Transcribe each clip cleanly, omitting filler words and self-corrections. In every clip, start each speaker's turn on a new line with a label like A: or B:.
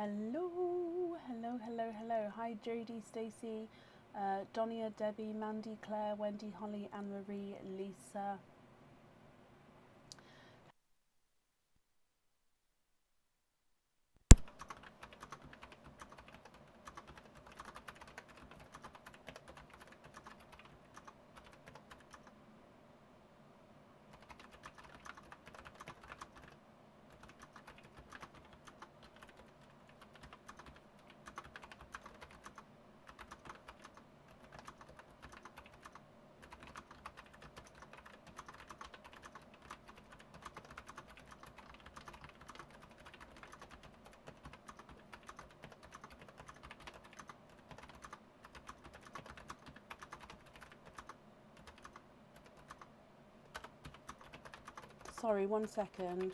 A: Hello, hello, hello, hello. Hi, Jodie, Stacey, Donia, Debbie, Mandy, Claire, Wendy, Holly, Anne Marie, Lisa. Sorry, 1 second.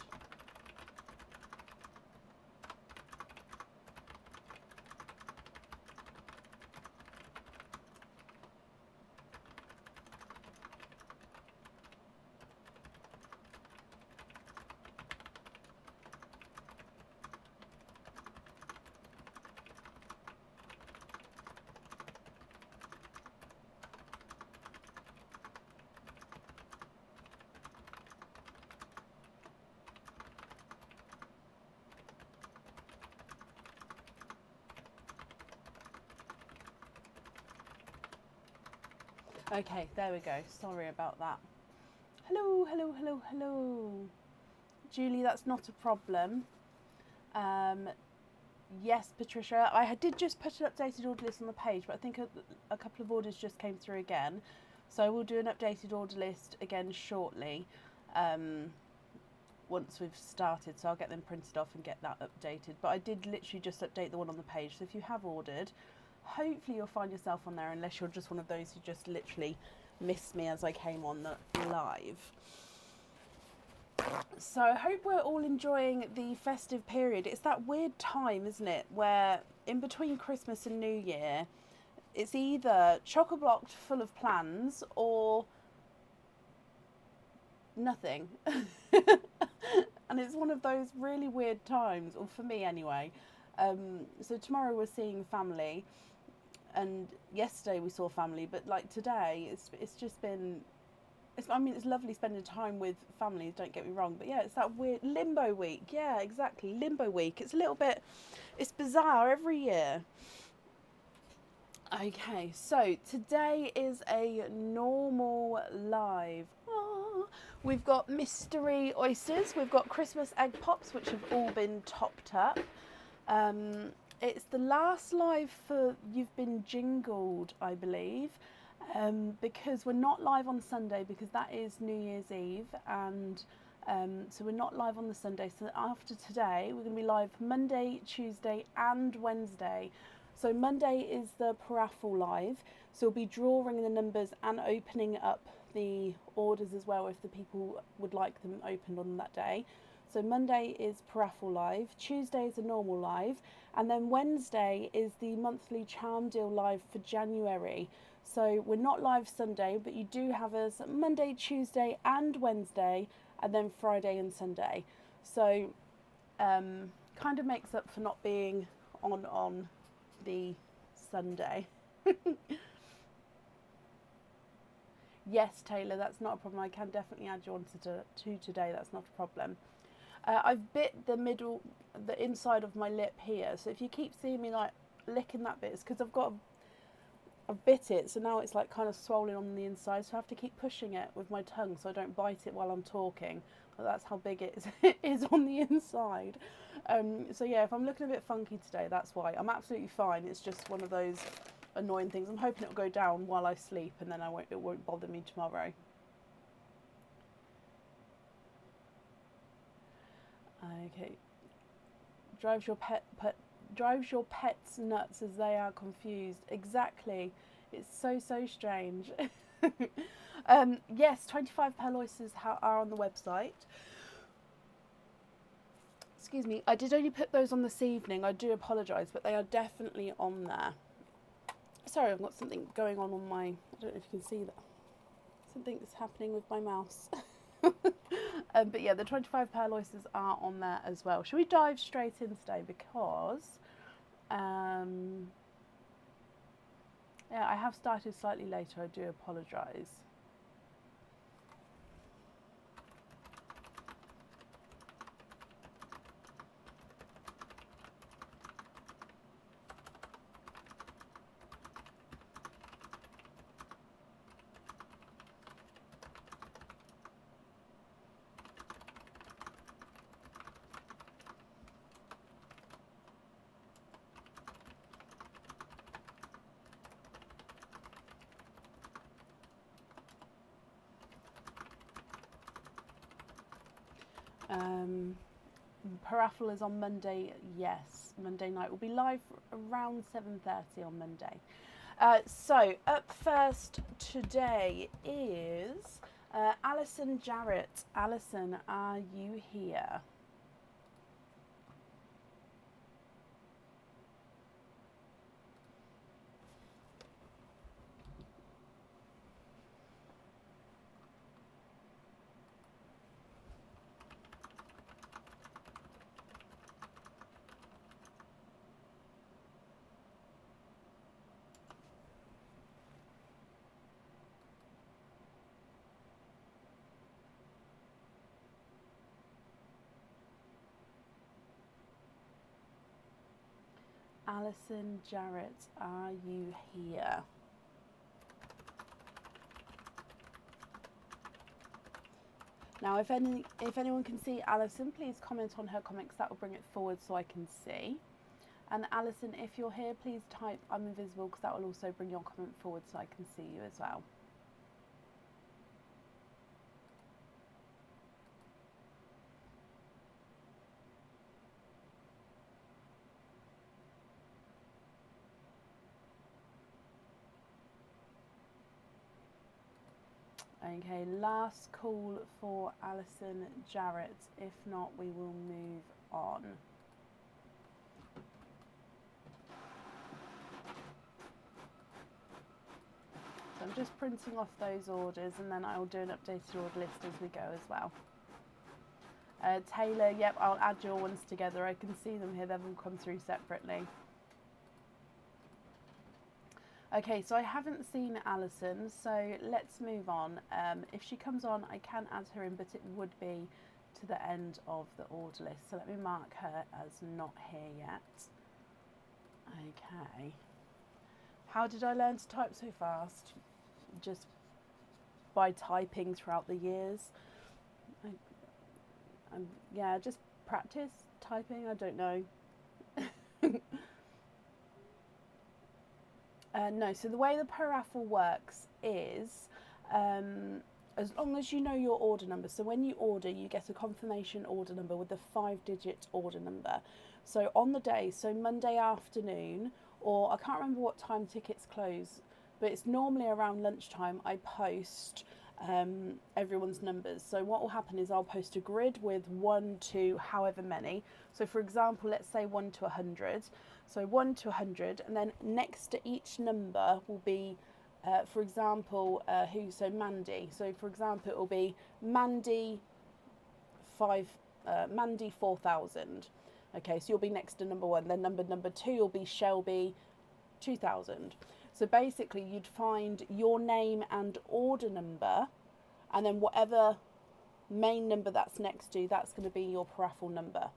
A: Okay, there we go. Sorry about that. Hello, hello, hello, hello. Julie, that's not a problem. Um, yes, Patricia, I did just put an updated order list on the page, but I think a couple of orders just came through again. So I will do an updated order list again shortly, once we've started. So I'll get them printed off and get that updated. But I did literally just update the one on the page. So if you have ordered, hopefully you'll find yourself on there, unless you're just one of those who just literally missed me as I came on the live. So I hope we're all enjoying the festive period. It's that weird time, isn't it, where in between Christmas and New Year, it's either chock-a-blocked full of plans or nothing. And it's one of those really weird times, or for me anyway. So tomorrow we're seeing family, and yesterday we saw family, but like today, it's just been. It's lovely spending time with families. Don't get me wrong, but yeah, it's that weird limbo week. Yeah, exactly, limbo week. It's a little bit. It's bizarre every year. Okay, so today is a normal live. We've got mystery oysters, we've got Christmas egg pops, which have all been topped up. It's the last live for You've Been Jingled, I believe, because we're not live on Sunday because that is New Year's Eve, and so we're not live on the Sunday. So after today, we're going to be live Monday, Tuesday, and Wednesday. So Monday is the paraffle live, so we'll be drawing the numbers and opening up the orders as well if the people would like them opened on that day. So Monday is paraffle live, Tuesday is a normal live, and then Wednesday is the monthly charm deal live for January. So we're not live Sunday, but you do have us Monday, Tuesday, and Wednesday, and then Friday and Sunday. So kind of makes up for not being on the Sunday. Yes, Taylor, that's not a problem. I can definitely add you on to today. That's not a problem. I've bit the inside of my lip here. So if you keep seeing me like licking that bit, it's because I've bit it. So now it's like kind of swollen on the inside. So I have to keep pushing it with my tongue so I don't bite it while I'm talking. But that's how big it is on the inside. So yeah, if I'm looking a bit funky today, that's why. I'm absolutely fine. It's just one of those annoying things. I'm hoping it'll go down while I sleep, and then it won't bother me tomorrow. Okay. Drives your pets nuts as they are confused. Exactly. It's so strange. Yes, 25 pearl oysters are on the website. Excuse me, I did only put those on this evening. I do apologise, but they are definitely on there. Sorry, I've got something going on my. I don't know if you can see that. Something's happening with my mouse. But yeah, the 25 pearl oysters are on there as well. Should we dive straight in today? Because yeah, I have started slightly later. I do apologise. Paraffle is on Monday. Yes, Monday night. We'll be live around 7:30 on Monday. So up first today is Alison Jarrett. Alison, are you here? Alison Jarrett, are you here? Now, if anyone can see Alison, please comment on her comments. That will bring it forward so I can see. And Alison, if you're here, please type I'm invisible, because that will also bring your comment forward so I can see you as well. Okay, last call for Alison Jarrett. If not, we will move on. So I'm just printing off those orders, and then I'll do an updated order list as we go as well. Taylor, yep, I'll add your ones together. I can see them here. They've all come through separately. Okay, so I haven't seen Alison, so let's move on. If she comes on, I can add her in, but it would be to the end of the order list. So let me mark her as not here yet. Okay. How did I learn to type so fast? Just by typing throughout the years. Yeah, just practice typing, I don't know. No, so the way the paraffle works is as long as you know your order number. So when you order, you get a confirmation order number with the 5-digit order number. So on the day, so Monday afternoon, or I can't remember what time tickets close, but it's normally around lunchtime, I post everyone's numbers. So what will happen is I'll post a grid with 1 to however many. So for example, let's say 1 to 100. So 1 to 100, and then next to each number will be, for example, so Mandy. So for example, it will be Mandy 4,000. Okay, so you'll be next to number 1. Then number 2 will be Shelby 2,000. So basically, you'd find your name and order number, and then whatever main number that's next to, that's going to be your paraffle number.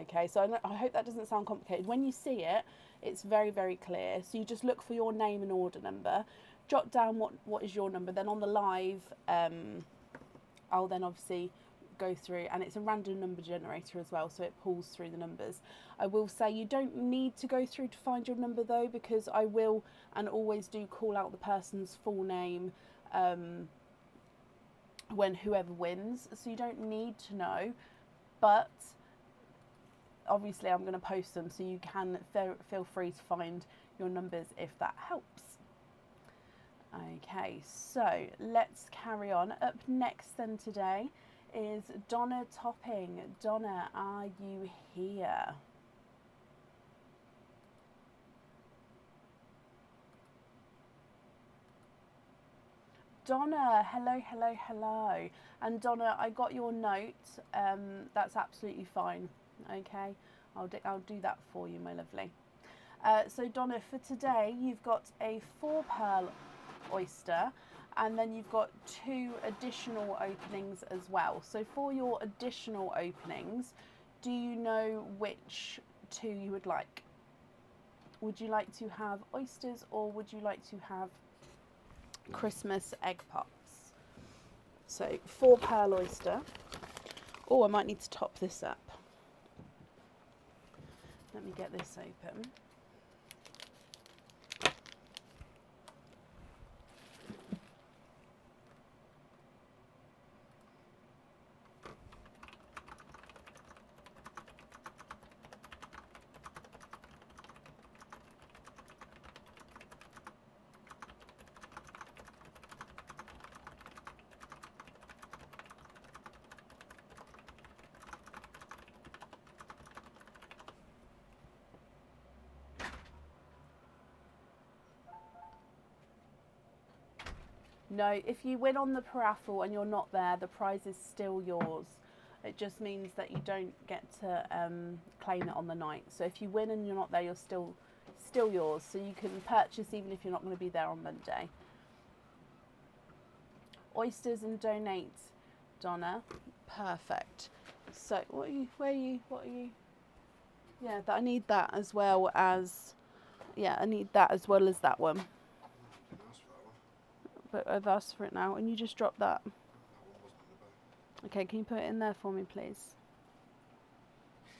A: Okay, so I hope that doesn't sound complicated. When you see it, it's very, very clear. So you just look for your name and order number, jot down what is your number. Then on the live, I'll then obviously go through, and it's a random number generator as well, so it pulls through the numbers. I will say you don't need to go through to find your number though, because I will and always do call out the person's full name when whoever wins, so you don't need to know, but obviously I'm going to post them so you can feel free to find your numbers if that helps. Okay, so let's carry on. Up next then today is Donna Topping. Donna, are you here? Donna, hello, hello, hello. And Donna, I got your note. That's absolutely fine. Okay, I'll do that for you, my lovely. So Donna, for today, you've got a 4-pearl oyster, and then you've got 2 additional openings as well. So for your additional openings, do you know which 2 you would like? Would you like to have oysters, or would you like to have Christmas egg pops? So 4-pearl oyster. Oh, I might need to top this up. Let me get this open. No, if you win on the paraffle and you're not there, the prize is still yours. It just means that you don't get to claim it on the night. So if you win and you're not there, you're still yours. So you can purchase even if you're not going to be there on Monday. Oysters and donate, Donna. Perfect. So what are you? Yeah, I need that as well as. Yeah, I need that as well as that one. But I've asked for it now, and you just dropped that. Okay, can you put it in there for me, please?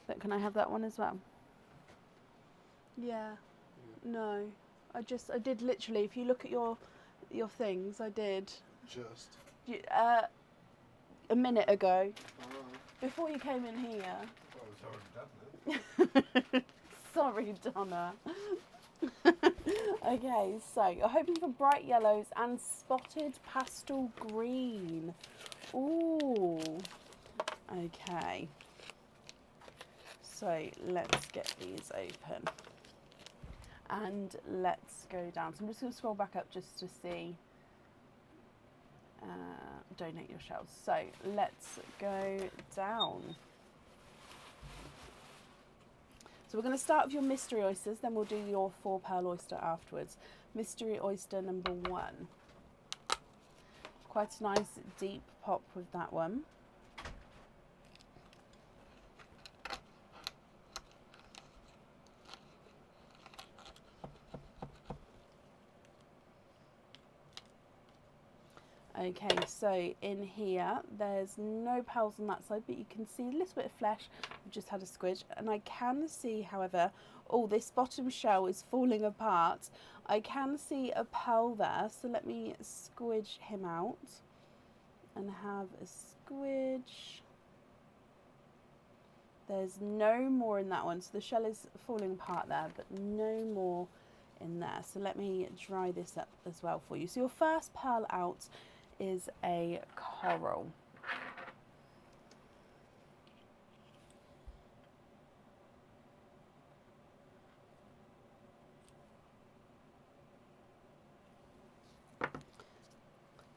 A: But can I have that one as well? Yeah. No, I did literally. If you look at your things, I did.
B: Just.
A: A minute ago, before you came in here.
B: Oh, it's already done then.
A: Sorry, Donna. Okay, so you're hoping for bright yellows and spotted pastel green. Ooh. Okay. So let's get these open. And let's go down. So I'm just going to scroll back up just to see. Donate your shells. So let's go down. So we're going to start with your mystery oysters, then we'll do your 4-pearl oyster afterwards. Mystery oyster number 1. Quite a nice deep pop with that one. Okay, so in here, there's no pearls on that side, but you can see a little bit of flesh. We've just had a squidge, and I can see, however, oh, this bottom shell is falling apart. I can see a pearl there, so let me squidge him out and have a squidge. There's no more in that one, so the shell is falling apart there, but no more in there. So let me dry this up as well for you. So your first pearl out is a coral.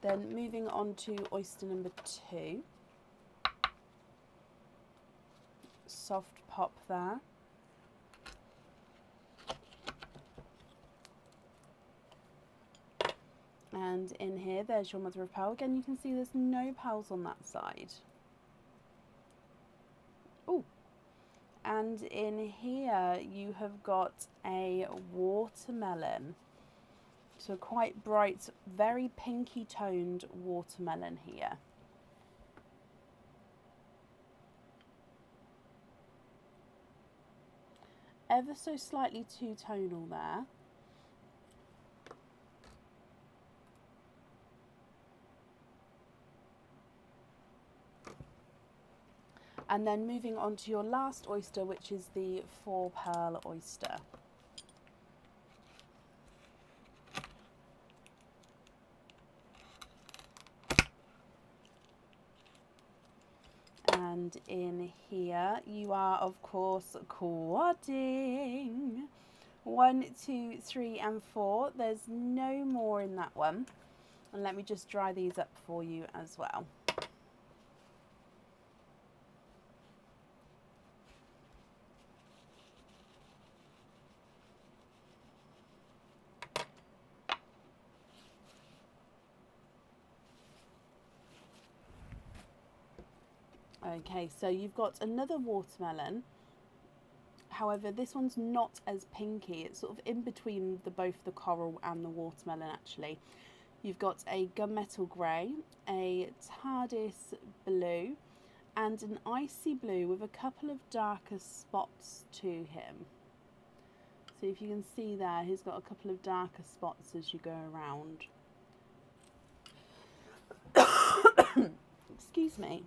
A: Then moving on to oyster number 2. Soft pop there. And in here, there's your mother of pearl. Again, you can see there's no pearls on that side. Oh, and in here, you have got a watermelon. So quite bright, very pinky toned watermelon here. Ever so slightly two-tonal there. And then moving on to your last oyster, which is the 4-pearl oyster. And in here, you are, of course, quadding. 1, 2, 3, and 4. There's no more in that one. And let me just dry these up for you as well. Okay, so you've got another watermelon. However, this one's not as pinky. It's sort of in between both the coral and the watermelon actually. You've got a gunmetal grey, a TARDIS blue, and an icy blue with a couple of darker spots to him. So if you can see there, he's got a couple of darker spots as you go around. Excuse me.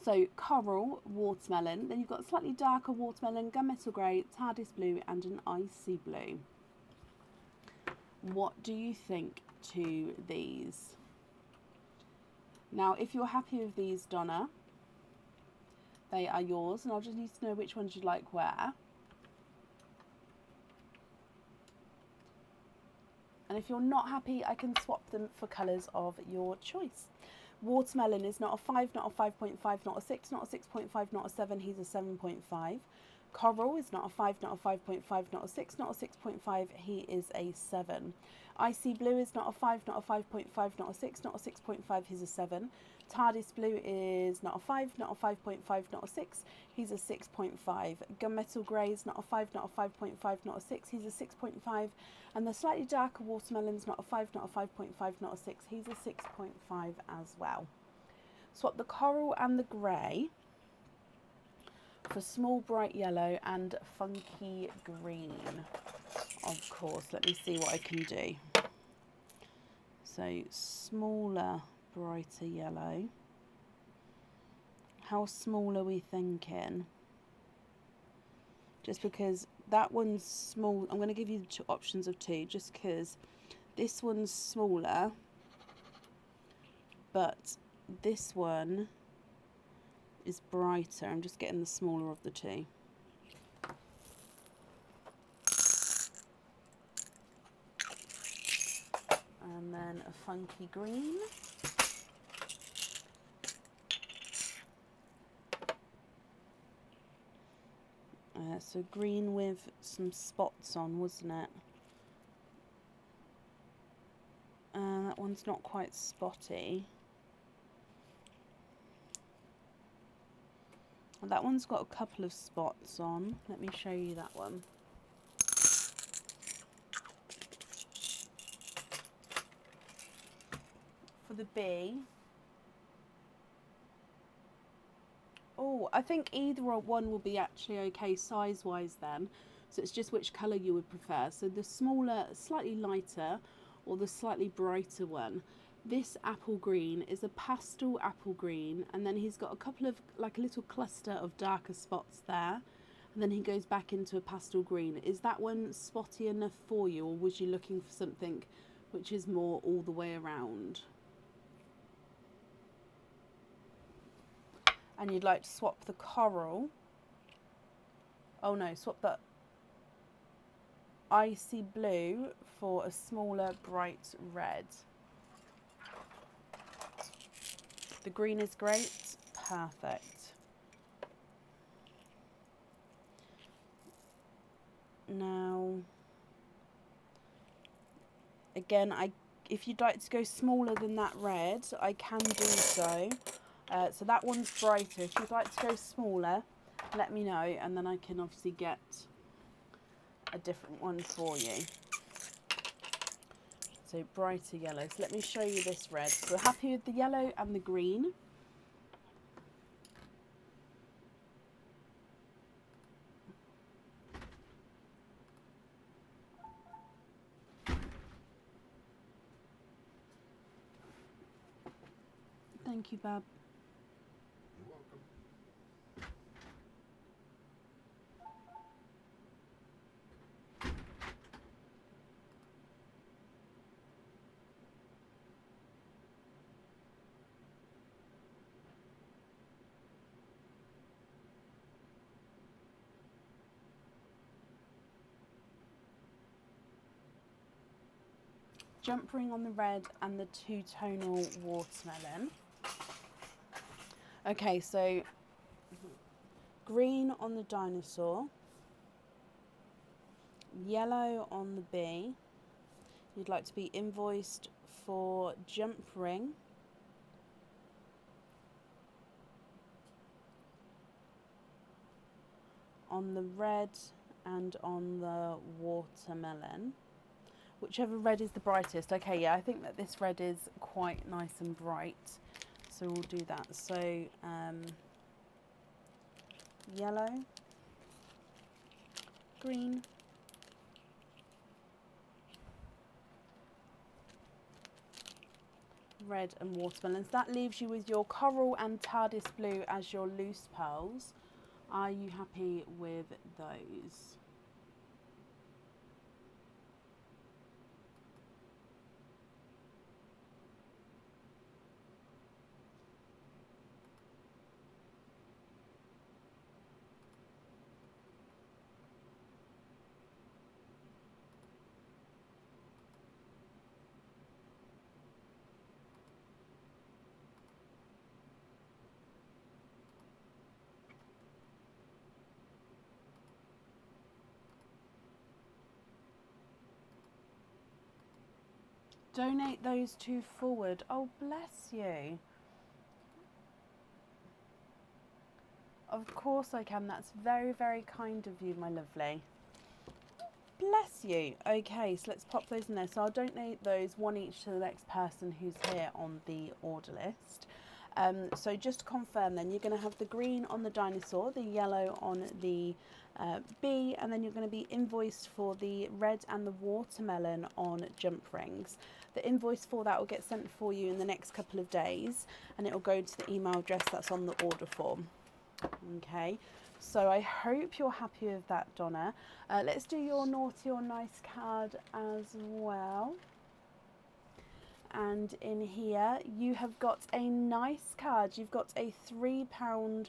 A: So coral, watermelon, then you've got a slightly darker watermelon, gunmetal grey, TARDIS blue and an icy blue. What do you think to these? Now if you're happy with these, Donna, they are yours, and I'll just need to know which ones you'd like where. And if you're not happy, I can swap them for colours of your choice. Watermelon is not a 5, not a 5.5, not a 6, not a 6.5, not a 7, he's a 7.5. Coral is not a 5, not a 5.5, not a 6, not a 6.5, he is a 7. Icy blue is not a 5, not a 5.5, not a 6, not a 6.5, he's a 7. TARDIS blue is not a 5, not a 5.5, not a 6, he's a 6.5. Gunmetal grey is not a 5, not a 5.5, not a 6, he's a 6.5. And the slightly darker watermelon is not a 5, not a 5.5, not a 6, he's a 6.5 as well. Swap the coral and the grey for small bright yellow and funky green. Of course, let me see what I can do. So smaller, brighter yellow. How small are we thinking? Just because that one's small, I'm going to give you two options of two, just because this one's smaller, but this one is brighter. I'm just getting the smaller of the two. And then a funky green. So green with some spots on, wasn't it? That one's not quite spotty. Well, that one's got a couple of spots on. Let me show you that one. For the B. Oh, I think either one will be actually okay size-wise then. So it's just which colour you would prefer. So the smaller, slightly lighter, or the slightly brighter one. This apple green is a pastel apple green, and then he's got a couple of, like a little cluster of darker spots there. And then he goes back into a pastel green. Is that one spotty enough for you, or was you looking for something which is more all the way around? And you'd like to swap the coral. Oh no, swap the icy blue for a smaller bright red. The green is great. Perfect. Now, again, if you'd like to go smaller than that red, I can do so. So that one's brighter. If you'd like to go smaller, let me know, and then I can obviously get a different one for you. So brighter yellow. So let me show you this red. So we're happy with the yellow and the green. Thank you, Bab.
B: You're welcome.
A: jump ring on the red and the two-tonal watermelon. Okay, so green on the dinosaur, yellow on the bee. You'd like to be invoiced for jump ring, on the red and on the watermelon, whichever red is the brightest. Okay, yeah, I think that this red is quite nice and bright, so we'll do that. So yellow, green, red and watermelons. That leaves you with your coral and TARDIS blue as your loose pearls. Are you happy with those? Donate those two forward. Oh, bless you. Of course I can. That's very, very kind of you, my lovely. Bless you. Okay, so let's pop those in there. So I'll donate those, one each to the next person who's here on the order list. So just to confirm then, you're going to have the green on the dinosaur, the yellow on the bee, and then you're going to be invoiced for the red and the watermelon on jump rings. The invoice for that will get sent for you in the next couple of days, and it will go to the email address that's on the order form. Okay, so I hope you're happy with that, Donna. Let's do your naughty or nice card as well. And in here you have got a nice card. You've got a £3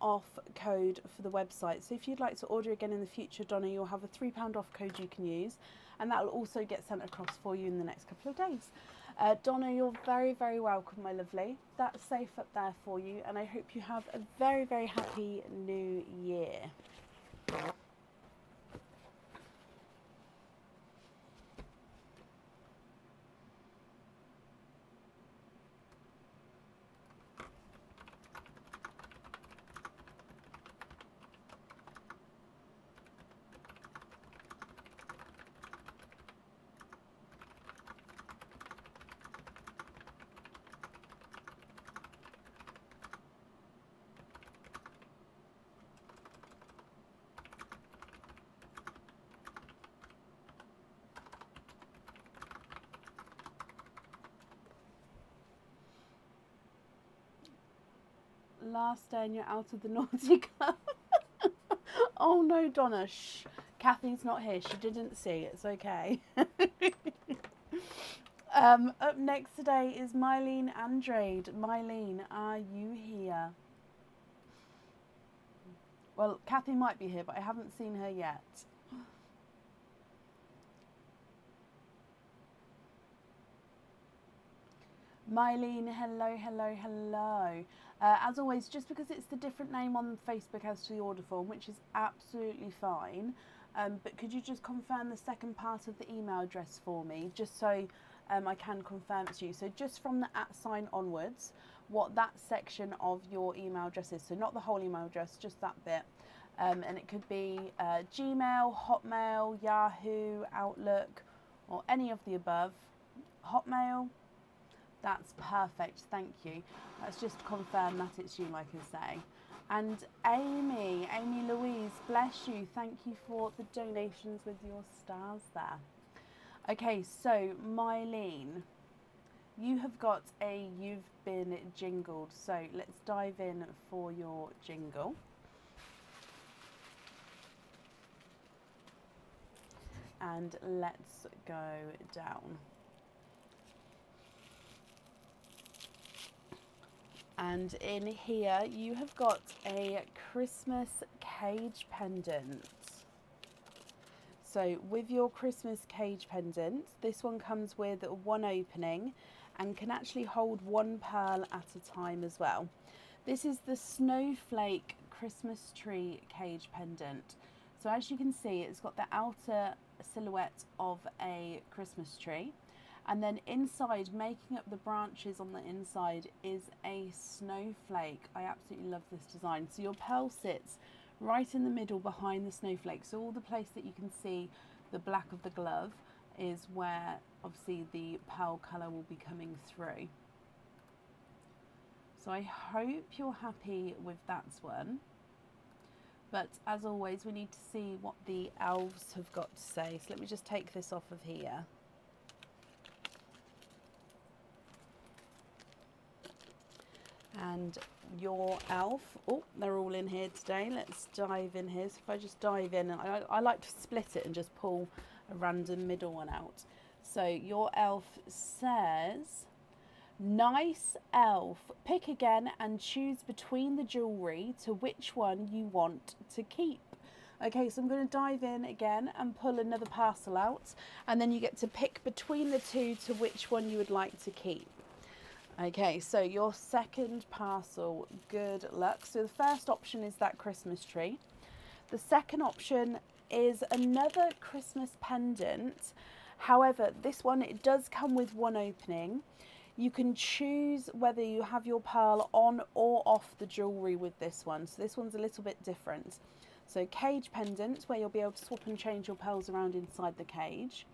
A: off code for the website. So if you'd like to order again in the future, Donna, you'll have a £3 off code you can use, and that will also get sent across for you in the next couple of days. Donna, you're very, very welcome, my lovely. That's safe up there for you, and I hope you have a very, very happy new year. Last day and you're out of the naughty club. Oh no, Donna, shh. Kathy's not here. She didn't see. It's okay. Up next today is Mylene Andrade. Mylene, are you here? Well, Kathy might be here, but I haven't seen her yet. Mylene, hello, hello, hello. As always, just because it's the different name on Facebook as to the order form, which is absolutely fine, but could you just confirm the second part of the email address for me, just so I can confirm it to you. So just from the @ onwards, what that section of your email address is. So not the whole email address, just that bit. And it could be Gmail, Hotmail, Yahoo, Outlook, or any of the above. Hotmail. That's perfect, thank you. Let's just confirm that it's you, like I say. And Amy Louise, bless you. Thank you for the donations with your stars there. Okay, so Mylene, you have got you've been jingled. So let's dive in for your jingle. And let's go down. And in here you have got a Christmas cage pendant. So with your Christmas cage pendant, this one comes with one opening and can actually hold one pearl at a time as well. This is the Snowflake Christmas tree cage pendant. So as you can see, it's got the outer silhouette of a Christmas tree, and then inside, making up the branches on the inside, is a snowflake. I absolutely love this design. So your pearl sits right in the middle behind the snowflake. So all the place that you can see the black of the glove is where obviously the pearl colour will be coming through. So I hope you're happy with that one. But as always, we need to see what the elves have got to say. So let me just take this off of here. And your elf, oh, they're all in here today. Let's dive in here. So if I just dive in, and I like to split it and just pull a random middle one out. So your elf says, nice elf, pick again and choose between the jewellery to which one you want to keep. Okay, so I'm going to dive in again and pull another parcel out, and then you get to pick between the two to which one you would like to keep. Okay, so your second parcel, good luck. So the first option is that Christmas tree. The second option is another Christmas pendant. However, this one, it does come with one opening. You can choose whether you have your pearl on or off the jewellery with this one. So this one's a little bit different. So cage pendant, where you'll be able to swap and change your pearls around inside the cage.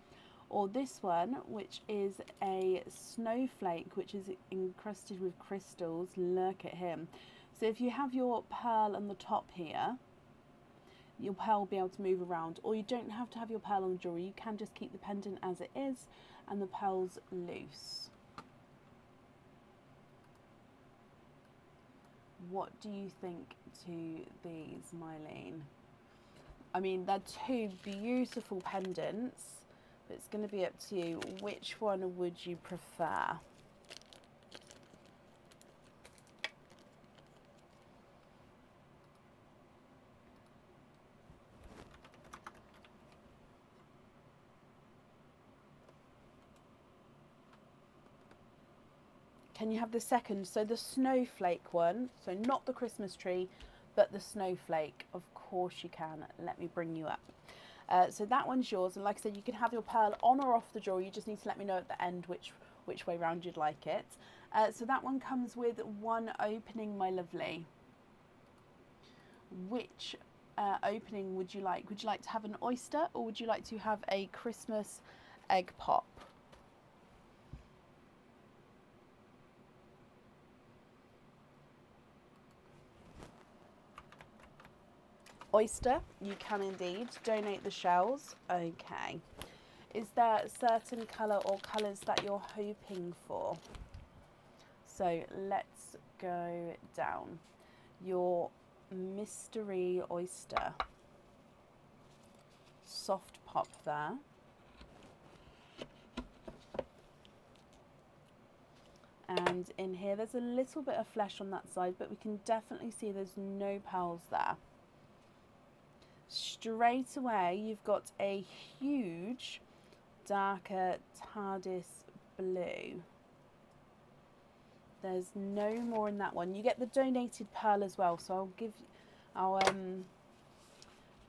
A: Or this one, which is a snowflake, which is encrusted with crystals. Look at him. So if you have your pearl on the top here, your pearl will be able to move around. Or you don't have to have your pearl on the jewellery. You can just keep the pendant as it is and the pearls loose. What do you think to these, Mylene? I mean, they're two beautiful pendants. It's going to be up to you. Which one would you prefer? Can you have the second? So the snowflake one, so not the Christmas tree, but the snowflake. Of course you can. Let me bring you up. So that one's yours, and like I said, you can have your pearl on or off the jewelry. You just need to let me know at the end which way round you'd like it. So that one comes with one opening, my lovely. Which opening would you like? Would you like to have an oyster, or would you like to have a Christmas egg pop? Oyster, you can indeed donate the shells. Okay. Is there a certain colour or colours that you're hoping for? So let's go down. Your mystery oyster. Soft pop there. And in here, there's a little bit of flesh on that side, but we can definitely see there's no pearls there. Straight away, you've got a huge, darker TARDIS blue. There's no more in that one. You get the donated pearl as well, so I'll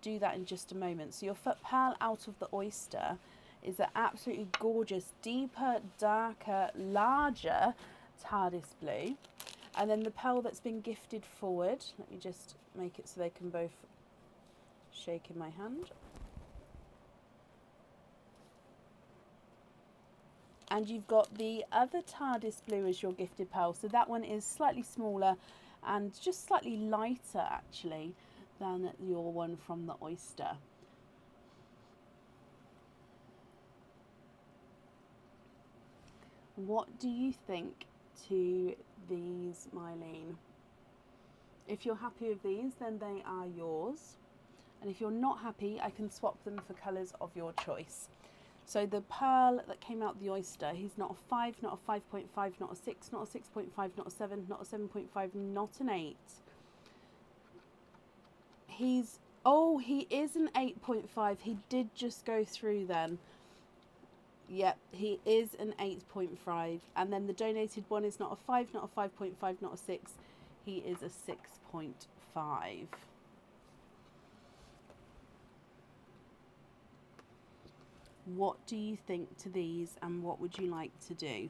A: do that in just a moment. So your pearl out of the oyster is an absolutely gorgeous, deeper, darker, larger TARDIS blue. And then the pearl that's been gifted forward, let me just make it so they can both shake in my hand. And you've got the other TARDIS blue as your gifted pearl. So that one is slightly smaller and just slightly lighter actually than your one from the oyster. What do you think to these, Mylene? If you're happy with these, then they are yours. And if you're not happy, I can swap them for colours of your choice. So the pearl that came out the oyster, he's not a 5, not a 5.5, not a 6, not a 6.5, not a 7, not a 7.5, not an 8. He's Oh, he is an 8.5. He did just go through then. Yep, he is an 8.5. And then the donated one is not a 5, not a 5.5, not a 6. He is a 6.5. What do you think to these, and what would you like to do?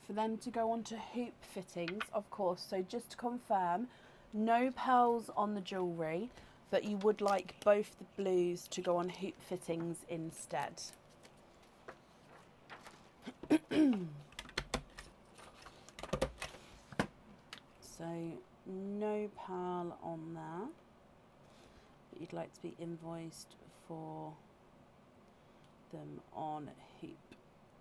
A: For them to go on to hoop fittings, of course. So just to confirm, no pearls on the jewellery, but you would like both the blues to go on hoop fittings instead. So no pearl on there, but you'd like to be invoiced for them on hoop.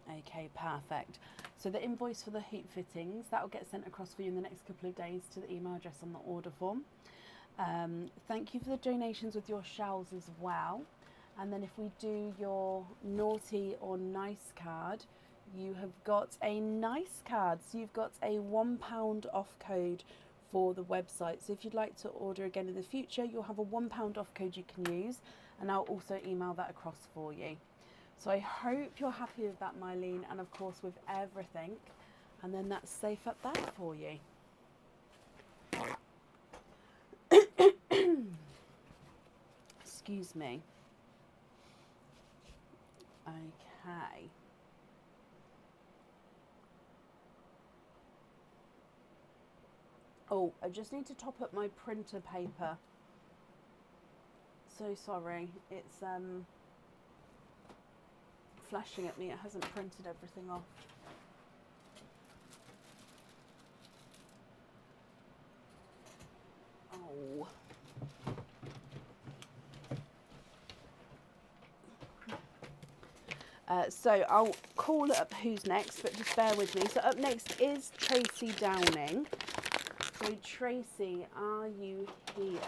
A: Okay, perfect. So the invoice for the hoop fittings, that will get sent across for you in the next couple of days to the email address on the order form. Thank you for the donations with your shells as well. And then if we do your naughty or nice card, you have got a nice card. So you've got a £1 off code for the website. So if you'd like to order again in the future, you'll have a £1 off code you can use, and I'll also email that across for you. So I hope you're happy with that, Mylene, and of course with everything. And then that's safe up there for you. Excuse me. Okay. Oh, I just need to top up my printer paper. So sorry. It's flashing at me. It hasn't printed everything off. Oh. So I'll call up who's next, but just bear with me. So up next is Tracy Downing. So Tracy, are you here?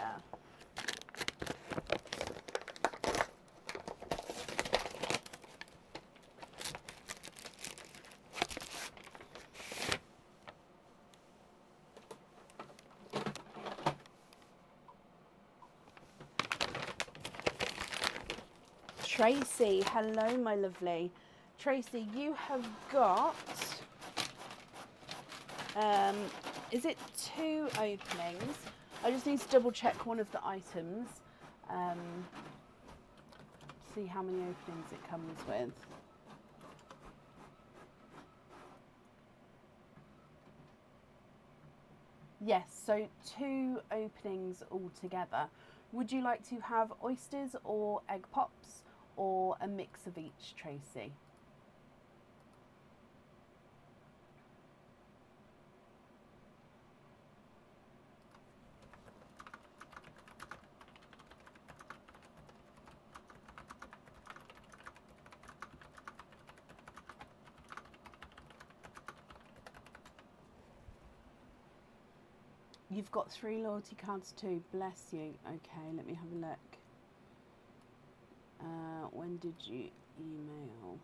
A: Tracy, hello my lovely. Tracy, you have got, is it 2 openings? I just need to double check one of the items, see how many openings it comes with. Yes, so 2 openings altogether. Would you like to have oysters or egg pops, or a mix of each, Tracy? You've got 3 loyalty cards too, bless you. Okay, let me have a look. When did you email?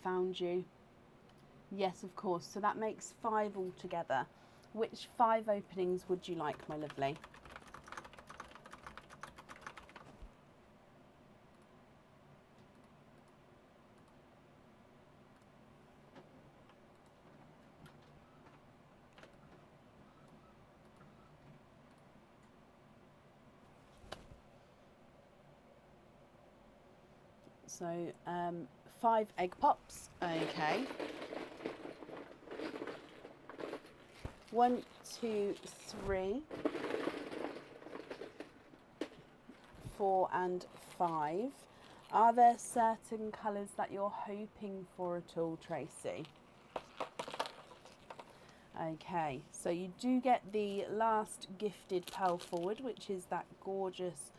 A: Found you. Yes, of course. So that makes 5 altogether. Which 5 openings would you like, my lovely? So 5 egg pops. Okay. 1, 2, 3, 4 and 5. Are there certain colours that you're hoping for at all, Tracy? Okay, so you do get the last gifted pearl forward, which is that gorgeous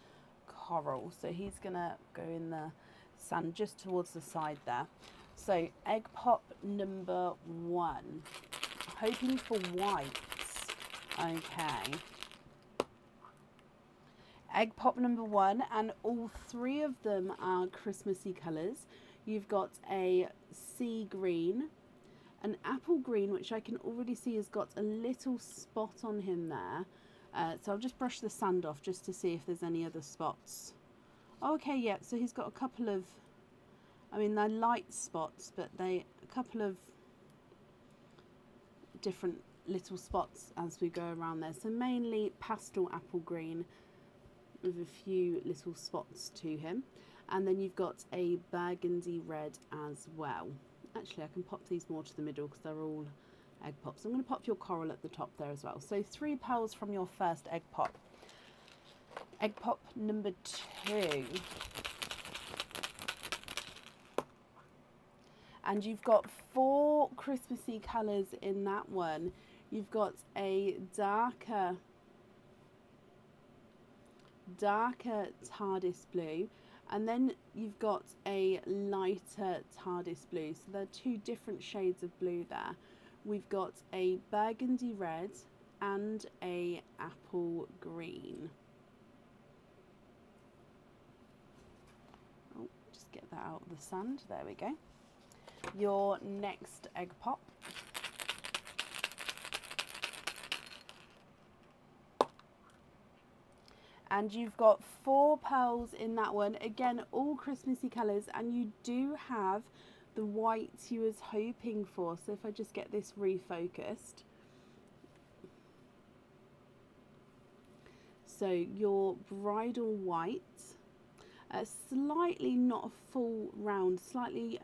A: coral. So he's gonna go in the sand just towards the side there. So egg pop number 1, hoping for whites. Okay. Egg pop number 1, and all 3 of them are Christmassy colours. You've got a sea green, an apple green, which I can already see has got a little spot on him there. So I'll just brush the sand off just to see if there's any other spots. Okay, yeah, so he's got a couple of, I mean, they're light spots, but a couple of different little spots as we go around there. So mainly pastel apple green with a few little spots to him. And then you've got a burgundy red as well. Actually, I can pop these more to the middle because they're all egg pops. I'm going to pop your coral at the top there as well. So 3 pearls from your first egg pop. Egg pop number 2. And you've got 4 Christmassy colours in that one. You've got a darker TARDIS blue, and then you've got a lighter TARDIS blue. So there are 2 different shades of blue there. We've got a burgundy red and a apple green. Oh, just get that out of the sand. There we go. Your next egg pop. And you've got 4 pearls in that one. Again, all Christmassy colours, and you do have the whites you was hoping for. So if I just get this refocused. So your bridal white, slightly not a full round, slightly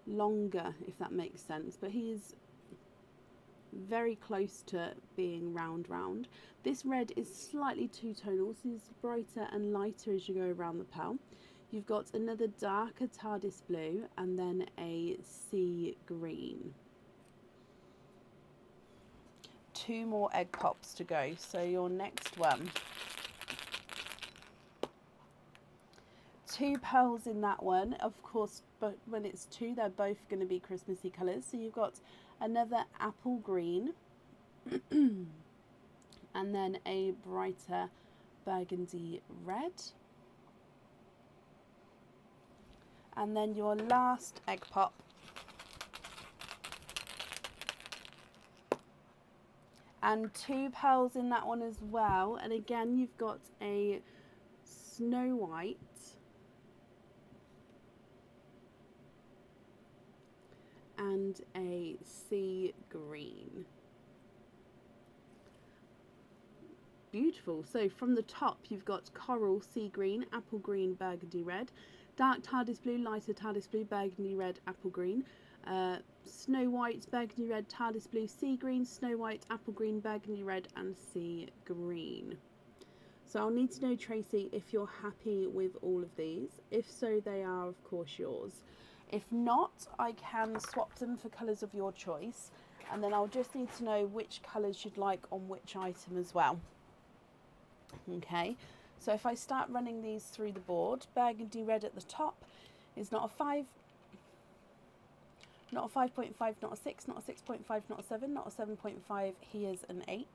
A: longer, if that makes sense, but he is very close to being round. This red is slightly two-tonal, so it's brighter and lighter as you go around the pearl. You've got another darker TARDIS blue and then a sea green. 2 more egg pops to go, so your next one. 2 pearls in that one, of course, but when it's 2 they're both going to be Christmassy colours. So you've got another apple green and then a brighter burgundy red. And then your last egg pop. And 2 pearls in that one as well. And again, you've got a snow white and a sea green. Beautiful. So from the top, you've got coral, sea green, apple green, burgundy red, dark TARDIS blue, lighter TARDIS blue, burgundy red, apple green, snow white, burgundy red, TARDIS blue, sea green, snow white, apple green, burgundy red, and sea green. So I'll need to know, Tracy, if you're happy with all of these. If so, they are, of course, yours. If not, I can swap them for colours of your choice, and then I'll just need to know which colours you'd like on which item as well. Okay, so if I start running these through the board, burgundy red at the top is not a 5, not a 5.5, not a 6, not a 6.5, not a 7, not a 7.5, he is an 8.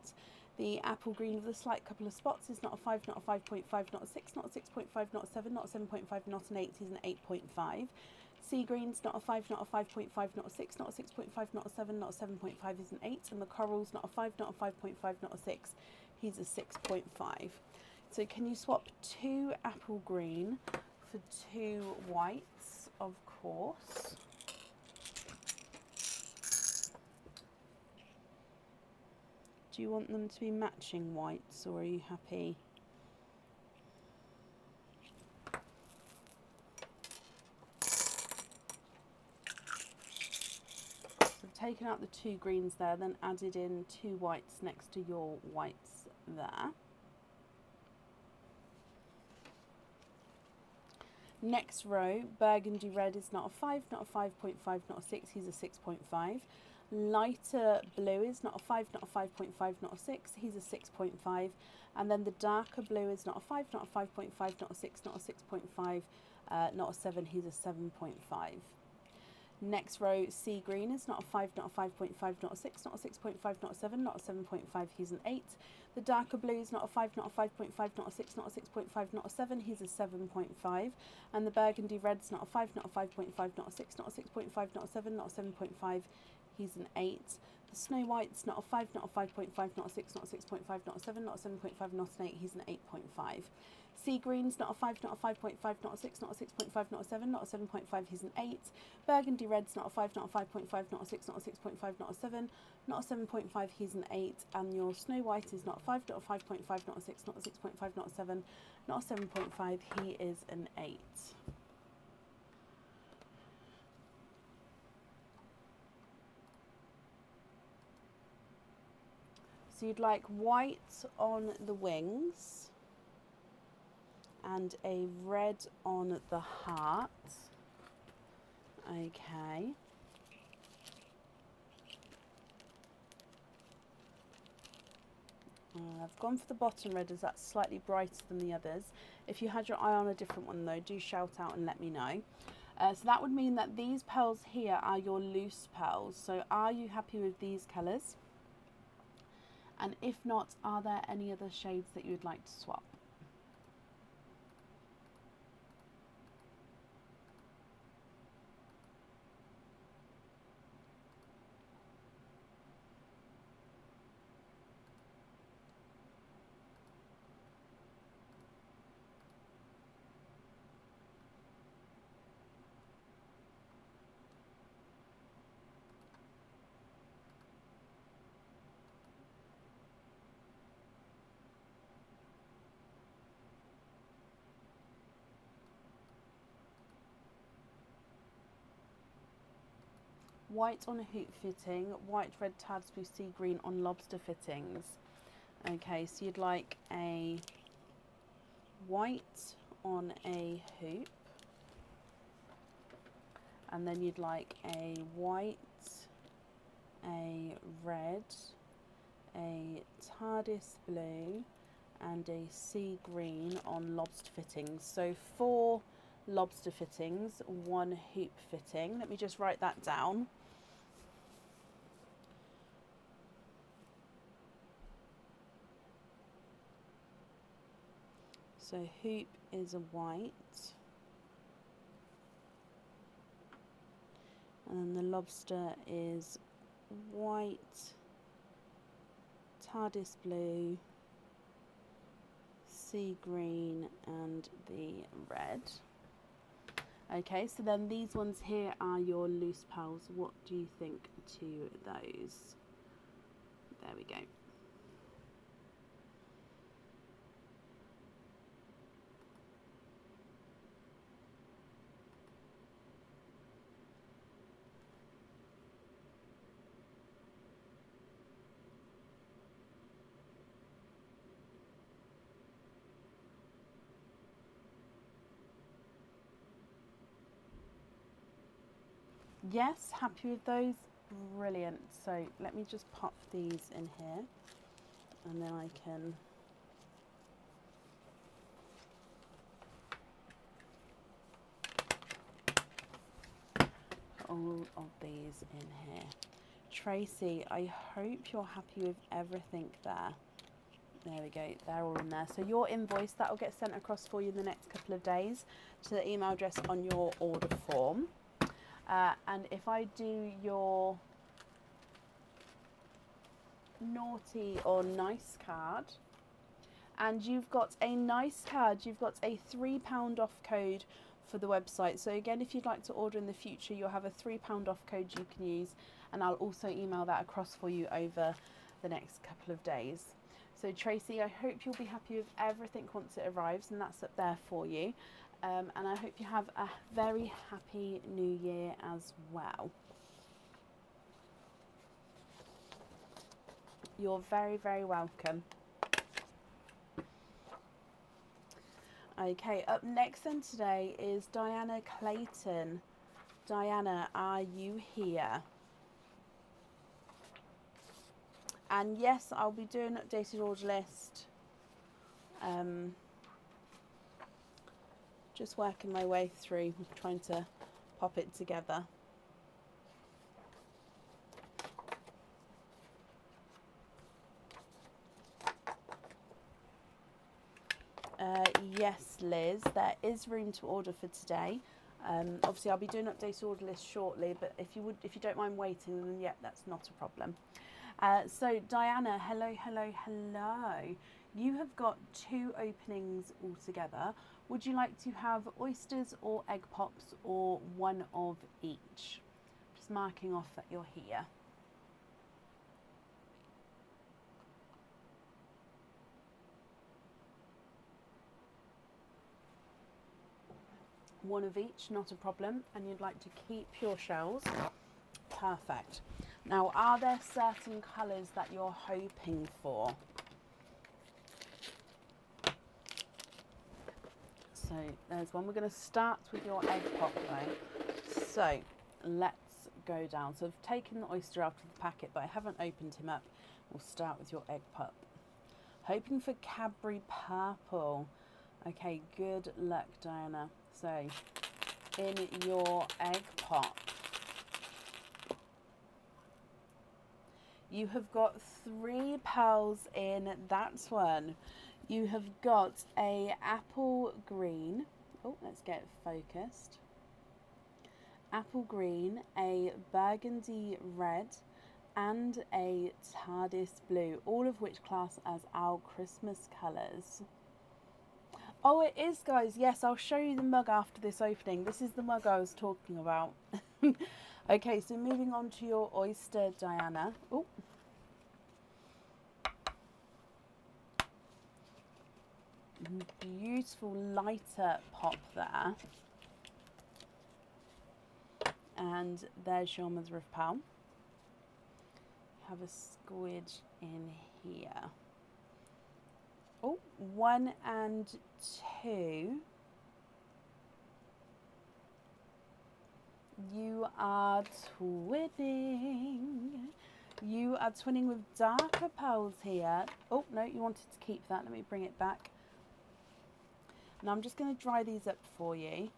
A: The apple green with a slight couple of spots is not a 5, not a 5.5, not a 6, not a 6.5, not a 7, not a 7.5, not an 8, he's an 8.5. Sea green's not a 5, not a 5.5, not a 6, not a 6.5, not a 7, not a 7.5, is an 8. And the coral's not a 5, not a 5.5, not a 6, he's a 6.5. So can you swap 2 apple green for 2 whites, of course. Do you want them to be matching whites, or are you happy? Taken out the 2 greens there, then added in 2 whites next to your whites there. Next row, burgundy red is not a 5, not a 5.5, not a 6, he's a 6.5. Lighter blue is not a 5, not a 5.5, not a 6, he's a 6.5. And then the darker blue is not a 5, not a 5.5, not a 6, not a 6.5, not a 7, he's a 7.5. Next row, sea green is not a 5, not a 5.5, not a 6, not a 6.5, not a 7, not a 7.5, he's an 8. The darker blue is not a 5, not a 5.5, not a 6, not a 6.5, not a 7, he's a 7.5. And the burgundy red's not a 5, not a 5.5, not a 6, not a 6.5, not a 7, not a 7.5, he's an 8. The snow white's not a 5, not a 5.5, not a 6, not a 6.5, not a 7, not a 7.5, not an 8, he's an 8.5. Sea green's not a 5, not a 5.5, not a 6, not a 6.5, not a 7, not a 7.5, he's an 8. Burgundy red's not a 5, not a 5.5, not a 6, not a 6.5, not a 7, not a 7.5, he's an 8. And your snow white is not a 5, not a 5.5, not a 6, not a 6.5, not a 7, not a 7.5, he is an 8. So you'd like white on the wings and a red on the heart. Okay. I've gone for the bottom red as that's slightly brighter than the others. If you had your eye on a different one though, do shout out and let me know. So that would mean that these pearls here are your loose pearls. So are you happy with these colours? And if not, are there any other shades that you would like to swap? White on a hoop fitting, white, red, tabs, blue, sea green on lobster fittings. Okay, so you'd like a white on a hoop, and then you'd like a white, a red, a TARDIS blue, and a sea green on lobster fittings. So 4 lobster fittings, 1 hoop fitting. Let me just write that down. So hoop is a white, and then the lobster is white, TARDIS blue, sea green, and the red. Okay, so then these ones here are your loose pearls. What do you think to those? There we go. Yes, happy with those? Brilliant. So let me just pop these in here and then I can put all of these in here. Tracy, I hope you're happy with everything there. There we go, they're all in there. So your invoice, that will get sent across for you in the next couple of days to the email address on your order form. And if I do your naughty or nice card, and you've got a nice card, you've got a £3 off code for the website. So again, if you'd like to order in the future, you'll have a £3 off code you can use, and I'll also email that across for you over the next couple of days. So Tracy, I hope you'll be happy with everything once it arrives, and that's up there for you. And I hope you have a very happy new year as well. You're very, very welcome. Okay, up next then today is Diana Clayton. Diana, are you here? And yes, I'll be doing an updated order list. Just working my way through, trying to pop it together. Yes, Liz, there is room to order for today. Obviously, I'll be doing update order list shortly, but if you don't mind waiting, then yeah, that's not a problem. So Diana, hello, hello, hello. You have got 2 openings altogether. Would you like to have oysters or egg pops, or one of each? Just marking off that you're here. One of each, not a problem. And you'd like to keep your shells. Perfect. Now, are there certain colours that you're hoping for? So there's one. We're going to start with your egg pop though. So let's go down. So I've taken the oyster out of the packet, but I haven't opened him up. We'll start with your egg pop. Hoping for Cadbury purple. Okay, good luck, Diana. So in your egg pop, you have got 3 pearls in that one. You have got a apple green. Oh, let's get it focused. Apple green, a burgundy red, and a TARDIS blue, all of which class as our Christmas colours. Oh, it is, guys. Yes, I'll show you the mug after this opening. This is the mug I was talking about. Okay, so moving on to your oyster, Diana. Oh. Beautiful lighter pop there. And there's your mother of pearl. Have a squidge in here. Oh, 1 and 2. You are twinning. You are twinning with darker pearls here. Oh, no, you wanted to keep that. Let me bring it back. Now I'm just going to dry these up for you.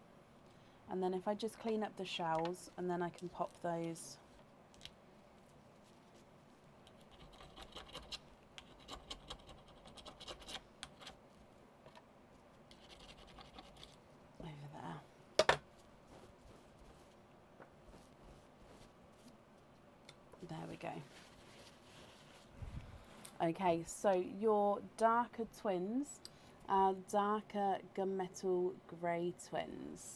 A: And then if I just clean up the shells, and then I can pop those. Over there. There we go. Okay, so your darker twins are darker gunmetal grey twins.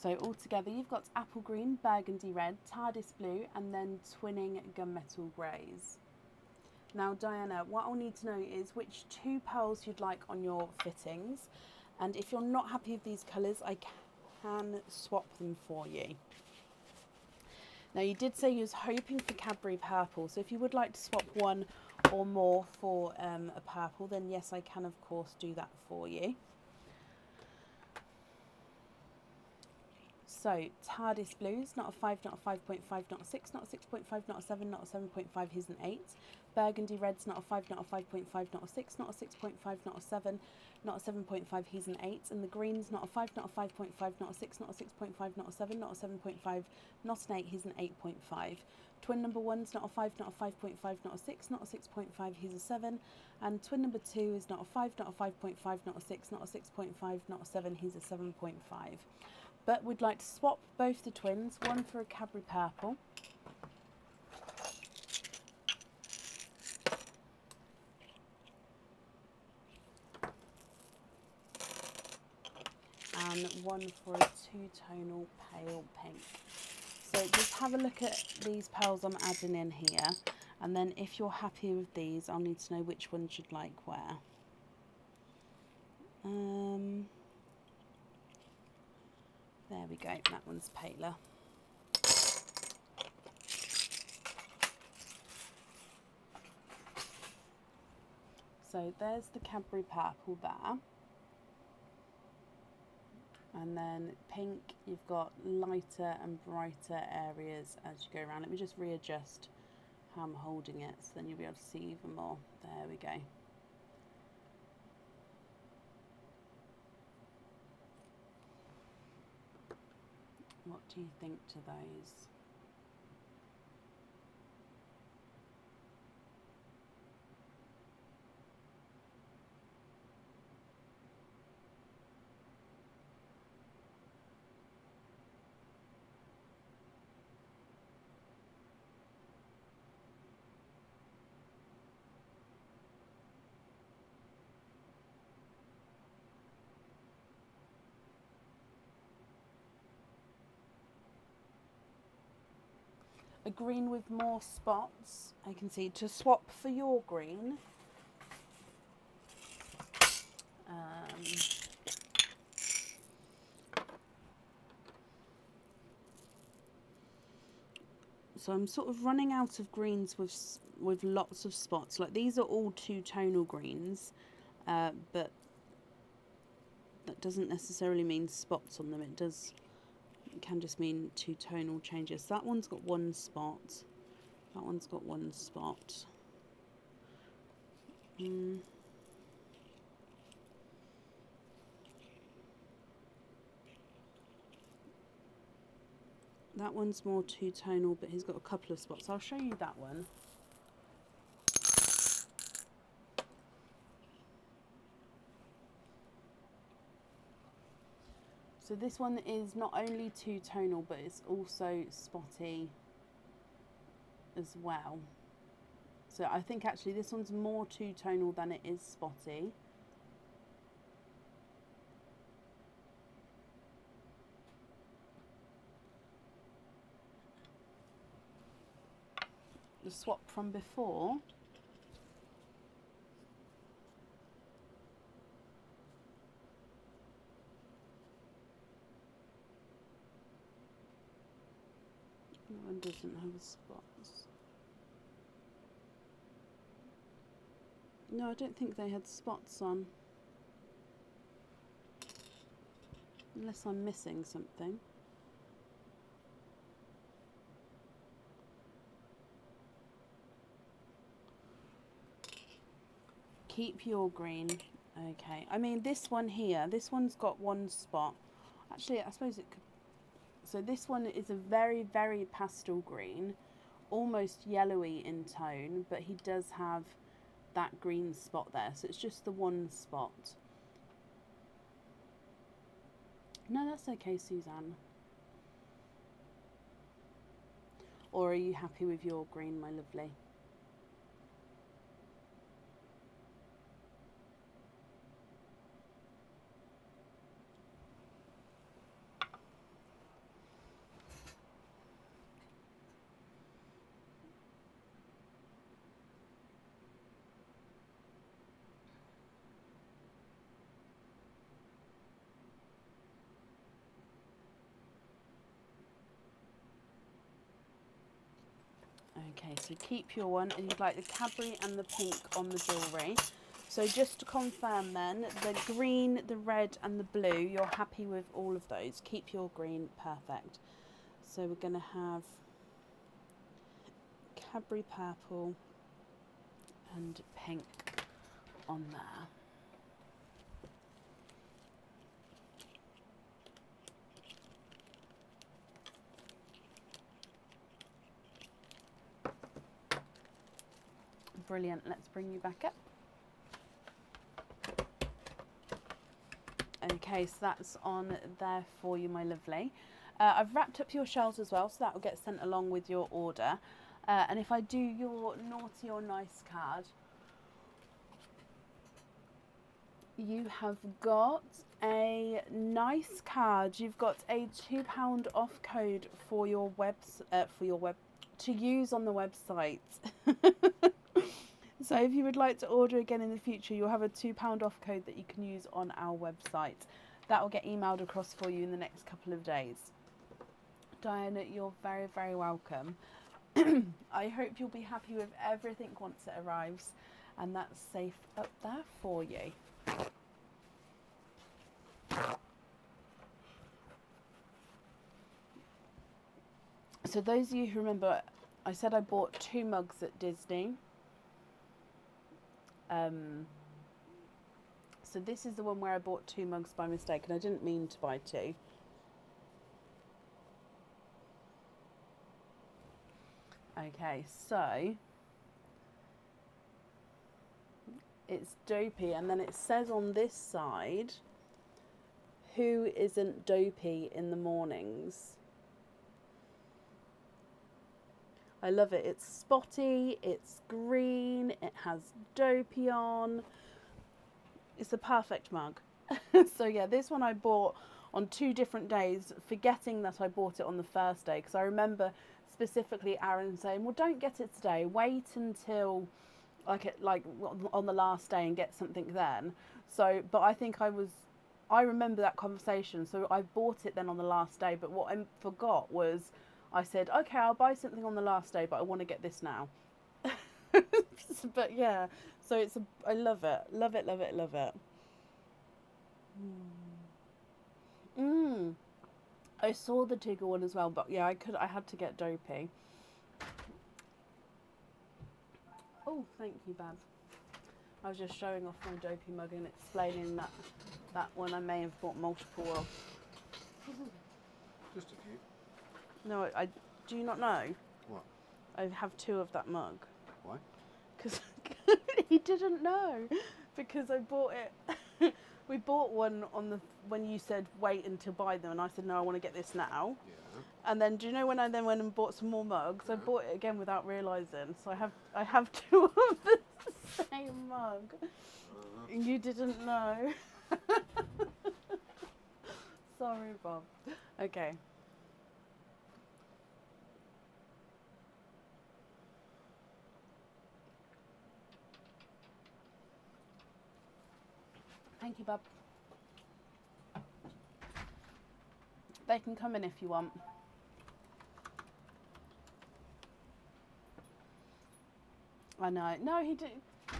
A: So altogether you've got apple green, burgundy red, TARDIS blue, and then twinning gunmetal greys. Now Diana, what I'll need to know is which 2 pearls you'd like on your fittings, and if you're not happy with these colours, I can swap them for you. Now you did say you was hoping for Cadbury purple, so if you would like to swap one or more for a purple, then yes, I can of course do that for you. So TARDIS blues, not a 5, not a 5.5, not a 6, not a 6.5, not a 7, not a 7.5, here's an 8. Burgundy reds, not a 5, not a 5.5, not a 6, not a 6.5, not a 7, not a 7.5, here's an 8. And the greens, not a 5, not a 5.5, not a 6, not a 6.5, not a 7, not a 7.5, not an 8, here's an 8.5. Twin number 1's not a 5, not a 5.5, not a 6, not a 6.5, here's a 7. And twin number 2 is not a 5, not a 5.5, not a 6, not a 6.5, not a 7, here's a 7.5. But we'd like to swap both the twins, one for a Cadbury purple. And one for a 2-tonal pale pink. So just have a look at these pearls I'm adding in here, and then if you're happy with these, I'll need to know which ones you'd like where. There we go, that one's paler. So there's the Cadbury purple there. And then pink, you've got lighter and brighter areas as you go around. Let me just readjust how I'm holding it, so then you'll be able to see even more. There we go. What do you think to those? a green with more spots. I can see to swap for your green. So I'm sort of running out of greens with lots of spots. Like these are all two-tonal greens, but that doesn't necessarily mean spots on them. It can just mean two-tonal changes. So that one's got one spot. That one's got one spot. That one's more two-tonal, but he's got a couple of spots. I'll show you that one. So this one is not only two-tonal, but it's also spotty as well. So I think actually this one's more two-tonal than it is spotty. The swap from before. That one doesn't have spots. No, I don't think they had spots on. Unless I'm missing something. Keep your green. Okay. I mean, this one here, this one's got one spot. Actually, I suppose it could. So this one is a very, very pastel green, almost yellowy in tone, but he does have that green spot there. So it's just the one spot. No, that's okay, Suzanne. Or are you happy with your green, my lovely? Okay, so keep your one, and you'd like the Cadbury and the pink on the jewellery. So just to confirm then, the green, the red and the blue, you're happy with all of those. Keep your green, perfect. So we're going to have Cadbury purple and pink on there. Brilliant, let's bring you back up. Okay, so that's on there for you, my lovely. I've wrapped up your shells as well, so that will get sent along with your order. And if I do your naughty or nice card, you have got a nice card. You've got a £2 off code for your to use on the website. So if you would like to order again in the future, you'll have a £2 off code that you can use on our website. That will get emailed across for you in the next couple of days. Diana, you're very, very welcome. I hope you'll be happy with everything once it arrives, and that's safe up there for you. So those of you who remember, I said I bought 2 mugs at Disney. So this is the one where I bought 2 mugs by mistake, and I didn't mean to buy 2. Okay, so it's dopey, and then it says on this side, who isn't dopey in the mornings? I love it. It's spotty, it's green, it has dopey on. It's the perfect mug. So yeah, this one I bought on 2 different days, forgetting that I bought it on the first day, because I remember specifically Aaron saying, well, don't get it today, wait until like on the last day and get something then. So, but I remember that conversation, so I bought it then on the last day, but what I forgot was I said, okay, I'll buy something on the last day, but I want to get this now. But yeah, so I love it, love it, love it, love it. I saw the Tigger one as well, but yeah, I had to get Dopey. Oh, thank you, Bab. I was just showing off my Dopey mug and explaining that one I may have bought multiple of.
B: Just a few.
A: No, I do you not know?
B: What?
A: I have 2 of that mug.
B: Why?
A: Because he didn't know. Because I bought it. We bought one when you said wait until buy them, and I said no, I want to get this now.
B: Yeah.
A: And then do you know when I then went and bought some more mugs?
B: Yeah.
A: I bought it again without realising. So I have 2 of the same mug. You didn't know. Sorry, Bob. Okay. Thank you, Bob. They can come in if you want. I know. No, he did.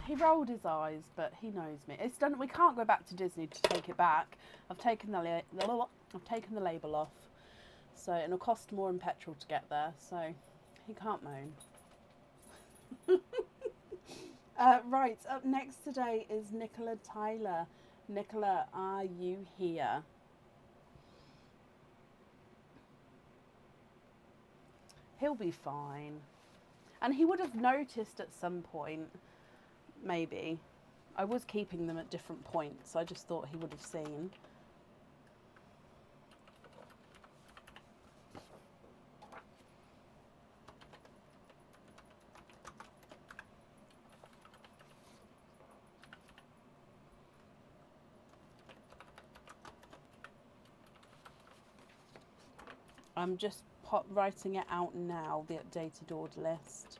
A: He rolled his eyes, but he knows me. It's done. We can't go back to Disney to take it back. I've taken the label off, so it'll cost more in petrol to get there. So he can't moan. Right. Up next today is Nicola Tyler. Nicola, are you here? He'll be fine. And he would have noticed at some point, maybe. I was keeping them at different points. I just thought he would have seen. I'm just writing it out now, the updated order list.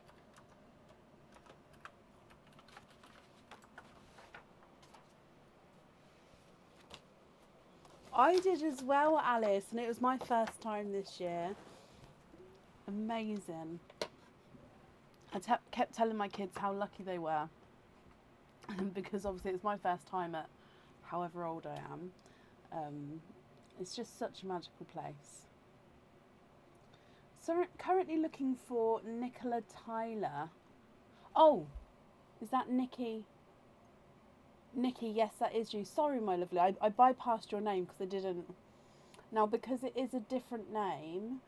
A: I did as well, Alice, and it was my first time this year. Amazing. I kept telling my kids how lucky they were. Because obviously it's my first time at however old I am. It's just such a magical place. So currently looking for Nicola Tyler. Oh, is that Nikki? Nikki, yes, that is you. Sorry, my lovely. I bypassed your name because I didn't. Now, because it is a different name.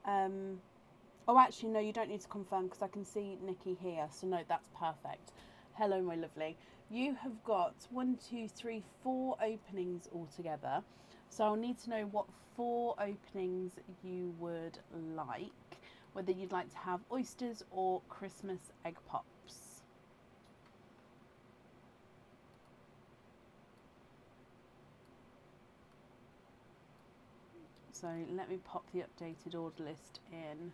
A: Oh, actually, no, you don't need to confirm because I can see Nikki here. So, no, that's perfect. Hello, my lovely. You have got 1, 2, 3, 4 openings altogether. So I'll need to know what 4 openings you would like. Whether you'd like to have oysters or Christmas egg pops. So let me pop the updated order list in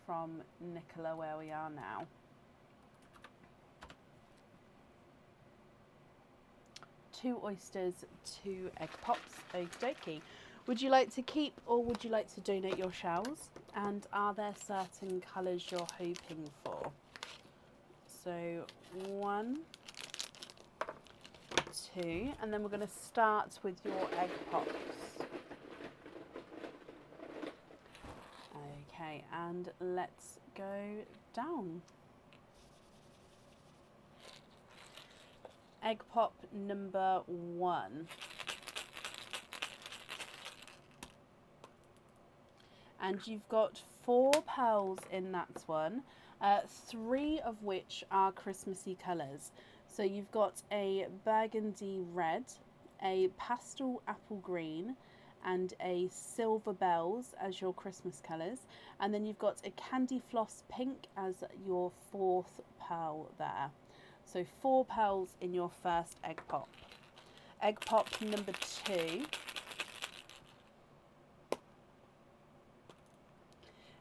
A: from Nicola where we are now. Two oysters, 2 egg pops, okie dokie. Would you like to keep or would you like to donate your shells? And are there certain colours you're hoping for? So 1, 2, and then we're going to start with your egg pops. Okay, and let's go down. Egg pop number 1. And you've got 4 pearls in that one, 3 of which are Christmassy colours. So you've got a burgundy red, a pastel apple green, and a silver bells as your Christmas colours. And then you've got a candy floss pink as your 4th pearl there. So 4 pearls in your first egg pop. Egg pop number 2.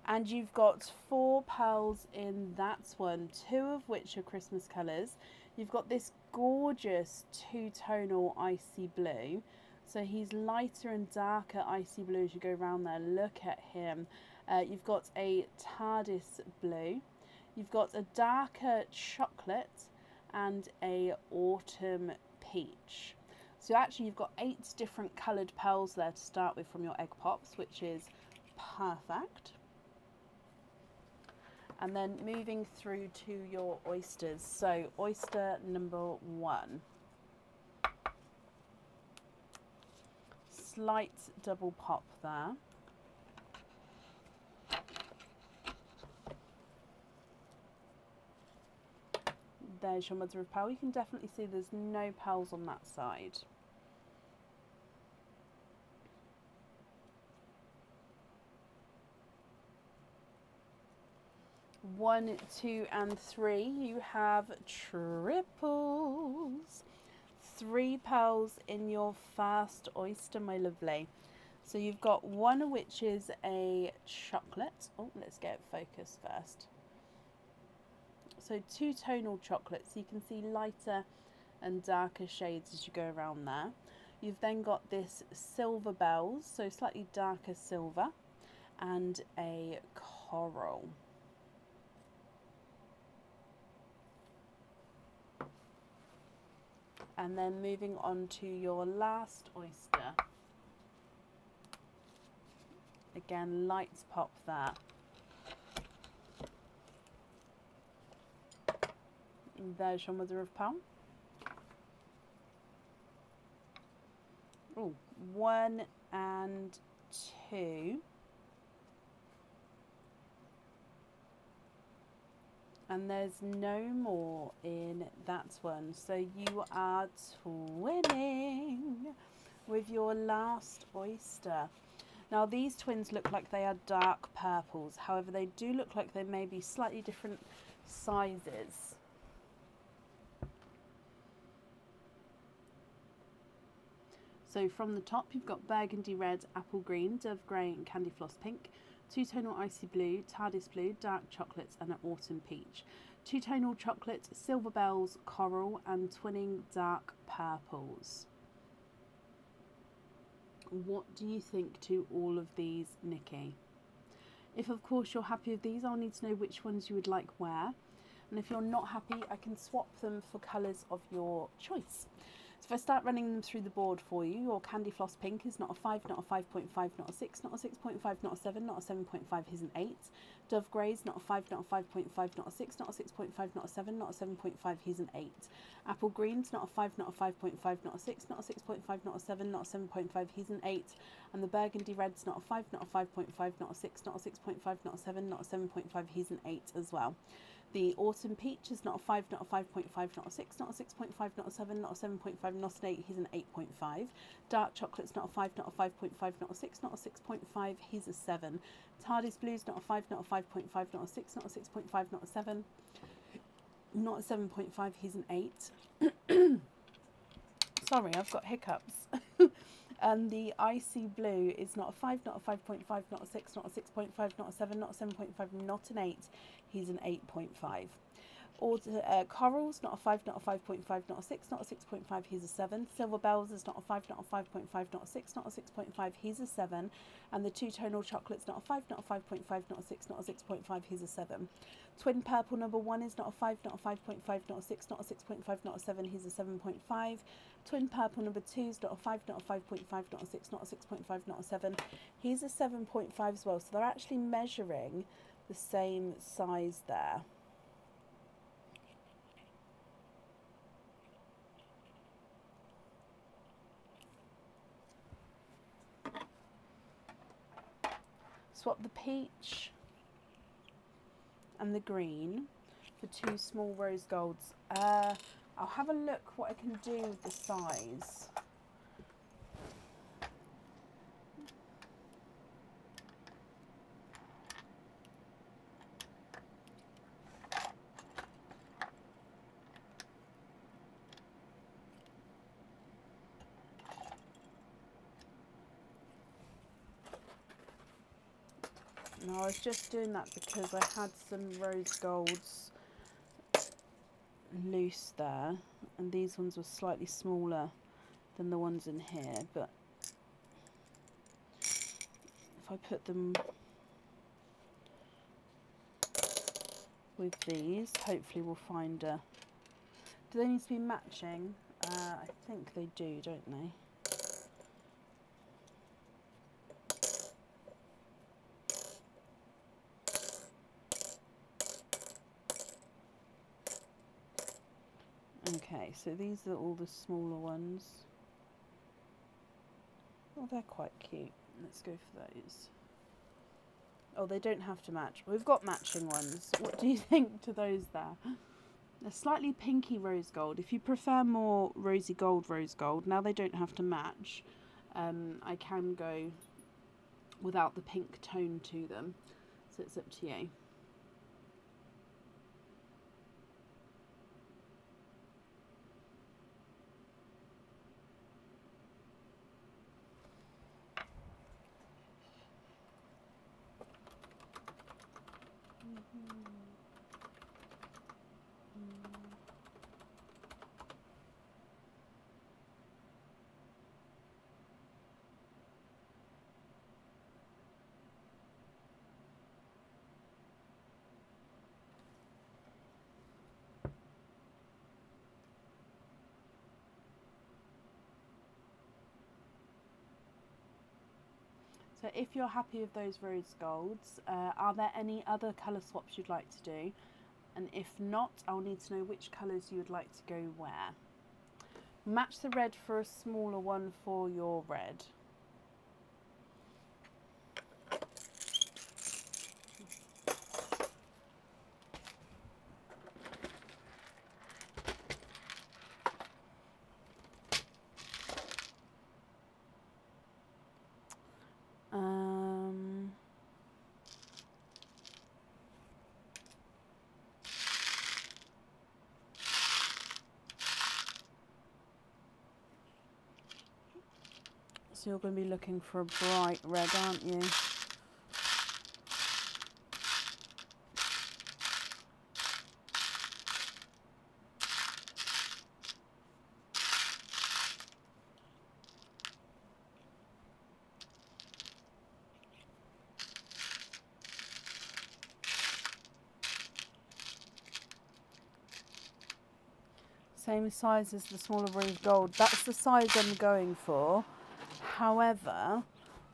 A: And you've got 4 pearls in that one, 2 of which are Christmas colours. You've got this gorgeous two-tonal icy blue. So he's lighter and darker icy blue as you go around there. Look at him. You've got a TARDIS blue. You've got a darker chocolate and a autumn peach. So actually you've got 8 different coloured pearls there to start with from your egg pops, which is perfect. And then moving through to your oysters. So oyster number 1. Slight double pop there. There's your mother of pearl. You can definitely see there's no pearls on that side. One, 2, and 3. You have triples. 3 pearls in your first oyster, my lovely. So you've got 1 which is a chocolate. Oh, let's get it focused first. So 2 tonal chocolates. You can see lighter and darker shades as you go around there. You've then got this silver bells, so slightly darker silver, and a coral. And then moving on to your last oyster. Again, lights pop there. And there's your mother of pearl. Oh, 1 and 2. And there's no more in that one. So you are twinning with your last oyster. Now these twins look like they are dark purples. However, they do look like they may be slightly different sizes. So from the top, you've got burgundy red, apple green, dove grey and candy floss pink. 2-tonal icy blue, TARDIS blue, dark chocolates and an autumn peach. 2-tonal chocolate, silver bells, coral and twinning dark purples. What do you think to all of these, Nikki? If of course you're happy with these, I'll need to know which ones you would like where. And if you're not happy, I can swap them for colours of your choice. So if I start running them through the board for you, your candy floss pink is not a 5, not a 5.5, not a 6, not a 6.5, not a 7, not a 7.5, he's an 8. Dove grey's not a 5, not a 5.5, not a 6, not a 6.5, not a 7, not a 7.5, he's an 8. Apple green's not a 5, not a 5.5, not a 6, not a 6.5, not a 7, not a 7.5, he's an 8. And the burgundy red's not a 5, not a 5.5, not a 6, not a 6.5, not a 7, not a 7.5, he's an 8 as well. The autumn peach is not a 5, not a 5.5, not a 6, not a 6.5, not a 7, not a 7.5, not an 8, he's an 8.5. Dark chocolate's not a 5, not a 5.5, not a 6, not a 6.5, he's a 7. TARDIS blue's not a 5, not a 5.5, not a 6, not a 6.5, not a 7, not a 7.5, he's an 8. Sorry, I've got hiccups. And the icy blue is not a 5, not a 5.5, not a 6, not a 6.5, not a 7, not a 7.5, not an 8. He's an 8.5. Coral's not a 5, not a 5.5, not a 6, not a 6.5, he's a 7. Silver bells is not a 5, not a 5.5, not a 6, not a 6.5, he's a 7. And the two-tonal chocolate's not a 5, not a 5.5, not a 6, not a 6.5, he's a 7. Twin purple number 1 is not a 5, not a 5.5, not a 6, not a 6.5, not a 7, he's a 7.5. Twin purple number 2 is not a 5, not a 5.5, not a 6, not a 6.5, not a 7, he's a 7.5 as well. So they're actually measuring the same size there. Swap the peach and the green for 2 small rose golds. I'll have a look what I can do with the size. No, I was just doing that because I had some rose golds loose there, and these ones were slightly smaller than the ones in here, but if I put them with these, hopefully we'll find a... Do they need to be matching? I think they do, don't they? Okay, so these are all the smaller ones. Oh, they're quite cute. Let's go for those. Oh, they don't have to match. We've got matching ones. What do you think to those there? They're slightly pinky rose gold. If you prefer more rosy gold rose gold, now they don't have to match. I can go without the pink tone to them. So it's up to you. So if you're happy with those rose golds, are there any other colour swaps you'd like to do? And if not, I'll need to know which colours you would like to go where. Match the red for a smaller one for your red. So you're going to be looking for a bright red, aren't you? Same size as the smaller rose gold. That's the size I'm going for. However,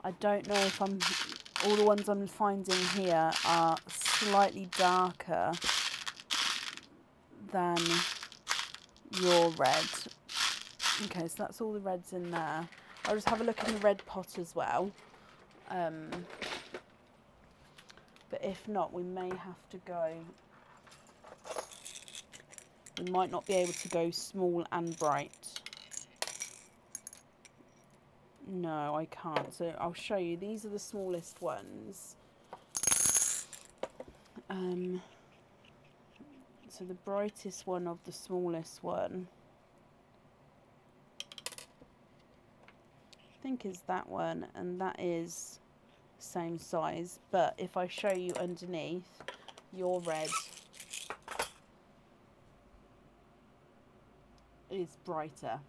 A: I don't know if all the ones I'm finding here are slightly darker than your red. Okay, so that's all the reds in there. I'll just have a look in the red pot as well. But if not, we may have to go... We might not be able to go small and bright. No, I can't. So I'll show you. These are the smallest ones. So the brightest one of the smallest one, I think is that one, and that is same size. But if I show you underneath, your red is brighter.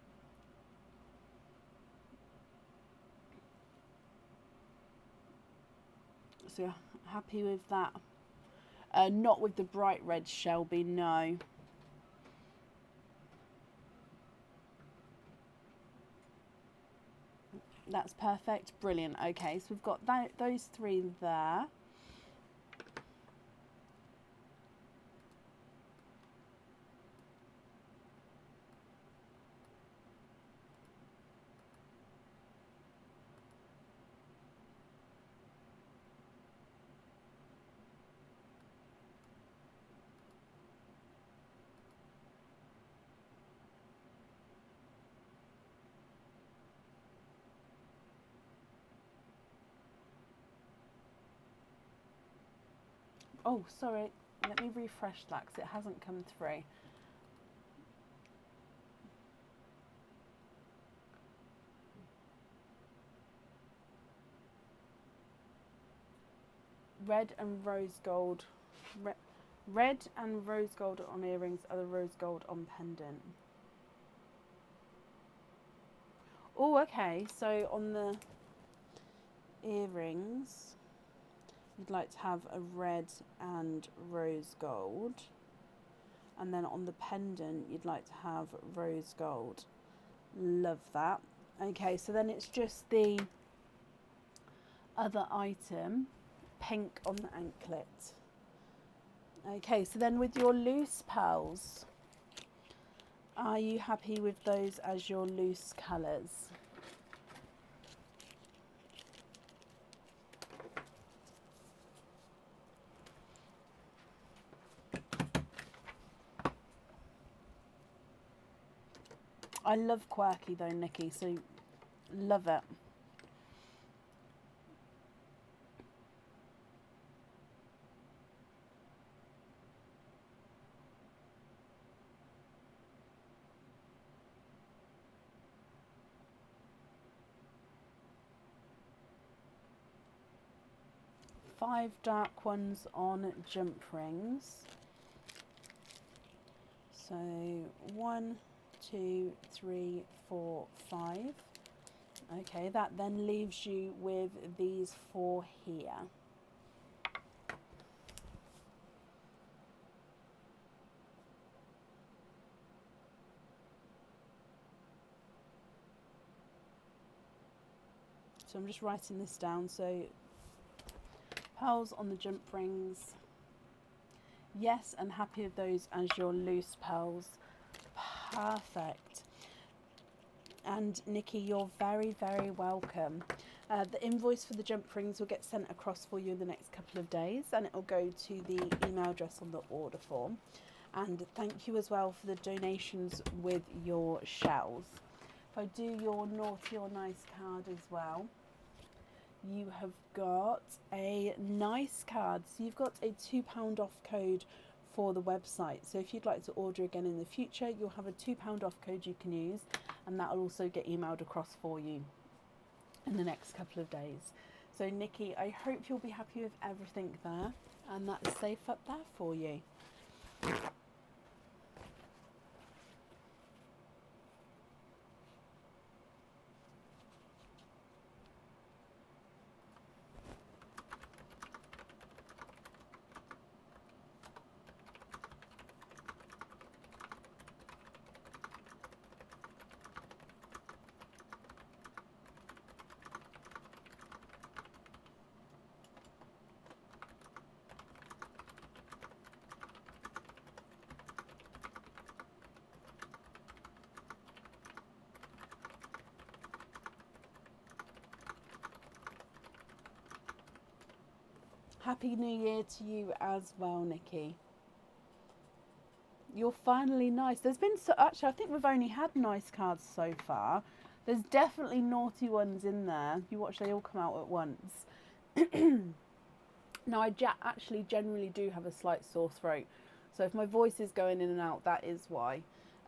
A: So you're happy with that? Not with the bright red, Shelby, no. That's perfect, brilliant. Okay, so we've got those three there. Oh, sorry, let me refresh that because it hasn't come through. Red and rose gold. Red and rose gold on earrings, other rose gold on pendant. Oh, okay. So on the earrings, you'd like to have a red and rose gold. And then on the pendant, you'd like to have rose gold. Love that. Okay, so then it's just the other item, pink on the anklet. Okay, so then with your loose pearls, are you happy with those as your loose colours? I love quirky though, Nikki, so love it. Five dark ones on jump rings. So 1, 2, 3, 4, 5. Okay, that then leaves you with these 4 here. So I'm just writing this down. So pearls on the jump rings. Yes, and happy with those as your loose pearls. Perfect. And Nikki, you're very, very welcome. The invoice for the jump rings will get sent across for you in the next couple of days, and it will go to the email address on the order form. And thank you as well for the donations with your shells. If I do your naughty or nice card as well, you have got a nice card. So you've got a £2 off code for the website. So if you'd like to order again in the future, you'll have a £2 off code you can use, and that will also get emailed across for you in the next couple of days. So Nikki, I hope you'll be happy with everything there, and that's safe up there for you. Happy New Year to you as well, Nikki. You're finally nice. There's been actually, I think we've only had nice cards so far. There's definitely naughty ones in there. You watch, they all come out at once. Now, I actually generally do have a slight sore throat. So if my voice is going in and out, that is why.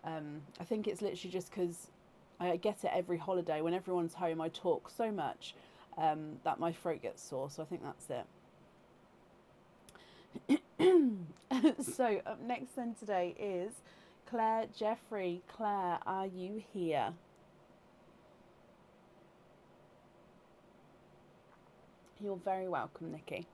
A: I think it's literally just because I get it every holiday. When everyone's home, I talk so much that my throat gets sore. So I think that's it. So up next then today is Claire Jeffrey. Claire, are you here? You're very welcome, Nikki.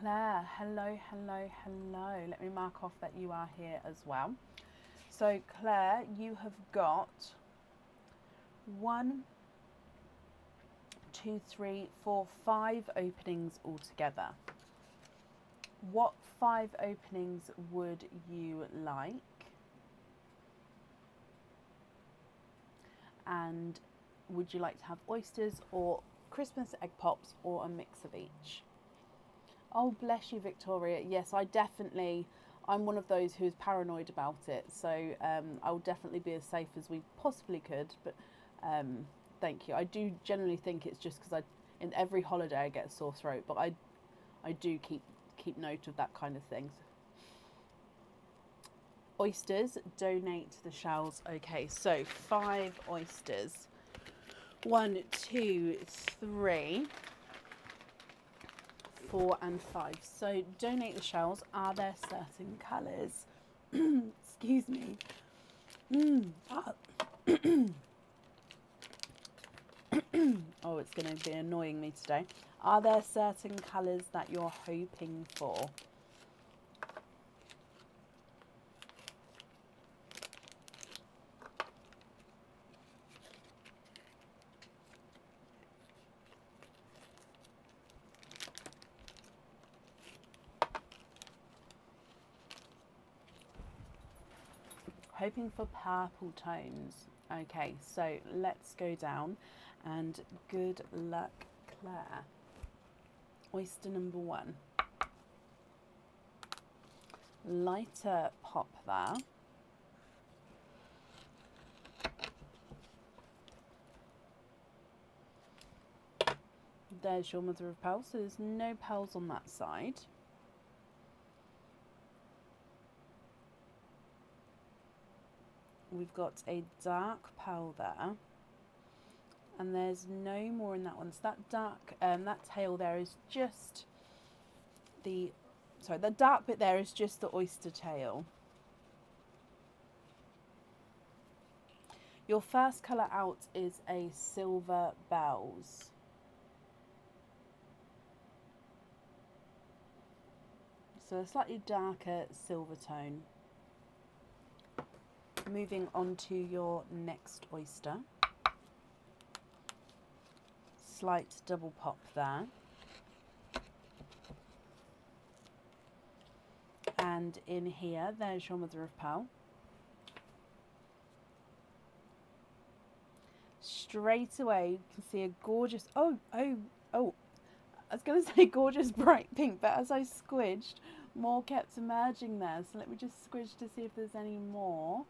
A: Claire, hello, hello, hello. Let me mark off that you are here as well. So Claire, you have got 1, 2, 3, 4, 5 openings altogether. What 5 openings would you like? And would you like to have oysters or Christmas egg pops or a mix of each? Oh, bless you, Victoria. Yes, I'm one of those who is paranoid about it. So I will definitely be as safe as we possibly could. But thank you. I do generally think it's just because in every holiday I get a sore throat. But I do keep note of that kind of thing. Oysters, donate the shells. Okay, so 5 oysters. 1, 2, 3, 4 and 5. So donate the shells. Are there certain colours? Excuse me. Oh, it's going to be annoying me today. Are there certain colours that you're hoping for? Hoping for purple tones. Okay, so let's go down and good luck, Claire. Oyster number 1. Lighter pop there. There's your mother of pearl, so there's no pearls on that side. We've got a dark pearl there, and there's no more in that one. So that dark, that tail there is just the dark bit there is just the oyster tail. Your first colour out is a silver bells. So a slightly darker silver tone. Moving on to your next oyster. Slight double pop there. And in here, there's your mother of pearl. Straight away, you can see a gorgeous, I was going to say gorgeous bright pink, but as I squidged, more kept emerging there. So let me just squidge to see if there's any more.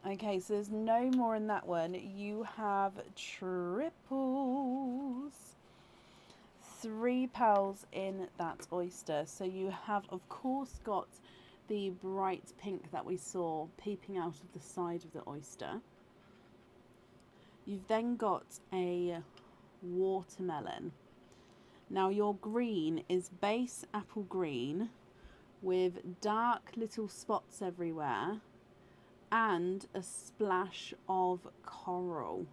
A: Okay, so there's no more in that one. You have triples. 3 pearls in that oyster. So you have, of course, got the bright pink that we saw peeping out of the side of the oyster. You've then got a watermelon. Now your green is base apple green with dark little spots everywhere and a splash of coral.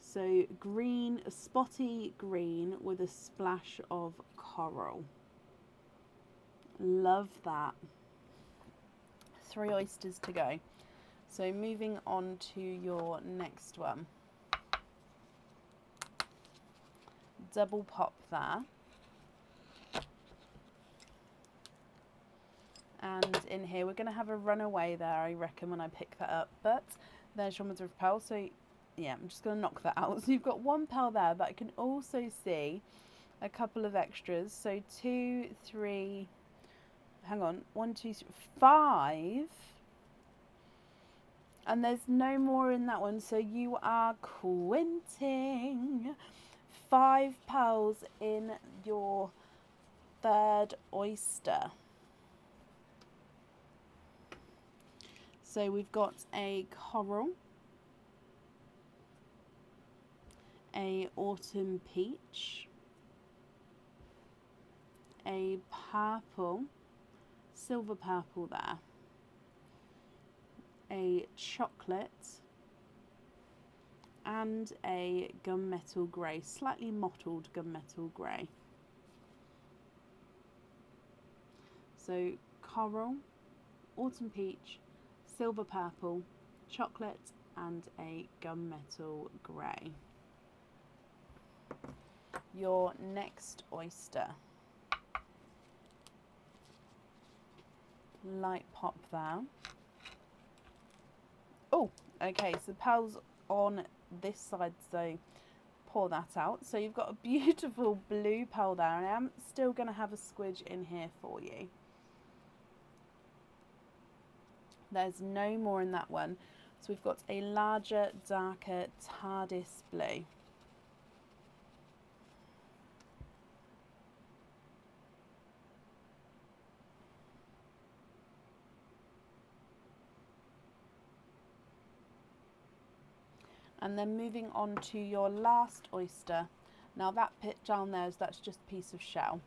A: So green, a spotty green with a splash of coral. Love that. 3 oysters to go. So moving on to your next one. Double pop there. And in here, we're going to have a runaway there, I reckon, when I pick that up. But there's your mother of pearl. So, yeah, I'm just going to knock that out. So you've got 1 pearl there, but I can also see a couple of extras. So 2, 3, hang on, 1, 2, 3, 5. And there's no more in that one. So you are quinting 5 pearls in your 3rd oyster. So we've got a coral, a autumn peach, a purple, silver purple there, a chocolate, and a gunmetal grey, slightly mottled gunmetal grey. So coral, autumn peach, silver purple, chocolate, and a gunmetal grey. Your next oyster. Light pop there. Oh, okay, so pearls on this side, so pour that out. So you've got a beautiful blue pearl there, and I'm still going to have a squidge in here for you. There's no more in that one. So we've got a larger, darker TARDIS blue. And then moving on to your last oyster. Now that bit down there, that's just a piece of shell.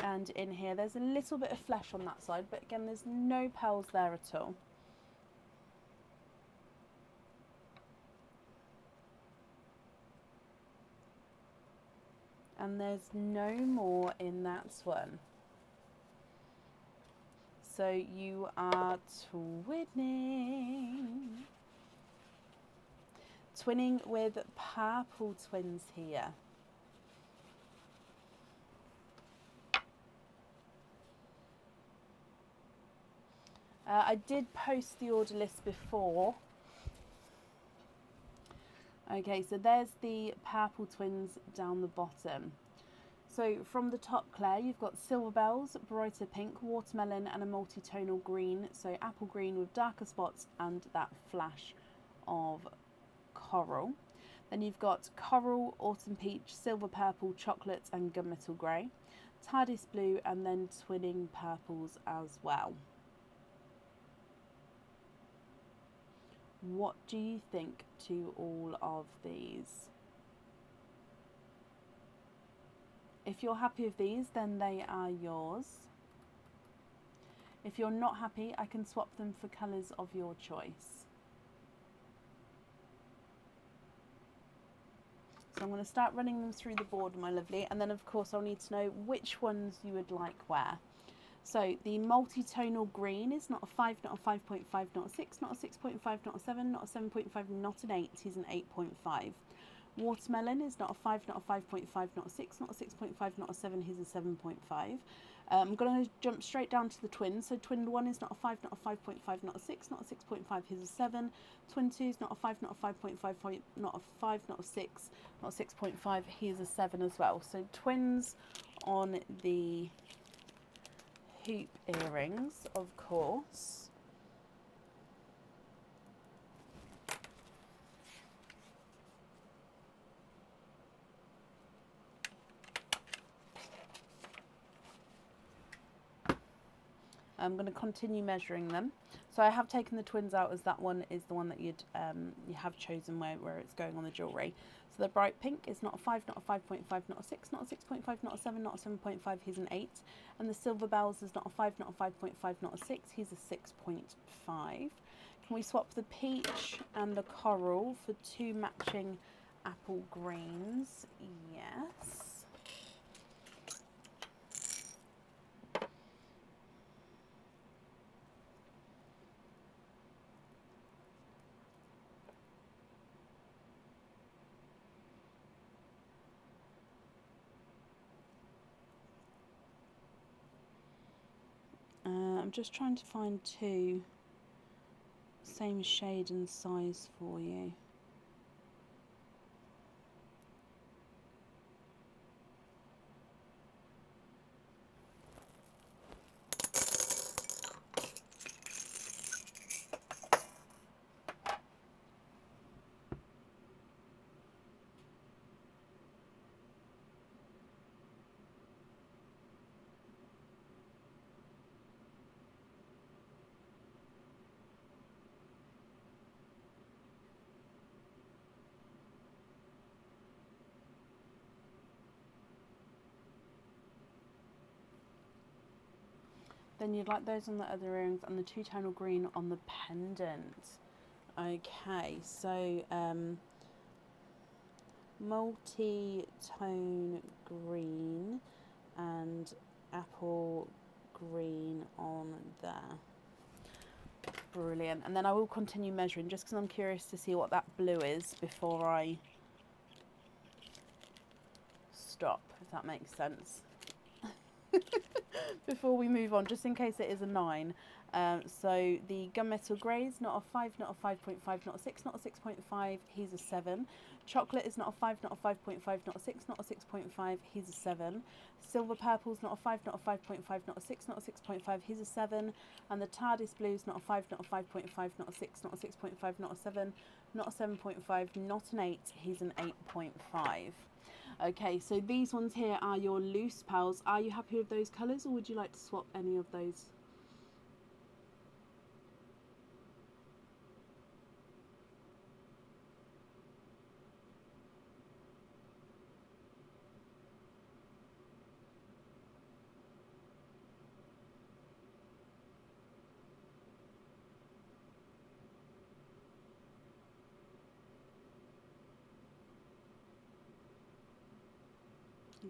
A: And in here, there's a little bit of flesh on that side, but again, there's no pearls there at all. And there's no more in that one. So you are twinning. Twinning with purple twins here. I did post the order list before. Okay, so there's the purple twins down the bottom. So from the top, Claire, you've got silver bells, brighter pink, watermelon and a multi-tonal green. So apple green with darker spots and that flash of coral. Then you've got coral, autumn peach, silver purple, chocolate and gunmetal grey. TARDIS blue and then twinning purples as well. What do you think to all of these? If you're happy with these, then they are yours. If you're not happy, I can swap them for colours of your choice. So I'm going to start running them through the board, my lovely, and then of course I'll need to know which ones you would like where. So the multi-tonal green is not a 5, not a 5.5, not a 6, not a 6.5, not a 7, not a 7.5, not an 8, he's an 8.5. Watermelon is not a 5, not a 5.5, not a 6, not a 6.5, not a 7, he's a 7.5. I'm going to jump straight down to the twins. So twin 1 is not a 5, not a 5.5, not a 6, not a 6.5, he's a 7. Twin 2 is not a 5, not a 5.5, not a 5, not a 6, not a 6.5, he's a 7 as well. So twins on the hoop earrings, of course. I'm going to continue measuring them. So I have taken the twins out as that one is the one that you have chosen where it's going on the jewellery. So the bright pink is not a 5, not a 5.5, not a 6, not a 6.5, not a 7, not a 7.5, he's an 8. And the silver bells is not a 5, not a 5.5, not a 6, he's a 6.5. Can we swap the peach and the coral for 2 matching apple greens? Yes. I'm just trying to find 2 same shade and size for you. Then you'd like those on the other earrings and the 2-tonal green on the pendant. Okay, so multi-tone green and apple green on there. Brilliant. And then I will continue measuring just because I'm curious to see what that blue is before I stop, if that makes sense. Before we move on, just in case it is a 9. So the gunmetal grey is not a 5, not a 5.5, not a 6, not a 6.5, he's a 7. Chocolate is not a 5, not a 5.5, not a 6, not a 6.5, he's a 7. Silver purple is not a 5, not a 5.5, not a 6, not a 6.5, he's a 7. And the TARDIS blue is not a 5, not a 5.5, not a 6, not a 6.5, not a 7, not a 7.5, not an 8, he's an 8.5. Okay, so these ones here are your loose pals. Are you happy with those colours, or would you like to swap any of those?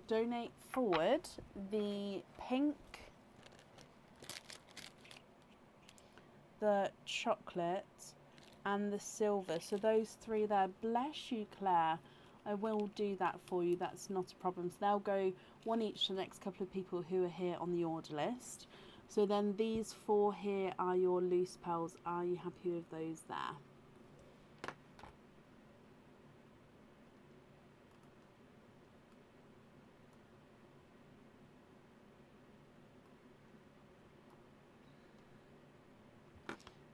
A: Donate forward the pink, the chocolate and the silver. So those three there. Bless you, Claire. I will do that for you. That's not a problem. So they'll go one each to the next couple of people who are here on the order list. So then these four here are your loose pals. Are you happy with those there?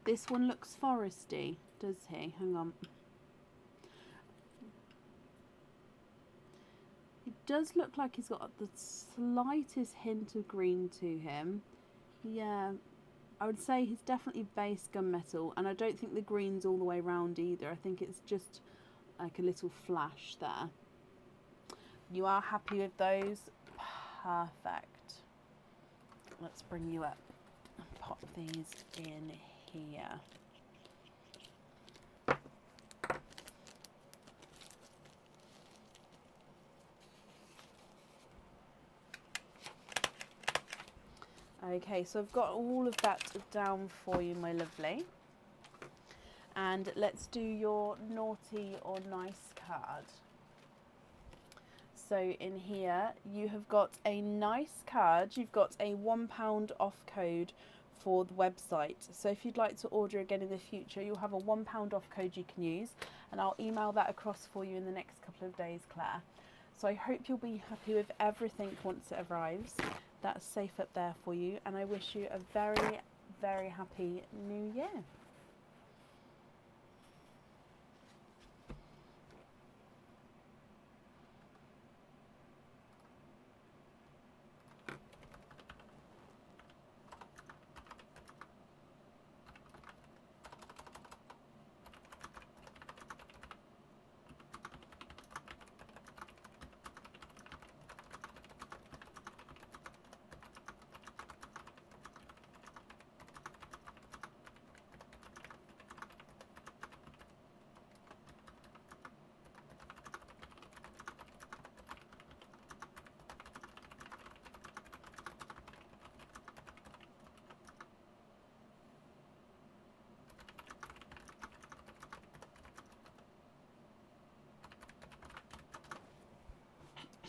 A: This one looks foresty, does he? Hang on. It does look like he's got the slightest hint of green to him. Yeah, I would say he's definitely base gunmetal, and I don't think the green's all the way around either. I think it's just like a little flash there. You are happy with those? Perfect. Let's bring you up and pop these in here. Okay, so I've got all of that down for you, my lovely. And let's do your naughty or nice card. So in here, you have got a nice card. You've got a £1 off code for the website. So if you'd like to order again in the future, you'll have a £1 off code you can use, and I'll email that across for you in the next couple of days, Claire. So I hope you'll be happy with everything once it arrives. That's safe up there for you, and I wish you a very, very happy new year.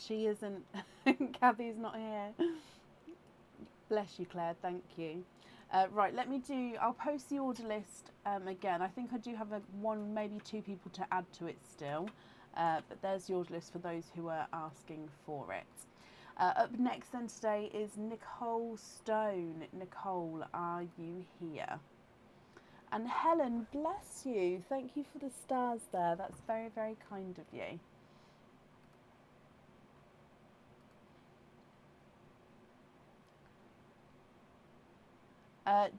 A: She isn't. Kathy's not here. Bless you, Claire. Thank you. Right, I'll post the order list again. I think I do have one, maybe two people to add to it still. But there's the order list for those who are asking for it. Up next then today is Nicole Stone. Nicole, are you here? And Helen, bless you. Thank you for the stars there. That's very, very kind of you.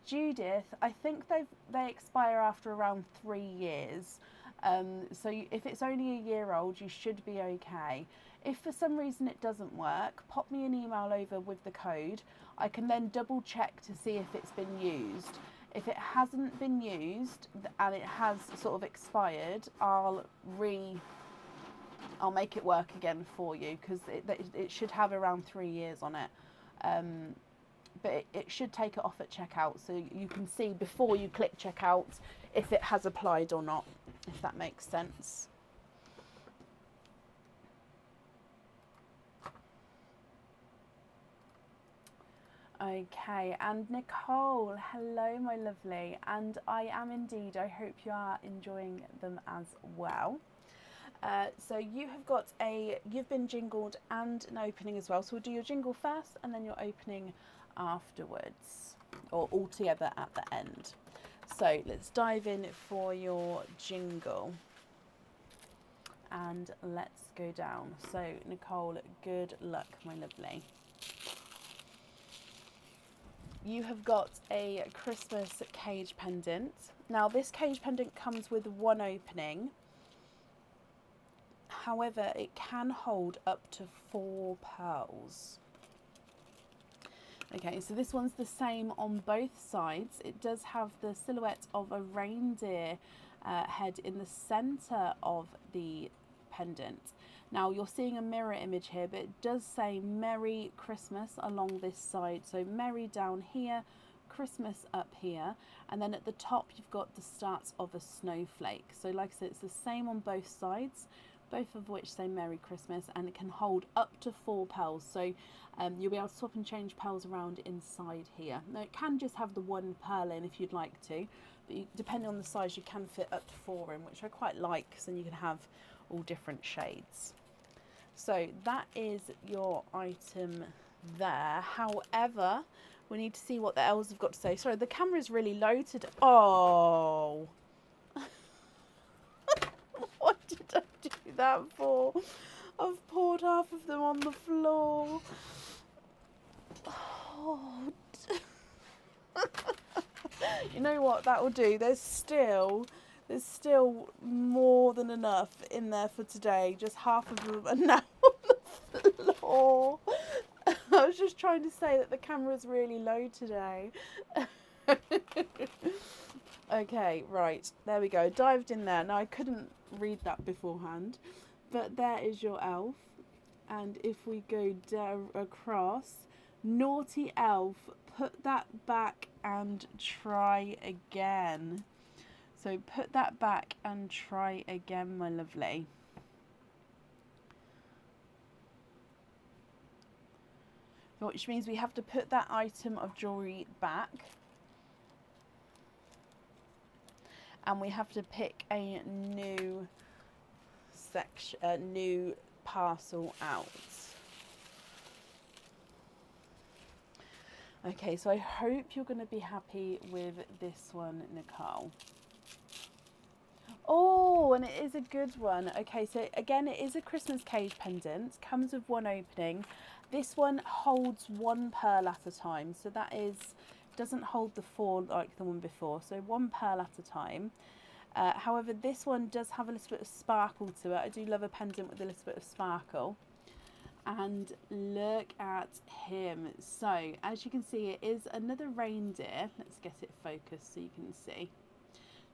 A: Judith, I think they expire after around 3 years. So if it's only a year old, you should be okay. If for some reason it doesn't work, pop me an email over with the code. I can then double check to see if it's been used. If it hasn't been used and it has sort of expired, I'll make it work again for you, because it should have around 3 years on it. But it should take it off at checkout, so you can see before you click checkout if it has applied or not, if that makes sense. Okay, and Nicole, hello my lovely, and I am indeed. I hope you are enjoying them as well. So you've been jingled and an opening as well, so we'll do your jingle first and then your opening afterwards, or all together at the end. So let's dive in for your jingle. and let's go down. So Nicole, good luck, my lovely. You have got a Christmas cage pendant. Now this cage pendant comes with one opening. However, it can hold up to 4 pearls. Okay, so this one's the same on both sides. It does have the silhouette of a reindeer head in the centre of the pendant. Now you're seeing a mirror image here, but it does say Merry Christmas along this side. So Merry down here, Christmas up here, and then at the top you've got the start of a snowflake. So like I said, it's the same on both sides, both of which say Merry Christmas, and it can hold up to 4 pearls. So you'll be able to swap and change pearls around inside here. Now it can just have the 1 pearl in if you'd like to, but depending on the size you can fit up to 4 in, which I quite like, because then you can have all different shades. So that is your item there. However, we need to see what the elves have got to say. Sorry, the camera's really low today. Oh. What did I do that for? I've poured half of them on the floor. Oh. You know what? That will do. There's still more than enough in there for today. Just half of them are now on the floor. I was just trying to say that the camera's really low today. Okay, right, there we go. Dived in there. Now I couldn't read that beforehand, but there is your elf. And if we go down across, naughty elf, put that back and try again. So put that back and try again, my lovely. Which means we have to put that item of jewellery back. And we have to pick a new section, new parcel out. Okay, so I hope you're going to be happy with this one, Nicole. Oh, and it is a good one. Okay, so again, it is a Christmas cage pendant. Comes with 1 opening. This one holds 1 pearl at a time. So that is, doesn't hold the 4 like the one before. So 1 pearl at a time. However, this one does have a little bit of sparkle to it. I do love a pendant with a little bit of sparkle. And look at him. So as you can see, it is another reindeer. Let's get it focused so you can see.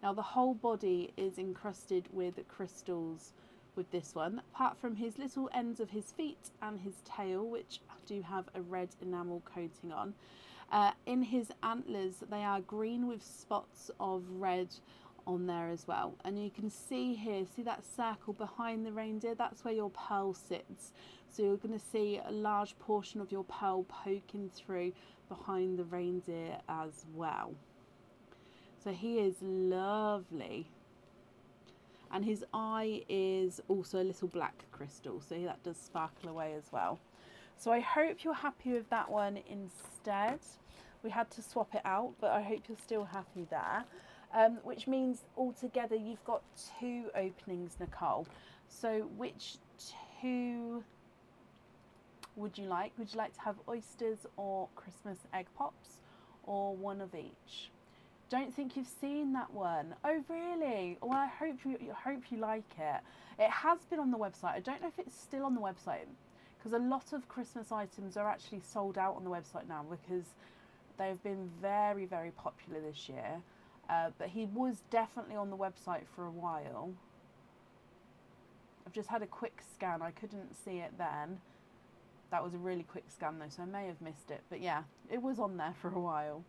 A: Now the whole body is encrusted with crystals with this one, apart from his little ends of his feet and his tail, which do have a red enamel coating on. In his antlers, they are green with spots of red on there as well. And you can see here, see that circle behind the reindeer? That's where your pearl sits. So you're going to see a large portion of your pearl poking through behind the reindeer as well. So he is lovely. And his eye is also a little black crystal, so that does sparkle away as well. So I hope you're happy with that one instead. We had to swap it out, but I hope you're still happy there. Which means altogether you've got 2 openings, Nicole. So which 2 would you like? Would you like to have oysters or Christmas egg pops, or one of each? Don't think you've seen that one. Oh really? Well, I hope you like it. It has been on the website. I don't know if it's still on the website, because a lot of Christmas items are actually sold out on the website now, because they've been very, very popular this year. But he was definitely on the website for a while. I've just had a quick scan. I couldn't see it then. That was a really quick scan though, so I may have missed it. But yeah, it was on there for a while.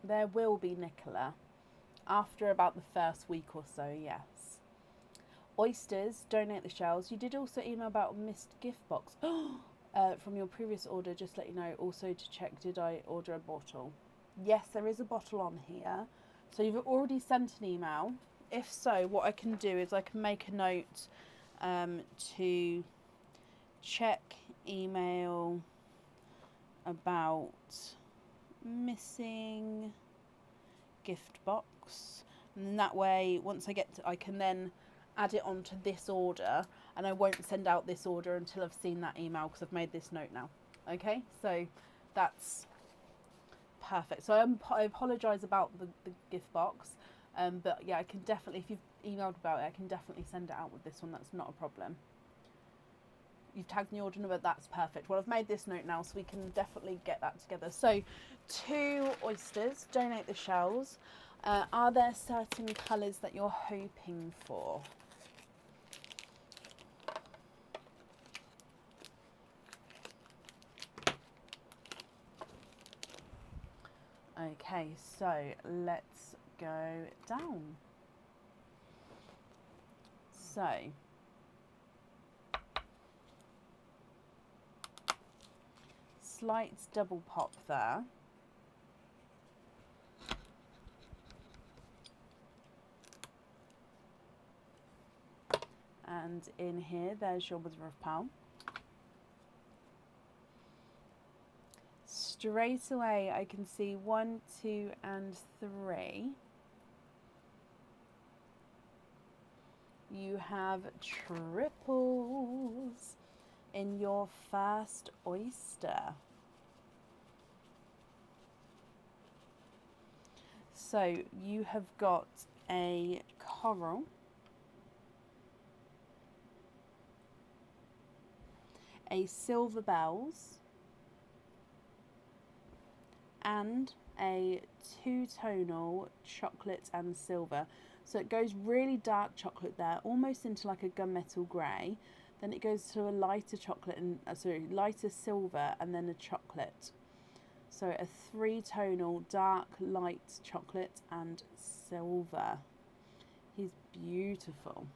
A: There will be, Nicola. After about the first week or so, yes. Oysters, donate the shells. You did also email about a missed gift box from your previous order. Just let you know. Also to check, did I order a bottle? Yes, there is a bottle on here. So you've already sent an email. If so, what I can do is I can make a note to check email about missing gift box, and that way once I can then add it onto this order, and I won't send out this order until I've seen that email because I've made this note now. Okay, so that's perfect. So I apologise about the gift box, but yeah, I can definitely, if you've emailed about it, I can definitely send it out with this one. That's not a problem. You've tagged the order number, that's perfect. Well, I've made this note now, so we can definitely get that together. So 2 oysters, donate the shells. Are there certain colours that you're hoping for? Okay, so let's go down. So slight double pop there. And in here, there's your mother of pearl. Straight away, I can see 1, 2, and 3. You have triples in your first oyster. So you have got a coral, a silver bells, and a 2-tonal chocolate and silver. So it goes really dark chocolate there, almost into like a gunmetal grey. Then it goes to a lighter chocolate and lighter silver, and then a chocolate. So a 3-tonal dark light chocolate and silver. He's beautiful.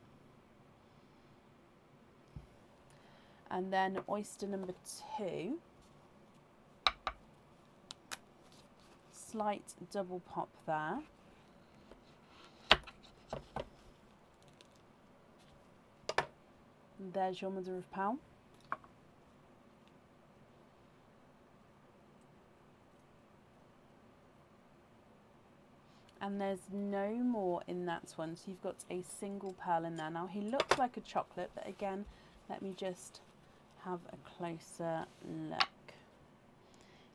A: And then oyster number 2. Slight double pop there. And there's your mother of pearl. And there's no more in that one, so you've got a single pearl in there. Now he looks like a chocolate, but again, let me just have a closer look.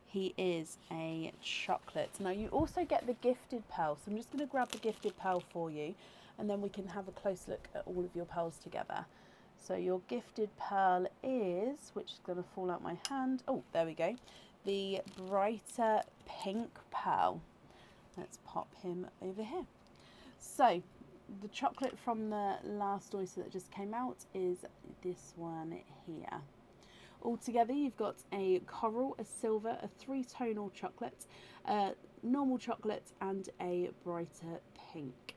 A: He is a chocolate. Now you also get the gifted pearl, so I'm just going to grab the gifted pearl for you, and then we can have a close look at all of your pearls together. So your gifted pearl is, which is going to fall out my hand, oh there we go, the brighter pink pearl. Let's pop him over here. So the chocolate from the last oyster that just came out is this one here. Altogether, you've got a coral, a silver, a 3-tonal chocolate, normal chocolate, and a brighter pink.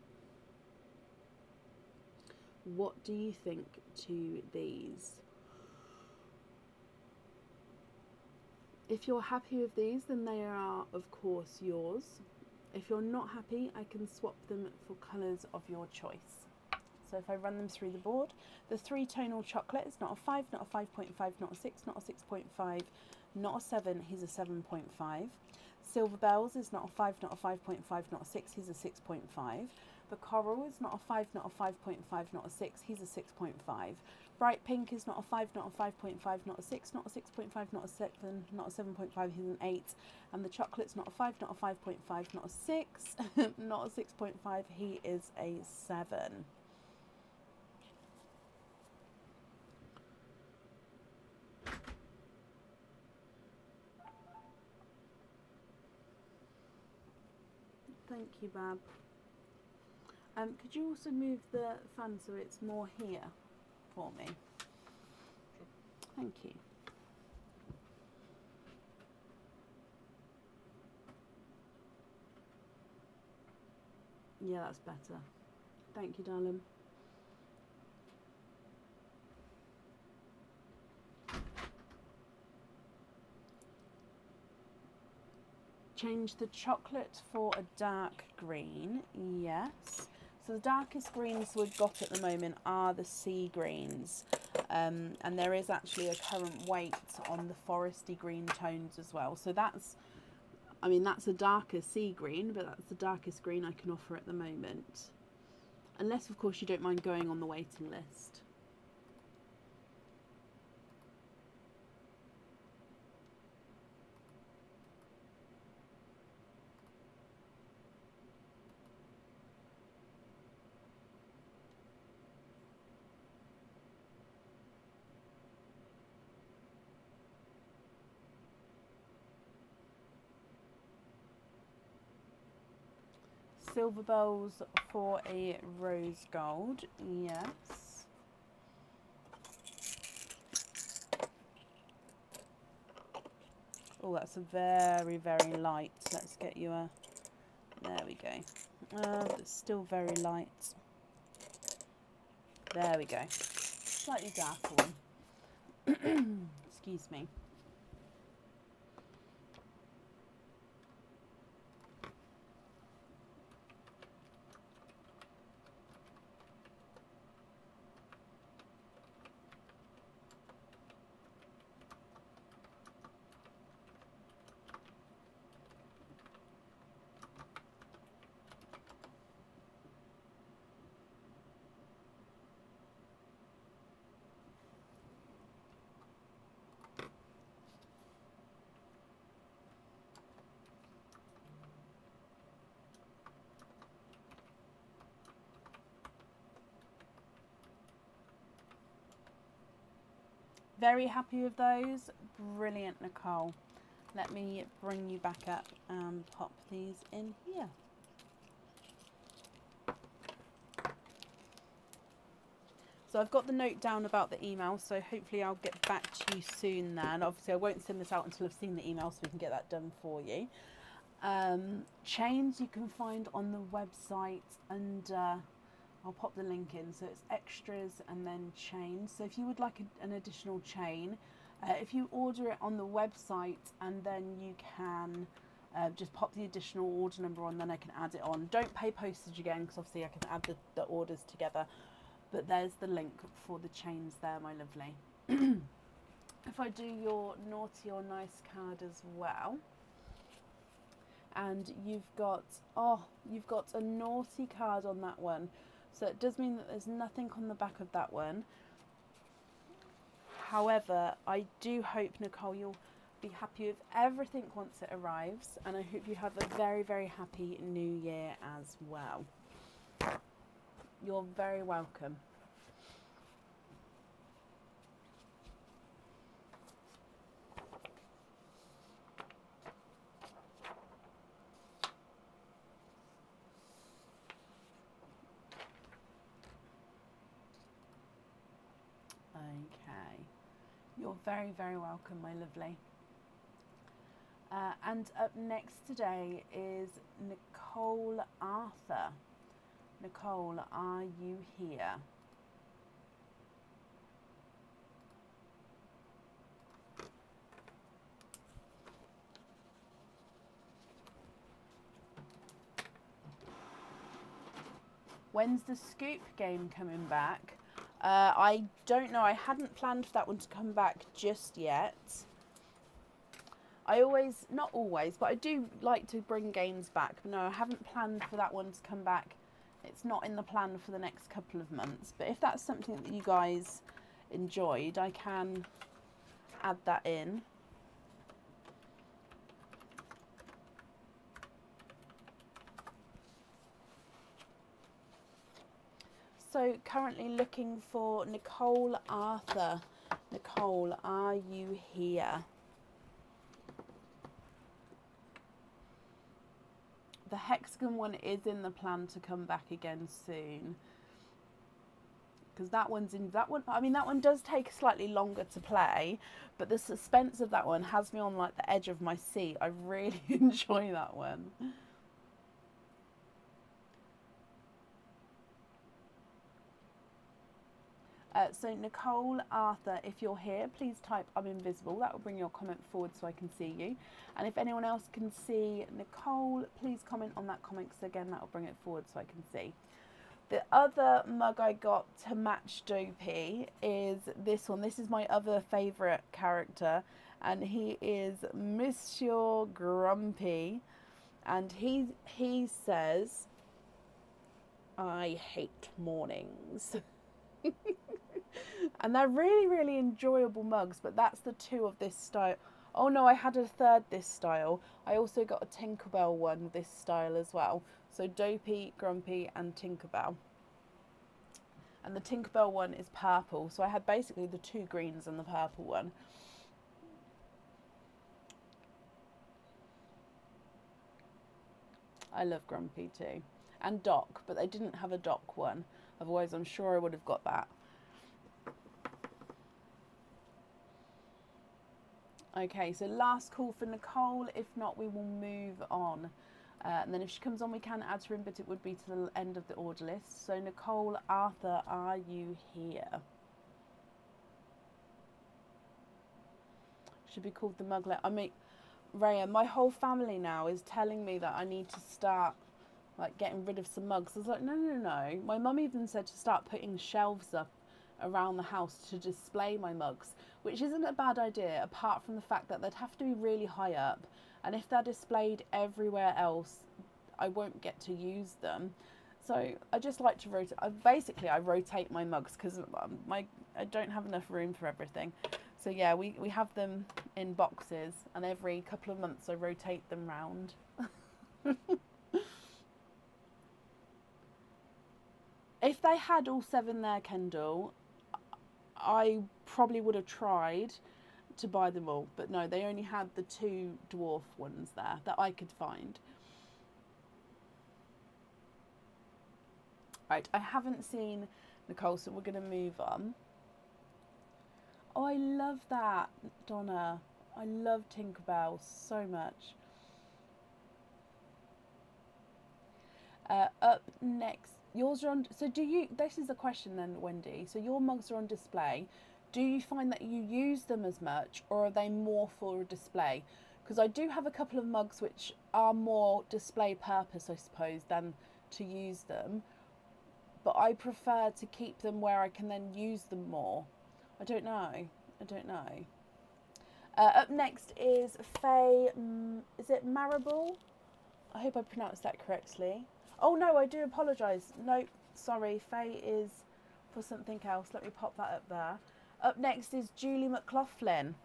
A: What do you think to these? If you're happy with these, then they are, of course, yours. If you're not happy, I can swap them for colours of your choice. So if I run them through the board, the 3-tonal chocolate is not a 5, not a 5.5, not a 6, not a 6.5, not a 7, he's a 7.5. Silver bells is not a 5, not a 5.5, not a 6, he's a 6.5. The coral is not a 5, not a 5.5, not a 6, he's a 6.5. Bright pink is not a 5, not a 5.5, not a 6, not a 6.5, not a 7, not a 7.5, he's an 8. And the chocolate's not a 5, not a 5.5, not a 6, not a 6.5, he is a 7. Thank you, Bab. Could you also move the fan so it's more here for me? Thank you. Yeah, that's better. Thank you, darling. Change the chocolate for a dark green. Yes. So the darkest greens we've got at the moment are the sea greens. And there is actually a current weight on the foresty green tones as well. So that's a darker sea green, but that's the darkest green I can offer at the moment. Unless, of course, you don't mind going on the waiting list. Silver bells for a rose gold. Yes. Oh, that's a very, very light. Let's get you a... There we go. But it's still very light. There we go. Slightly darker one. Excuse me. Very happy with those. Brilliant, Nicole. Let me bring you back up and pop these in here. So I've got the note down about the email, so hopefully I'll get back to you soon then. Obviously I won't send this out until I've seen the email, so we can get that done for you. Chains you can find on the website, and I'll pop the link in. So it's extras and then chains. So if you would like an additional chain, if you order it on the website, and then you can just pop the additional order number on, then I can add it on. Don't pay postage again, because obviously I can add the orders together. But there's the link for the chains there, my lovely. If I do your naughty or nice card as well, and you've got a naughty card on that one, so it does mean that there's nothing on the back of that one. However, I do hope, Nicole, you'll be happy with everything once it arrives, and I hope you have a very, very happy new year as well. You're very welcome. Okay. You're very, very welcome, my lovely. And up next today is Nicole Arthur. Nicole, are you here? When's the Scoop game coming back? I don't know. I hadn't planned for that one to come back just yet. Not always, but I do like to bring games back. But no, I haven't planned for that one to come back. It's not in the plan for the next couple of months. But if that's something that you guys enjoyed, I can add that in. So currently looking for Nicole Arthur. Nicole, are you here? The hexagon one is in the plan to come back again soon. Because that one, I mean, that one does take slightly longer to play, but the suspense of that one has me on like the edge of my seat. I really enjoy that one. So Nicole Arthur, if you're here, please type I'm invisible. That will bring your comment forward so I can see you. And if anyone else can see Nicole, please comment on that comment, because again, that will bring it forward so I can see. The other mug I got to match Dopey is this one. This is my other favourite character, and he is Monsieur Grumpy. And he says, I hate mornings. And they're really, really enjoyable mugs, but that's the two of this style. Oh no, I had a third this style. I also got a Tinkerbell one this style as well. So Dopey, Grumpy and Tinkerbell. And the Tinkerbell one is purple. So I had basically the two greens and the purple one. I love Grumpy too. And Doc, but they didn't have a Doc one. Otherwise I'm sure I would have got that. Okay, so last call for Nicole. If not, we will move on. And then if she comes on, we can add her in, but it would be to the end of the order list. So Nicole Arthur, are you here? Should be called the Muglet. I mean, Raya, my whole family now is telling me that I need to start like getting rid of some mugs. I was like, no, no, no. My mum even said to start putting shelves up around the house to display my mugs, which isn't a bad idea, apart from the fact that they'd have to be really high up, and if they're displayed everywhere else, I won't get to use them. So I just like to rotate. I rotate my mugs because I don't have enough room for everything. So yeah, we have them in boxes, and every couple of months I rotate them round. If they had all 7 there, Kendall, I probably would have tried to buy them all, but no, they only had the 2 dwarf ones there that I could find. Right, I haven't seen Nicole, so we're going to move on. Oh, I love that, Donna. I love Tinkerbell so much. Up next, yours are on. So do you? This is a question then, Wendy. So your mugs are on display. Do you find that you use them as much, or are they more for a display? Because I do have a couple of mugs which are more display purpose, I suppose, than to use them. But I prefer to keep them where I can then use them more. I don't know. Up next is Faye. Is it Marable? I hope I pronounced that correctly. Oh no, I do apologise. No, sorry, Faye is for something else. Let me pop that up there. Up next is Julie McLaughlin.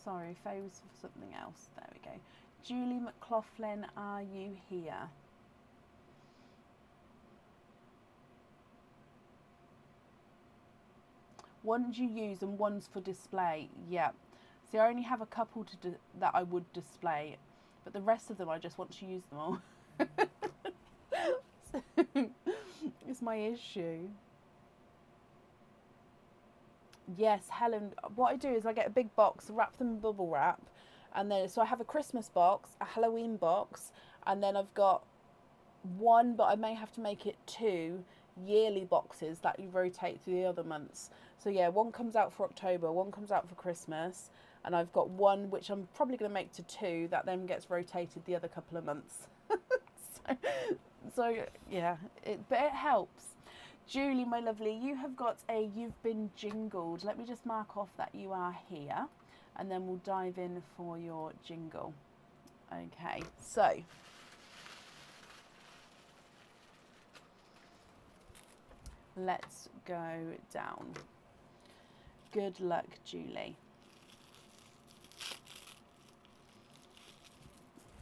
A: Sorry, Faye was for something else. There we go. Julie McLaughlin, are you here? One's you use and one's for display. Yeah. See, I only have a couple that I would display, but the rest of them I just want to use them all. It's my issue. Yes, Helen, what I do is I get a big box, wrap them in bubble wrap, and then so I have a Christmas box, a Halloween box, and then I've got one, but I may have to make it 2 yearly boxes that you rotate through the other months. So yeah, one comes out for October, one comes out for Christmas, and I've got one which I'm probably going to make to 2 that then gets rotated the other couple of months. so yeah, but it helps. Julie, my lovely, you have got a You've Been Jingled. Let me just mark off that you are here, and then we'll dive in for your jingle. Okay, so let's go down. Good luck, Julie.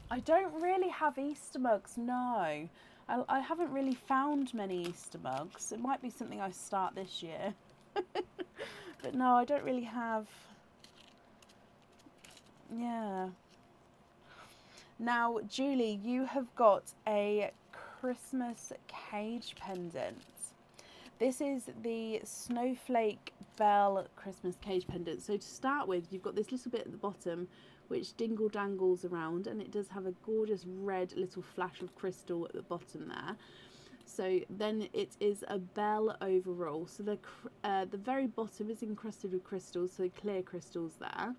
A: I don't really have Easter mugs, no. I haven't really found many Easter mugs. It might be something I start this year. But no, I don't really have. Yeah. Now, Julie, you have got a Christmas cage pendant. This is the Snowflake Bell Christmas cage pendant. So to start with, you've got this little bit at the bottom which dingle dangles around, and it does have a gorgeous red little flash of crystal at the bottom there. So then it is a bell overall. So the very bottom is encrusted with crystals, so clear crystals there.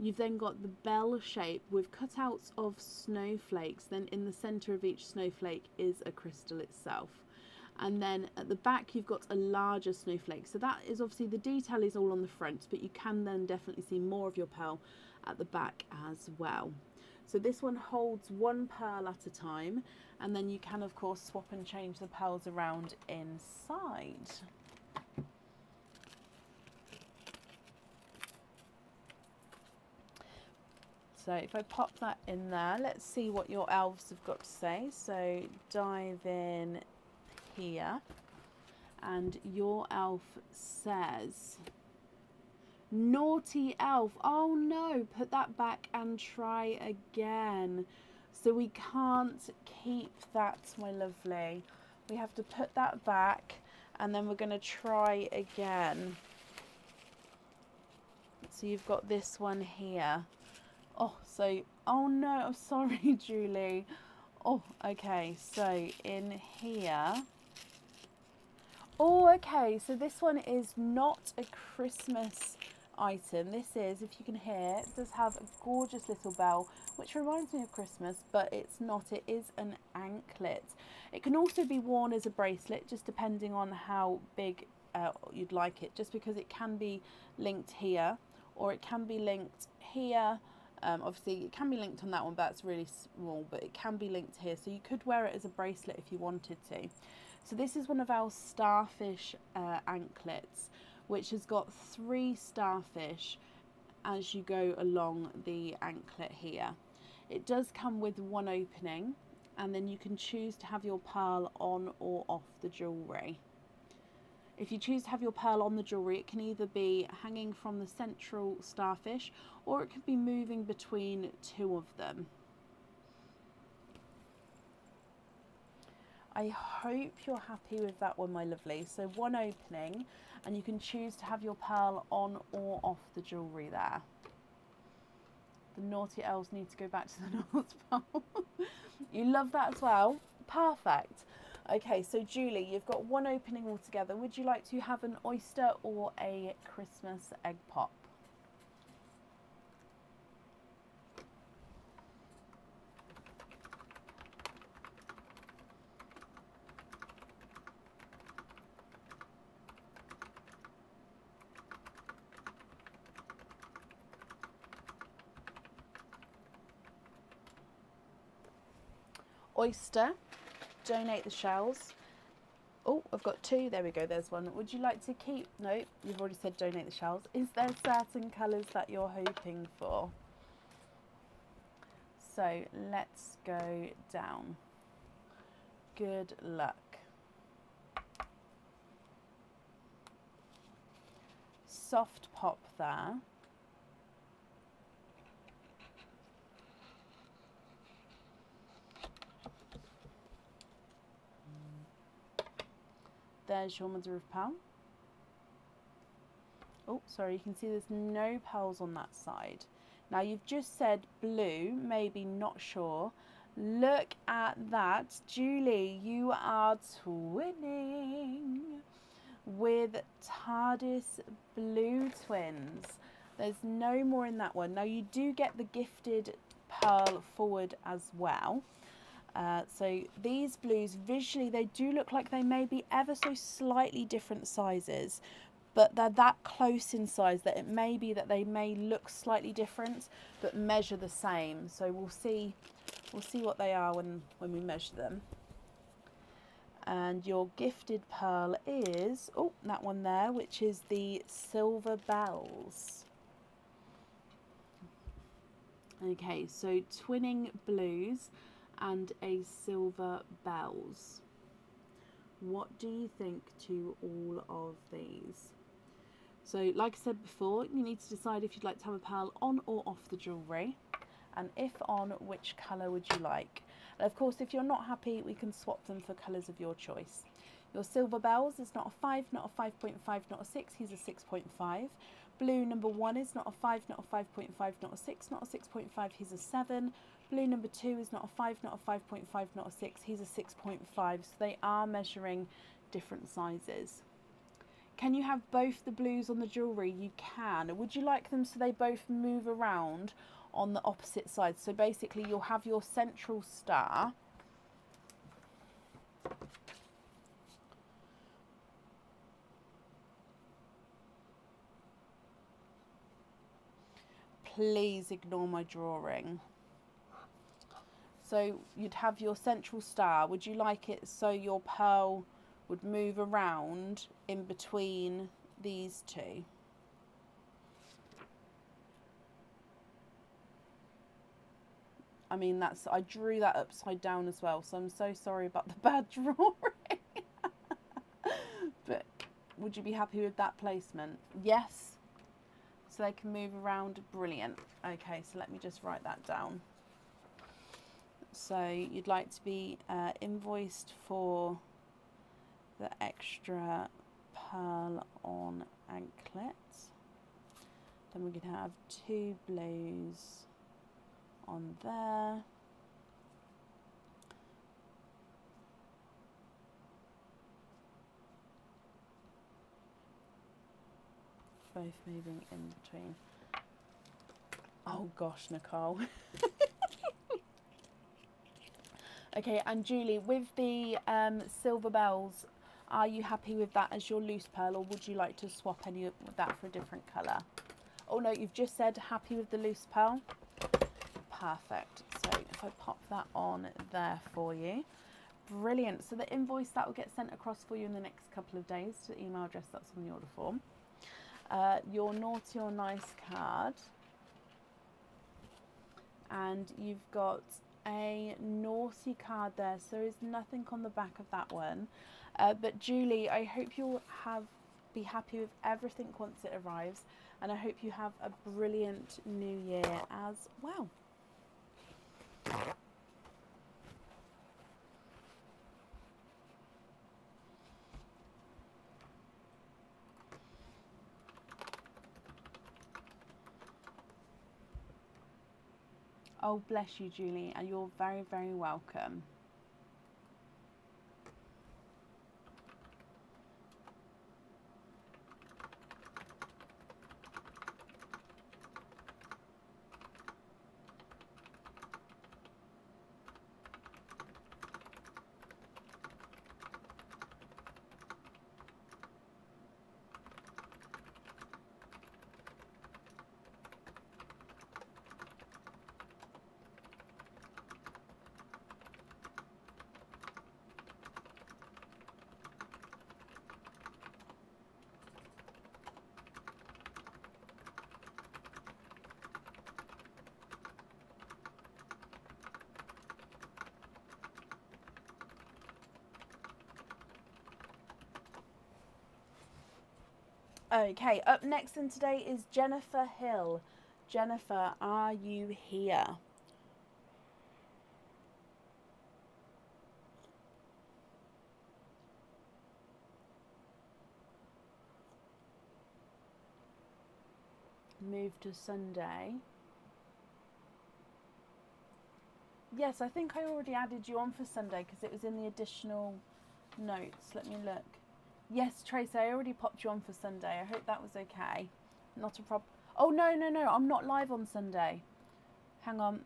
A: You've then got the bell shape with cutouts of snowflakes. Then in the centre of each snowflake is a crystal itself. And then at the back you've got a larger snowflake. So that is obviously, the detail is all on the front, but you can then definitely see more of your pearl at the back as well. So this one holds one pearl at a time, and then you can of course swap and change the pearls around inside. So if I pop that in there, let's see what your elves have got to say. So dive in here, and your elf says, naughty elf, oh no, put that back and try again. So we can't keep that, my lovely. We have to put that back, and then we're going to try again. So you've got this one here. Oh, so, oh no, I'm sorry, Julie. Oh, okay, so in here. Oh, okay, so this one is not a Christmas item. This is, if you can hear, it does have a gorgeous little bell, which reminds me of Christmas, but it's not. It is an anklet. It can also be worn as a bracelet, just depending on how big you'd like it, just because it can be linked here, or it can be linked here. Obviously it can be linked on that one, but that's really small, but it can be linked here, so you could wear it as a bracelet if you wanted to. So this is one of our starfish anklets, which has got 3 starfish as you go along the anklet here. It does come with one opening, and then you can choose to have your pearl on or off the jewellery. If you choose to have your pearl on the jewellery, it can either be hanging from the central starfish, or it could be moving between 2 of them. I hope you're happy with that one, my lovely. So one opening, and you can choose to have your pearl on or off the jewellery there. The naughty elves need to go back to the North Pole. You love that as well? Perfect. Okay, so Julie, you've got one opening altogether. Would you like to have an oyster or a Christmas egg pop? Oyster, donate the shells. Oh, I've got 2. There we go, there's one. Would you like to keep? No, you've already said donate the shells. Is there certain colours that you're hoping for? So let's go down. Good luck. Soft pop there. There's your mother of pearl. Oh, sorry, you can see there's no pearls on that side. Now you've just said blue, maybe not sure. Look at that. Julie, you are twinning with TARDIS blue twins. There's no more in that one. Now you do get the gifted pearl forward as well. So these blues, visually, they do look like they may be ever so slightly different sizes, but they're that close in size that it may be that they may look slightly different, but measure the same. So we'll see what they are when we measure them. And your gifted pearl is, oh, that one there, which is the silver bells. Okay, so twinning blues and a silver bells. What do you think to all of these? So like I said before, you need to decide if you'd like to have a pearl on or off the jewellery, and if on, which colour would you like? And of course, if you're not happy, we can swap them for colours of your choice. Your silver bells is not a 5, not a 5.5, not a 6, he's a 6.5. Blue number 1 is not a 5, not a 5.5, not a 6, not a 6.5, he's a 7. Blue number 2 is not a 5, not a 5.5, not a 6. He's a 6.5. So they are measuring different sizes. Can you have both the blues on the jewellery? You can. Would you like them so they both move around on the opposite sides? So basically you'll have your central star. Please ignore my drawing. So you'd have your central star. Would you like it so your pearl would move around in between these two? I mean, I drew that upside down as well, so I'm so sorry about the bad drawing. But would you be happy with that placement? Yes. So they can move around. Brilliant. Okay, so let me just write that down. So you'd like to be invoiced for the extra pearl on anklets. Then we're going to have 2 blues on there. Both moving in between. Oh gosh, Nicole. Okay, and Julie, with the silver bells, are you happy with that as your loose pearl, or would you like to swap any of that for a different colour? Oh no, you've just said happy with the loose pearl. Perfect. So if I pop that on there for you. Brilliant. So the invoice, that will get sent across for you in the next couple of days to the email address that's on the order form. Your naughty or nice card. And you've got a naughty card there, so there is nothing on the back of that one. But Julie, I hope you'll be happy with everything once it arrives, and I hope you have a brilliant new year as well. Oh, bless you, Julie, and you're very, very welcome. Okay, up next in today is Jennifer Hill. Jennifer, are you here? Move to Sunday. Yes, I think I already added you on for Sunday because it was in the additional notes. Let me look. Yes, Tracy, I already popped you on for Sunday. I hope that was okay. Not a problem. Oh, no, I'm not live on Sunday. Hang on.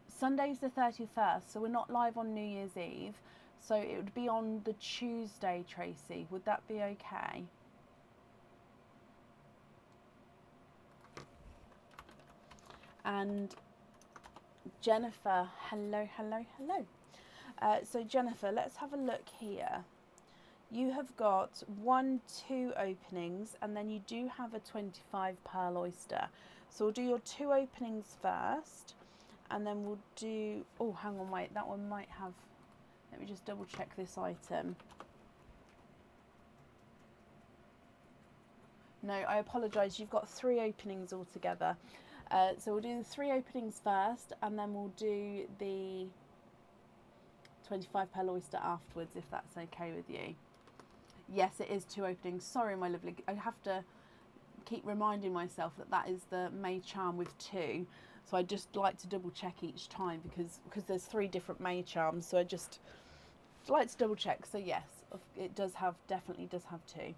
A: Sunday's the 31st, so we're not live on New Year's Eve. So it would be on the Tuesday, Tracy. Would that be okay? And Jennifer, hello. So Jennifer, let's have a look here. You have got 1, 2 openings, and then you do have a 25 pearl oyster. So we'll do your 2 openings first, and then we'll do, oh, hang on, wait, that one might have, let me just double check this item. No, I apologise, you've got 3 openings altogether. So we'll do the 3 openings first, and then we'll do the 25 pearl oyster afterwards, if that's okay with you. Yes, it is 2 openings. Sorry, my lovely. I have to keep reminding myself that that is the May charm with 2. So I just like to double check each time because there's 3 different May charms. So I just like to double check. So yes, it does have, definitely does have 2.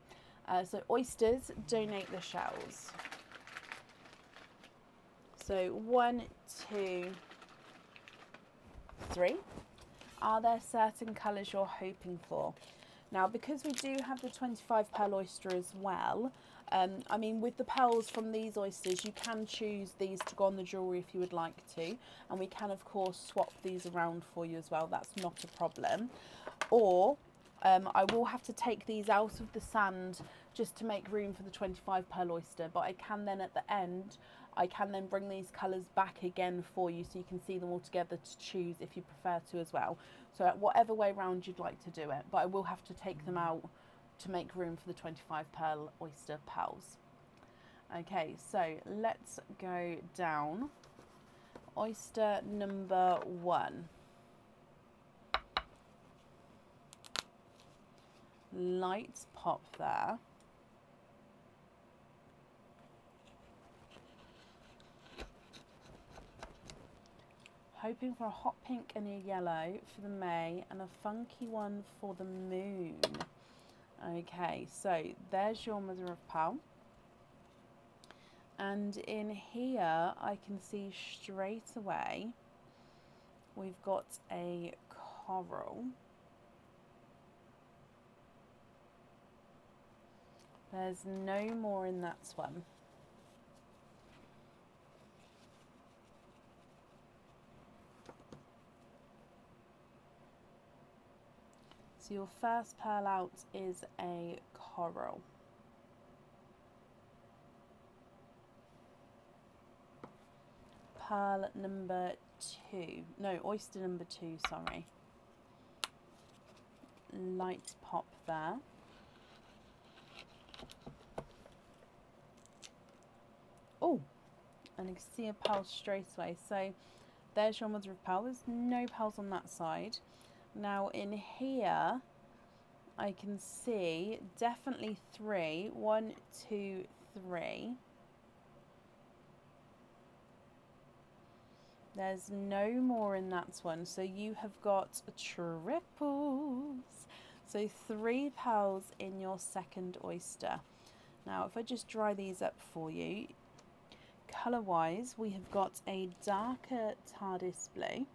A: So oysters, donate the shells. So 1, 2, 3. Are there certain colours you're hoping for? Now, because we do have the 25 pearl oyster as well, I mean, with the pearls from these oysters, you can choose these to go on the jewellery if you would like to. And we can, of course, swap these around for you as well. That's not a problem. Or I will have to take these out of the sand just to make room for the 25 pearl oyster. But I can then, at the end, I can then bring these colours back again for you so you can see them all together to choose if you prefer to as well. So whatever way round you'd like to do it, but I will have to take them out to make room for the 25 pearl oyster pearls. Okay, so let's go down. Oyster number 1. Lights pop there. Hoping for a hot pink and a yellow for the May and a funky one for the moon. Okay, so there's your mother of pearl. And in here, I can see straight away we've got a coral. There's no more in that one. So your first pearl out is a coral. Pearl number 2. No, oyster number 2, sorry. Light pop there. Oh, and you can see a pearl straight away. So there's your mother of pearl. There's no pearls on that side. Now in here, I can see definitely 3. 1, 2, 3. There's no more in that one. So you have got triples. So 3 pearls in your second oyster. Now if I just dry these up for you, colour wise we have got a darker TARDIS blue.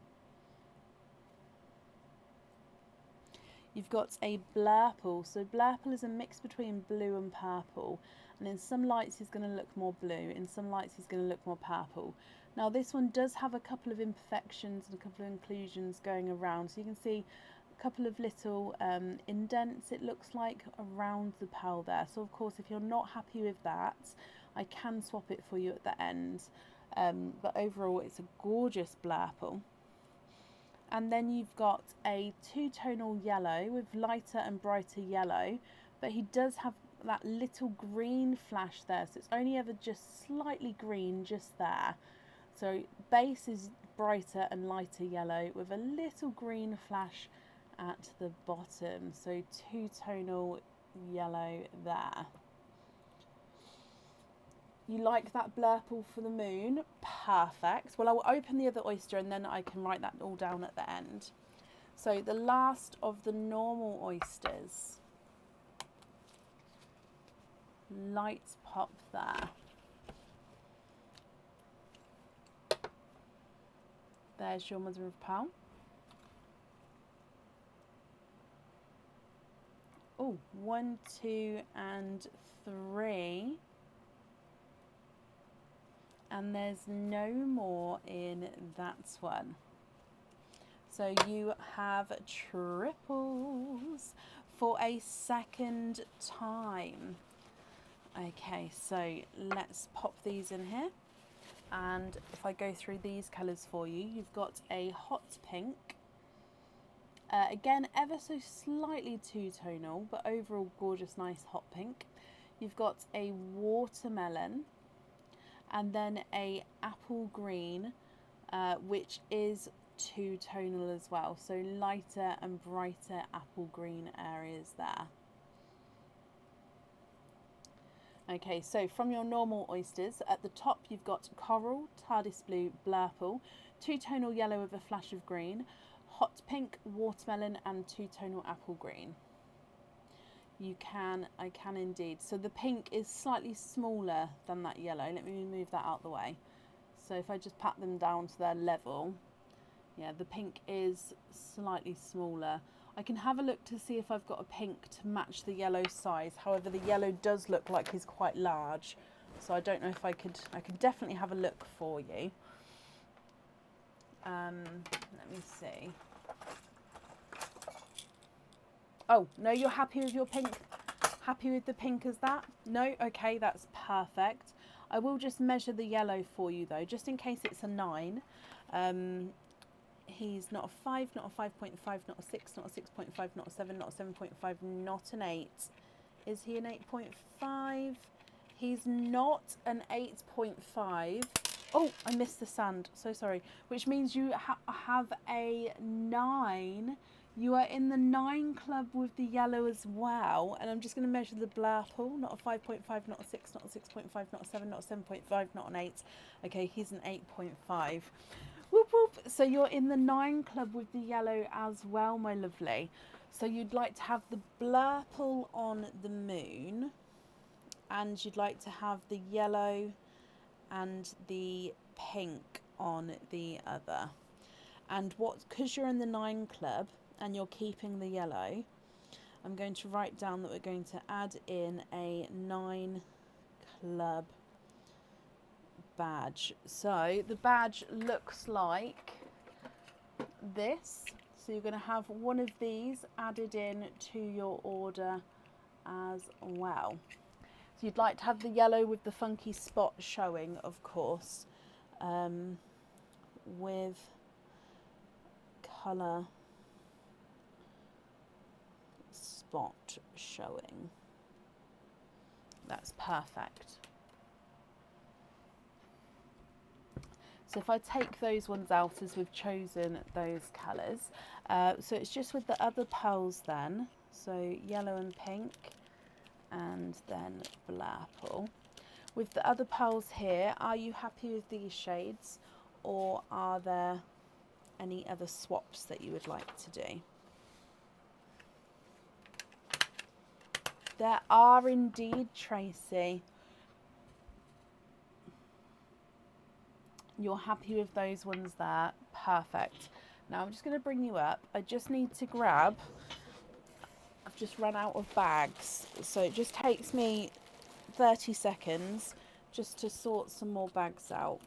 A: You've got a blurple. So blurple is a mix between blue and purple. And in some lights he's going to look more blue. In some lights he's going to look more purple. Now this one does have a couple of imperfections and a couple of inclusions going around. So you can see a couple of little indents, it looks like, around the pearl there. So of course if you're not happy with that, I can swap it for you at the end. But overall it's a gorgeous blurple. And then you've got a 2-tonal yellow with lighter and brighter yellow, but he does have that little green flash there, so it's only ever just slightly green just there. So base is brighter and lighter yellow with a little green flash at the bottom, so 2-tonal yellow there. You like that blurple for the moon? Perfect. Well, I will open the other oyster and then I can write that all down at the end. So the last of the normal oysters. Lights pop there. There's your mother of pearl. Oh, 1, 2, and 3. And there's no more in that one. So you have triples for a second time. Okay, so let's pop these in here. And if I go through these colours for you, you've got a hot pink. Again, ever so slightly 2-tonal, but overall gorgeous, nice hot pink. You've got a watermelon. And then a apple green, which is 2-tonal as well. So lighter and brighter apple green areas there. Okay, so from your normal oysters, at the top you've got coral, TARDIS blue, blurple, two-tonal yellow with a flash of green, hot pink, watermelon and two-tonal apple green. I can indeed. So the pink is slightly smaller than that yellow. Let me move that out the way. So if I just pat them down to their level, yeah, the pink is slightly smaller. I can have a look to see if I've got a pink to match the yellow size. However, the yellow does look like he's quite large. So I don't know if I could definitely have a look for you. Let me see. Oh, no, you're happy with your pink? Happy with the pink as that? No? Okay, that's perfect. I will just measure the yellow for you though, just in case it's a 9. He's not a 5, not a 5.5, not a 6, not a 6.5, not a 7, not a 7.5, not an 8. Is he an 8.5? He's not an 8.5. Oh, I missed the sand. So sorry. Which means you have a 9. You are in the 9 club with the yellow as well. And I'm just going to measure the blurple. Not a 5.5, not a 6, not a 6.5, not a 7, not a 7.5, not an 8. Okay, he's an 8.5. Whoop whoop. So you're in the 9 club with the yellow as well, my lovely. So you'd like to have the blurple on the moon. And you'd like to have the yellow and the pink on the other. And because you're in the 9 club and you're keeping the yellow, I'm going to write down that we're going to add in a 9 club badge. So the badge looks like this. So you're going to have one of these added in to your order as well. So you'd like to have the yellow with the funky spot showing, of course, with colour spot showing. That's perfect. So if I take those ones out as we've chosen those colours, so it's just with the other pearls then, so yellow and pink and then blurple. With the other pearls here, are you happy with these shades or are there any other swaps that you would like to do? There are indeed, Tracy. You're happy with those ones there. Perfect. Now I'm just going to bring you up. I just need to grab, I've just run out of bags. So it just takes me 30 seconds just to sort some more bags out.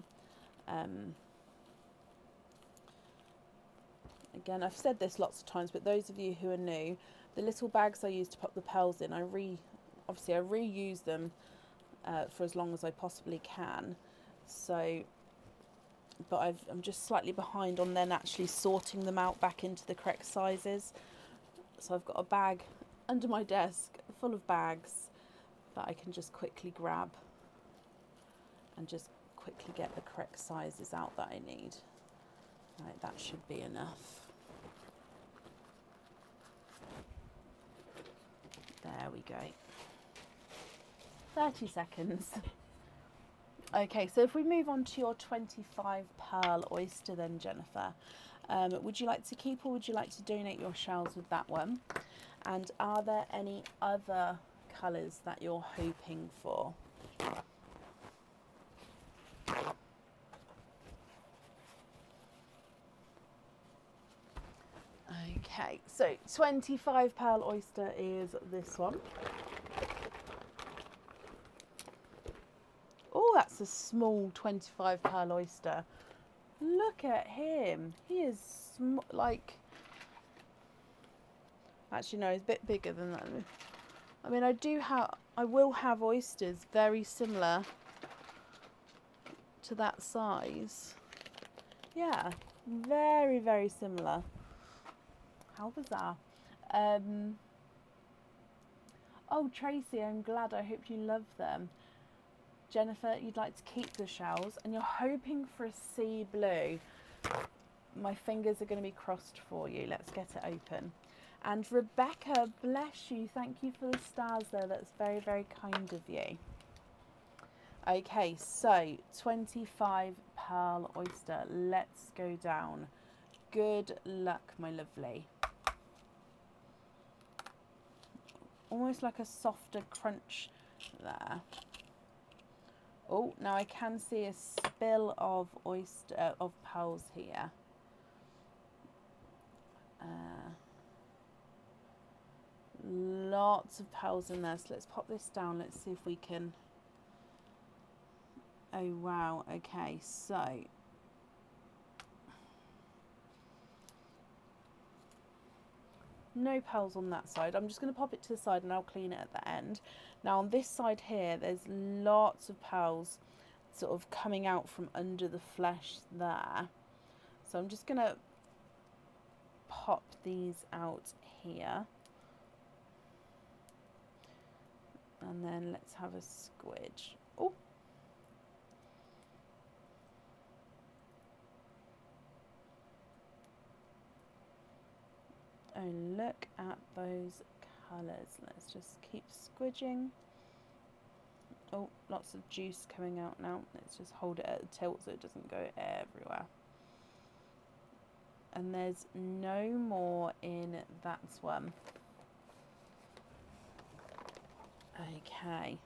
A: Again, I've said this lots of times, but those of you who are new, the little bags I use to pop the pearls in, I reuse them for as long as I possibly can. So, but I'm just slightly behind on then actually sorting them out back into the correct sizes. So I've got a bag under my desk full of bags that I can just quickly grab and just quickly get the correct sizes out that I need. Right, that should be enough. There we go. 30 seconds. Okay, so if we move on to your 25 pearl oyster then, Jennifer, would you like to keep or would you like to donate your shells with that one? And are there any other colours that you're hoping for? Okay, so 25 pearl oyster is this one. Oh, that's a small 25 pearl oyster. Look at him. He is like, actually no, he's a bit bigger than that. I mean, I will have oysters very similar to that size. Yeah, very, very similar. How bizarre. Oh, Tracy, I'm glad. I hope you love them. Jennifer, you'd like to keep the shells and you're hoping for a sea blue. My fingers are going to be crossed for you. Let's get it open. And Rebecca, bless you. Thank you for the stars there. That's very, very kind of you. Okay, so 25 pearl oyster. Let's go down. Good luck, my lovely. Almost like a softer crunch there. Oh, now I can see a spill of oyster of pearls here. Lots of pearls in there. So let's pop this down. Let's see if we can. Oh wow. Okay, so no pearls on that side. I'm just going to pop it to the side and I'll clean it at the end. Now on this side here, there's lots of pearls sort of coming out from under the flesh there. So I'm just going to pop these out here. And then let's have a squidge. Oh. Oh, look at those colours. Let's just keep squidging. Oh, lots of juice coming out now. Let's just hold it at a tilt so it doesn't go everywhere. And there's no more in that one. Okay.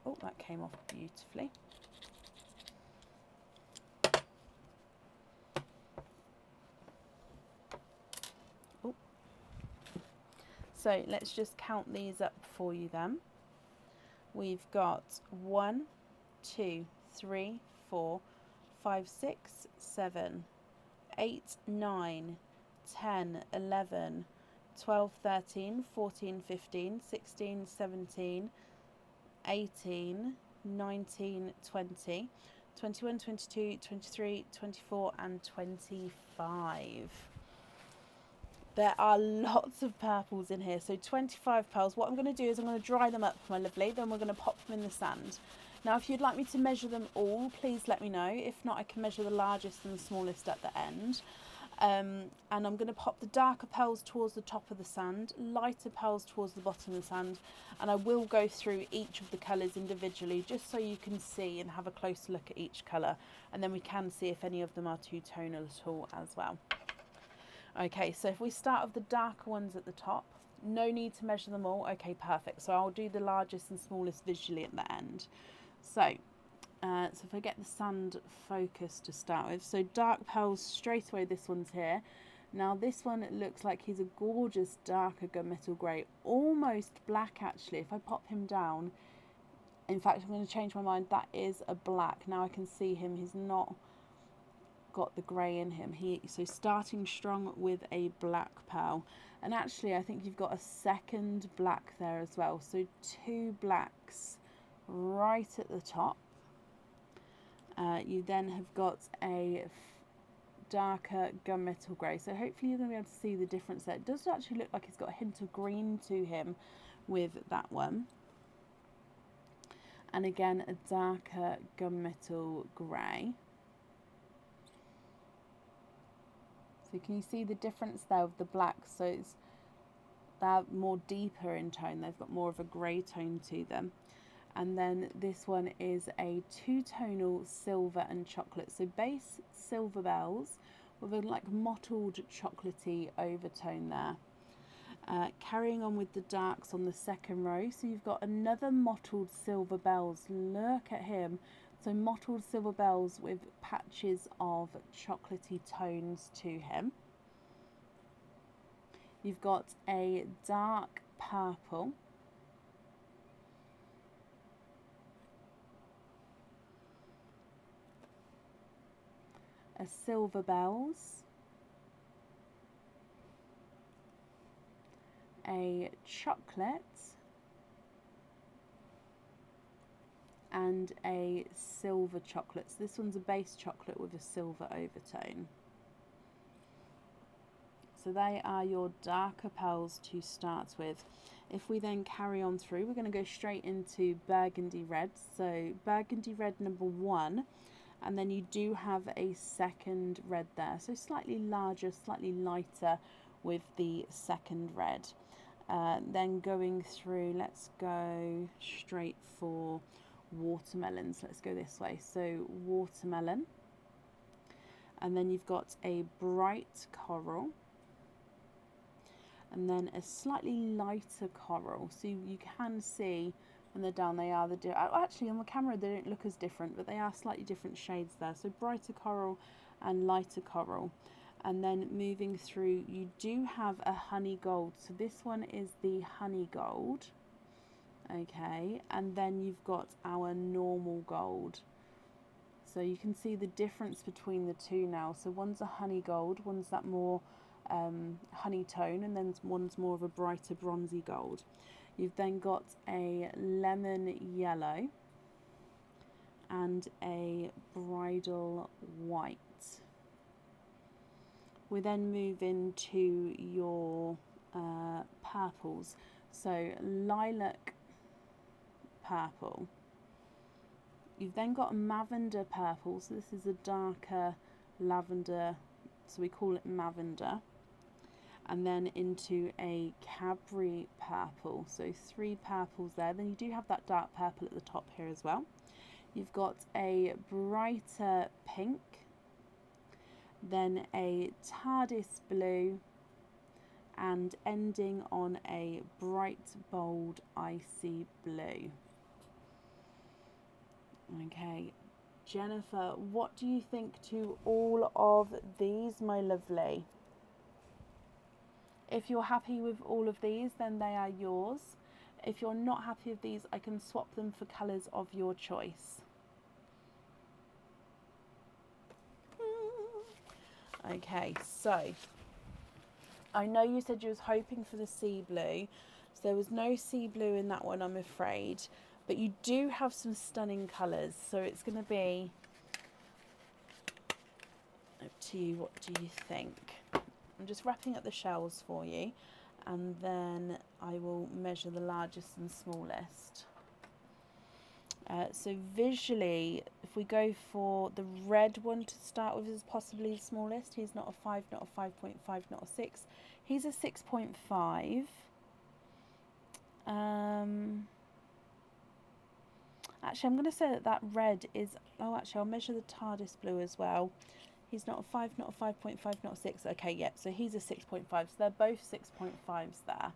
A: Oh, that came off beautifully. Oh. So let's just count these up for you then. We've got 1, 2, 3, 4, 5, 6, 7, 8, 9, 10, 11, 12, 13, 14, 15, 16, 17, 18, 19, 20, 21, 22, 23, 24 and 25. There are lots of purples in here, so 25 pearls. What I'm going to do is I'm going to dry them up, my lovely, then we're going to pop them in the sand. Now if you'd like me to measure them all, please let me know. If not, I can measure the largest and the smallest at the end. And I'm going to pop the darker pearls towards the top of the sand, lighter pearls towards the bottom of the sand, and I will go through each of the colours individually just so you can see and have a closer look at each colour, and then we can see if any of them are two-tonal at all as well. Okay, so if we start with the darker ones at the top, no need to measure them all. Okay, perfect. So I'll do the largest and smallest visually at the end. So if I get the sand focus to start with, so dark pearls straight away, this one's here. Now this one, it looks like he's a gorgeous darker gunmetal grey, almost black actually. If I pop him down, in fact I'm going to change my mind, that is a black. Now I can see him, he's not got the grey in him. So starting strong with a black pearl, and actually I think you've got a second black there as well, so 2 blacks right at the top. You then have got a darker gunmetal grey, so hopefully you're going to be able to see the difference there. It does actually look like he's got a hint of green to him with that one, and again a darker gunmetal grey. So can you see the difference there with the blacks? So they're more deeper in tone, they've got more of a grey tone to them. And then this one is a two-tonal silver and chocolate. So base silver bells with a like mottled chocolatey overtone there. Carrying on with the darks on the second row. So you've got another mottled silver bells. Look at him. So mottled silver bells with patches of chocolatey tones to him. You've got a dark purple. A silver bells. A chocolate. And a silver chocolate. So this one's a base chocolate with a silver overtone. So they are your darker pearls to start with. If we then carry on through, we're going to go straight into burgundy red. So burgundy red number 1, and then you do have a second red there. So slightly larger, slightly lighter with the second red. Then going through, let's go straight for watermelons. Let's go this way. So watermelon, and then you've got a bright coral, and then a slightly lighter coral. So you can see when they're down, they are actually on the camera they don't look as different, but they are slightly different shades there. So brighter coral and lighter coral. And then moving through, you do have a honey gold. So this one is the honey gold. Okay, and then you've got our normal gold. So you can see the difference between the two now. So one's a honey gold, one's that more honey tone, and then one's more of a brighter bronzy gold. You've then got a lemon yellow and a bridal white. We then move into your purples. So lilac purple. You've then got a lavender purple. So this is a darker lavender, so we call it lavender. And then into a Cadbury purple. So 3 purples there. Then you do have that dark purple at the top here as well. You've got a brighter pink, then a TARDIS blue, and ending on a bright, bold, icy blue. Okay, Jennifer, what do you think to all of these, my lovely? If you're happy with all of these, then they are yours. If you're not happy with these, I can swap them for colours of your choice. Okay, so I know you said you was hoping for the sea blue, so there was no sea blue in that one, I'm afraid, but you do have some stunning colours, so it's going to be up to you. What do you think? I'm just wrapping up the shells for you, and then I will measure the largest and smallest. So visually, if we go for the red one to start with as possibly the smallest, he's not a 5, not a 5.5, not a 6. He's a 6.5. Actually, I'm going to say that red is... Oh, actually, I'll measure the TARDIS blue as well. He's not a 5, not a 5.5, not a 6. Okay, yep, so he's a 6.5. So they're both 6.5s there.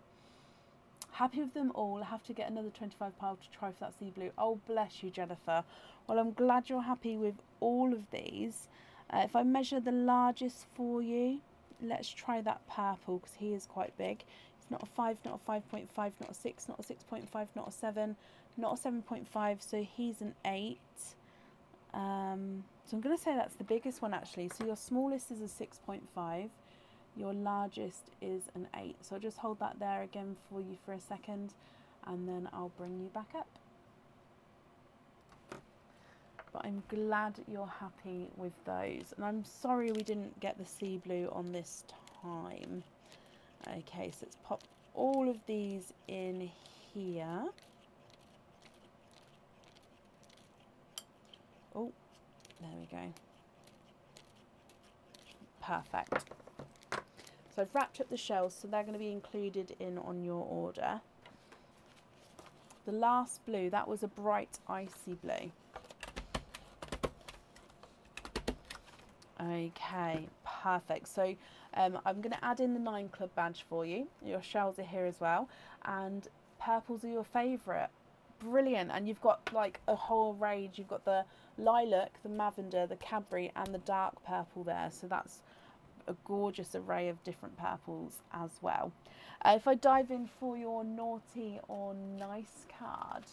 A: Happy with them all. I have to get another 25 pound to try for that sea blue. Oh, bless you, Jennifer. Well, I'm glad you're happy with all of these. If I measure the largest for you, let's try that purple, because he is quite big. It's not a 5, not a 5.5, not a 6, not a 6.5, not a 7, not a 7.5, so he's an 8. So I'm going to say that's the biggest one, actually. So your smallest is a 6.5. Your largest is an 8. So I'll just hold that there again for you for a second, and then I'll bring you back up. But I'm glad you're happy with those. And I'm sorry we didn't get the sea blue on this time. Okay, so let's pop all of these in here. Oh, there we go. Perfect. So I've wrapped up the shells, so they're going to be included in on your order. The last blue, that was a bright icy blue. Okay, perfect. So I'm going to add in the 9 Club badge for you. Your shells are here as well. And purples are your favourite. Brilliant. And you've got like a whole range. You've got the lilac, the lavender, the Cadbury, and the dark purple there. So that's a gorgeous array of different purples as well. If I dive in for your naughty or nice card,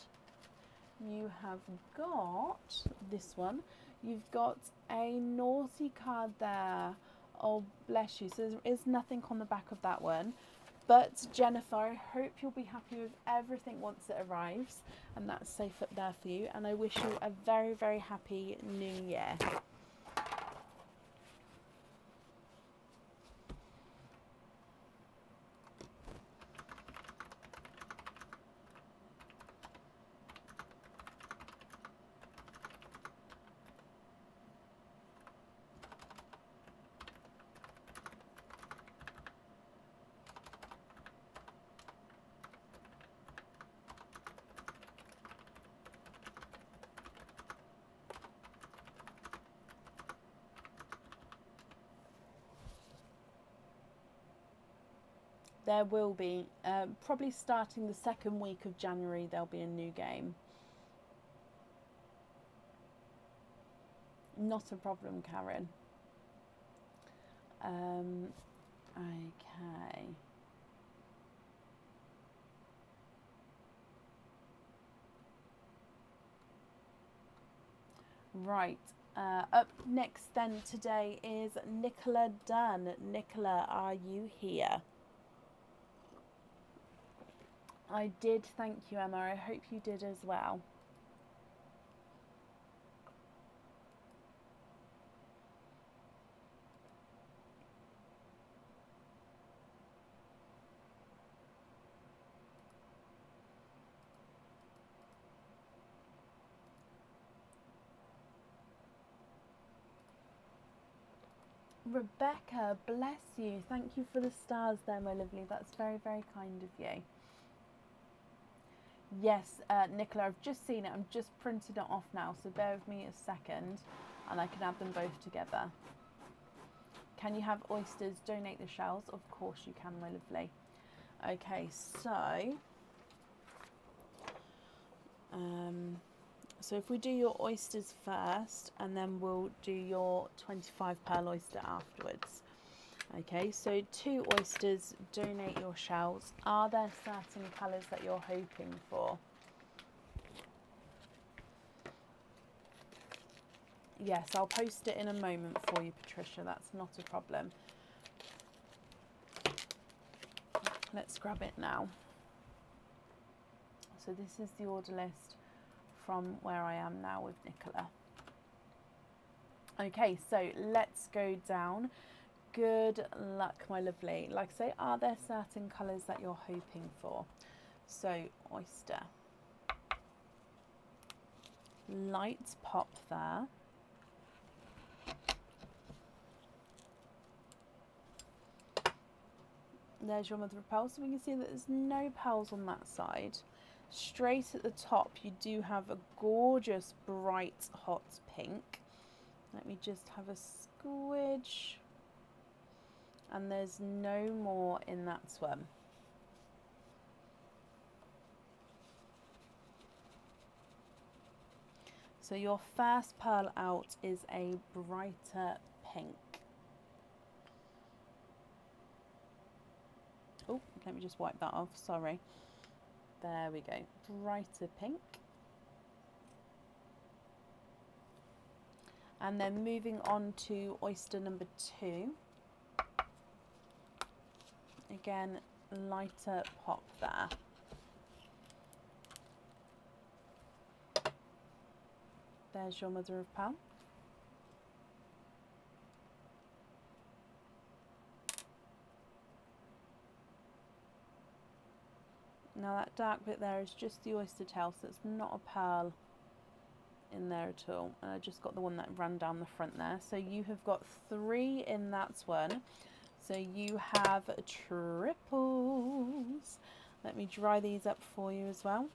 A: you have got this one. You've got a naughty card there. Oh, bless you. So there is nothing on the back of that one. But Jennifer, I hope you'll be happy with everything once it arrives, and that's safe up there for you. And I wish you a very, very happy new year. There will be, probably starting the second week of January, there'll be a new game. Not a problem, Karen. Okay. Right. Up next then today is Nicola Dunn. Nicola, are you here? I did, thank you, Emma. I hope you did as well. Rebecca, bless you. Thank you for the stars there, my lovely. That's very, very kind of you. Yes, Nicola, I've just seen it. I'm just printing it off now, so bear with me a second and I can add them both together. Can you have oysters donate the shells? Of course you can, my lovely. Okay, so if we do your oysters first and then we'll do your 25 pearl oyster afterwards. Okay, so 2 oysters, donate your shells. Are there certain colours that you're hoping for? Yes, I'll post it in a moment for you, Patricia. That's not a problem. Let's grab it now. So this is the order list from where I am now with Nicola. Okay, so let's go down. Good luck, my lovely. Like I say, are there certain colours that you're hoping for? So, oyster. Light pop there. There's your mother of pearl. So we can see that there's no pearls on that side. Straight at the top, you do have a gorgeous, bright, hot pink. Let me just have a squidge. And there's no more in that one. So your first pearl out is a brighter pink. Oh, let me just wipe that off, sorry. There we go, brighter pink. And then moving on to oyster number 2. Again, lighter pop there. There's your mother of pearl. Now that dark bit there is just the oyster tail, so it's not a pearl in there at all. And I just got the one that ran down the front there. So you have got 3 in that one. So you have triples. Let me dry these up for you as well.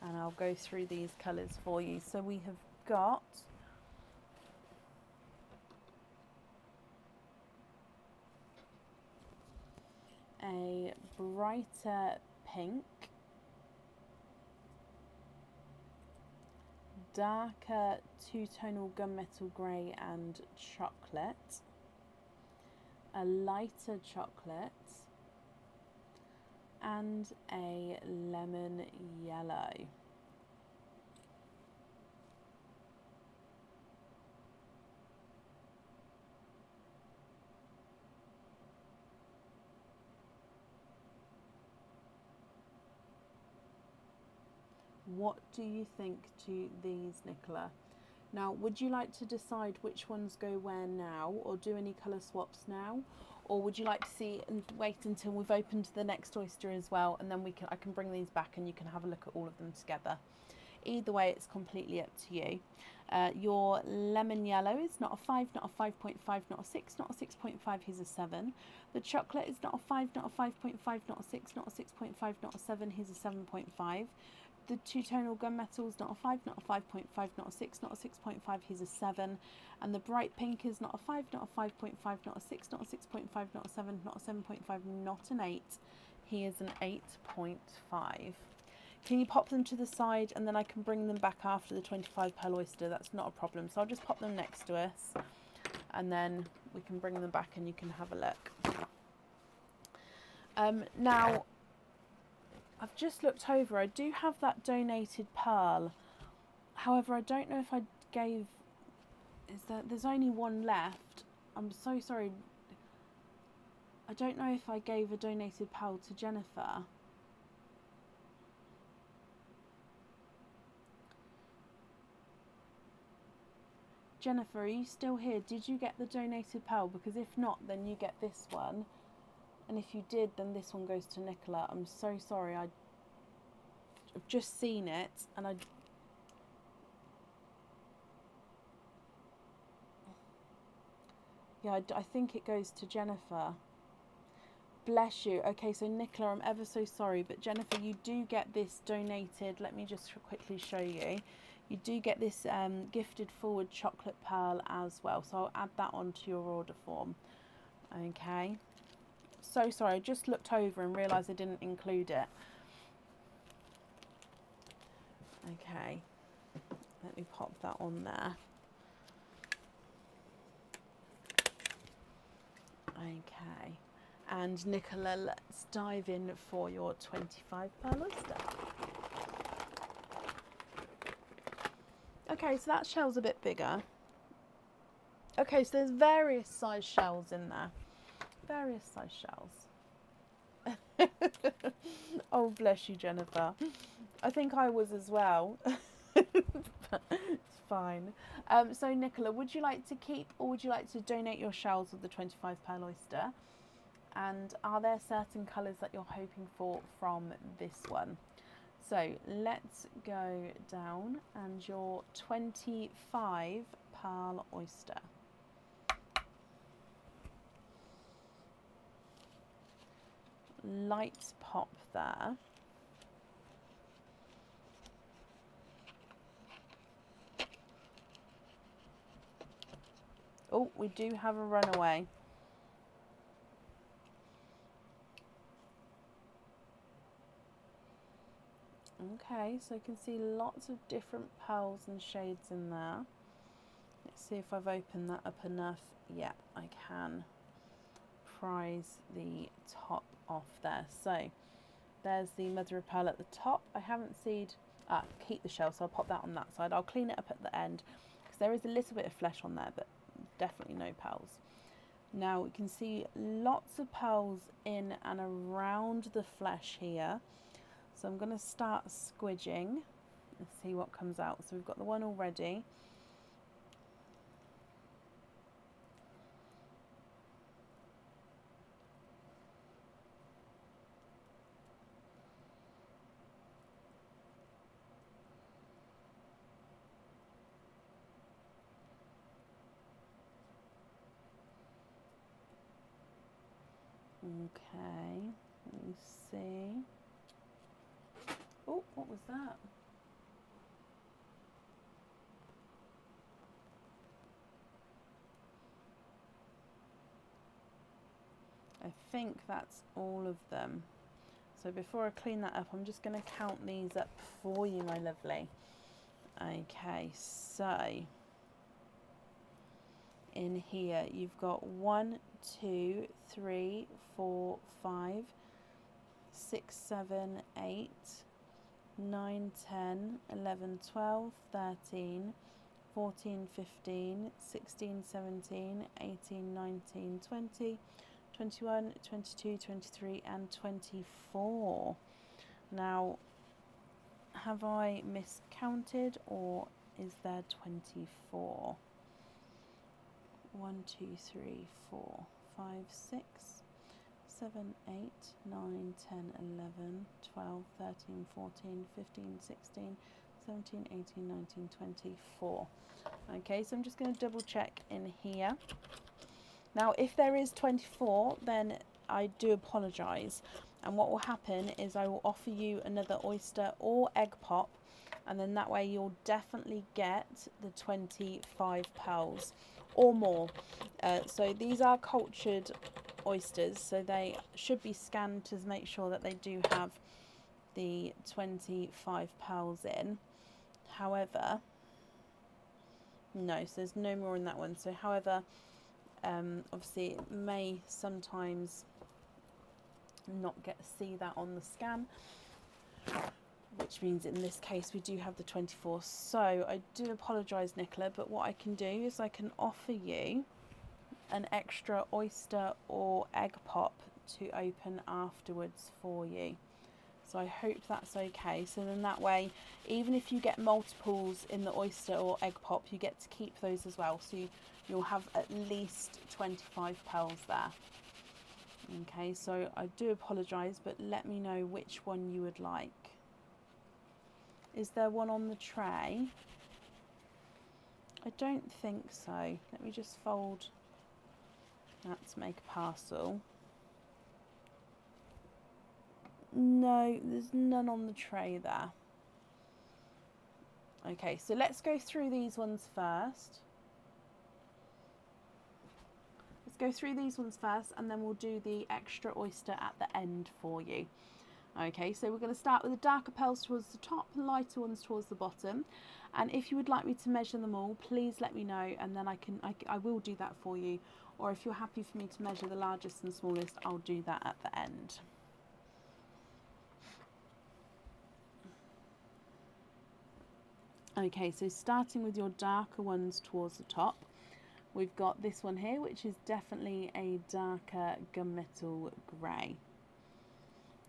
A: And I'll go through these colours for you. So we have got a brighter pink, darker two-tonal gunmetal grey and chocolate, a lighter chocolate, and a lemon yellow. What do you think to these, Nicola? Now, would you like to decide which ones go where now, or do any colour swaps now? Or would you like to see and wait until we've opened the next oyster as well, and then I can bring these back and you can have a look at all of them together. Either way, it's completely up to you. Your lemon yellow is not a 5, not a 5.5, not a 6, not a 6.5, he's a 7. The chocolate is not a 5, not a 5.5, not a 6, not a 6.5, not a 7, he's a 7.5. the two-tonal gunmetal's not a 5, not a 5.5, not a 6, not a 6.5, he's a 7. And the bright pink is not a 5, not a 5.5, not a 6, not a 6.5, not a 7, not a 7.5, not an 8. He is an 8.5. Can you pop them to the side and then I can bring them back after the 25 pearl oyster? That's not a problem. So I'll just pop them next to us and then we can bring them back and you can have a look. Now, I've just looked over. I do have that donated pearl. However, I don't know if I gave... There's only one left. I'm so sorry. I don't know if I gave a donated pearl to Jennifer. Jennifer, are you still here? Did you get the donated pearl? Because if not, then you get this one. And if you did, then this one goes to Nicola. I'm so sorry. I've just seen it and I think it goes to Jennifer. Bless you. Okay, so Nicola, I'm ever so sorry, but Jennifer, you do get this donated. Let me just quickly show you. You do get this gifted forward chocolate pearl as well. So I'll add that onto your order form. Okay. So sorry, I just looked over and realised I didn't include it. Okay. Let me pop that on there. Okay. And Nicola, let's dive in for your 25 pearl oyster. Okay, so that shell's a bit bigger. Okay, so there's various size shells in there. Various size shells. Oh, bless you, Jennifer. I think I was as well. It's fine. So, Nicola, would you like to keep or would you like to donate your shells of the 25 pearl oyster? And are there certain colours that you're hoping for from this one? So let's go down and your 25 pearl oyster. Light pop there. Oh, we do have a runaway. Okay, so I can see lots of different pearls and shades in there. Let's see if I've opened that up enough. Yeah, I can prise the top off there. So there's the mother of pearl at the top. I haven't keep the shell, so I'll pop that on that side. I'll clean it up at the end because there is a little bit of flesh on there, but definitely no pearls. Now we can see lots of pearls in and around the flesh here. So I'm going to start squidging and see what comes out. So we've got the one already. Okay, let me see. Oh, what was that? I think that's all of them. So before I clean that up, I'm just going to count these up for you, my lovely. Okay, so in here you've got 1, 2, 3, 4, 5, 6, 7, 8, 9, 10, 11, 12, 13, 14, 15, 16, 17, 18, 19, 20, 21, 22, 23 and 24. Now, have I miscounted or is there 24? 1, 2, 3, 4, 5, 6, 7, 8, 9, 10, 11, 12, 13, 14, 15, 16, 17, 18, 19, 24. Okay, so I'm just going to double check in here. Now, if there is 24, then I do apologise. And what will happen is I will offer you another oyster or egg pop, and then that way you'll definitely get the 25 pearls or more. So these are cultured oysters, so they should be scanned to make sure that they do have the 25 pearls in. However, no, so there's no more in that one. So however, obviously it may sometimes not get to see that on the scan, which means in this case we do have the 24. So I do apologise, Nicola, but what I can do is I can offer you an extra oyster or egg pop to open afterwards for you. So I hope that's okay. So then that way, even if you get multiples in the oyster or egg pop, you get to keep those as well. So you'll have at least 25 pearls there. Okay, so I do apologise, but let me know which one you would like. Is there one on the tray? I don't think so. Let me just fold that to make a parcel. No, there's none on the tray there. Okay, so let's go through these ones first. Let's go through these ones first, and then we'll do the extra oyster at the end for you. Okay, so we're going to start with the darker pearls towards the top, lighter ones towards the bottom. And if you would like me to measure them all, please let me know, and then I will do that for you. Or if you're happy for me to measure the largest and smallest, I'll do that at the end. Okay, so starting with your darker ones towards the top, we've got this one here, which is definitely a darker gunmetal grey.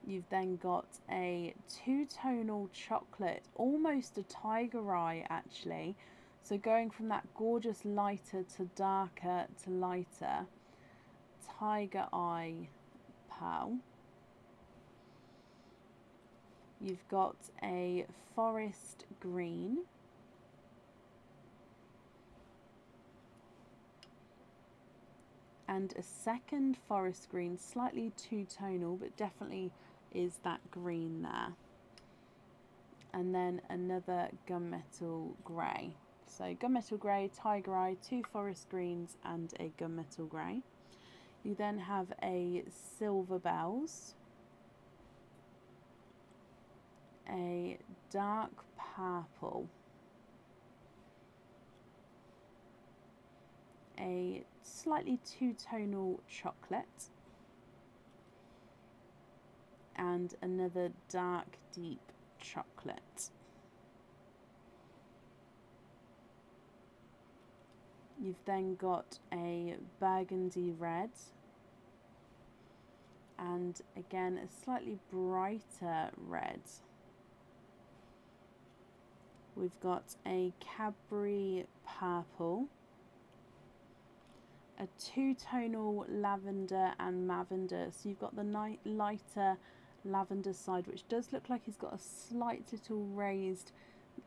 A: You've then got a two-tonal chocolate, almost a tiger eye actually. So going from that gorgeous lighter to darker to lighter, tiger eye pearl. You've got a forest green. And a second forest green, slightly two-tonal, but definitely is that green there. And then another gunmetal grey. So gunmetal grey, tiger eye, two forest greens and a gunmetal grey. You then have a silver bells, a dark purple, a slightly two-tonal chocolate, and another dark deep chocolate. You've then got a burgundy red, and again a slightly brighter red. We've got a Cadbury purple, a two-tonal lavender and lavender. So you've got the lighter lavender side, which does look like it's got a slight little raised,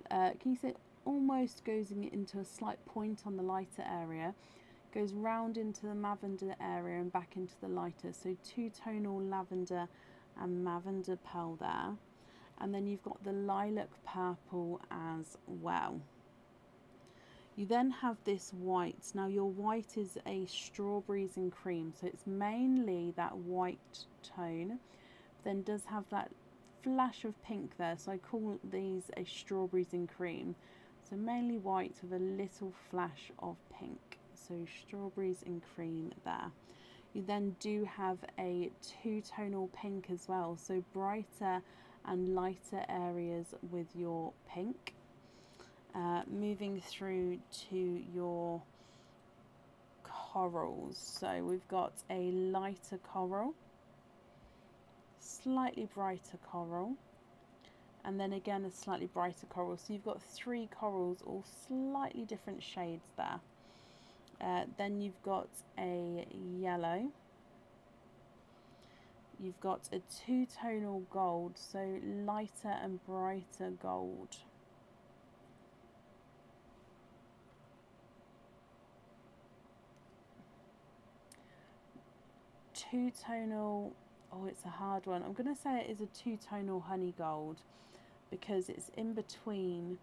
A: can you say, almost goes into a slight point on the lighter area, goes round into the lavender area and back into the lighter. So two-tonal lavender and lavender pearl there. And then you've got the lilac purple as well. You then have this white. Now your white is a strawberries and cream, so it's mainly that white tone, then does have that flash of pink there, so I call these a strawberries and cream. So mainly white with a little flash of pink, so strawberries and cream there. You then do have a two-tonal pink as well, so brighter and lighter areas with your pink. Moving through to your corals, so we've got a lighter coral, slightly brighter coral, and then again a slightly brighter coral. So you've got three corals, all slightly different shades there. Then you've got a yellow, you've got a two-tonal gold, so lighter and brighter gold. Two-tonal Oh, it's a hard one. I'm going to say it is a two-tonal honey gold because it's in between,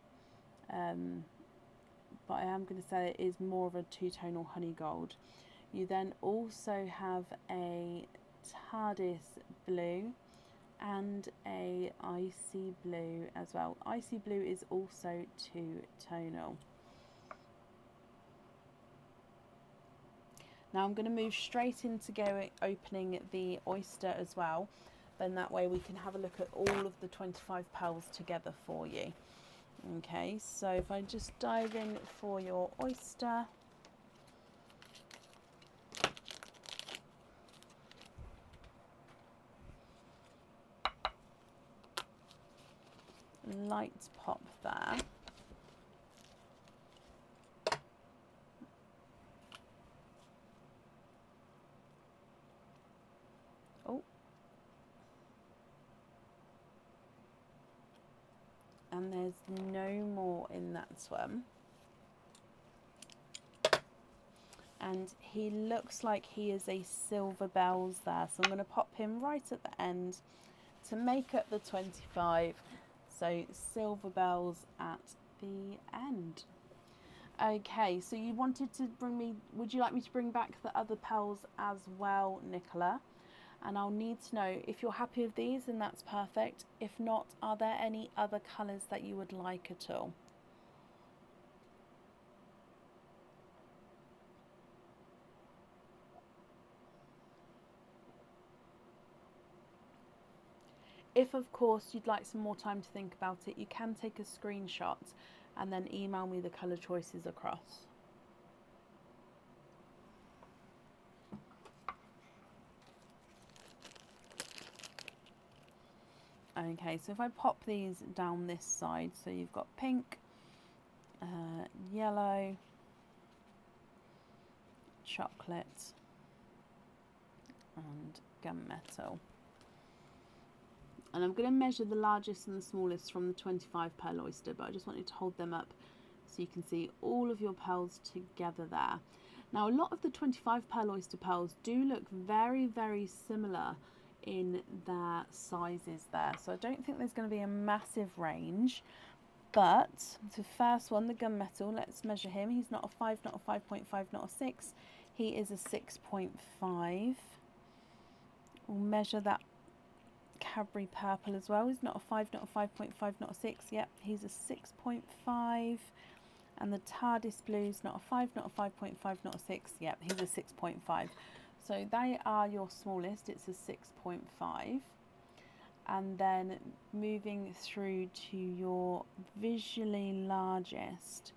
A: but I am going to say it is more of a two-tonal honey gold. You then also have a TARDIS blue and a icy blue as well. Icy blue is also two-tonal. Now I'm going to move straight into opening the oyster as well. Then that way we can have a look at all of the 25 pearls together for you. Okay, so if I just dive in for your oyster. Light pop there. Oh. And there's no more in that swim. And he looks like he is a silver bells there. So I'm going to pop him right at the end to make up the 25. So silver bells at the end. Okay, so you wanted to bring me, would you like me to bring back the other pearls as well, Nicola? And I'll need to know if you're happy with these, then that's perfect. If not, are there any other colours that you would like at all? If, of course, you'd like some more time to think about it, you can take a screenshot and then email me the colour choices across. Okay, so if I pop these down this side, so you've got pink, yellow, chocolate, and gunmetal. And I'm going to measure the largest and the smallest from the 25 pearl oyster, but I just wanted to hold them up so you can see all of your pearls together there. Now, a lot of the 25 pearl oyster pearls do look very, very similar in their sizes there. So I don't think there's going to be a massive range. But the first one, the gunmetal, let's measure him. He's not a 5, not a 5.5, not a 6. He is a 6.5. We'll measure that Cadbury purple as well. He's not a 5, not a 5.5, not a 6. Yep, he's a 6.5. And the TARDIS blue's not a 5, not a 5.5, not a 6. Yep, he's a 6.5. So they are your smallest. It's a 6.5. And then moving through to your visually largest,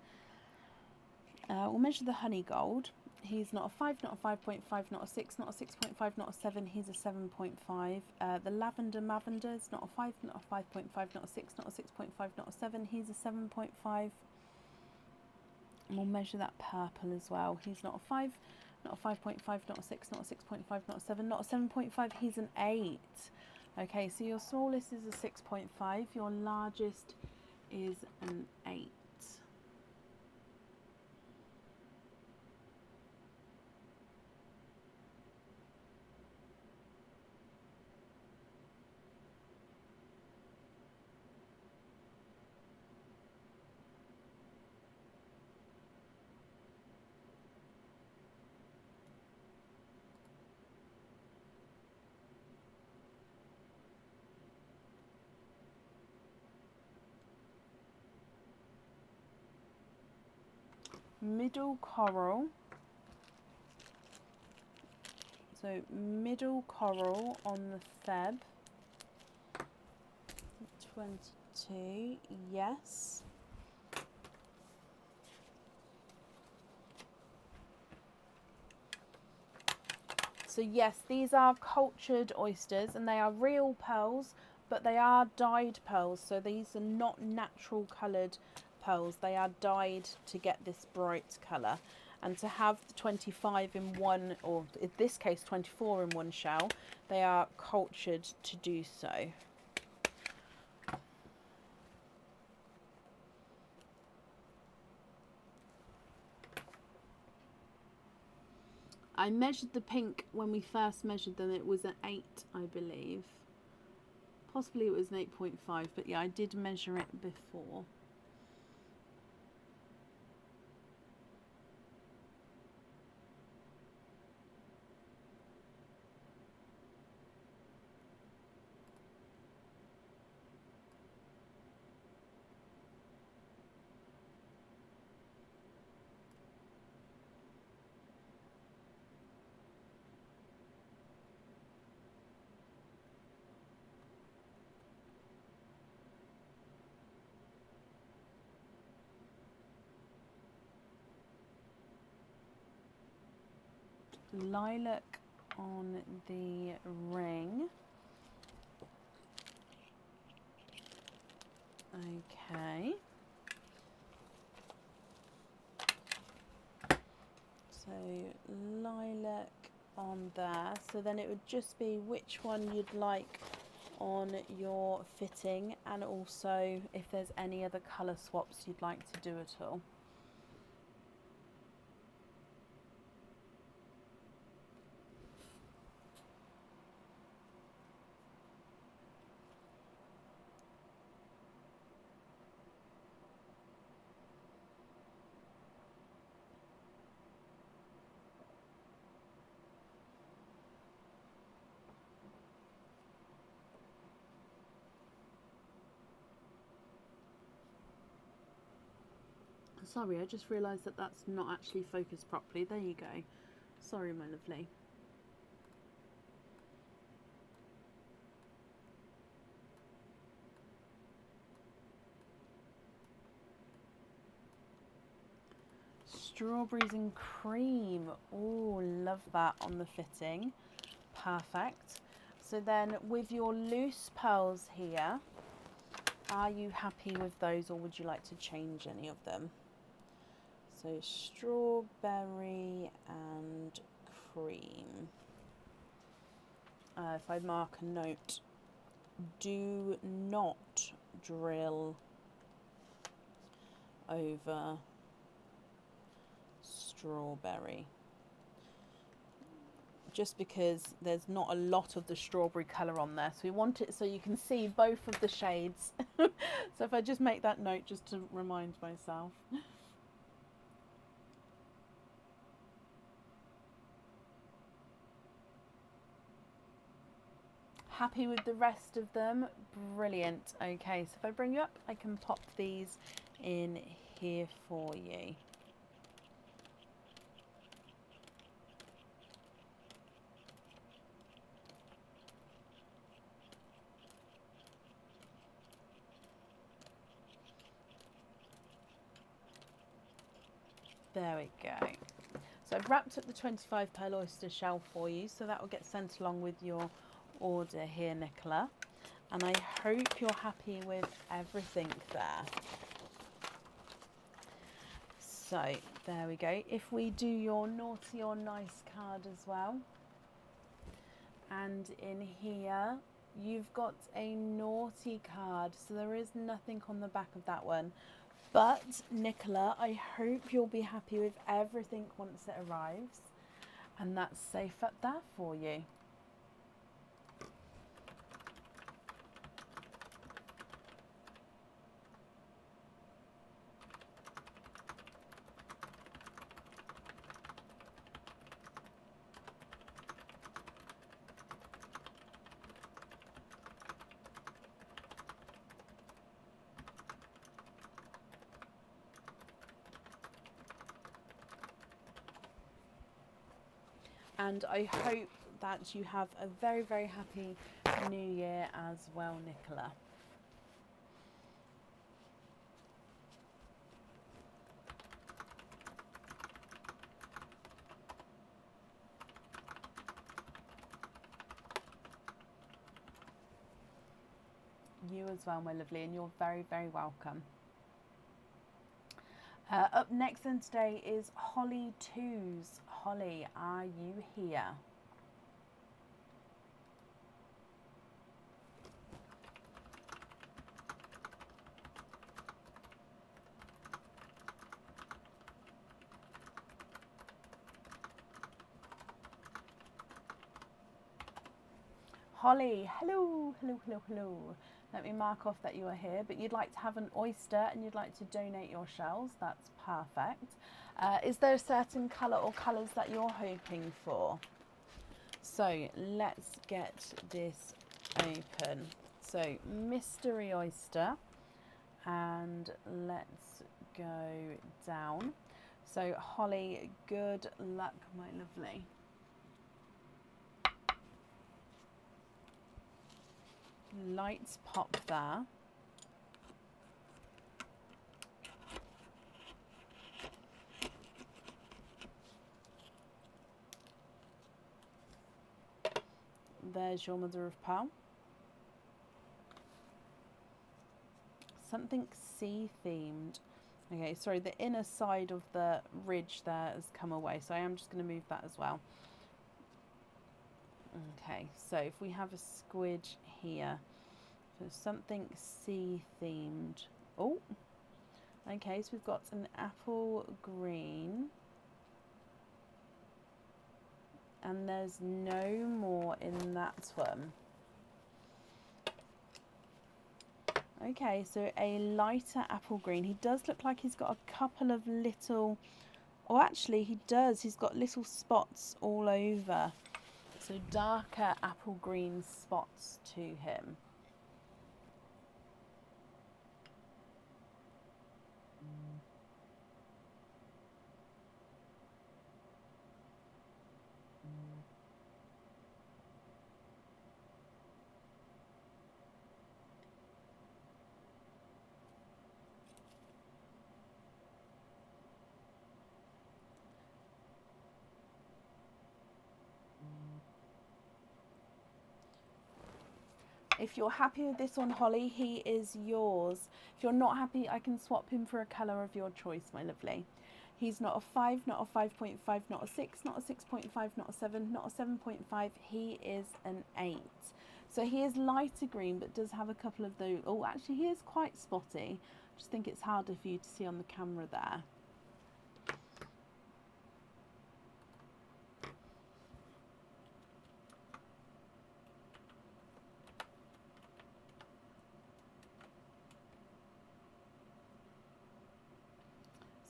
A: we'll measure the honey gold. He's not a 5, not a 5.5, not a 6, not a 6.5, not a 7. He's a 7.5. The lavender mavender is not a 5, not a 5.5, not a 6, not a 6.5, not a 7. He's a 7.5. And we'll measure that purple as well. He's not a 5, not a 5.5, not a 6, not a 6.5, not a 7, not a 7.5. He's an 8. Okay, so your smallest is a 6.5. Your largest is an 8. Middle coral. So middle coral on the Feb. 22, yes. So yes, these are cultured oysters and they are real pearls, but they are dyed pearls. So these are not natural coloured pearls. They are dyed to get this bright colour. And to have the 25 in one, or in this case 24 in one shell, they are cultured to do so. I measured the pink when we first measured them. It was an 8, I believe. Possibly it was an 8.5, but yeah, I did measure it before. Lilac on the ring. Okay. So lilac on there. So then it would just be which one you'd like on your fitting, and also if there's any other colour swaps you'd like to do at all. Sorry, I just realised that that's not actually focused properly. There you go. Sorry, my lovely. Strawberries and cream. Oh, love that on the fitting. Perfect. So then with your loose pearls here, are you happy with those, or would you like to change any of them? So strawberry and cream. If I mark a note, do not drill over strawberry. Just because there's not a lot of the strawberry colour on there, so we want it so you can see both of the shades. So if I just make that note just to remind myself. Happy with the rest of them? Brilliant. Okay, so if I bring you up, I can pop these in here for you. There we go. So I've wrapped up the 25 pearl oyster shell for you, so that will get sent along with your order here, Nicola. And I hope you're happy with everything there. So there we go. If we do your naughty or nice card as well, and in here you've got a naughty card, so there is nothing on the back of that one. But Nicola, I hope you'll be happy with everything once it arrives, and that's safe up there for you. And I hope that you have a very, very happy new year as well, Nicola. You as well, my lovely, and you're very, very welcome. Up next then today is Holly 2's. Holly, are you here? Holly, hello, hello, hello, hello. Let me mark off that you are here, but you'd like to have an oyster and you'd like to donate your shells. That's perfect. Is there a certain colour or colours that you're hoping for? So let's get this open. So mystery oyster, and let's go down. So Holly, good luck, my lovely. Lights pop there. There's your mother of pearl. Something sea themed. Okay, sorry, the inner side of the ridge there has come away, so I am just going to move that as well. Okay, so if we have a squidge here, so something sea themed. Oh, okay, so we've got an apple green. And there's no more in that one. Okay, so a lighter apple green. He does look like he's got a couple of little, or actually he does, he's got little spots all over. So darker apple green spots to him. If you're happy with this one, Holly, he is yours. If you're not happy, I can swap him for a colour of your choice, my lovely. He's not a 5, not a 5.5, not a 6, not a 6.5, not a 7, not a 7.5. He is an 8. So he is lighter green, but does have a couple of those. Oh, actually, he is quite spotty. I just think it's harder for you to see on the camera there.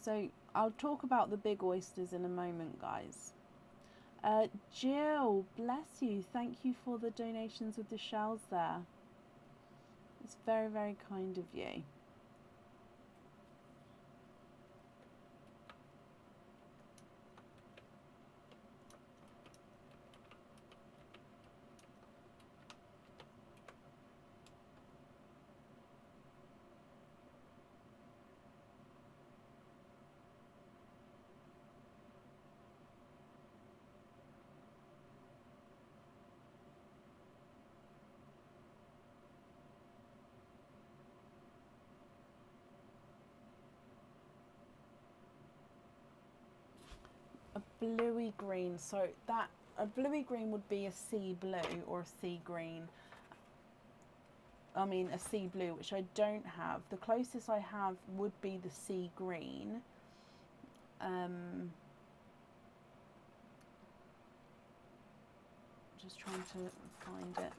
A: So I'll talk about the big oysters in a moment, guys. Jill, bless you. Thank you for the donations with the shells there. It's very, very kind of you. Bluey green, so that a bluey green would be a sea blue or a sea green. I mean a sea blue, which I don't have. The closest I have would be the sea green. Just trying to find it.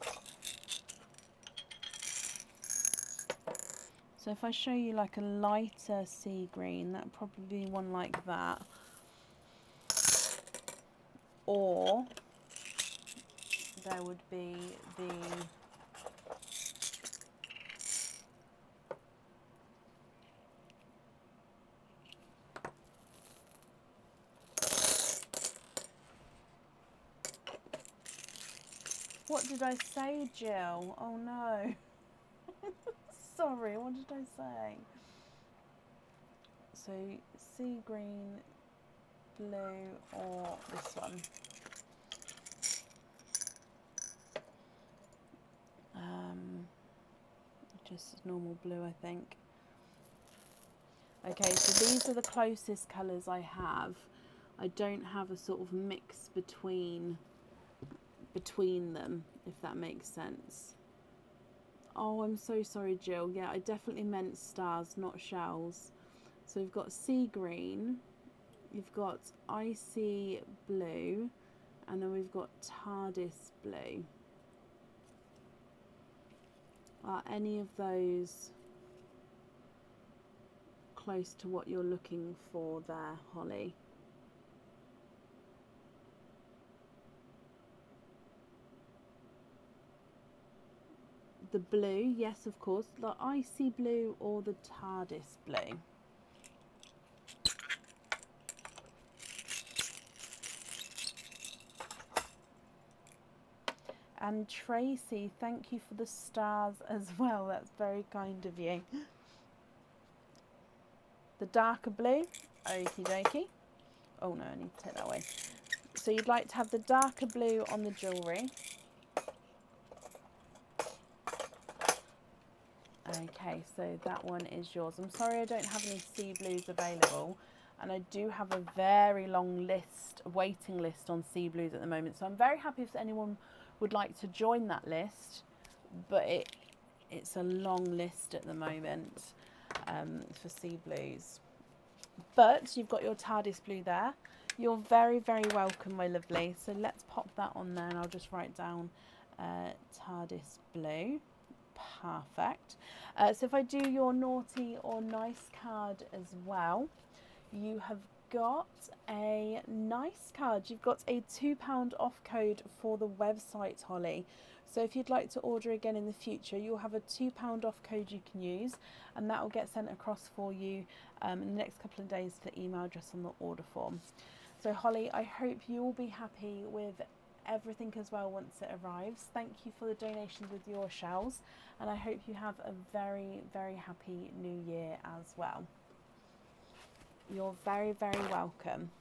A: So if I show you like a lighter sea green, that'd probably be one like that. Or there would be the what did I say, Jill? Oh no. Sorry, what did I say? So sea green, blue, or this one. Just normal blue, I think. Okay, so these are the closest colours I have. I don't have a sort of mix between them, if that makes sense. Oh, I'm so sorry, Jill. Yeah, I definitely meant stars, not shells. So we've got sea green, you've got icy blue, and then we've got TARDIS blue. Are any of those close to what you're looking for there, Holly? The blue, yes, of course, the icy blue or the TARDIS blue. And Tracy, thank you for the stars as well. That's very kind of you. The darker blue, okie dokie. Oh no, I need to take that away. So you'd like to have the darker blue on the jewellery. Okay, so that one is yours. I'm sorry I don't have any sea blues available, and I do have a very long list, waiting list on sea blues at the moment. So I'm very happy if anyone would like to join that list, but it's a long list at the moment for sea blues. But you've got your TARDIS blue there. You're very, very welcome, my lovely. So let's pop that on there, and I'll just write down TARDIS blue. Perfect. So if I do your naughty or nice card as well, you have got a nice card. You've got a £2 off code for the website, Holly. So if you'd like to order again in the future, you'll have a £2 off code you can use, and that will get sent across for you in the next couple of days to the email address on the order form. So Holly, I hope you will be happy with everything as well once it arrives. Thank you for the donations with your shells, and I hope you have a very, very happy new year as well. You're very, very welcome.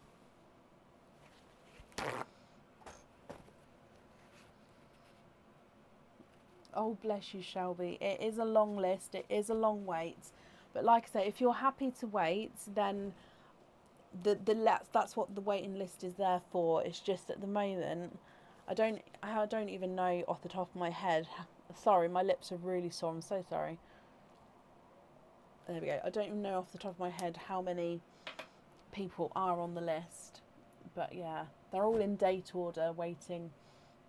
A: Oh, bless you, Shelby. It is a long list. It is a long wait. But like I say, if you're happy to wait, then that's what the waiting list is there for. It's just at the moment, I don't even know off the top of my head. Sorry, my lips are really sore. I'm so sorry. There we go. I don't even know off the top of my head how many people are on the list. But yeah, they're all in date order, waiting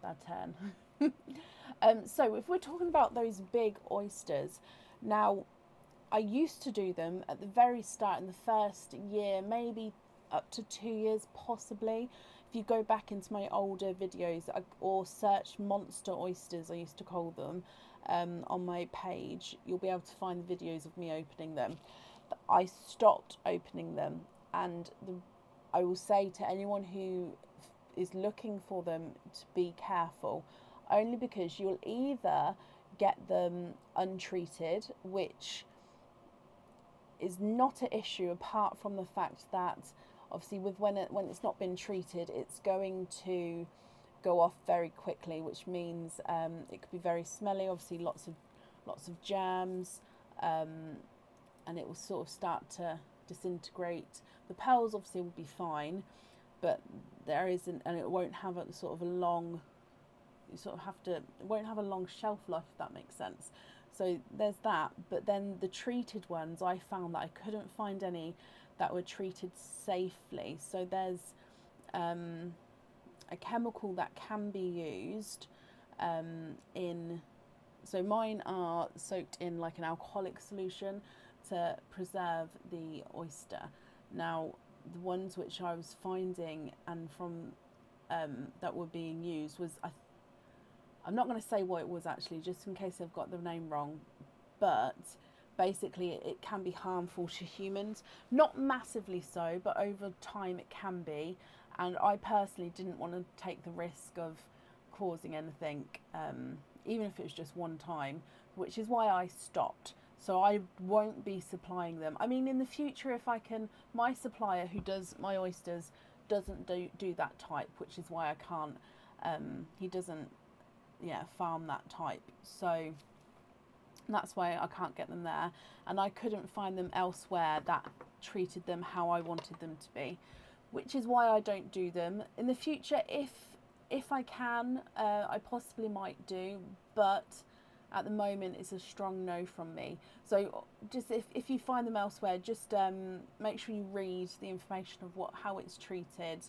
A: their turn. So if we're talking about those big oysters, now I used to do them at the very start in the first year, maybe up to 2 years possibly. If you go back into my older videos or search monster oysters, I used to call them, on my page, you'll be able to find the videos of me opening them. But I stopped opening them, and I will say to anyone who is looking for them to be careful, only because you'll either get them untreated, which is not an issue apart from the fact that obviously when it's not been treated, it's going to go off very quickly, which means it could be very smelly, obviously lots of germs, and it will sort of start to disintegrate. The pearls obviously will be fine, but there isn't, and it won't have a sort of a long, it won't have a long shelf life, if that makes sense. So there's that, but then the treated ones, I found that I couldn't find any that were treated safely. So there's a chemical that can be used so mine are soaked in like an alcoholic solution to preserve the oyster. Now the ones which I was finding and from that were being used was, I'm not going to say what it was actually, just in case I've got the name wrong, but basically it can be harmful to humans. Not massively so, but over time it can be. And I personally didn't want to take the risk of causing anything, even if it was just one time, which is why I stopped. So I won't be supplying them. I mean, in the future, if I can, my supplier who does my oysters doesn't do that type, which is why I can't, he doesn't farm that type, so that's why I can't get them there, and I couldn't find them elsewhere that treated them how I wanted them to be, which is why I don't do them. In the future, if I can, I possibly might do, but at the moment it's a strong no from me. So just if you find them elsewhere, just make sure you read the information of how it's treated,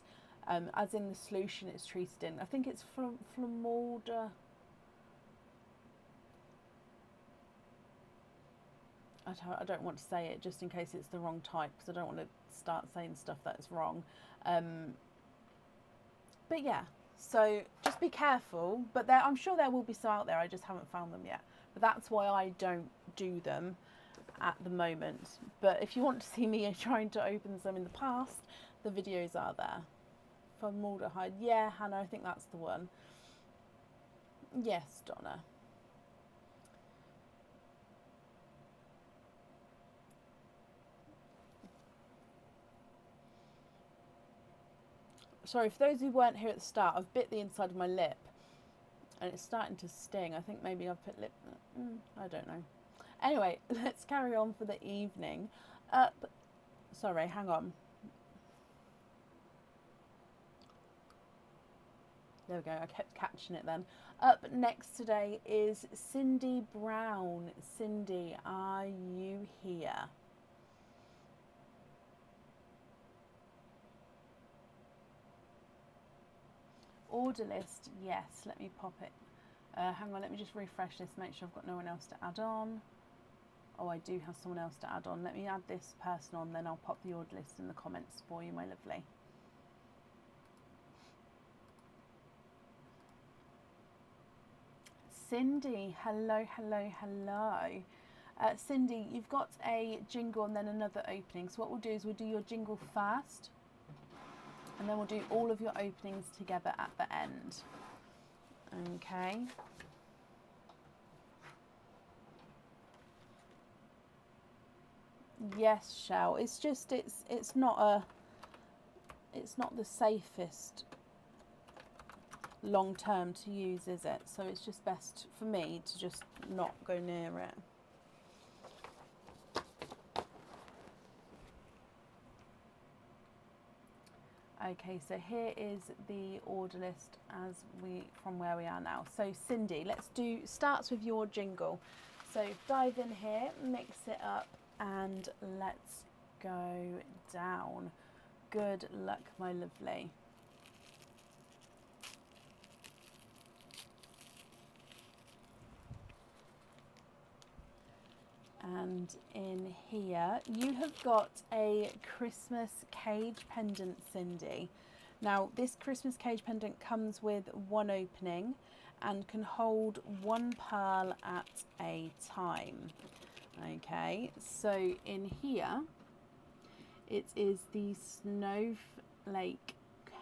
A: as in the solution it's treated in. I think it's Flamorda. I don't want to say it just in case it's the wrong type, because I don't want to start saying stuff that's wrong. But yeah, so just be careful. But I'm sure there will be some out there, I just haven't found them yet. But that's why I don't do them at the moment. But if you want to see me trying to open some in the past, the videos are there. Formaldehyde, yeah, Hannah, I think that's the one. Yes, Donna. Sorry, for those who weren't here at the start, I've bit the inside of my lip and it's starting to sting. I think maybe I've put lip... I don't know. Anyway, let's carry on for the evening. Sorry, hang on. There we go, I kept catching it then. Up next today is Cindy Brown. Cindy, are you here? Order list, yes, let me pop it. Hang on, let me just refresh this, make sure I've got no one else to add on. Oh, I do have someone else to add on. Let me add this person on, then I'll pop the order list in the comments for you, my lovely. Cindy, hello, hello, hello. Cindy, you've got a jingle and then another opening. So what we'll do is we'll do your jingle first, and then we'll do all of your openings together at the end. Okay. Yes, Shell. It's just it's not the safest long term to use, is it? So it's just best for me to just not go near it. Okay, so here is the order list from where we are now. So Cindy, starts with your jingle. So dive in here, mix it up, and let's go down. Good luck, my lovely. And in here, you have got a Christmas cage pendant, Cindy. Now, this Christmas cage pendant comes with one opening and can hold one pearl at a time. Okay, so in here, it is the snowflake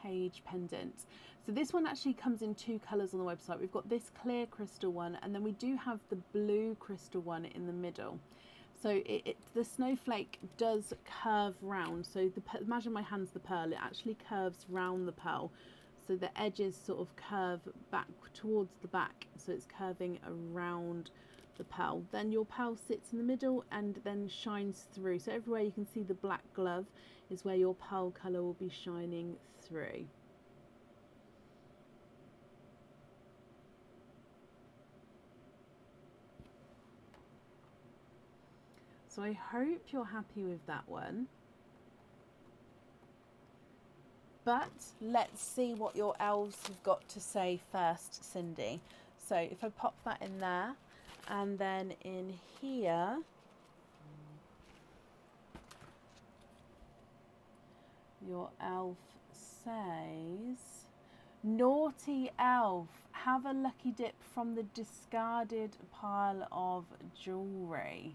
A: cage pendant. So this one actually comes in two colours on the website. We've got this clear crystal one, and then we do have the blue crystal one in the middle. So the snowflake does curve round. So imagine my hand's the pearl. It actually curves round the pearl. So the edges sort of curve back towards the back. So it's curving around the pearl. Then your pearl sits in the middle and then shines through. So everywhere you can see the black glove is where your pearl colour will be shining through. So I hope you're happy with that one. But let's see what your elves have got to say first, Cindy. So if I pop that in there, and then in here, your elf says, naughty elf, have a lucky dip from the discarded pile of jewellery.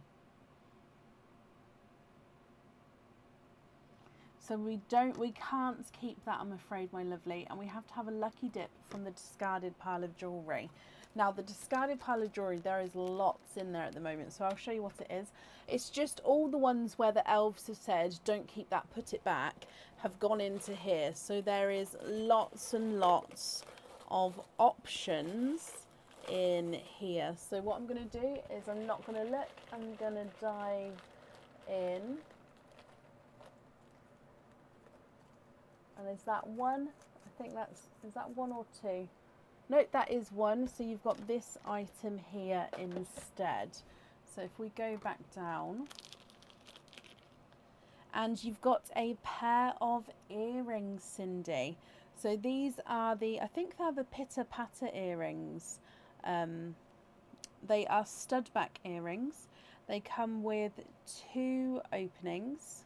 A: So we can't keep that, I'm afraid, my lovely, and we have to have a lucky dip from the discarded pile of jewellery. Now, the discarded pile of jewellery, there is lots in there at the moment, so I'll show you what it is. It's just all the ones where the elves have said, don't keep that, put it back, have gone into here. So there is lots and lots of options in here. So what I'm going to do is I'm not going to look, I'm going to dive in. And is that one? I think is that one or two? No, that is one. So you've got this item here instead. So if we go back down, and you've got a pair of earrings, Cindy. So these are I think they're the pitter patter earrings. They are stud back earrings. They come with 2 openings.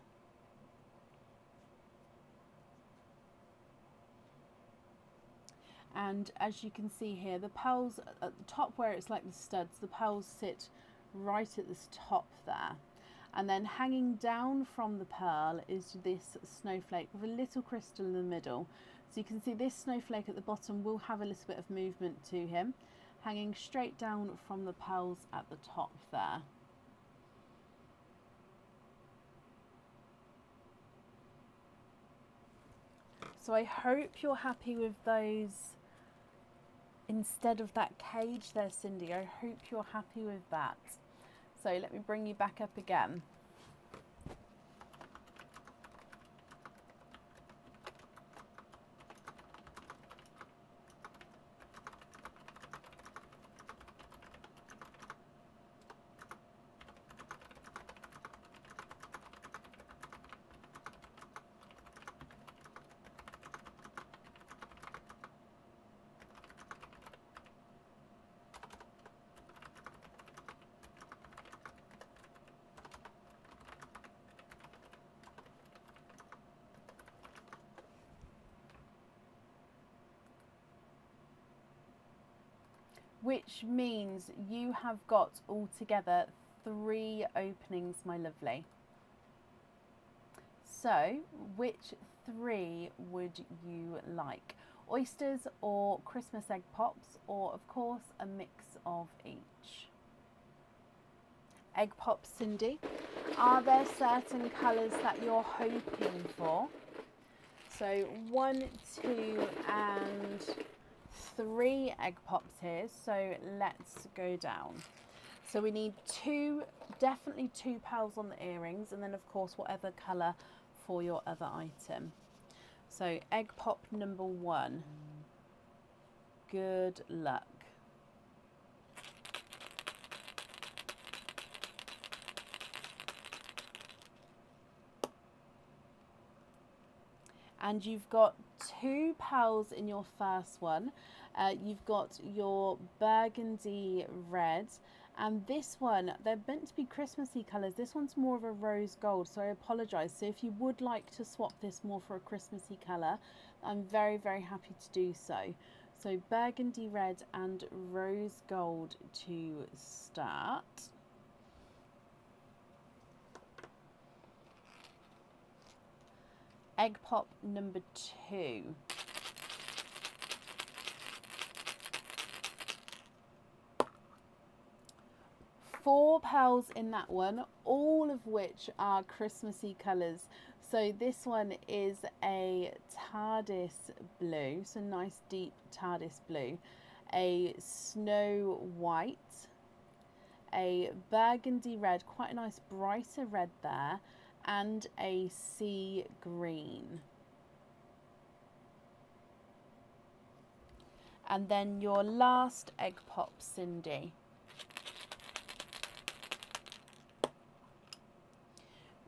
A: And as you can see here, the pearls at the top where it's like the studs, the pearls sit right at this top there. And then hanging down from the pearl is this snowflake with a little crystal in the middle. So you can see this snowflake at the bottom will have a little bit of movement to him, hanging straight down from the pearls at the top there. So I hope you're happy with those. Instead of that cage there, Cindy, I hope you're happy with that. So let me bring you back up again. Which means you have got altogether 3 openings, my lovely. So, which 3 would you like? Oysters or Christmas egg pops, or of course a mix of each? Egg pops, Cindy. Are there certain colours that you're hoping for? So 1, 2 and 3 egg pops here, so let's go down. So we need 2, definitely 2 pearls on the earrings, and then of course whatever colour for your other item. So egg pop number 1. Good luck. And you've got 2 pearls in your first one. You've got your burgundy red, and this one, they're meant to be Christmassy colours. This one's more of a rose gold, so I apologise. So if you would like to swap this more for a Christmassy colour, I'm very, very happy to do so. So burgundy red and rose gold to start. Egg pop number 2. Four pearls in that one, all of which are Christmassy colours. So this one is a TARDIS blue, so nice deep TARDIS blue, a snow white, a burgundy red, quite a nice brighter red there, and a sea green. And then your last egg pop, Cindy.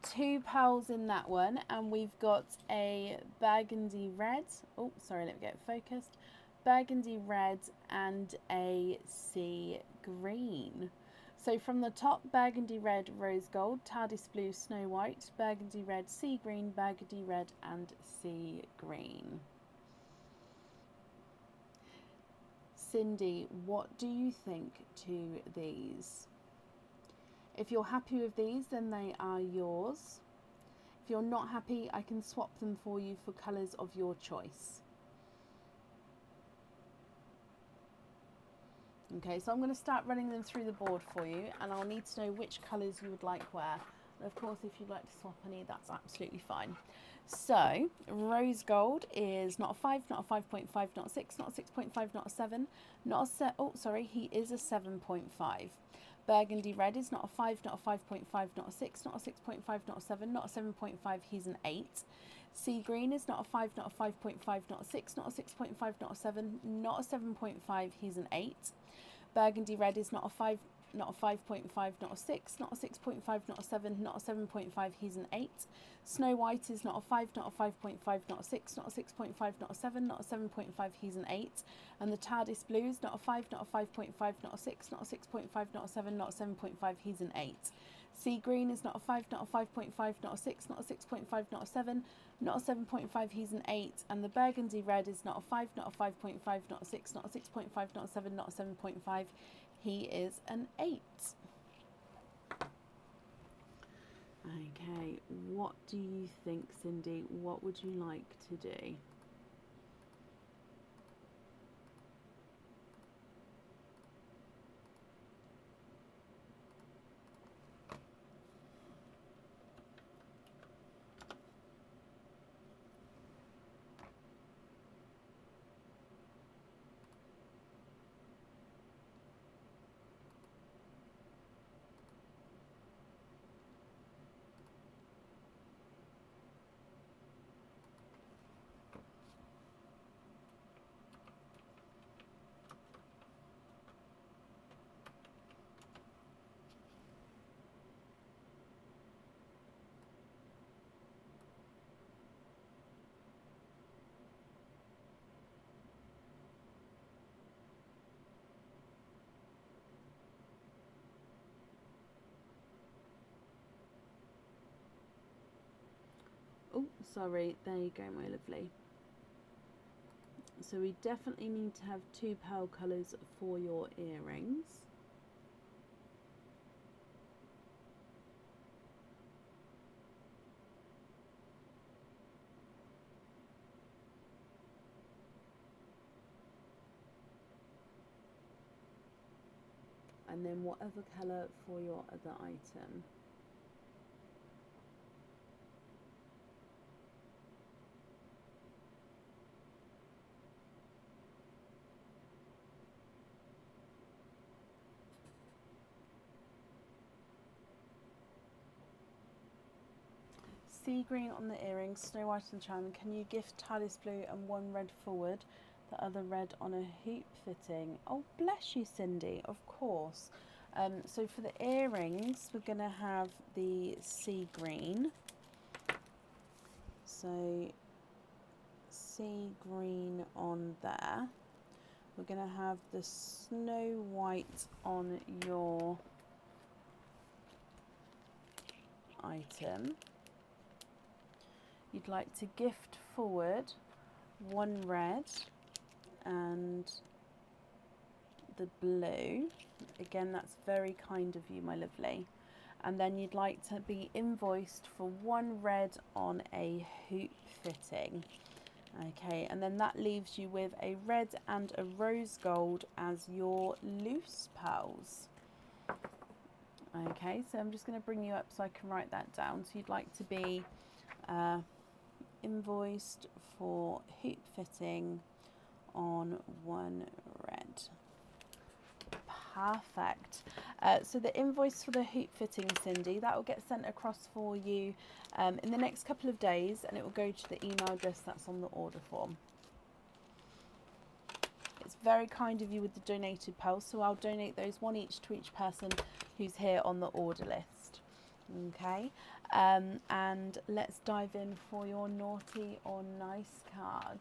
A: Two pearls in that one, and we've got a burgundy red. Oh, sorry, let me get focused. Burgundy red and a sea green. So from the top, burgundy red, rose gold, TARDIS blue, snow white, burgundy red, sea green, burgundy red, and sea green. Cindy, what do you think to these? If you're happy with these, then they are yours. If you're not happy, I can swap them for you for colours of your choice. Okay, so I'm going to start running them through the board for you, and I'll need to know which colours you would like where. And of course, if you'd like to swap any, that's absolutely fine. So, rose gold is not a 5, not a 5.5, not a 6, not a 6.5, not a 7, not a oh, sorry, he is a 7.5. Burgundy red is not a 5, not a 5.5, not a 6, not a 6.5, not a 7, not a 7.5, he's an 8. Sea green is not a 5, not a 5.5, not a 6, not a 6.5, not a 7, not a 7.5, he's an 8. Burgundy red is not a 5, not a 5.5, not a 6, not a 6.5, not a 7, not a 7.5, he's an 8. Snow White is not a 5, not a 5.5, not a 6, not a 6.5, not a 7, not a 7.5, he's an 8. And the TARDIS Blue is not a 5, not a 5.5, not a 6, not a 6.5, not a 7, not a 7.5, he's an 8. Sea Green is not a 5, not a 5.5, not a 6, not a 6.5, not a 7, not a 7.5, he's an 8. And the Burgundy Red is not a 5, not a 5.5, not a 6, not a 6.5, not a 7, not a 7.5, he is an 8. Okay, what do you think, Cindy? What would you like to do? Oh, sorry, there you go, my lovely. So we definitely need to have 2 pearl colours for your earrings. And then whatever colour for your other item. Sea Green on the earrings, Snow White on the charm. Can you gift TARDIS Blue and 1 red forward, the other red on a hoop fitting? Oh, bless you, Cindy, of course. So for the earrings, we're going to have the Sea Green. So Sea Green on there. We're going to have the Snow White on your item. You'd like to gift forward 1 red and the blue. Again, that's very kind of you, my lovely. And then you'd like to be invoiced for 1 red on a hoop fitting. Okay, and then that leaves you with a red and a rose gold as your loose pearls. Okay, so I'm just going to bring you up so I can write that down. So you'd like to be invoiced for hoop fitting on 1 red. Perfect. So the invoice for the hoop fitting, Cindy, that will get sent across for you in the next couple of days, and it will go to the email address that's on the order form. It's very kind of you with the donated pearls, so I'll donate those 1 each to each person who's here on the order list. Okay, and let's dive in for your naughty or nice card.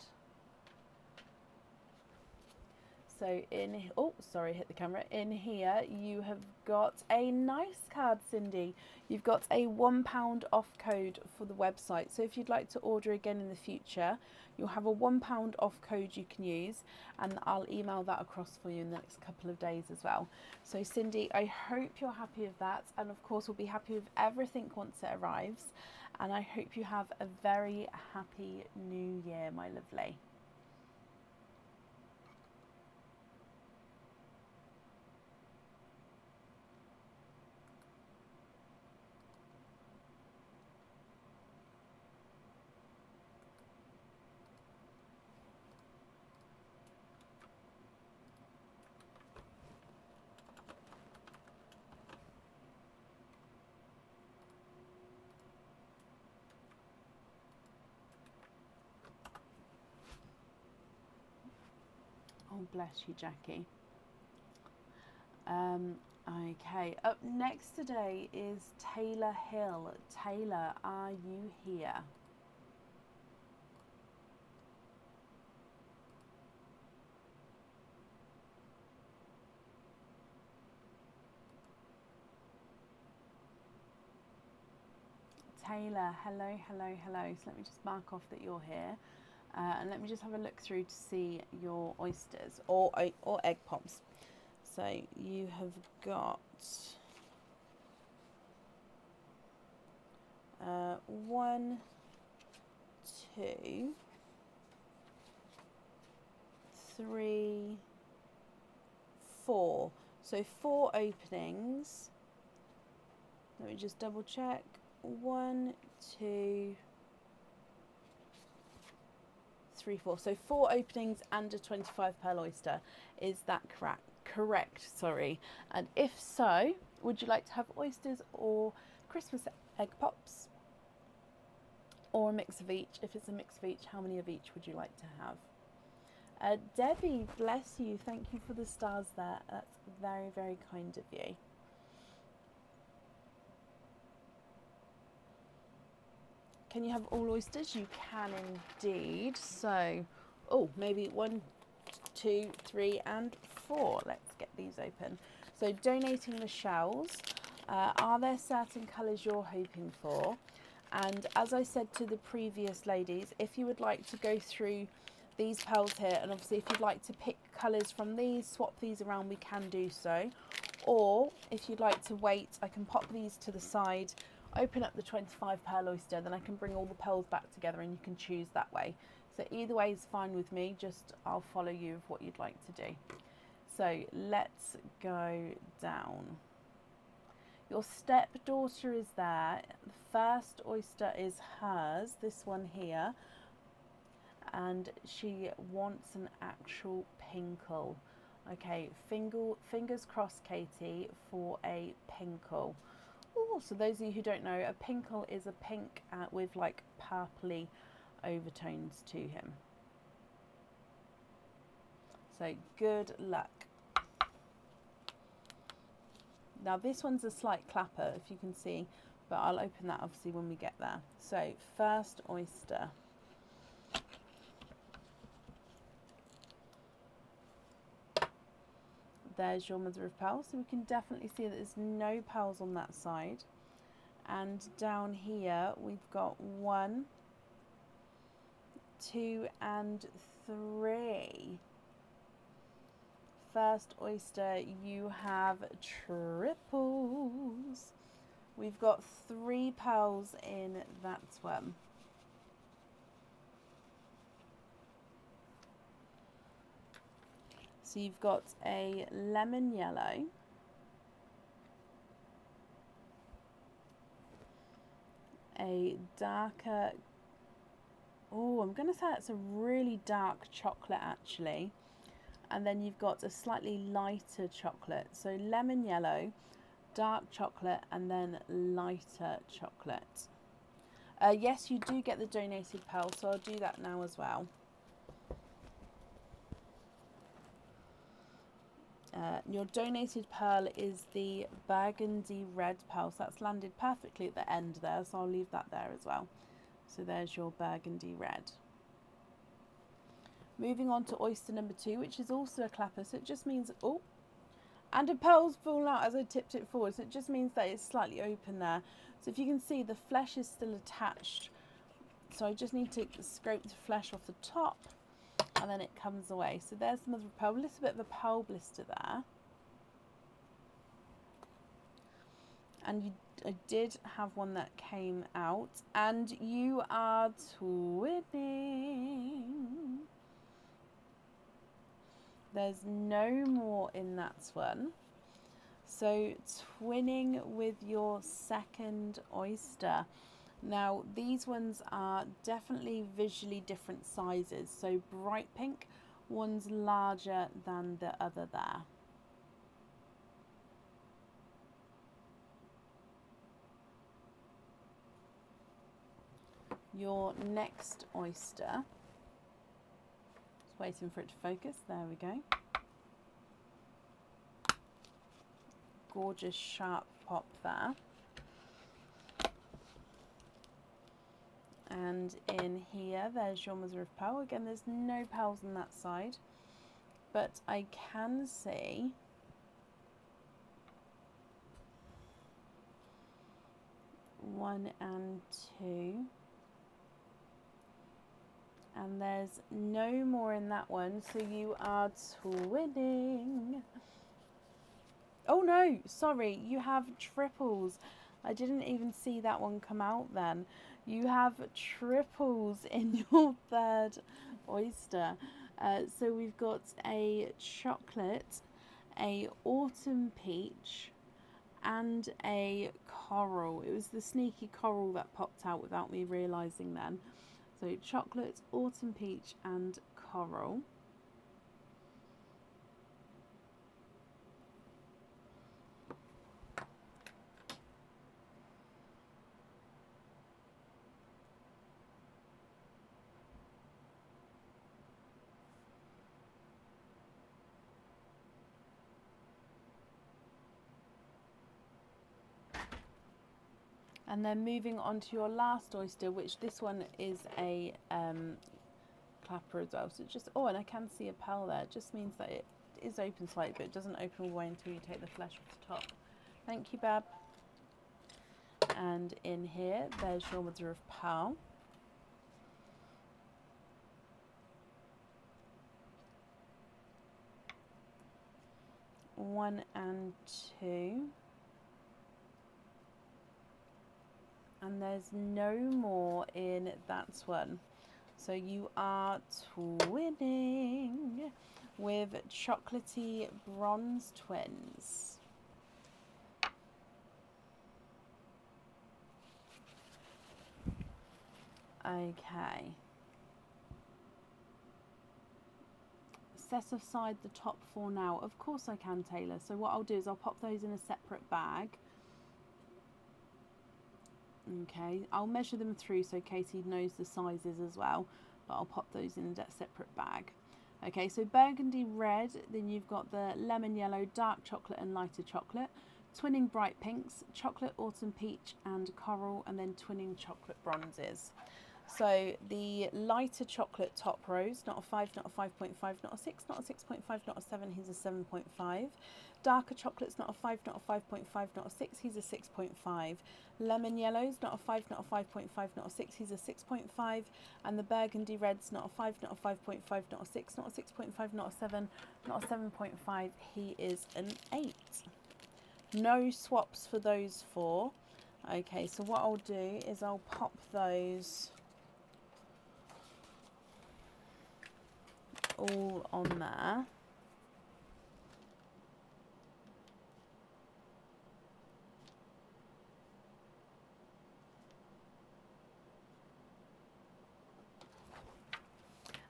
A: So oh, sorry, hit the camera. In here, you have got a nice card, Cindy. You've got a £1 off code for the website. So if you'd like to order again in the future, you'll have a £1 off code you can use, and I'll email that across for you in the next couple of days as well. So Cindy, I hope you're happy with that. And of course, we'll be happy with everything once it arrives. And I hope you have a very happy new year, my lovely. Oh, bless you, Jackie. Okay, up next today is Taylor Hill. Taylor, are you here? Taylor, hello, hello, hello. So let me just mark off that you're here. And let me just have a look through to see your oysters or egg pops. So you have got 1, 2, 3, 4. So 4 openings. Let me just double check. 1, 2, 3, 4. So 4 openings and a 25 pearl oyster. Is that correct? Correct, sorry. And if so, would you like to have oysters or Christmas egg pops? Or a mix of each? If it's a mix of each, how many of each would you like to have? Debbie, bless you. Thank you for the stars there. That's very, very kind of you. Can you have all oysters? You can indeed. So, oh, maybe 1, 2, 3, and 4. Let's get these open. So, donating the shells. Are there certain colours you're hoping for? And as I said to the previous ladies, if you would like to go through these pearls here, and obviously if you'd like to pick colours from these, swap these around, we can do so. Or if you'd like to wait, I can pop these to the side, open up the 25 pearl oyster, then I can bring all the pearls back together and you can choose that way. So either way is fine with me, just I'll follow you with what you'd like to do. So let's go down. Your stepdaughter is there. The first oyster is hers, this one here. And she wants an actual pinkle. Okay, fingers crossed, Katie, for a pinkle. Oh, so those of you who don't know, a pinkle is a pink with like purpley overtones to him. So good luck. Now this one's a slight clapper, if you can see, but I'll open that obviously when we get there. So first oyster. There's your mother of pearl, so we can definitely see that there's no pearls on that side. And down here we've got 1, 2, and 3. First oyster, you have triples. We've got 3 pearls in that one. So you've got a lemon yellow, a darker, oh, I'm going to say it's a really dark chocolate actually. And then you've got a slightly lighter chocolate. So lemon yellow, dark chocolate, and then lighter chocolate. Yes, you do get the donated pearl, so I'll do that now as well. Your donated pearl is the burgundy red pearl, so that's landed perfectly at the end there, so I'll leave that there as well. So there's your burgundy red. Moving on to oyster number 2, which is also a clapper, so it just means, oh, and a pearl's fallen out as I tipped it forward, so it just means that it's slightly open there. So if you can see, the flesh is still attached, so I just need to scrape the flesh off the top, and then it comes away. So there's the mother of pearl, a little bit of a pearl blister there. And I did have one that came out, and you are twinning. There's no more in that one. So twinning with your second oyster. Now these ones are definitely visually different sizes. So bright pink, one's larger than the other there. Your next oyster. Just waiting for it to focus. There we go. gorgeous sharp pop there. And in here, there's your mother of pearl. Again, there's no pearls on that side, but I can see one and two. And there's no more in that one, so you are twinning. Oh no, sorry, you have triples. I didn't even see that one come out then. You have triples in your third oyster. So we've got a chocolate, a autumn peach, and a coral. It was the sneaky coral that popped out without me realising then. So chocolate, autumn peach, and coral. And then moving on to your last oyster, which this one is a clapper as well. So it just, oh, and I can see a pearl there. It just means that it is open slightly, but it doesn't open all the way until you take the flesh off the top. Thank you, Bab. And in here, there's your mother of pearl. One and two. And there's no more in that one. So you are twinning with chocolatey bronze twins. Okay. Set aside the top four now. Of course I can, Taylor. So what I'll do is I'll pop those in a separate bag. Okay, I'll measure them through so Katie knows the sizes as well, but I'll pop those in a separate bag. Okay, so burgundy red, then you've got the lemon yellow, dark chocolate and lighter chocolate, twinning bright pinks, chocolate autumn peach and coral, and then twinning chocolate bronzes. So the lighter chocolate top rose, not a 5, not a 5.5, not a 6, not a 6.5, not a 7, he's a 7.5. Darker chocolate's not a 5, not a 5.5, not a 6, he's a 6.5. Lemon yellow's not a 5, not a 5.5, not a 6, he's a 6.5. And the burgundy red's not a 5, not a 5.5, not a 6, not a 6.5, not a 7, not a 7.5, he is an 8. No swaps for those four. Okay, so what I'll do is I'll pop those all on there.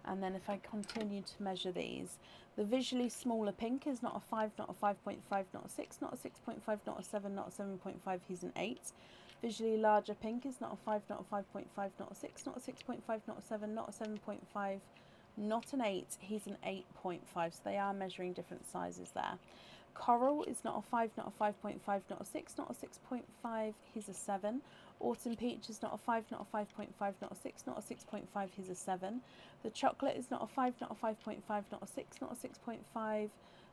A: And then if I continue to measure these, the visually smaller pink is not a 5, not a 5.5, not a 6, not a 6.5, not a 7, not a 7.5, he's an 8. Visually larger pink is not a 5, not a 5.5, not a 6, not a 6.5, not a 7, not a 7.5, not an 8, he's an 8.5. So they are measuring different sizes there. Coral is not a 5, not a 5.5, not a 6, not a 6.5, he's a 7. Autumn peach is not a 5, not a 5.5, not a 6, not a 6.5, he's a 7. The chocolate is not a 5, not a 5.5, not a 6, not a 6.5,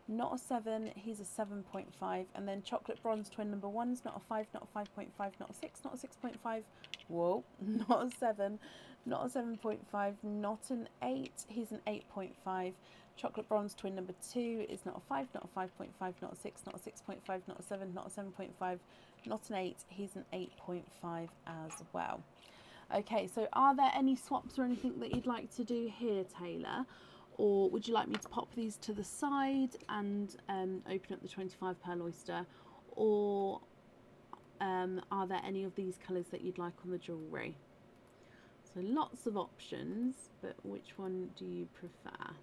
A: not a 7, he's a 7.5. And then chocolate bronze twin number 1 is not a 5, not a 5.5, not a 6, not a 6.5, whoa, not a 7, not a 7.5, not an 8, he's an 8.5. Chocolate bronze twin number 2 is not a 5, not a 5.5, not a 6, not a 6.5, not a 7, not a 7.5, not an 8, he's an 8.5 as well. Okay, so are there any swaps or anything that you'd like to do here, Taylor? Or would you like me to pop these to the side and open up the 25 pearl oyster? Or are there any of these colours that you'd like on the jewellery? So lots of options, but which one do you prefer?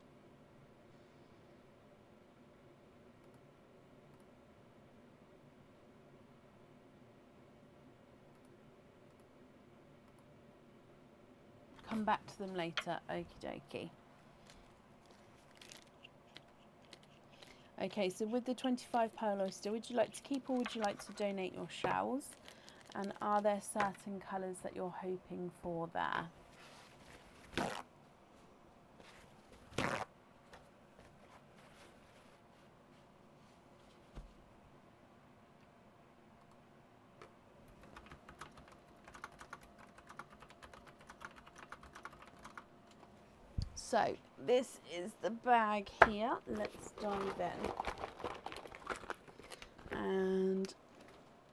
A: Come back to them later, okie dokie. Okay, so with the 25 pearl oyster, would you like to keep or would you like to donate your shells? And are there certain colours that you're hoping for there? So this is the bag here. Let's dive in. And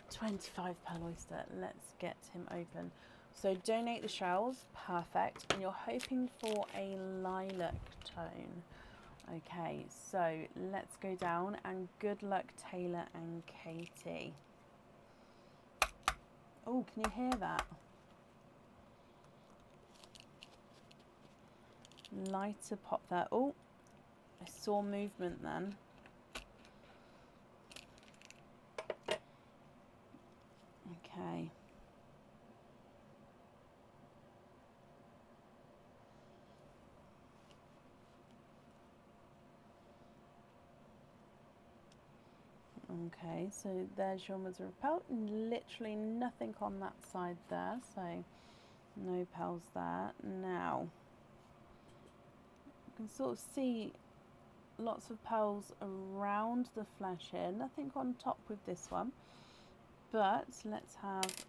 A: 25 pearl oyster. Let's get him open. So donate the shells. Perfect. And you're hoping for a lilac tone. Okay, so let's go down and good luck Taylor and Katie. Oh, can you hear that? Lighter pop there. Oh, I saw movement then. Okay. Okay, so there's your mother of pearl. Literally nothing on that side there, so no pearls there. Now, you can sort of see lots of pearls around the flesh here. Nothing on top with this one. But let's have,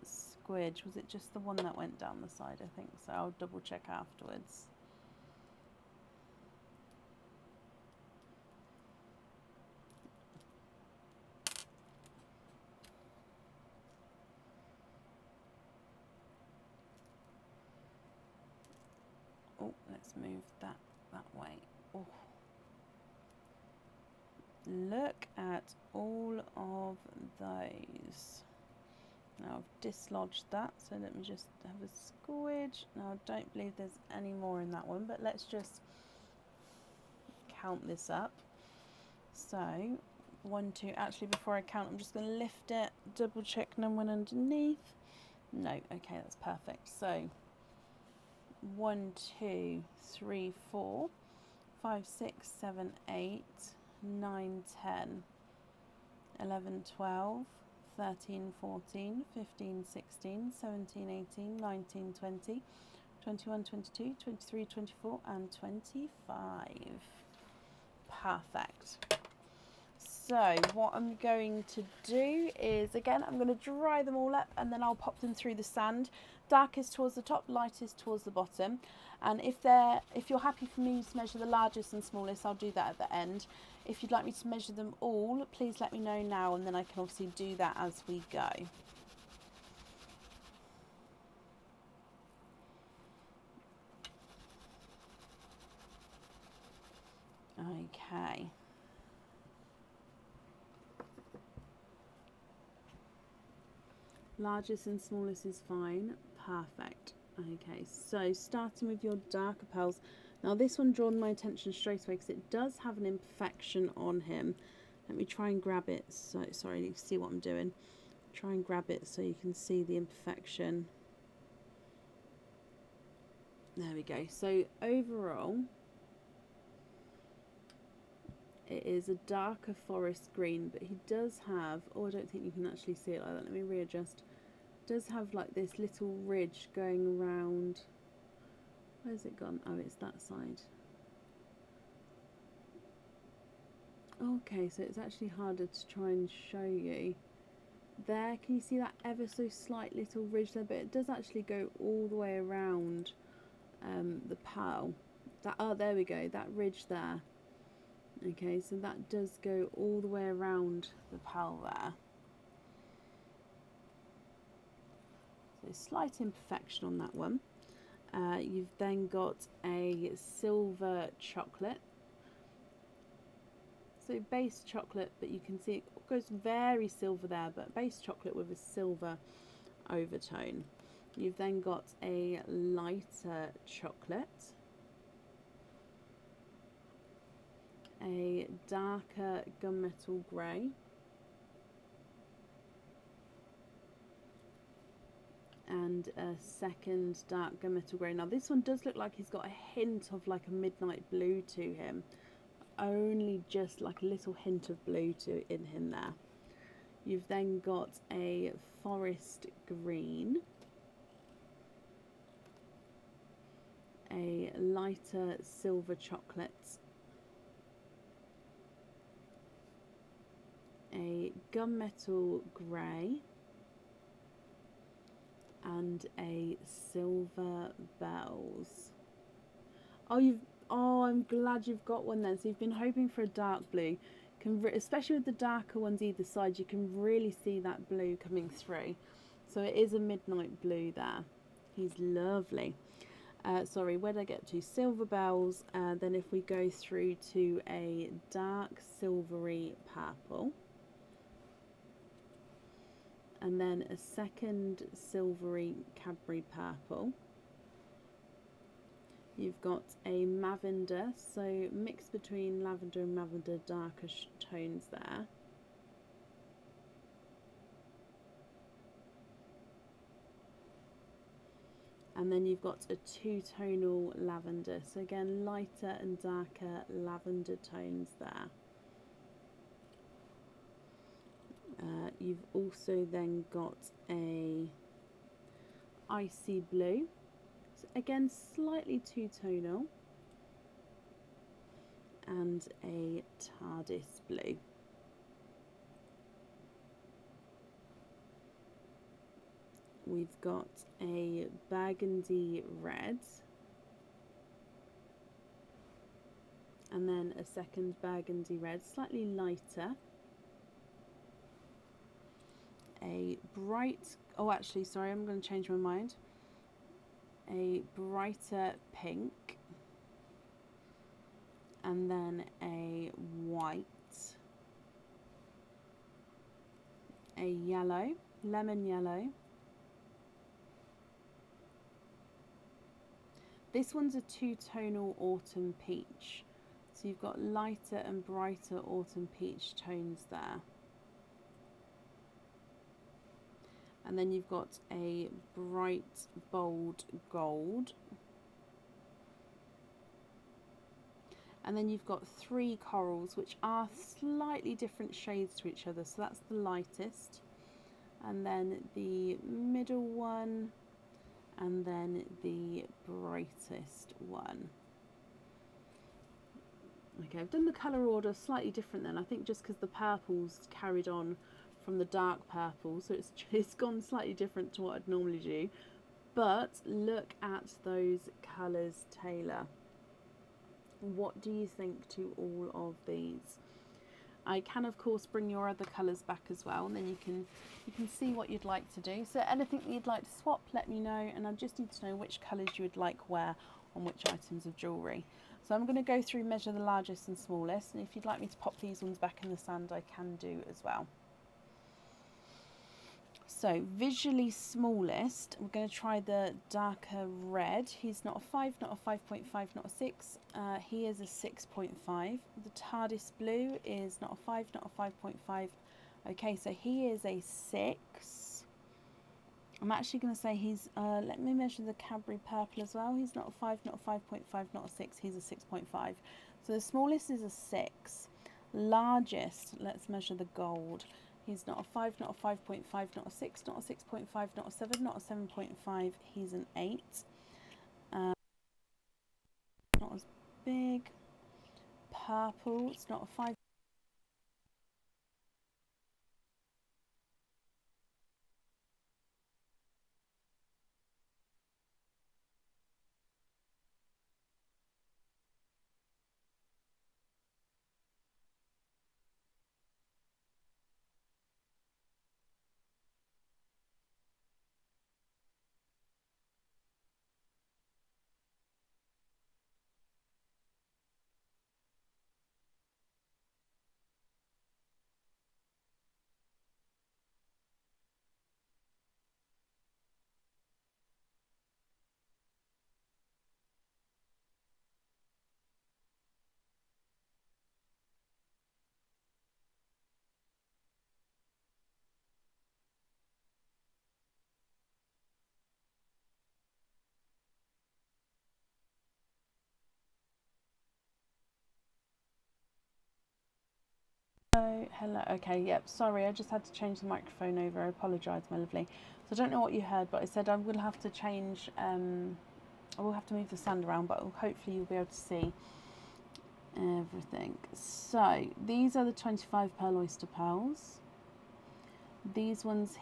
A: Squidge. Was it just the one that went down the side? I think so. I'll double check afterwards. Oh, let's move that way. Oh. Look at all of those. Now I've dislodged that, so let me just have a squidge. Now I don't believe there's any more in that one, but let's just count this up. So 1, 2, actually before I count I'm just going to lift it, double check no one underneath. No, okay, that's perfect. So 1, 2, 3, 4, 5, 6, 7, 8, 9, 10, 11, 12, 13, 14, 15, 16, 17, 18, 19, 20, 21, 22, 23, 24 and 25. Perfect. So what I'm going to do is, again, I'm going to dry them all up and then I'll pop them through the sand. Darkest towards the top, lightest towards the bottom. And if you're happy for me to measure the largest and smallest, I'll do that at the end. If you'd like me to measure them all, please let me know now and then I can obviously do that as we go. Okay. Largest and smallest is fine. Perfect. Okay, so starting with your darker pearls. Now this one drawn my attention straight away because it does have an imperfection on him. Let me try and grab it. So sorry, you can see what I'm doing. Try and grab it so you can see the imperfection. There we go. So overall, it is a darker forest green, but he does have, oh, I don't think you can actually see it like that. Let me readjust. Does have like this little ridge going around. Where's it gone? Oh, it's that side. Okay, so it's actually harder to try and show you. There, can you see that ever so slight little ridge there? But it does actually go all the way around the pearl. That, oh, there we go, that ridge there. Okay, so that does go all the way around the pearl there. So slight imperfection on that one. You've then got a silver chocolate. So base chocolate, but you can see it goes very silver there, but base chocolate with a silver overtone. You've then got a lighter chocolate, a darker gunmetal grey, and a second dark gunmetal grey. Now this one does look like he's got a hint of like a midnight blue to him. only just like a little hint of blue in him there. You've then got a forest green, a lighter silver chocolate, a gunmetal grey, and a silver bells. I'm glad you've got one then. So you've been hoping for a dark blue. Especially with the darker ones either side, you can really see that blue coming through. So it is a midnight blue there. He's lovely. Sorry, where did I get to? Silver bells. Then if we go through to a dark silvery purple. And then a second silvery Cadbury purple. You've got a lavender, so mix between lavender and lavender, darker tones there. And then you've got a two-tonal lavender, so again lighter and darker lavender tones there. You've also then got a icy blue, so again slightly two-tonal, and a TARDIS blue. We've got a burgundy red, and then a second burgundy red, slightly lighter. A bright, oh actually sorry, I'm going to change my mind. A brighter pink, and then a white, a yellow, lemon yellow. This one's a two-tonal autumn peach, so you've got lighter and brighter autumn peach tones there. And then you've got a bright bold gold. And then you've got three corals, which are slightly different shades to each other. So that's the lightest, and then the middle one, and then the brightest one. Okay, I've done the colour order slightly different then. I think just because the purple's carried on from the dark purple, so it's gone slightly different to what I'd normally do. But look at those colours, Taylor. What do you think to all of these? I can of course bring your other colours back as well, and then you can see what you'd like to do. So anything that you'd like to swap, let me know, and I just need to know which colours you would like wear on which items of jewellery. So I'm going to go through measure the largest and smallest, and if you'd like me to pop these ones back in the sand, I can do as well. So visually smallest, we're going to try the darker red. He's not a 5, not a 5.5, not a 6. He is a 6.5. The TARDIS blue is not a 5, not a 5.5. Okay, so he is a 6. I'm actually going to say he's, let me measure the Cadbury purple as well. He's not a 5, not a 5.5, not a 6. He's a 6.5. So the smallest is a 6. Largest, let's measure the gold. He's not a 5, not a 5.5, not a 6, not a 6.5, not a 7, not a 7.5. He's an 8. Not as big. Purple, it's not a 5. hello. Okay, yep. Sorry, I just had to change the microphone over. I apologise, my lovely. So I don't know what you heard, but I said I will have to change. I will have to move the stand around, but hopefully you'll be able to see everything. So these are the 25 pearl oyster pearls. These ones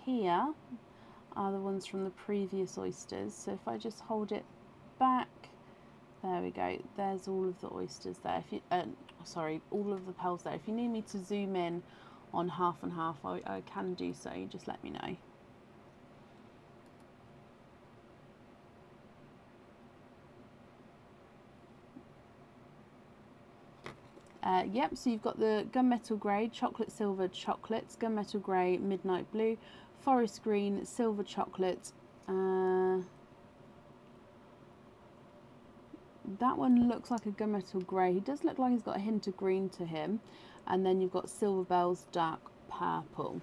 A: here are the ones from the previous oysters. So if I just hold it back, there we go. There's all of the oysters there. If you, sorry, all of the pearls there. If you need me to zoom in on half and half, I can do so. You just let me know. Yep, so you've got the gunmetal grey, chocolate silver chocolates, gunmetal grey, midnight blue, forest green, silver chocolate. That one looks like a gunmetal grey. He does look like he's got a hint of green to him. And then you've got Silver Bells dark purple.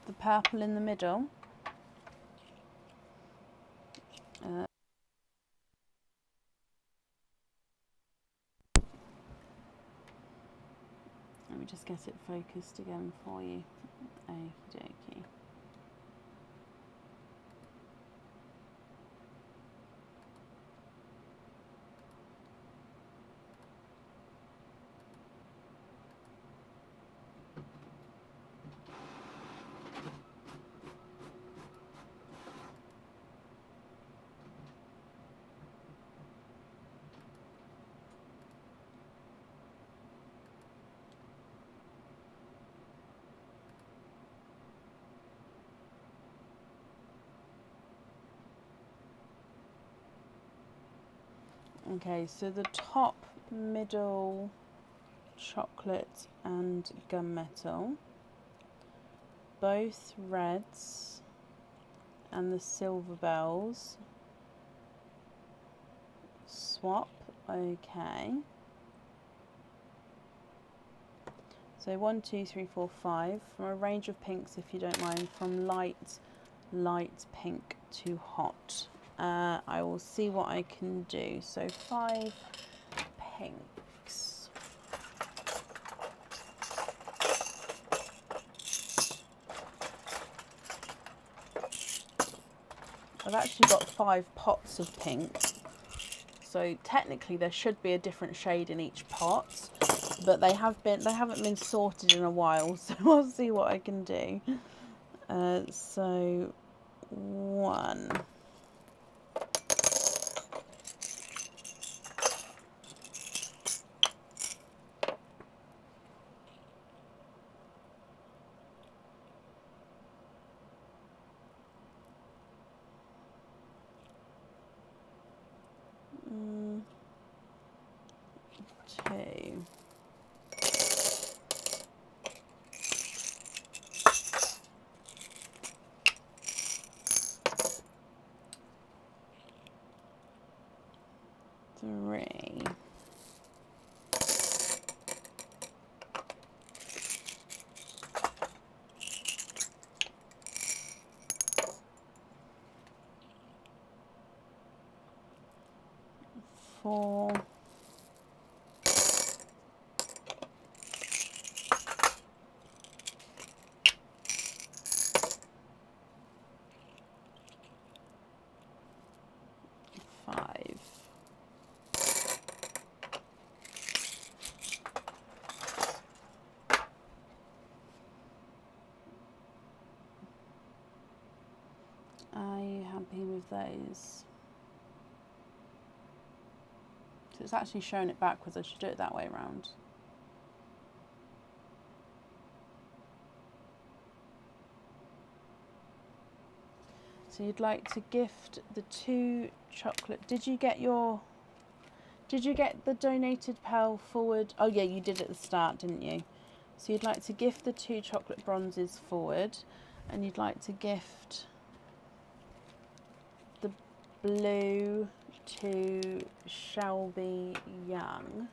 A: The purple in the middle. Let me just get it focused again for you. Okie dokie. Okay, so the top, middle, chocolate and gunmetal, both reds, and the Silver Bells swap. Okay, so 1, 2, 3, 4, 5 from a range of pinks, if you don't mind, from light pink to hot. I will see what I can do. So 5 pinks. I've actually got 5 pots of pink. So technically there should be a different shade in each pot, but they haven't been sorted in a while, so I'll see what I can do. So 1. Two. 3. 4. 5. Are you happy with those? So it's actually showing it backwards. I should do it that way around. So you'd like to gift the 2 chocolate. Did you get the donated pearl forward? Oh yeah, you did at the start, didn't you? So you'd like to gift the 2 chocolate bronzes forward, and you'd like to gift the blue to Shelby Young.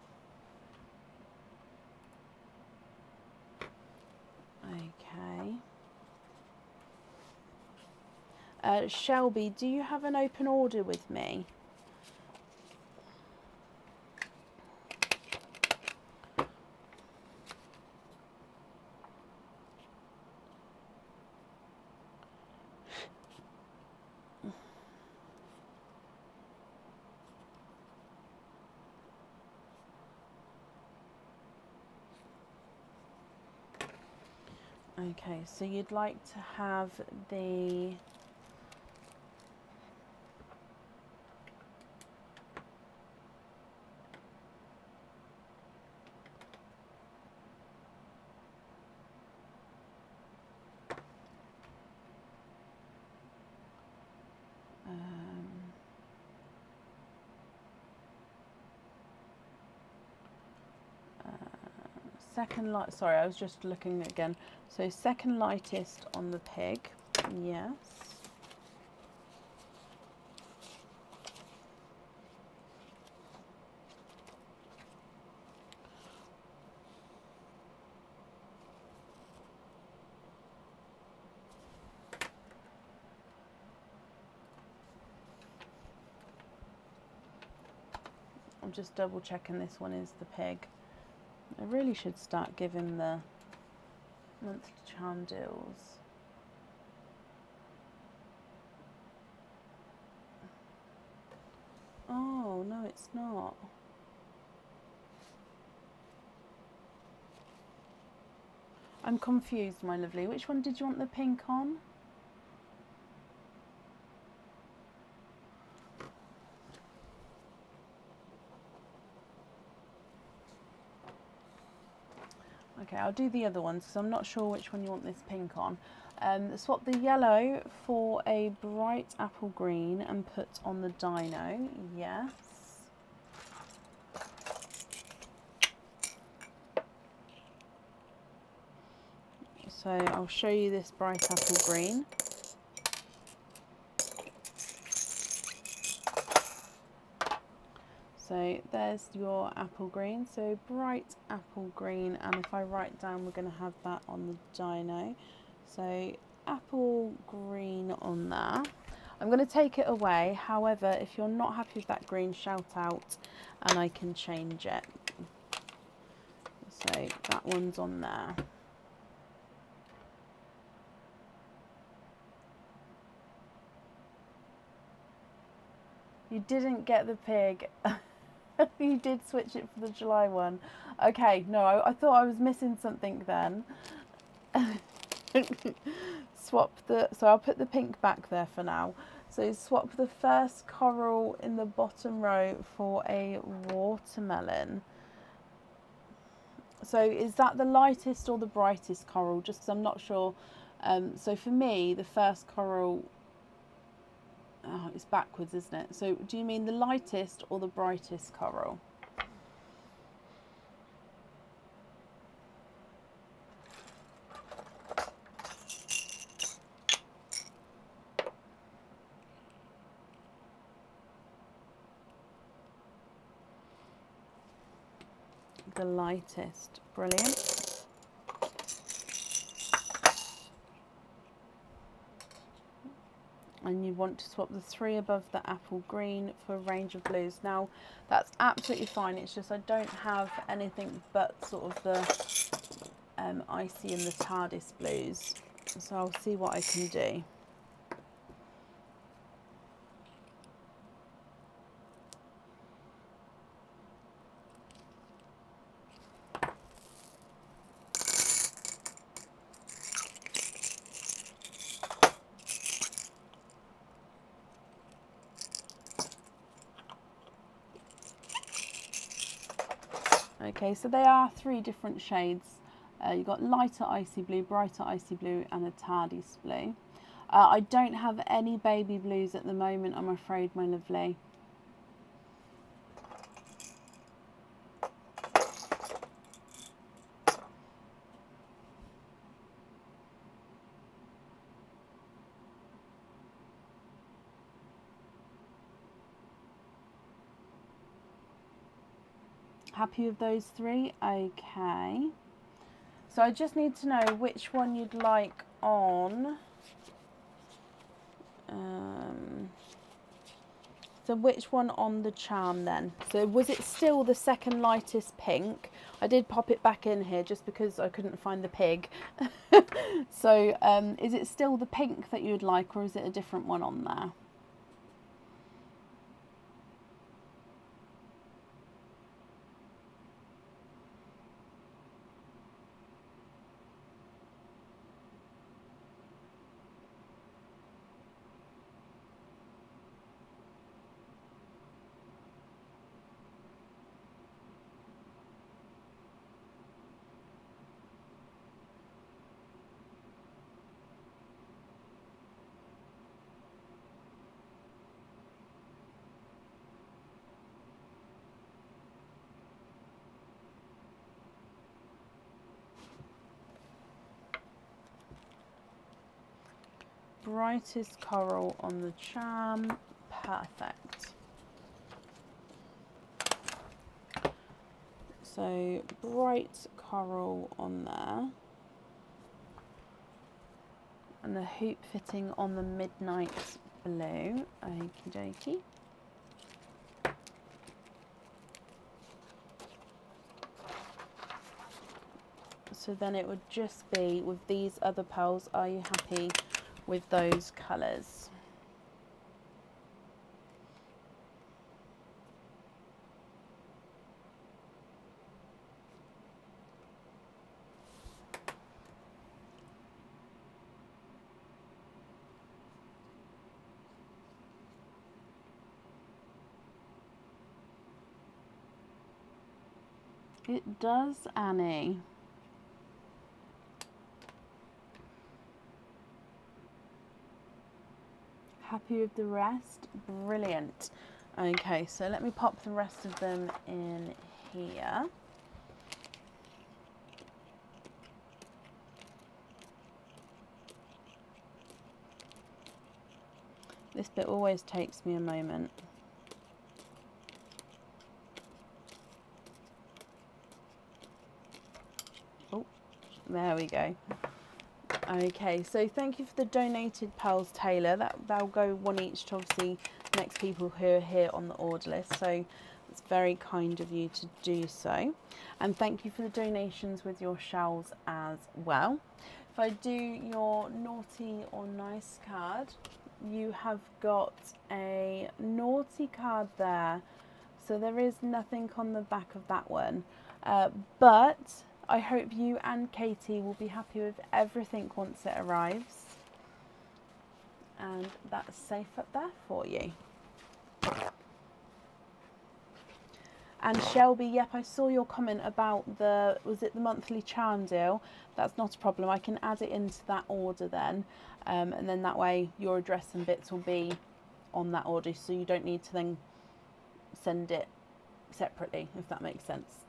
A: Okay. Shelby, do you have an open order with me? Okay, so you'd like to have the second light. Sorry, I was just looking again. So second lightest on the pig. Yes. I'm just double checking this one is the pig. I really should start giving the monthly charm deals. Oh, no, it's not. I'm confused, my lovely. Which one did you want the pink on? Okay, I'll do the other ones because I'm not sure which one you want this pink on. Swap the yellow for a bright apple green and put on the dino. Yes. So I'll show you this bright apple green. So there's your apple green, so bright apple green, and if I write down, we're going to have that on the dino. So apple green on there. I'm going to take it away, however, if you're not happy with that green, shout out and I can change it. So that one's on there. You didn't get the pig. You did switch it for the July one. Okay, no, I thought I was missing something then. So I'll put the pink back there for now. So swap the first coral in the bottom row for a watermelon. So is that the lightest or the brightest coral? Just because I'm not sure. So for me, the first coral, oh, it's backwards, isn't it? So do you mean the lightest or the brightest coral? The lightest. Brilliant. And you want to swap the three above the apple green for a range of blues. Now that's absolutely fine, it's just I don't have anything but sort of the icy and the TARDIS blues, so I'll see what I can do. Okay, so they are three different shades. You've got lighter icy blue, brighter icy blue, and a TARDIS blue. I don't have any baby blues at the moment, I'm afraid, my lovely. Happy with those three? Okay. So I just need to know which one you'd like on So which one on the charm then? So was it still the second lightest pink? I did pop it back in here just because I couldn't find the pig. So is it still the pink that you'd like, or is it a different one on there? Brightest coral on the charm. Perfect. So bright coral on there. And the hoop fitting on the midnight blue. Okie dokie. So then it would just be with these other pearls, are you happy with those colours? It does, Annie. Happy with the rest? Brilliant. Okay, so let me pop the rest of them in here. This bit always takes me a moment. Oh, there we go. Okay, so thank you for the donated pearls, Taylor. That'll go one each to obviously next people who are here on the order list. So it's very kind of you to do so. And thank you for the donations with your shells as well. If I do your naughty or nice card, you have got a naughty card there. So there is nothing on the back of that one. But I hope you and Katie will be happy with everything once it arrives. And that's safe up there for you. And Shelby, yep, I saw your comment about was it the monthly charm deal? That's not a problem. I can add it into that order then. And then that way your address and bits will be on that order. So you don't need to then send it separately, if that makes sense.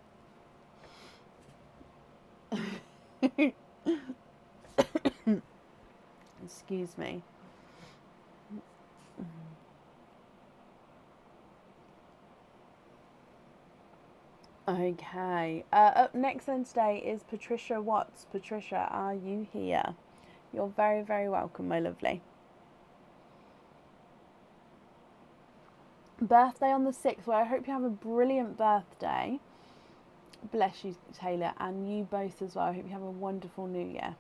A: Excuse me. Okay. Up next then today is Patricia Watts. Patricia, are you here? You're very, very welcome, my lovely. Birthday on the 6th. Well, I hope you have a brilliant birthday. Bless you, Taylor, and you both as well. I hope you have a wonderful new year.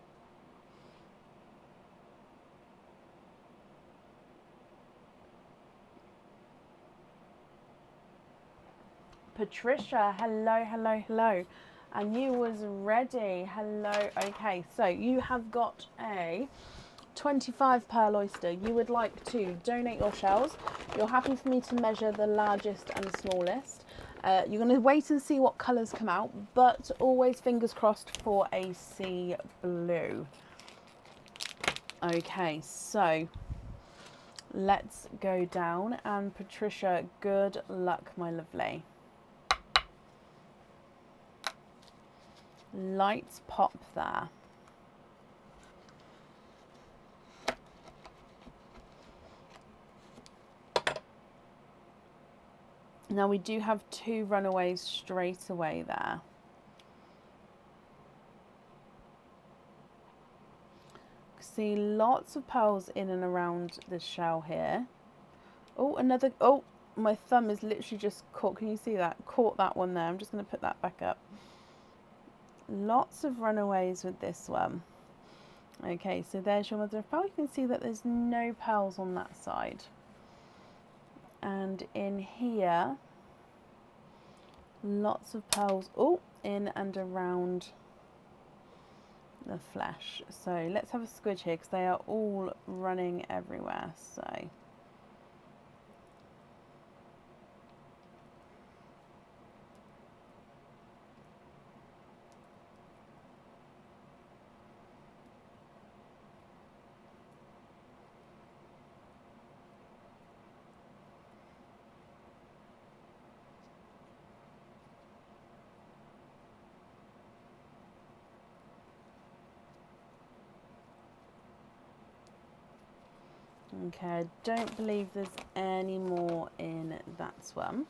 A: Patricia, hello, hello, hello. And you was ready. Hello. Okay, so you have got a 25 pearl oyster. You would like to donate your shells. You're happy for me to measure the largest and smallest. You're going to wait and see what colours come out, but always fingers crossed for a sea blue. Okay, so let's go down. And Patricia, good luck, my lovely. Lights pop there. Now we do have 2 runaways straight away there. see lots of pearls in and around the shell here. Oh, another, oh, my thumb is literally just caught, can you see that? Caught that one there. I'm just going to put that back up. Lots of runaways with this one. Okay, so there's your mother of pearl. You can see that there's no pearls on that side. And in here, lots of pearls, oh, in and around the flesh. So let's have a squidge here because they are all running everywhere. So okay, I don't believe there's any more in that one.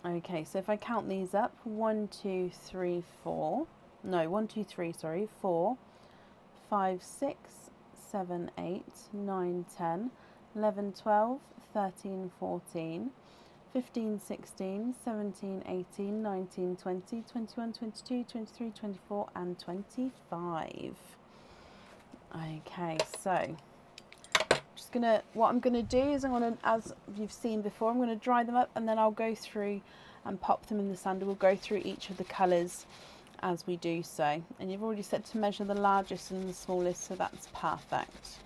A: Okay, so if I count these up, 1, 2, 3, 4. No, 1, 2, 3, sorry, 4, 5, 6, 7, 8, 9, 10, 11, 12, 13, 14, 15, 16, 17, 18, 19, 20, 21, 22, 23, 24, and 25. Okay, so just gonna, what I'm gonna do is I'm gonna, as you've seen before, I'm gonna dry them up and then I'll go through and pop them in the sander. We'll go through each of the colours as we do so. And you've already said to measure the largest and the smallest, so that's perfect.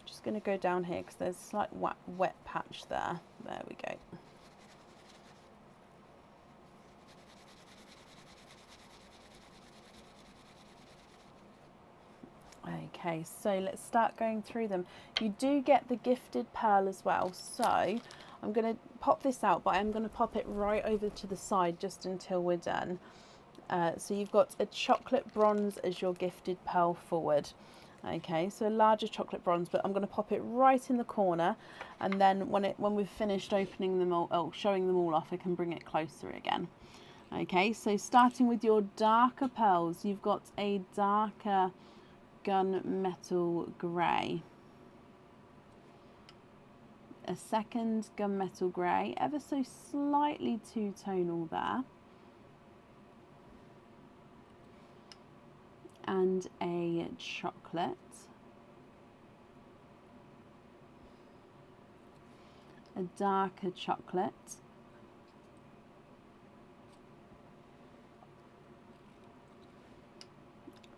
A: Just gonna go down here because there's a slight wet patch there. There we go. Okay, so let's start going through them. You do get the gifted pearl as well, so I'm going to pop this out, but I'm going to pop it right over to the side just until we're done. So you've got a chocolate bronze as your gifted pearl forward. Okay, so a larger chocolate bronze, but I'm going to pop it right in the corner, and then when we've finished opening them all, showing them all off, I can bring it closer again. Okay, so starting with your darker pearls, you've got a darker gunmetal grey, a second gunmetal grey, ever so slightly two-tonal there, and a chocolate, a darker chocolate,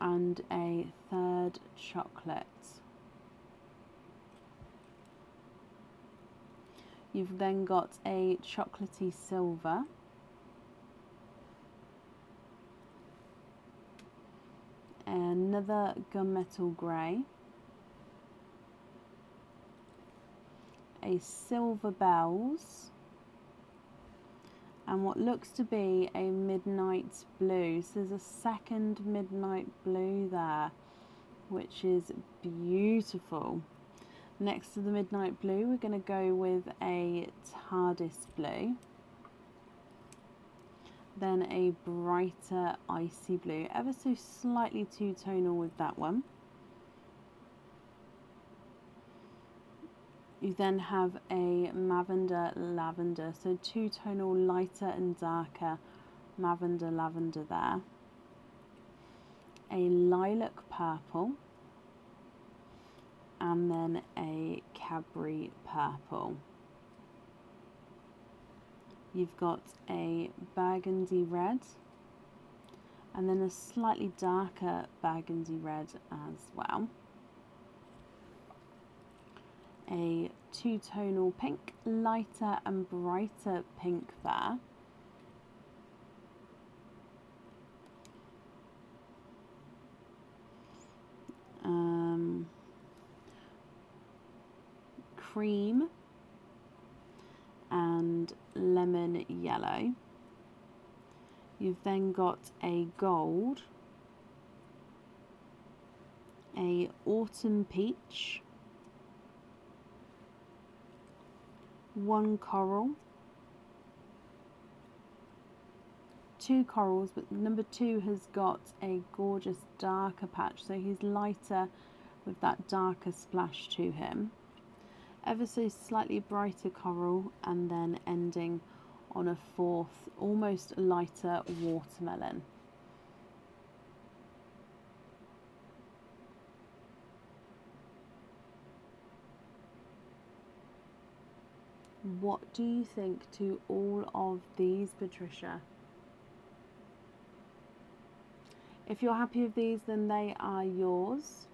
A: and a third chocolate. You've then got a chocolatey silver, another gunmetal grey, a silver bells, and what looks to be a midnight blue. So there's a second midnight blue there, which is beautiful. Next to the midnight blue, we're going to go with a TARDIS blue, then a brighter icy blue, ever so slightly two-tonal with that one. You then have a lavender lavender, so two-tonal lighter and darker lavender lavender there. A lilac purple, and then a Cadbury purple. You've got a burgundy red, and then a slightly darker burgundy red as well. A two-tonal pink, lighter and brighter pink there. Cream and lemon yellow. You've then got a gold, a autumn peach, one coral, two corals, but number 2 has got a gorgeous darker patch, so he's lighter with that darker splash to him. Ever so slightly brighter coral, and then ending on a 4th, almost lighter watermelon. What do you think to all of these, Patricia? If you're happy with these, then they are yours.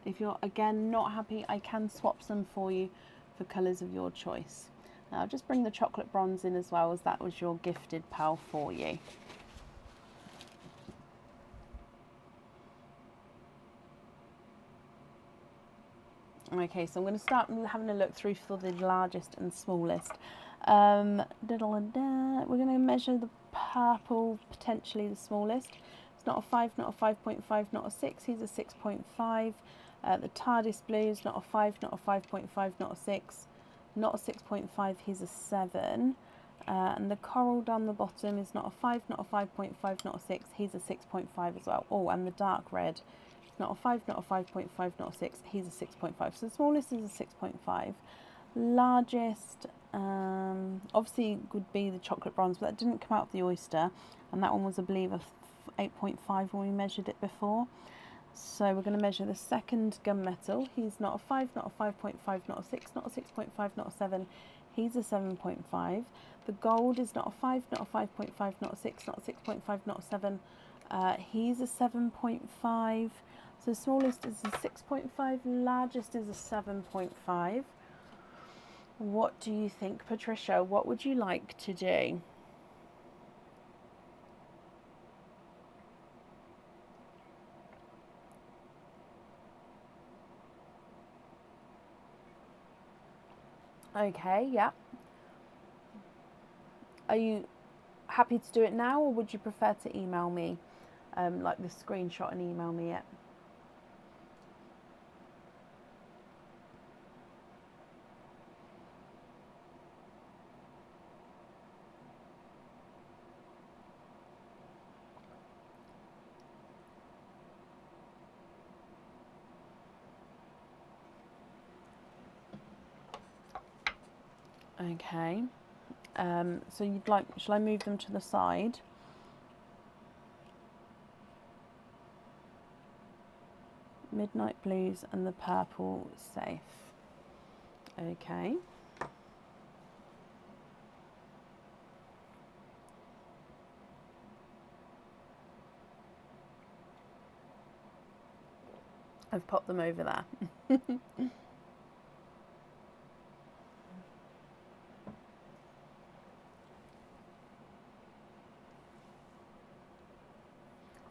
A: If you're, again, not happy, I can swap some for you for colours of your choice. Now, I'll just bring the chocolate bronze in as well, as that was your gifted pal for you. Okay, so I'm going to start having a look through for the largest and smallest. We're going to measure the purple, potentially the smallest. It's not a 5, not a 5.5, not a 6. He's a 6.5. The TARDIS blue is not a 5, not a 5.5, not a 6. Not a 6.5, he's a 7. And the coral down the bottom is not a 5, not a 5.5, not a 6. He's a 6.5 as well. Oh, and the dark red. Not a 5, not a 5.5, not a 6. He's a 6.5. So the smallest is a 6.5. Largest, obviously, would be the chocolate bronze, but that didn't come out of the oyster. And that one was, I believe, a 8.5 when we measured it before. So we're going to measure the second gunmetal. He's not a 5, not a 5.5, not a 6, not a 6.5, not a 7. He's a 7.5. The gold is not a 5, not a 5.5, not a 6, not a 6.5, not a 7. He's a 7.5. So smallest is a 6.5, largest is a 7.5. What do you think, Patricia? What would you like to do? Okay, yeah. Are you happy to do it now, or would you prefer to email me, like the screenshot and email me it? Okay. So you'd like, shall I move them to the side? Midnight blues and the purple safe. Okay. I've popped them over there.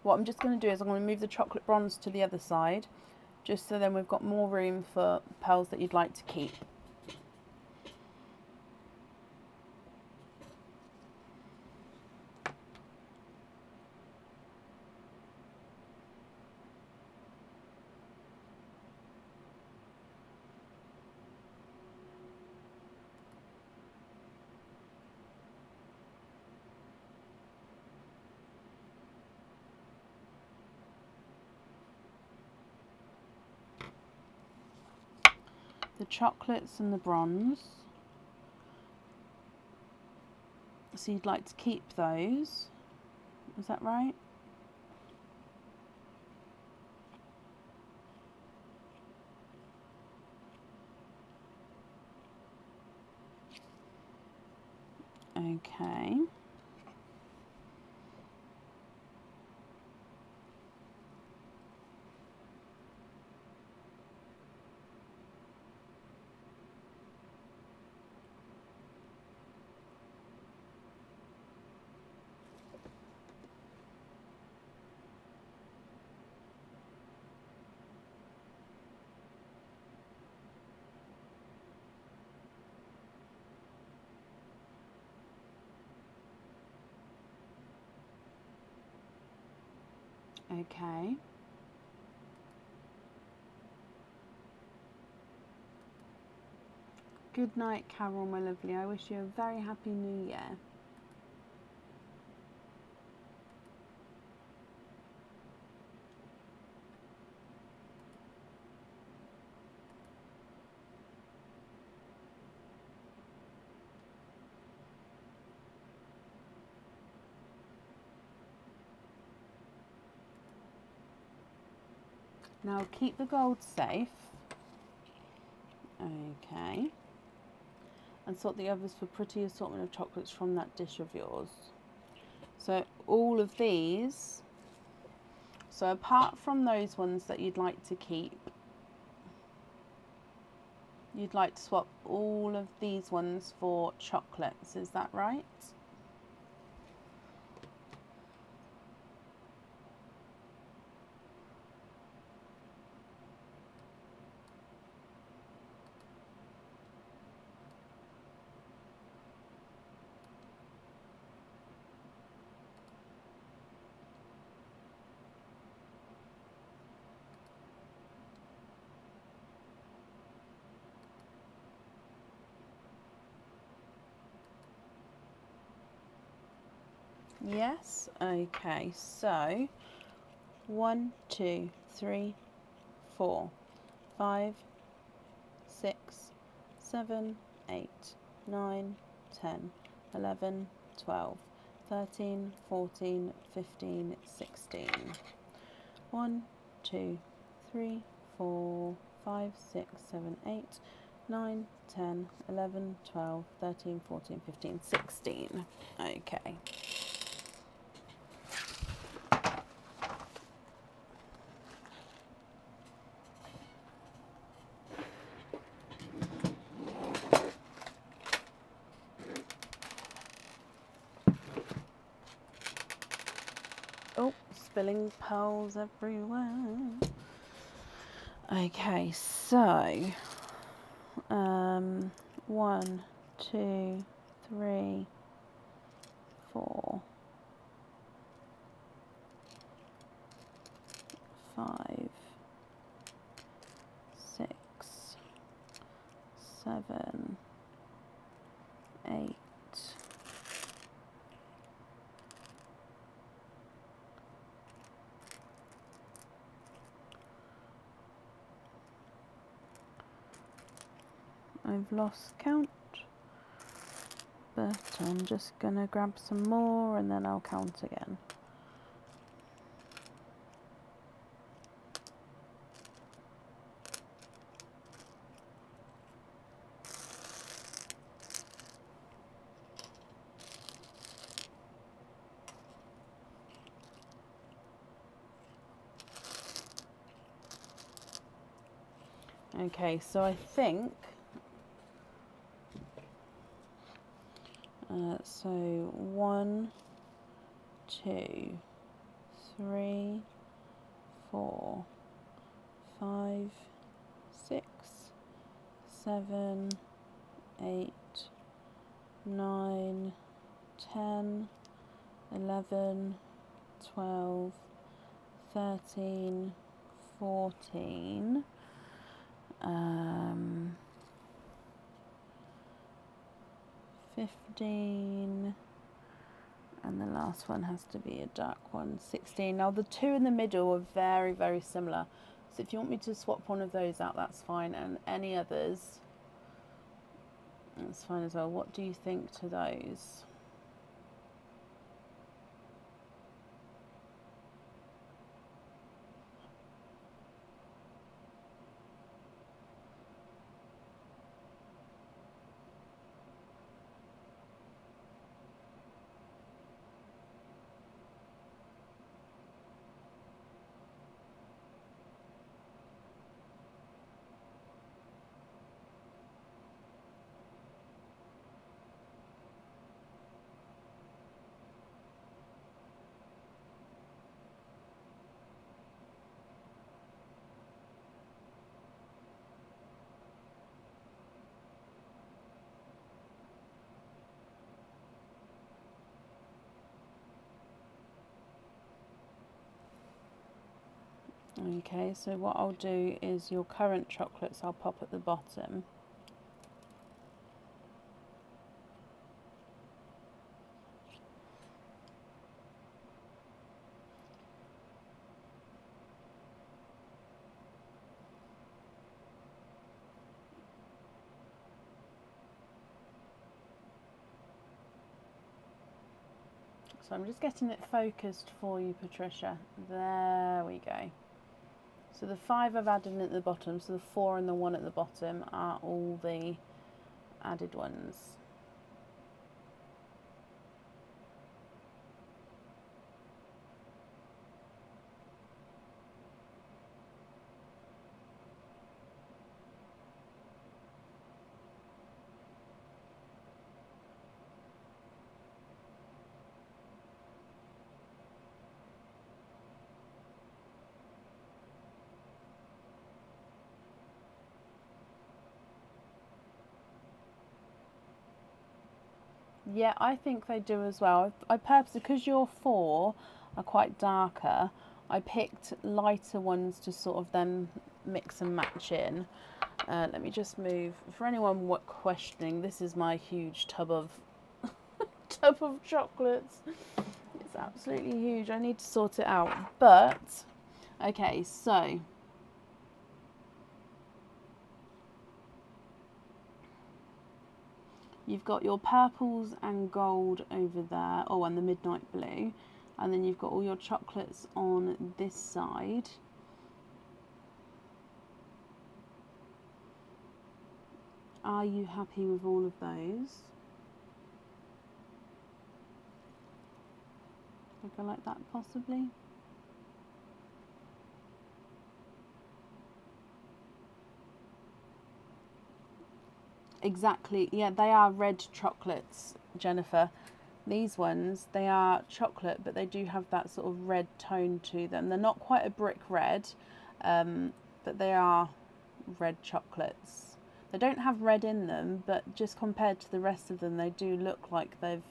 A: What I'm just going to do is I'm going to move the chocolate bronze to the other side, just so then we've got more room for pearls that you'd like to keep. The chocolates and the bronze. So you'd like to keep those, is that right? Okay. Okay. Good night, Carol, my lovely. I wish you a very happy new year. Now keep the gold safe. Okay. And sort the others for pretty assortment of chocolates from that dish of yours. So all of these, so apart from those ones that you'd like to keep, you'd like to swap all of these ones for chocolates, is that right? Yes, okay, so 1, 2, 3, 4, 5, 6, 7, 8, 9, 10, 11, 12, 13, 14, 15, 16. 1, 2, 3, 4, 5, 6, 7, 8, 9, 10, 11, 12, 13, 14, 15, 16. Okay. Oh, spilling pearls everywhere. Okay, so 1, 2, 3, 4, 5, 6, 7, 8. I've lost count, but I'm just gonna grab some more and then I'll count again. Okay, so I think so 1, 2, 3, 4, 5, 6, 7, 8, 9, 10, 11, 12, 13, 14, 15, and the last one has to be a dark one, 16. Now the two in the middle are very, very similar. So if you want me to swap one of those out, that's fine. And any others, that's fine as well. What do you think to those? Okay, so what I'll do is your current chocolates I'll pop at the bottom. So I'm just getting it focused for you, Patricia. There we go. So the 5 I've added at the bottom, so the 4 and the 1 at the bottom are all the added ones. Yeah, I think they do as well. I purposely, because your 4 are quite darker, I picked lighter ones to sort of then mix and match in. Let me just move. For anyone questioning, this is my huge tub of chocolates. It's absolutely huge. I need to sort it out. But okay, so you've got your purples and gold over there. Oh, and the midnight blue. And then you've got all your chocolates on this side. Are you happy with all of those? Should I go like that possibly? Exactly, yeah, they are red chocolates, Jennifer. These ones, they are chocolate, but they do have that sort of red tone to them. They're not quite a brick red, but they are red chocolates. They don't have red in them, but just compared to the rest of them, they do look like they've,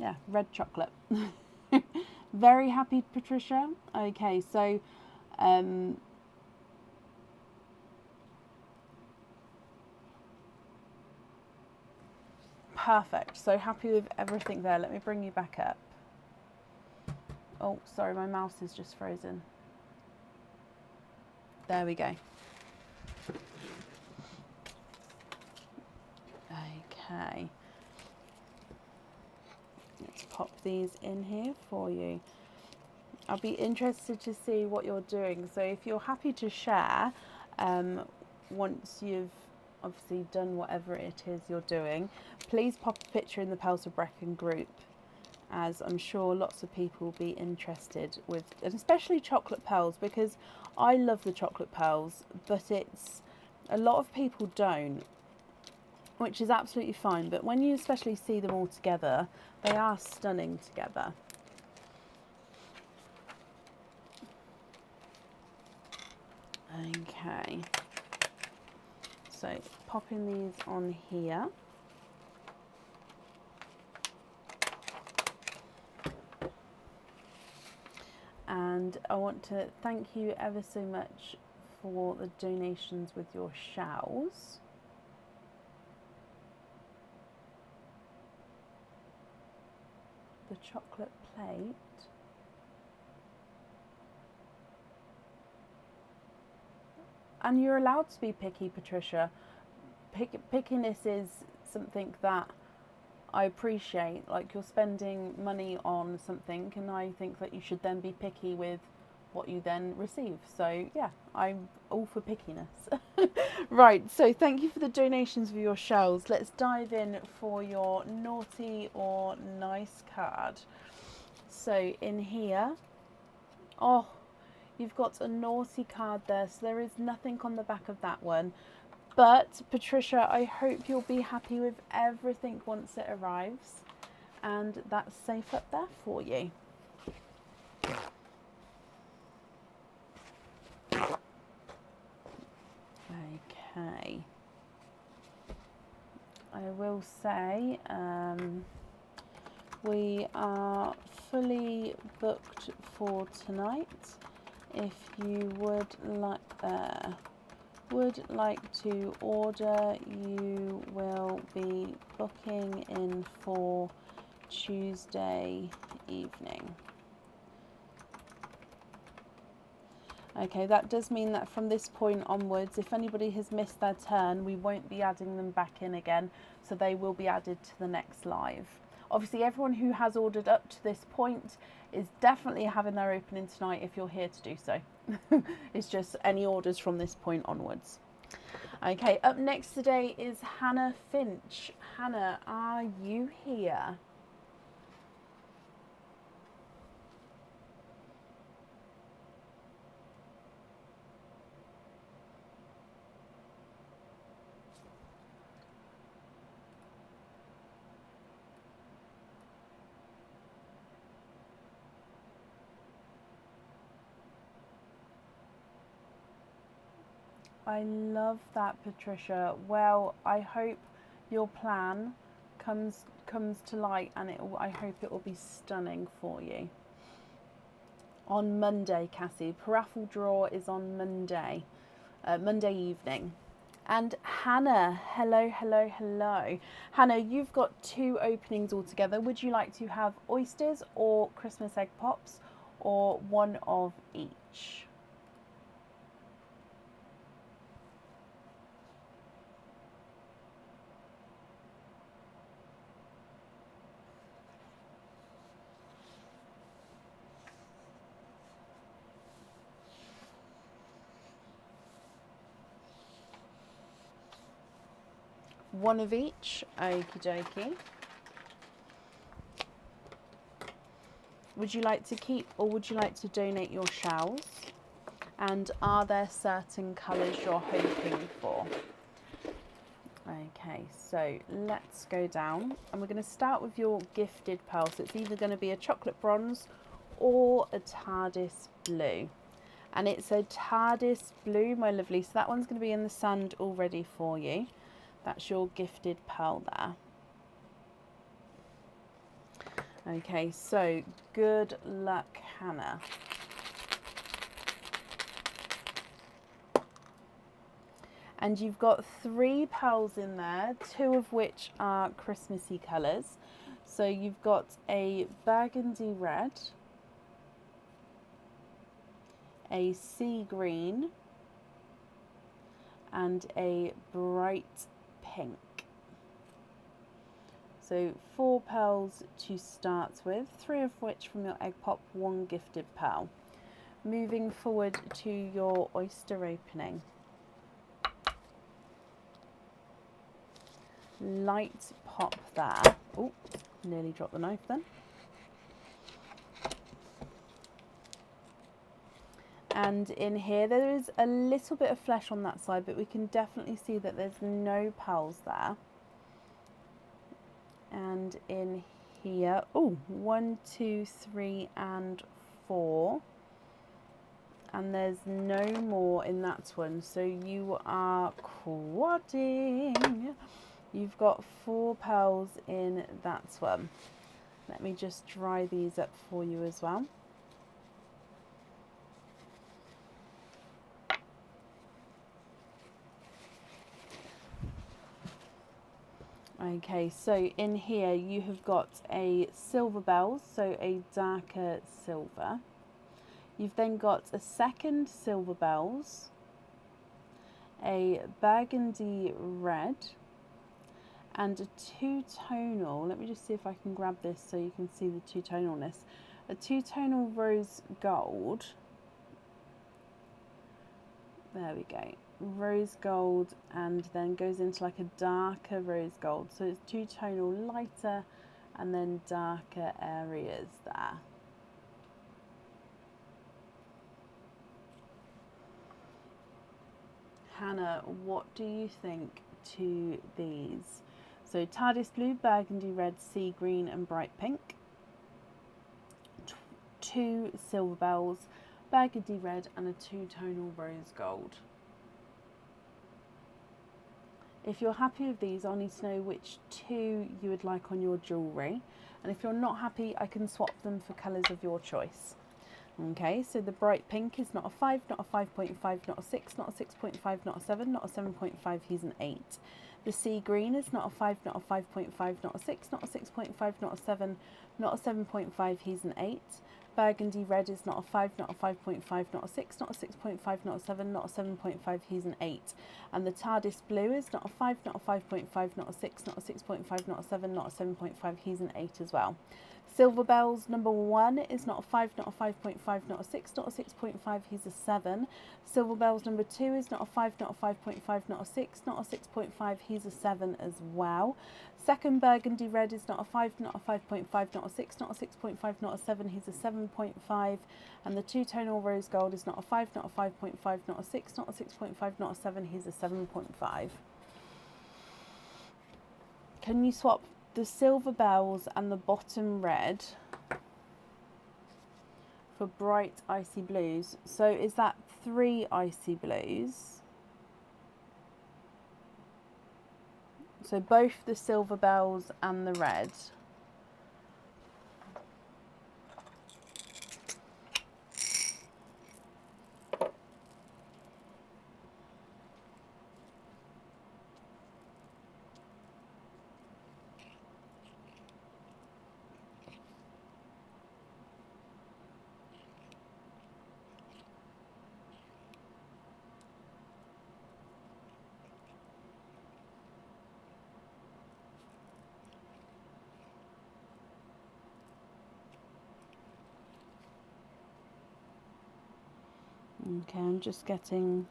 A: yeah, red chocolate. Very happy, Patricia. Okay, so perfect. So happy with everything there. Let me bring you back up. Oh, sorry, my mouse is just frozen. There we go. Okay. Let's pop these in here for you. I'll be interested to see what you're doing. So if you're happy to share, once you've obviously done whatever it is you're doing, please pop a picture in the Pals of Brecon group, as I'm sure lots of people will be interested with, and especially chocolate pearls, because I love the chocolate pearls, but it's a lot of people don't, which is absolutely fine. But when you especially see them all together, they are stunning together. Okay, so popping these on here. And I want to thank you ever so much for the donations with your shells. The chocolate plate. And you're allowed to be picky, Patricia. Pickiness is something that I appreciate. Like, you're spending money on something, and I think that you should then be picky with what you then receive. So yeah, I'm all for pickiness. Right, so thank you for the donations for your shells. Let's dive in for your naughty or nice card. So in here, oh, you've got a naughty card there, so there is nothing on the back of that one. But Patricia, I hope you'll be happy with everything once it arrives, and that's safe up there for you. Okay. I will say we are fully booked for tonight. If you would like to order, you will be booking in for Tuesday evening. Okay, that does mean that from this point onwards, if anybody has missed their turn, we won't be adding them back in again, so they will be added to the next live. Obviously, everyone who has ordered up to this point is definitely having their opening tonight if you're here to do so. It's just any orders from this point onwards. Okay, up next today is Hannah Finch. Hannah, are you here? I love that, Patricia. Well, I hope your plan comes to light, and I hope it will be stunning for you. On Monday, Cassie. Paraffle draw is on Monday, Monday evening. And Hannah, hello, hello, hello. Hannah, you've got 2 openings altogether. Would you like to have oysters or Christmas egg pops, or one of each? One of each, okie dokie. Would you like to keep, or would you like to donate your shells? And are there certain colours you're hoping for? Okay, so let's go down, and we're going to start with your gifted pearl. So it's either going to be a chocolate bronze or a TARDIS blue. And it's a TARDIS blue, my lovely. So that one's going to be in the sand already for you. That's your gifted pearl there. Okay, so good luck, Hannah. And you've got 3 pearls in there, 2 of which are Christmassy colours. So you've got a burgundy red, a sea green, and a bright pink. So 4 pearls to start with, 3 of which from your egg pop, 1 gifted pearl. Moving forward to your oyster opening. Light pop there. Oh, nearly dropped the knife then. And in here there is a little bit of flesh on that side, but we can definitely see that there's no pearls there. And in here, oh, 1, 2, 3 and 4. And there's no more in that one, so you are quadding. You've got 4 pearls in that one. Let me just dry these up for you as well. Okay, so in here you have got a silver bells, so a darker silver. You've then got a second silver bells, a burgundy red, and a 2-tonal. Let me just see if I can grab this so you can see the 2-tonalness. A 2-tonal rose gold. There we go. Rose gold, and then goes into like a darker rose gold. So it's 2-tonal lighter and then darker areas there. Hannah, what do you think to these? So TARDIS blue, burgundy red, sea green and bright pink. 2 silver bells, burgundy red and a 2-tonal rose gold. If you're happy with these, I'll need to know which 2 you would like on your jewellery. And if you're not happy, I can swap them for colours of your choice. Okay, so the bright pink is not a 5, not a 5.5, not a 6, not a 6.5, not a 7, not a 7.5, he's an 8. The sea green is not a 5, not a 5.5, not a 6, not a 6.5, not a 7, not a 7.5, he's an 8. Burgundy red is not a 5, not a 5.5, not a 6, not a 6.5, not a 7, not a 7.5, he's an 8. And the TARDIS blue is not a 5, not a 5.5, not a 6, not a 6.5, not a 7, not a 7.5, he's an 8 as well. Silver Bells number 1 is not a 5, not a 5.5, not a 6, not a 6.5, he's a 7. Silver Bells number 2 is not a 5, not a 5.5, not a 6, not a 6.5, he's a 7 as well. Second Burgundy red is not a 5, not a 5.5, not a 6, not a 6.5, not a 7, he's a 7.5. And the two-tonal rose gold is not a 5, not a 5.5, not a 6, not a 6.5, not a 7, he's a 7.5. Can you swap the Silver Bells and the bottom red for bright icy blues? So is that 3 icy blues? So both the Silver Bells and the red. Okay, I'm just getting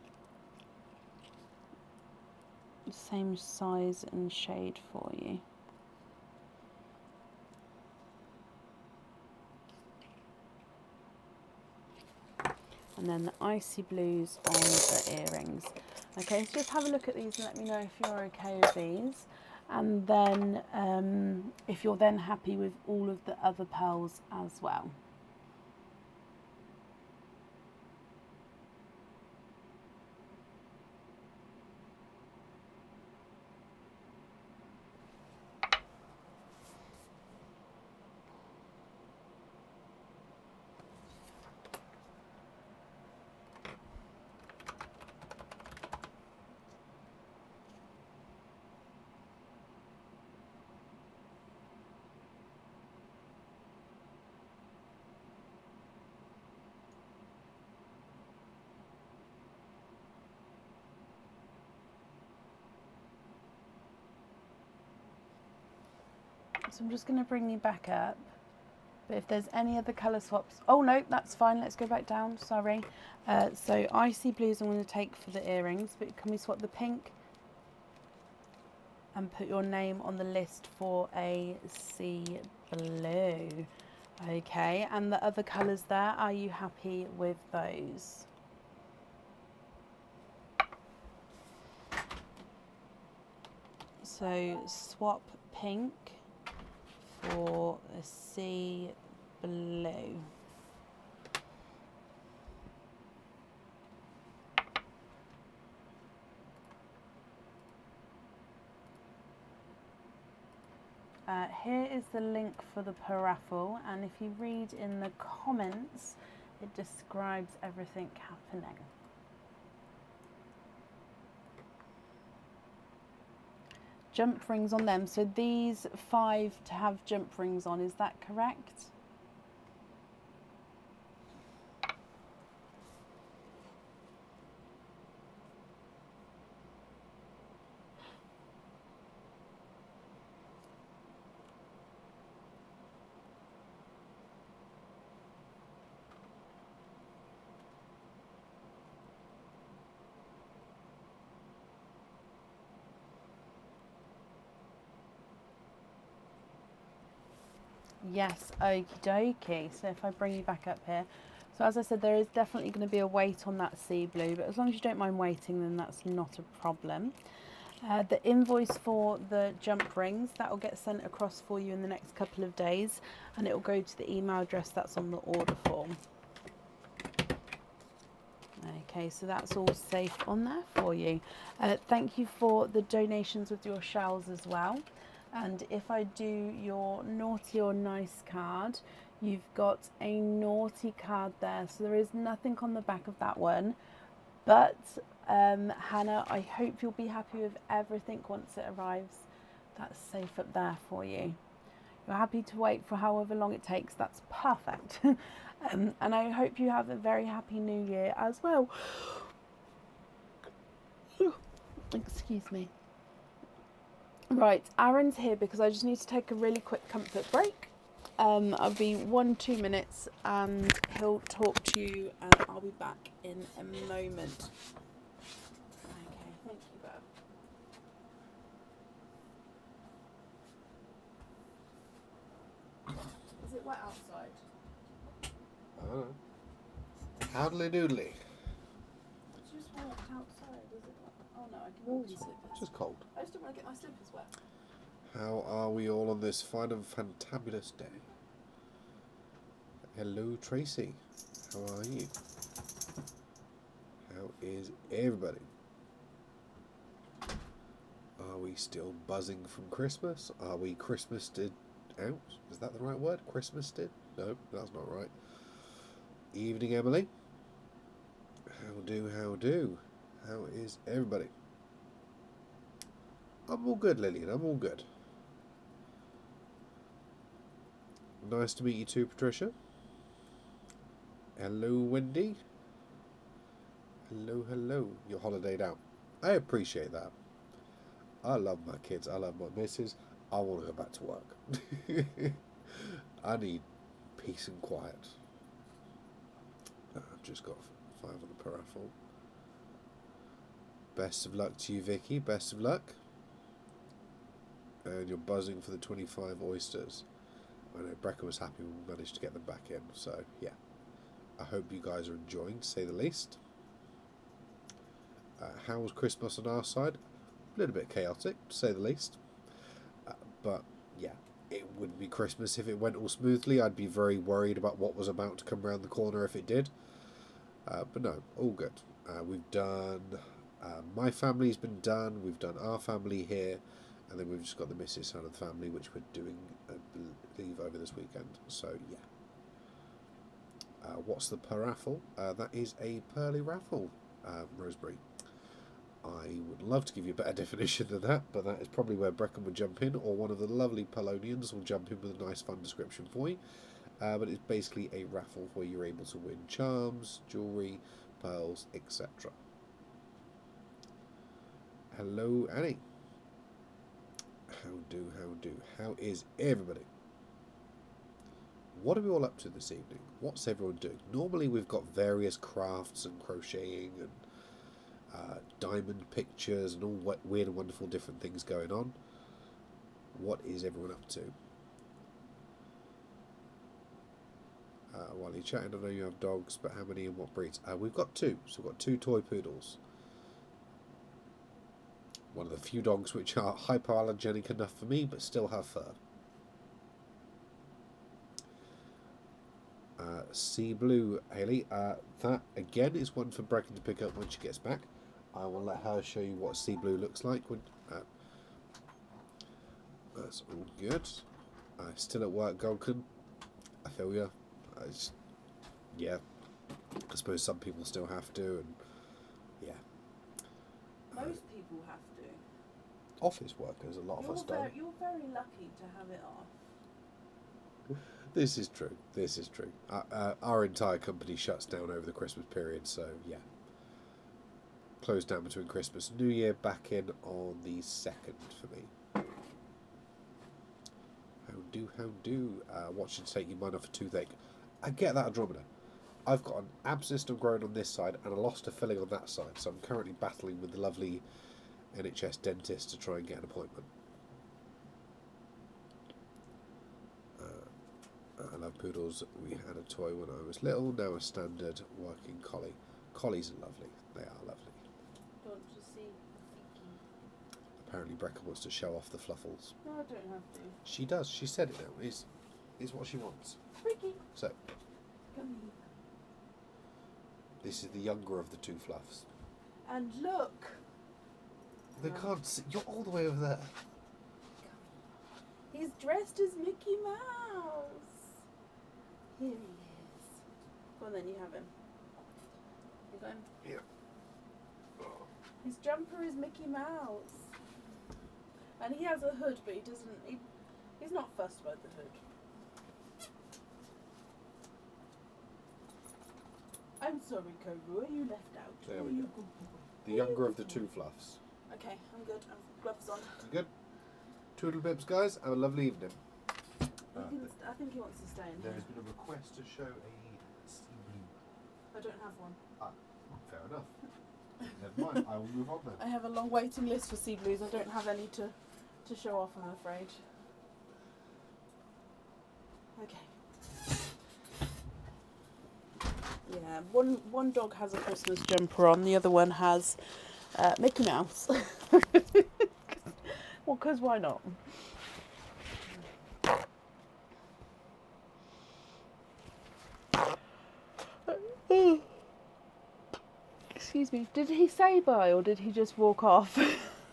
A: the same size and shade for you. And then the icy blues on the earrings. Okay, so just have a look at these and let me know if you're okay with these. And then if you're then happy with all of the other pearls as well. So I'm just going to bring you back up. But if there's any other colour swaps... Oh, no, that's fine. Let's go back down. Sorry. So icy blues I'm going to take for the earrings. But can we swap the pink and put your name on the list for a sea blue? Okay. And the other colours there, are you happy with those? So swap pink for a sea blue. Here is the link for the paraffle, and if you read in the comments, it describes everything happening. Jump rings on them. So these 5 to have jump rings on, is that correct? Yes, okie dokie. So if I bring you back up here. So as I said, there is definitely going to be a weight on that sea blue, but as long as you don't mind waiting, then that's not a problem. The invoice for the jump rings, that will get sent across for you in the next couple of days, and it will go to the email address that's on the order form. Okay, so that's all safe on there for you. Thank you for the donations with your shells as well. And if I do your naughty or nice card, you've got a naughty card there. So there is nothing on the back of that one. But Hannah, I hope you'll be happy with everything once it arrives. That's safe up there for you. you're happy to wait for however long it takes, that's perfect. And I hope you have a very happy new year as well. Excuse me. Right, Aaron's here because I just need to take a really quick comfort break. I'll be 2 minutes and he'll talk to you and I'll be back in a moment. Okay, thank you, Bev. Is it wet outside?
B: I don't know. Howdly doodly.
A: Just walked outside, is it? Oh no, I can walk in slippers.
B: It's just cold.
A: I just don't want to get my slippers wet.
B: How are we all on this fine and fantabulous day? Hello, Tracy. How are you? How is everybody? Are we still buzzing from Christmas? Are we Christmased out? Is that the right word? Christmased? No, that's not right. Evening, Emily. How do? How is everybody? I'm all good, Lillian. I'm all good. Nice to meet you too, Patricia. Hello, Wendy. Hello. You're holidayed out. I appreciate that. I love my kids. I love my missus. I want to go back to work. I need peace and quiet. I've just got 5 on the paraffel. Best of luck to you, Vicky. Best of luck. And you're buzzing for the 25 oysters. I know Brecca was happy we managed to get them back in. So, yeah. I hope you guys are enjoying, to say the least. How was Christmas on our side? A little bit chaotic, to say the least. But, yeah, it wouldn't be Christmas if it went all smoothly. I'd be very worried about what was about to come around the corner if it did. But no, all good. We've done... my family's been done. We've done our family here. And then we've just got the missus side of the family, which we're doing, I believe, over this weekend. So, yeah. What's the paraffle? That is a pearly raffle, Rosemary. I would love to give you a better definition than that, but that is probably where Brecon would jump in, or one of the lovely Polonians will jump in with a nice fun description for you. But it's basically a raffle where you're able to win charms, jewellery, pearls, etc. Hello, Annie. How do? How is everybody? What are we all up to this evening? What's everyone doing? Normally we've got various crafts and crocheting and diamond pictures and all weird and wonderful different things going on. What is everyone up to? While you're chatting, I know you have dogs, but how many and what breeds? We've got 2. So we've got 2 toy poodles. One of the few dogs which are hypoallergenic enough for me, but still have fur. Sea Blue, Hayley. That, again, is one for Brecon to pick up when she gets back. I will let her show you what Sea Blue looks like. That's all good. Still at work, Golkin. I feel you. Yeah. I suppose some people still have to, and yeah.
A: Most people have to.
B: Office workers, a lot of us don't.
A: You're very lucky to have it off.
B: This is true. Our entire company shuts down over the Christmas period, so yeah. Closed down between Christmas and New Year, back in on the 2nd for me. How do? Watching to take your mind off a toothache. I get that, Andromeda. I've got an abscess still growing on this side and I lost a filling on that side, so I'm currently battling with the lovely NHS dentist to try and get an appointment. I love poodles. We had a toy when I was little, now a standard working collie. Collies are lovely. They are lovely.
A: Don't you see?
B: Apparently Brecca wants to show off the fluffles.
A: No, I don't have to.
B: She does. She said it now. Is what she wants.
A: Ricky.
B: So,
A: Come here.
B: this is the younger of the 2 fluffs.
A: And look.
B: They can't see. You're all the way over there.
A: He's dressed as Mickey Mouse. Here he is. Go on then, you have him. You got him?
B: Yeah.
A: His jumper is Mickey Mouse. And he has a hood, but he doesn't. He He's not fussed about the hood. I'm sorry, Kogu, you left out.
B: There we go. The younger of the two fluffs.
A: Okay, I'm good. I've gloves on.
B: You good? Toodle bips, guys. Have a lovely evening.
A: I think he wants to stay in
B: There
A: here.
B: has been a request to show a sea blue.
A: I don't have one.
B: Fair enough. Never mind. I will move on then.
A: I have a long waiting list for sea blues. I don't have any to show off, I'm afraid. Okay. Yeah, one dog has a Christmas jumper on, the other one has Mickey Mouse. Well, because why not? Excuse me, did he say bye or did he just walk off?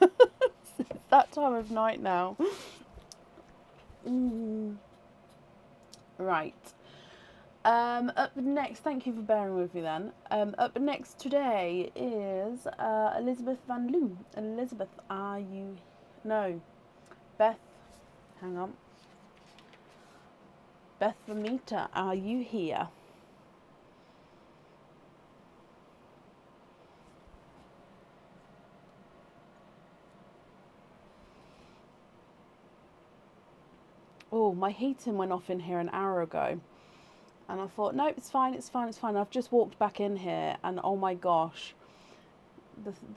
A: It's that time of night now. Right. Up next, thank you for bearing with me then. Up next today is Elizabeth Van Loo. Elizabeth, are you... No. Beth, hang on. Beth Vamita, are you here? Oh, my heating went off in here an hour ago. And I thought, nope, it's fine, it's fine, it's fine. I've just walked back in here and oh my gosh.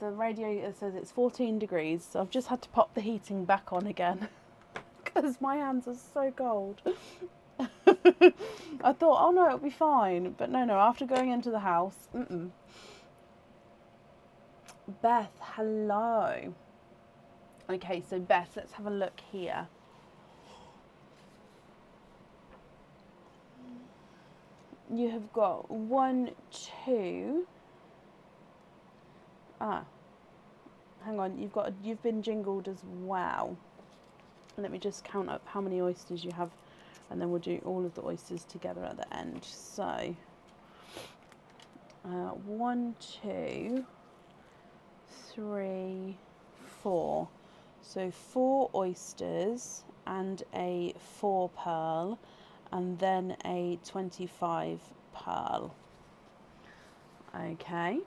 A: The radiator says it's 14 degrees. So I've just had to pop the heating back on again. Because my hands are so cold. I thought, oh no, it'll be fine. But no, after going into the house, Beth, hello. Okay, so Beth, let's have a look here. You have got 1, 2. Hang on. You've been jingled as well. Let me just count up how many oysters you have, and then we'll do all of the oysters together at the end. So, 1, 2, 3, 4. So 4 oysters and a 4 pearl. And then a 25 pearl. Okay.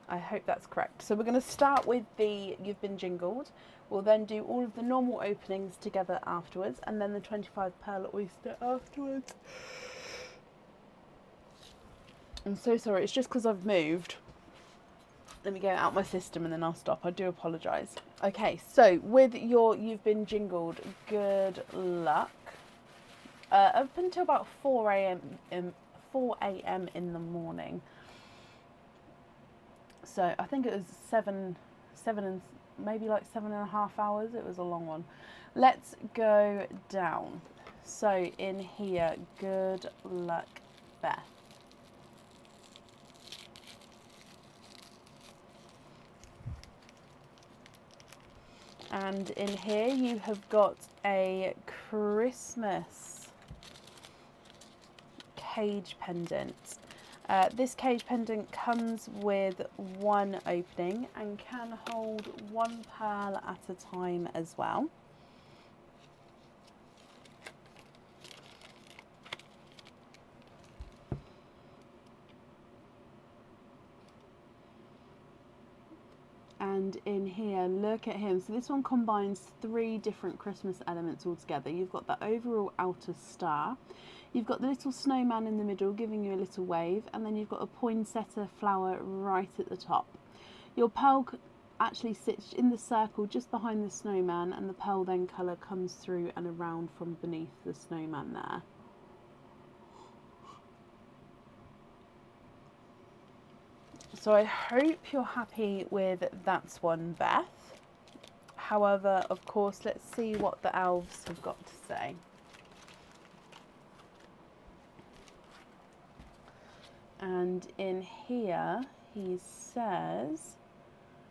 A: I hope that's correct. So we're going to start with the You've Been Jingled. We'll then do all of the normal openings together afterwards, and then the 25 pearl oyster afterwards. I'm so sorry, it's just because I've moved. Let me get it out my system and then I'll stop. I do apologise. Okay, so with your You've Been Jingled, good luck. Up until about 4 a.m. in the morning. So I think it was seven and maybe like 7.5 hours. It was a long one. Let's go down. So in here, good luck, Beth. And in here you have got a Christmas cage pendant. This cage pendant comes with 1 opening and can hold 1 pearl at a time as well. And in here, look at him. So this one combines 3 different Christmas elements all together. You've got the overall outer star. You've got the little snowman in the middle giving you a little wave. And then you've got a poinsettia flower right at the top. Your pearl actually sits in the circle just behind the snowman. And the pearl then colour comes through and around from beneath the snowman there. So I hope you're happy with that one, Beth. However, of course, let's see what the elves have got to say. And in here, he says,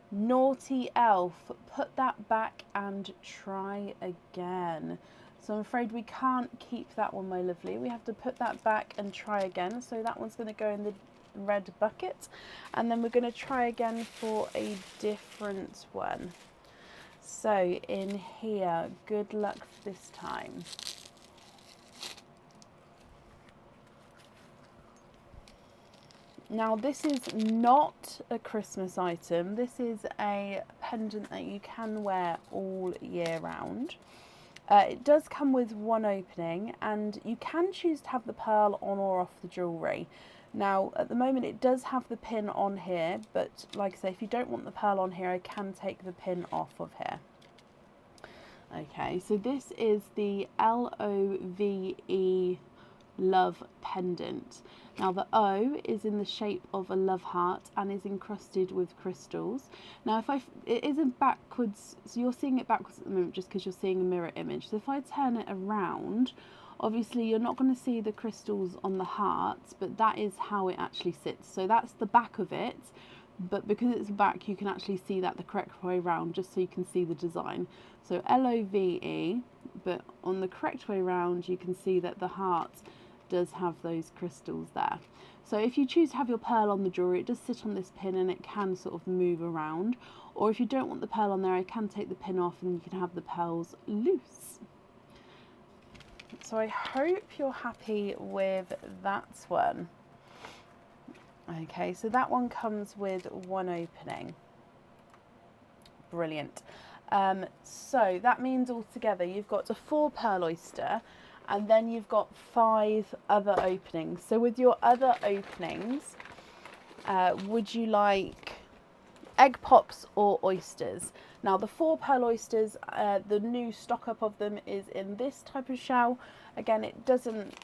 A: naughty elf, put that back and try again. So I'm afraid we can't keep that one, my lovely. We have to put that back and try again. So that one's going to go in the red bucket, and then we're going to try again for a different one. So in here, good luck this time. Now this is not a Christmas item, this is a pendant that you can wear all year round. It does come with one opening, and you can choose to have the pearl on or off the jewellery. Now at the moment it does have the pin on here, but like I say, if you don't want the pearl on here, I can take the pin off of here. Okay, so this is the LOVE Love pendant. Now the O is in the shape of a love heart and is encrusted with crystals. Now it isn't backwards, so you're seeing it backwards at the moment just because you're seeing a mirror image. So if I turn it around, obviously you're not going to see the crystals on the hearts, but that is how it actually sits. So that's the back of it, but because it's back, you can actually see that the correct way around, just so you can see the design. So LOVE, but on the correct way around, you can see that the heart does have those crystals there. So if you choose to have your pearl on the jewellery, it does sit on this pin and it can sort of move around. Or if you don't want the pearl on there, I can take the pin off and you can have the pearls loose. So I hope you're happy with that one. Okay, so that one comes with one opening. Brilliant. So that means altogether you've got a 4 pearl oyster, and then you've got 5 other openings. So with your other openings, would you like egg pops or oysters? Now the 4 pearl oysters, the new stock up of them is in this type of shell. Again, it doesn't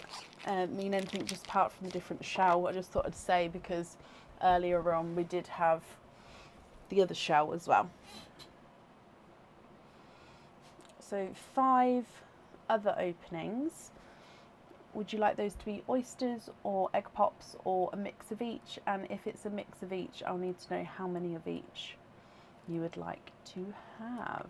A: mean anything just apart from a different shell. I just thought I'd say because earlier on we did have the other shell as well. So 5 other openings. Would you like those to be oysters or egg pops or a mix of each? And if it's a mix of each, I'll need to know how many of each you would like to have.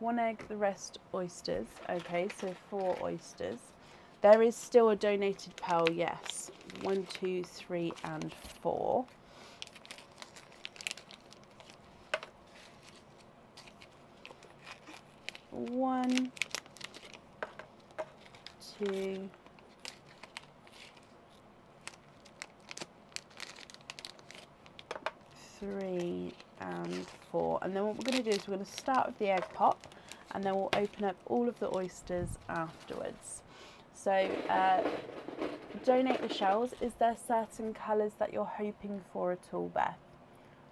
A: One egg, the rest oysters. Okay, so 4 oysters. There is still a donated pearl, yes. 1, 2, 3, and 4. One, 2, 3, and 4. And then what we're going to do is we're going to start with the egg pop, and then we'll open up all of the oysters afterwards. So donate the shells. Is there certain colours that you're hoping for at all, Beth?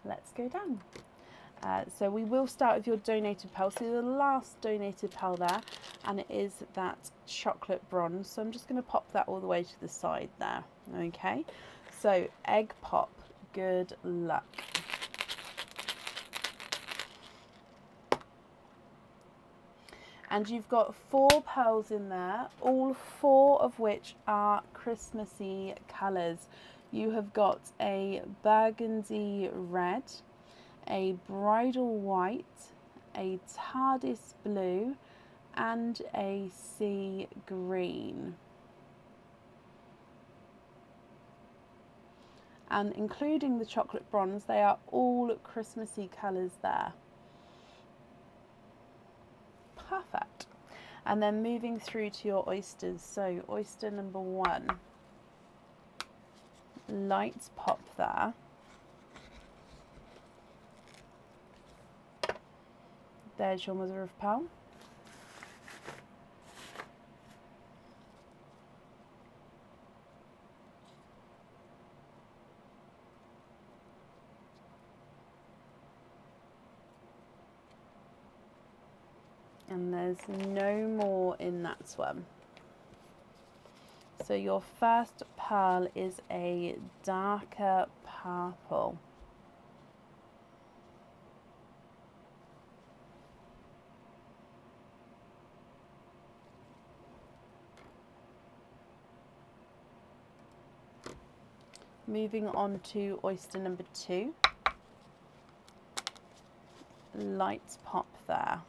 A: Let's go down. So we will start with your donated pearl. So the last donated pearl there, and it is that chocolate bronze. So I'm just going to pop that all the way to the side there. Okay, so egg pop, good luck. And you've got 4 pearls in there, all 4 of which are Christmassy colours. You have got a burgundy red, a bridal white, a TARDIS blue, and a sea green. And including the chocolate bronze, they are all Christmassy colours there. Perfect. And then moving through to your oysters. So oyster number 1. Lights pop there. There's your mother of pearl. And there's no more in that one. So your first pearl is a darker purple. Moving on to oyster number 2. Light pop there.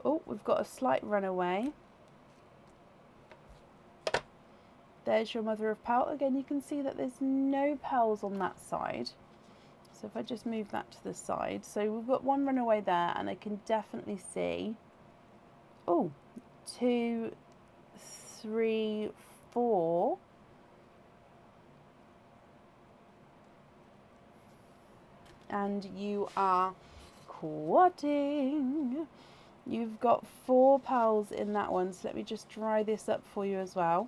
A: Oh, we've got a slight runaway. There's your mother of pearl. Again, you can see that there's no pearls on that side. So if I just move that to the side. So we've got one runaway there, and I can definitely see, oh, 2, 3, 4. And you are quadding. You've got 4 pearls in that one. So let me just dry this up for you as well.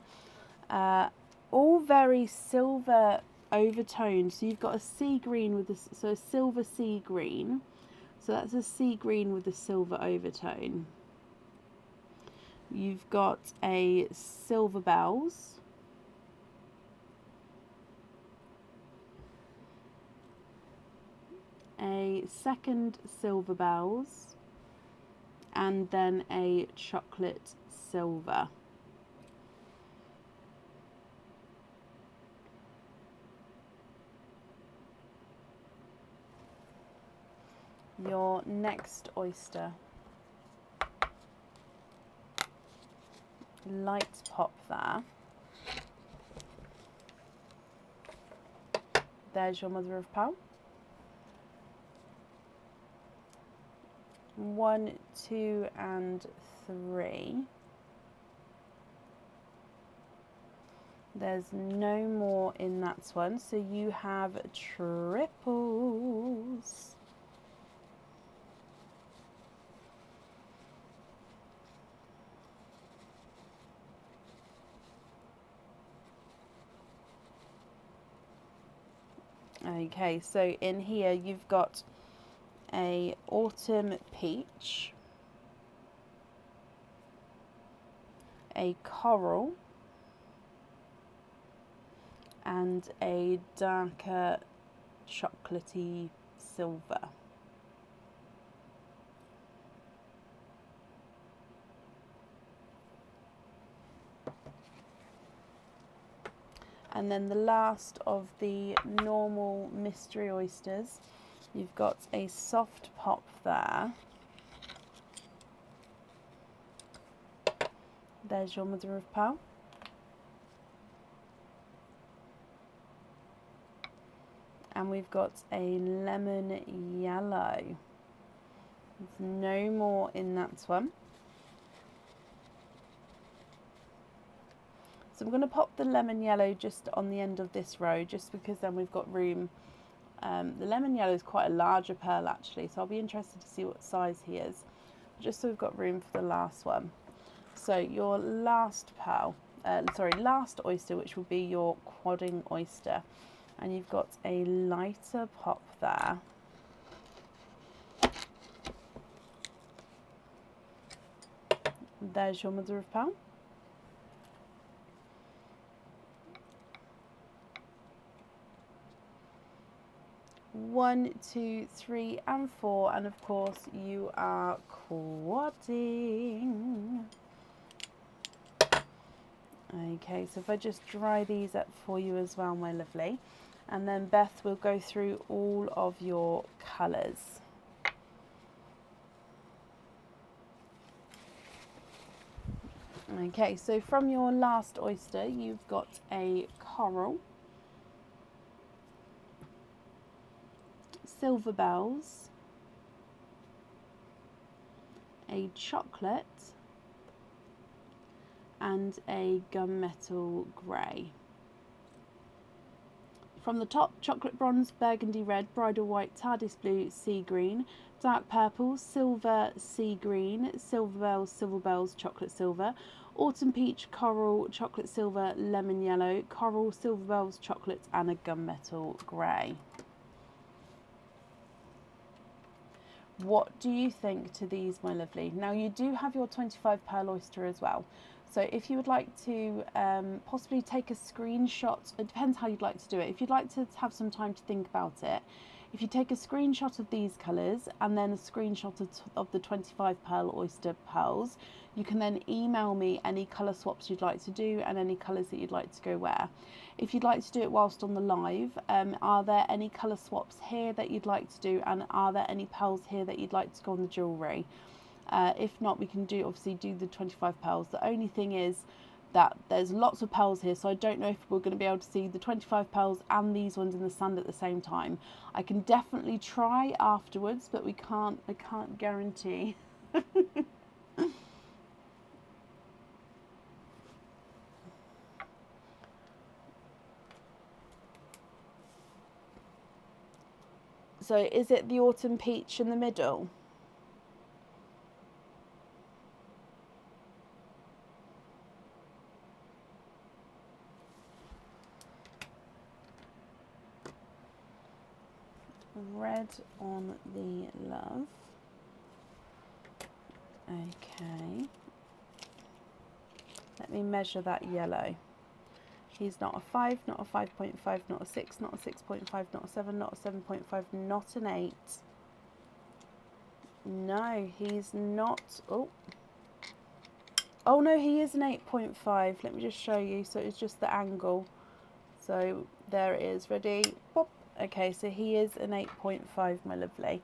A: All very silver overtoned. So you've got a sea green with this, so a silver sea green. So that's a sea green with a silver overtone. You've got a silver bells. A second silver bells. And then a chocolate silver. Your next oyster. Light pop there. There's your mother of pearl. 1, 2, and 3. There's no more in that one, so you have triples. Okay, so in here you've got a autumn peach, a coral, and a darker chocolatey silver. And then the last of the normal mystery oysters, you've got a soft pop there. There's your mother of pearl. And we've got a lemon yellow. There's no more in that one. So I'm going to pop the lemon yellow just on the end of this row, just because then we've got room. The lemon yellow is quite a larger pearl actually, so I'll be interested to see what size he is, just so we've got room for the last one. So your last pearl, last oyster, which will be your quadding oyster, and you've got a lighter pop there. There's your mother of pearl. One, 2, 3, and 4, and of course you are quadding. Okay, so if I just dry these up for you as well, my lovely, and then Beth will go through all of your colours. Okay, so from your last oyster, you've got a coral, silver bells, a chocolate, and a gunmetal grey. From the top, chocolate bronze, burgundy red, bridal white, TARDIS blue, sea green, dark purple, silver, sea green, silver bells, chocolate silver, autumn peach, coral, chocolate silver, lemon yellow, coral, silver bells, chocolate, and a gunmetal grey. What do you think to these, my lovely? Now you do have your 25 pearl oyster as well. So if you would like to possibly take a screenshot, it depends how you'd like to do it. If you'd like to have some time to think about it, if you take a screenshot of these colours and then a screenshot of the 25 pearl oyster pearls, you can then email me any colour swaps you'd like to do and any colours that you'd like to go where. If you'd like to do it whilst on the live, are there any colour swaps here that you'd like to do, and are there any pearls here that you'd like to go on the jewellery? If not, we can obviously do the 25 pearls. The only thing is that there's lots of pearls here, so I don't know if we're going to be able to see the 25 pearls and these ones in the sand at the same time. I can definitely try afterwards, but I can't guarantee. So is it the autumn peach in the middle? Red on the love. Okay. Let me measure that yellow. He's not a 5, not a 5.5, not a 6, not a 6.5, not a 7, not a 7.5, not an 8. No, he's not. Oh no, he is an 8.5. Let me just show you. So it's just the angle. So there it is. Ready? Pop. Okay, so he is an 8.5, my lovely.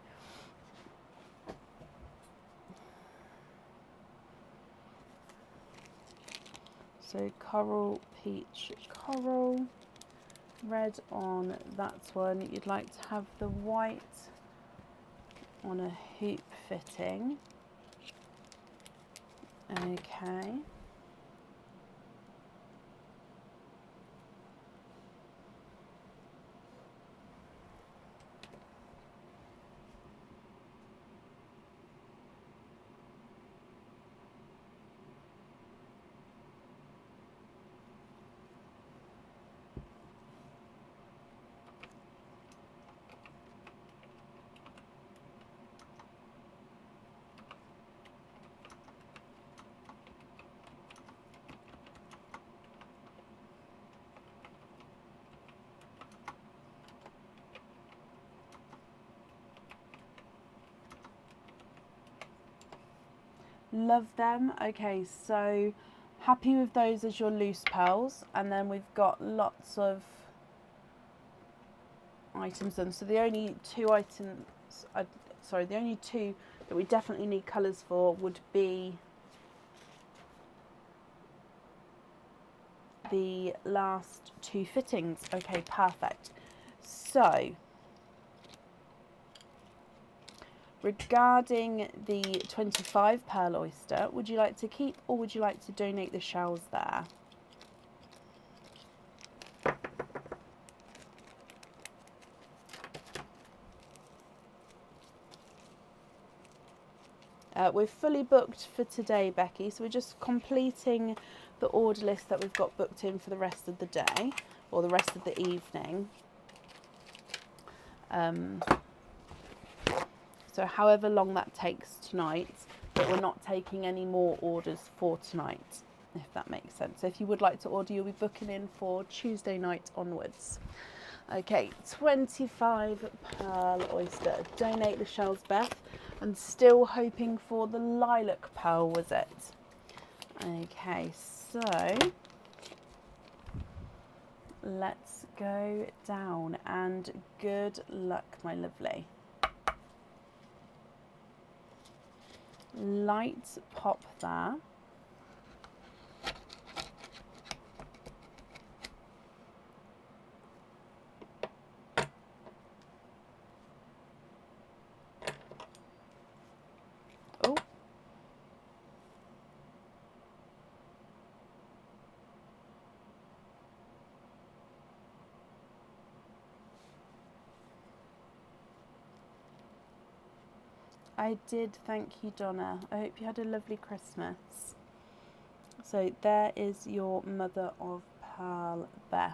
A: So coral, peach, coral, red on that one. You'd like to have the white on a hoop fitting. Okay. Love them. Okay, so happy with those as your loose pearls, and then we've got lots of items done. So the only two items, the only two that we definitely need colours for would be the last two fittings. Okay, perfect. So regarding the 25 pearl oyster, would you like to keep or would you like to donate the shells there? We're fully booked for today, Becky, so we're just completing the order list that we've got booked in for the rest of the day, or the rest of the evening. So however long that takes tonight, but we're not taking any more orders for tonight, if that makes sense. So if you would like to order, you'll be booking in for Tuesday night onwards. Okay, 25 pearl oyster. Donate the shells, Beth. And still hoping for the lilac pearl, was it? Okay, so let's go down and good luck, my lovely. Light pop there. Oh. I did, thank you, Donna. I hope you had a lovely Christmas. So there is your mother of pearl, Beth.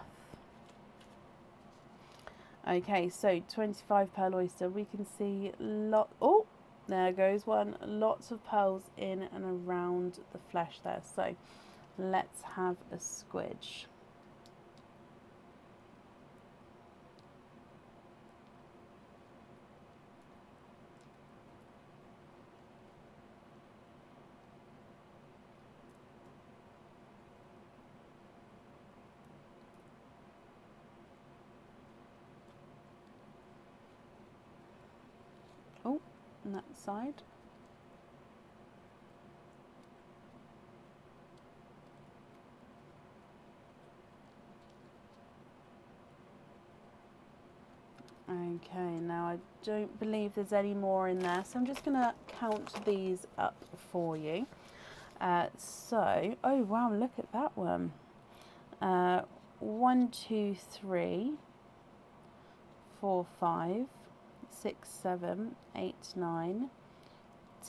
A: Okay, so 25 pearl oyster. We can see oh, there goes one. Lots of pearls in and around the flesh there. So Let's have a squidge. Oh, on that side. Okay, now I don't believe there's any more in there, so I'm just going to count these up for you. Oh wow, look at that one. 1, 2, 3, 4, 5, 6, 7, 8, 9,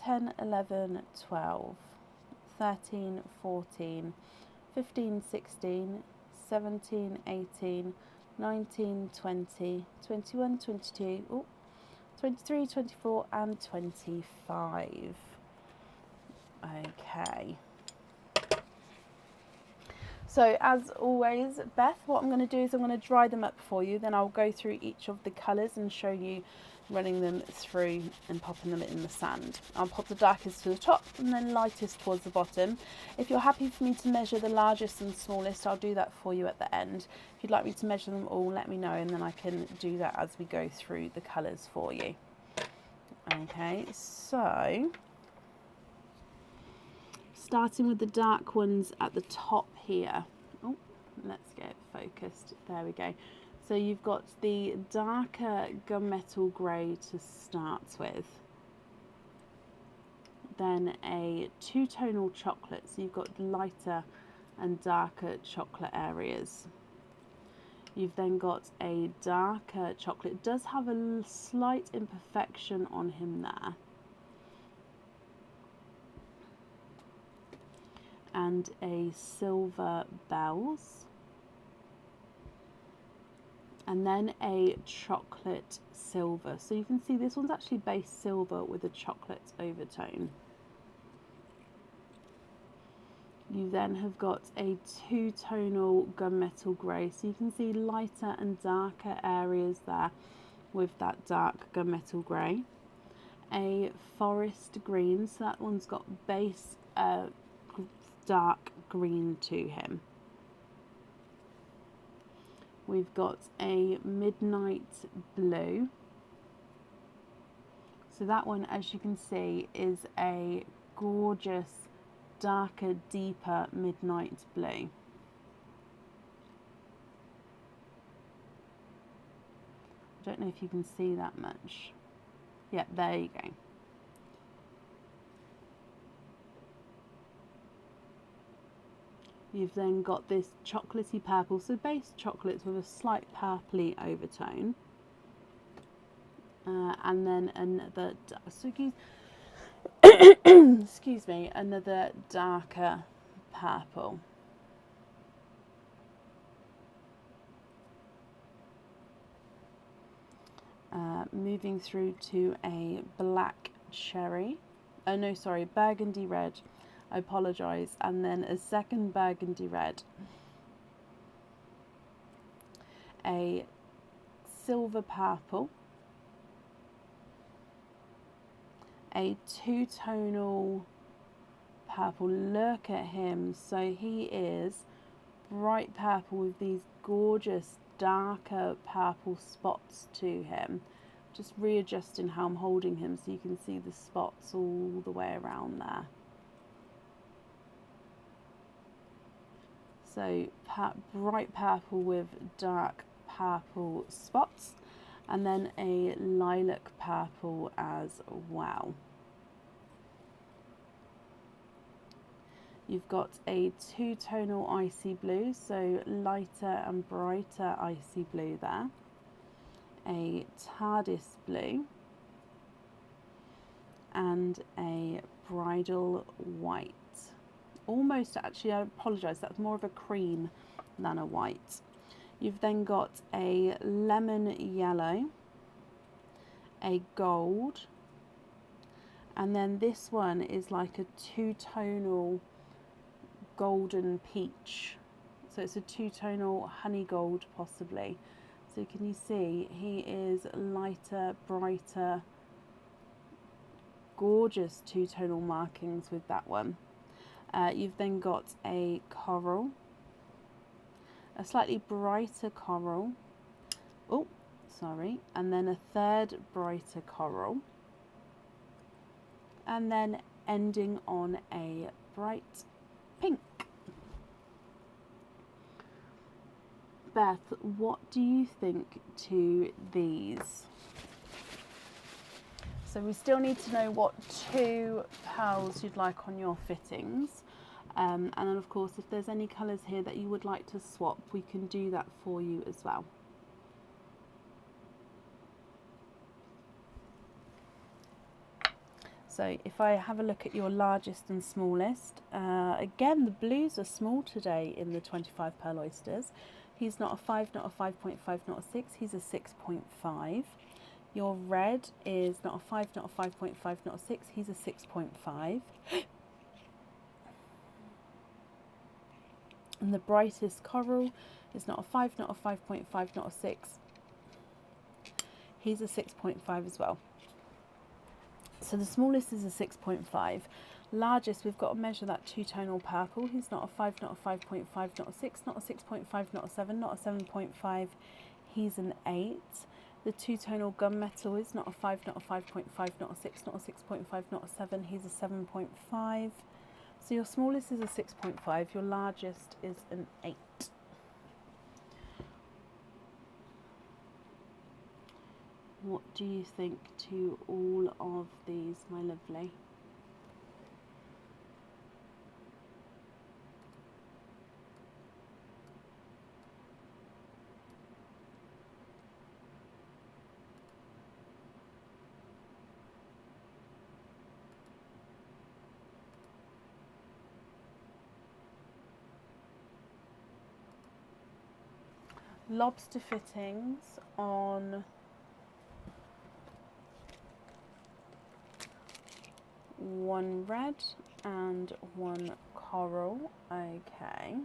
A: 10, 11, 12, 13, 14, 15, 16, 17, 18, 19, 20, 21, 22, 23, 24 and 25. Okay. So as always, Beth, what I'm going to do is I'm going to dry them up for you, then I'll go through each of the colours and show you running them through and popping them in the sand. I'll pop the darkest to the top and then lightest towards the bottom. If you're happy for me to measure the largest and smallest, I'll do that for you at the end. If you'd like me to measure them all, let me know and then I can do that as we go through the colours for you. Okay, so starting with the dark ones at the top here. Oh, let's get it focused. There we go. So you've got the darker gunmetal grey to start with. Then a two-tonal chocolate. So you've got lighter and darker chocolate areas. You've then got a darker chocolate. It does have a slight imperfection on him there. And a silver bells, and then a chocolate silver. So you can see this one's actually base silver with a chocolate overtone. You then have got a two-tonal gunmetal grey, so you can see lighter and darker areas there with that dark gunmetal grey. A forest green, so that one's got base dark green to him. We've got a midnight blue. So that one, as you can see, is a gorgeous, darker, deeper midnight blue. I don't know if you can see that much. Yeah, there you go. You've then got this chocolatey purple, so base chocolates with a slight purpley overtone. And then another, excuse me, another darker purple. Moving through to a black cherry. Oh no, sorry, burgundy red. I apologise. And then a second burgundy red. A silver purple. A two-tonal purple. Look at him. So he is bright purple with these gorgeous darker purple spots to him. Just readjusting how I'm holding him so you can see the spots all the way around there. So bright purple with dark purple spots, and then a lilac purple as well. You've got a two-tonal icy blue, so lighter and brighter icy blue there. A TARDIS blue and a bridal white. Almost, actually, I apologise, that's more of a cream than a white. You've then got a lemon yellow, a gold, and then this one is like a two-tonal golden peach. So it's a two-tonal honey gold possibly. So can you see he is lighter, brighter, gorgeous two-tonal markings with that one. You've then got a coral, a slightly brighter coral, oh sorry, and then a third brighter coral, and then ending on a bright pink. Beth, what do you think to these? So we still need to know what 2 pearls you'd like on your fittings. And then of course, if there's any colours here that you would like to swap, we can do that for you as well. So if I have a look at your largest and smallest, again, the blues are small today in the 25 pearl oysters. He's not a 5, not a 5.5, not a 6, he's a 6.5. Your red is not a 5, not a 5.5, not a 6, he's a 6.5. And the brightest coral is not a 5, not a 5.5, not a 6. He's a 6.5 as well. So the smallest is a 6.5. Largest, we've got to measure that two-tonal purple. He's not a 5, not a 5.5, not a 6, not a 6.5, not a 7, not a 7.5. He's an 8. The two-tonal gunmetal is not a 5, not a 5.5, not a 6, not a 6.5, not a 7. He's a 7.5. So your smallest is a 6.5. Your largest is an 8. What do you think to all of these, my lovely? Lobster fittings on one red and one coral. Okay.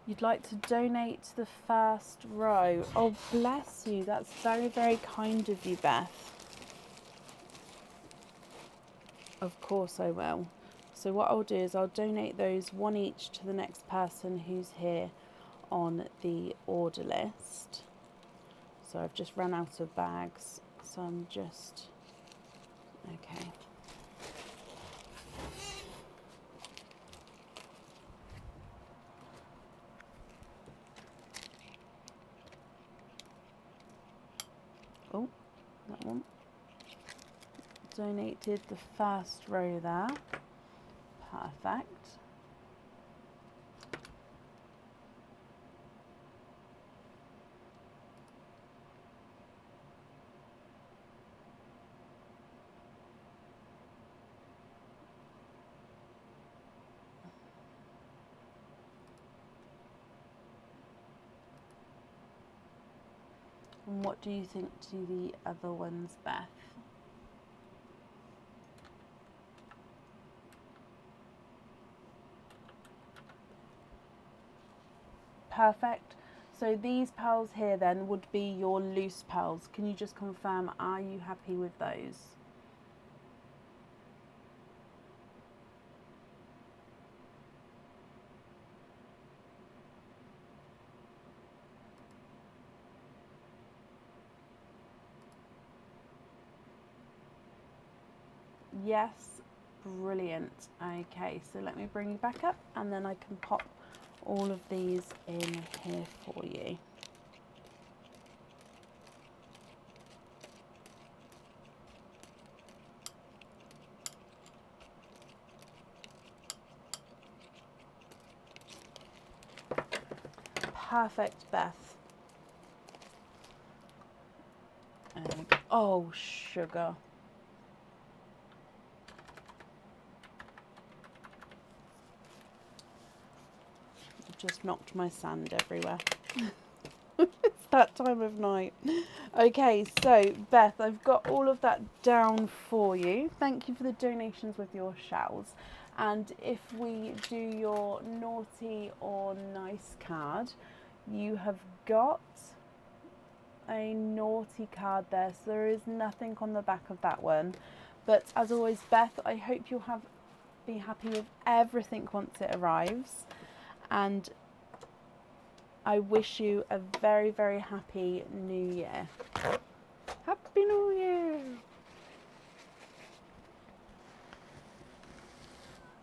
A: You'd like to donate the first row. Oh, bless you. That's very, very kind of you, Beth. Of course I will. So what I'll do is I'll donate those one each to the next person who's here on the order list. So I've just run out of bags, so I'm just, okay. Oh, that one. Donated the first row there. Perfect. And what do you think to the other ones, Beth? Perfect. So these pearls here then would be your loose pearls. Can you just confirm, are you happy with those? Yes, brilliant. Okay, so let me bring you back up and then I can pop all of these in here for you. Perfect, Beth. Oh, sugar. Just knocked my sand everywhere. Is that time of night. Okay, so Beth, I've got all of that down for you. Thank you for the donations with your shells. And if we do your naughty or nice card, you have got a naughty card there, so there is nothing on the back of that one. But as always, Beth, I hope you'll be happy with everything once it arrives, and I wish you a very, very happy New Year. Happy New Year!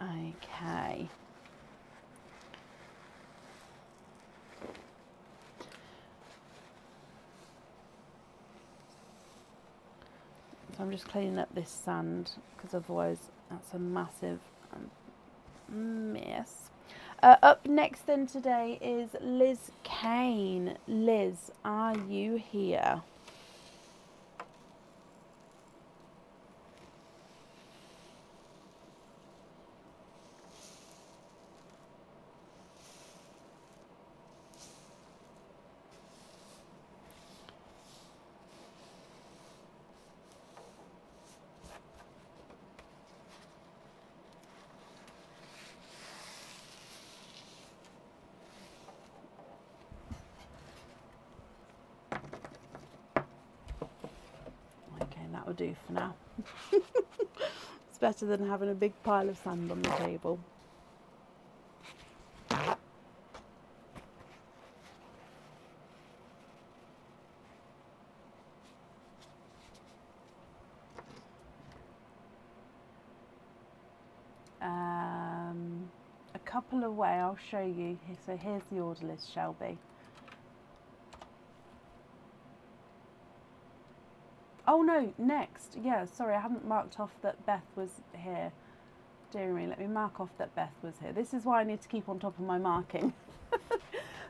A: Okay. So I'm just cleaning up this sand because otherwise that's a massive mess. Up next then today is Liz Kane. Liz, are you here? That'll do for now. It's better than having a big pile of sand on the table. A couple away, I'll show you. So here's the order list, Shelby. Oh no, next. Yeah, sorry, I haven't marked off that Beth was here. Dear me, let me mark off that Beth was here. This is why I need to keep on top of my marking.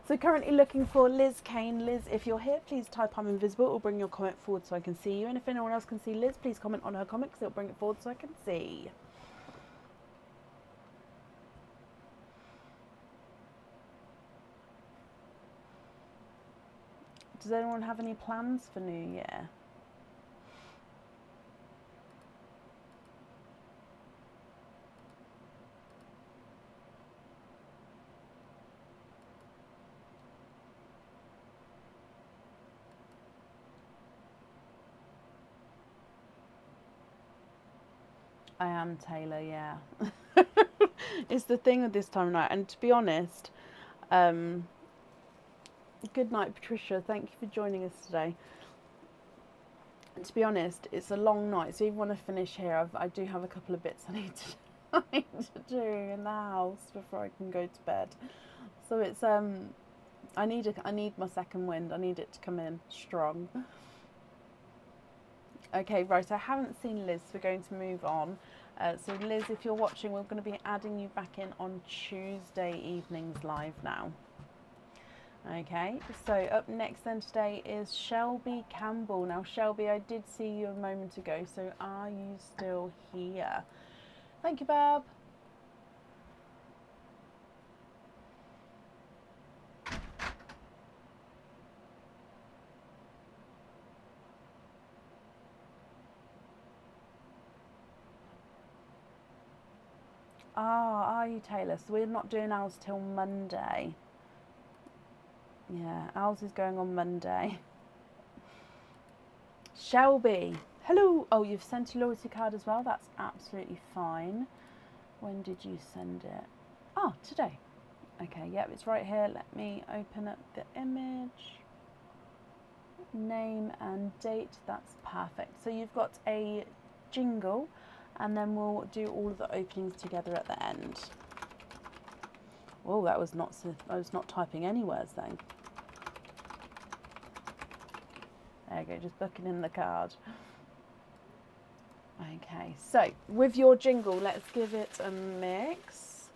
A: So currently looking for Liz Kane. Liz, if you're here, please type I'm invisible or bring your comment forward so I can see you. And if anyone else can see Liz, please comment on her comment because it'll bring it forward so I can see. Does anyone have any plans for New Year? I am Taylor, yeah. It's the thing with this time of night. And to be honest, good night, Patricia. Thank you for joining us today. And to be honest, it's a long night. So even when I finish here, I do have a couple of bits I need to do in the house before I can go to bed. So it's I need my second wind. I need it to come in strong. Okay, right, I haven't seen Liz, so we're going to move on. So Liz, if you're watching, we're going to be adding you back in on Tuesday evenings live now. Okay, so up next then today is Shelby Campbell. Now Shelby, I did see you a moment ago, so are you still here? Thank you, Barb. Ah, are you, Taylor? So we're not doing ours till Monday. Yeah, ours is going on Monday. Shelby, hello. Oh, you've sent your loyalty card as well. That's absolutely fine. When did you send it? Oh, today. Okay, yep, it's right here. Let me open up the image. Name and date. That's perfect. So you've got a jingle, and then we'll do all of the openings together at the end. Oh, I was not typing any words then. There you go, just booking in the card. Okay, so with your jingle, let's give it a mix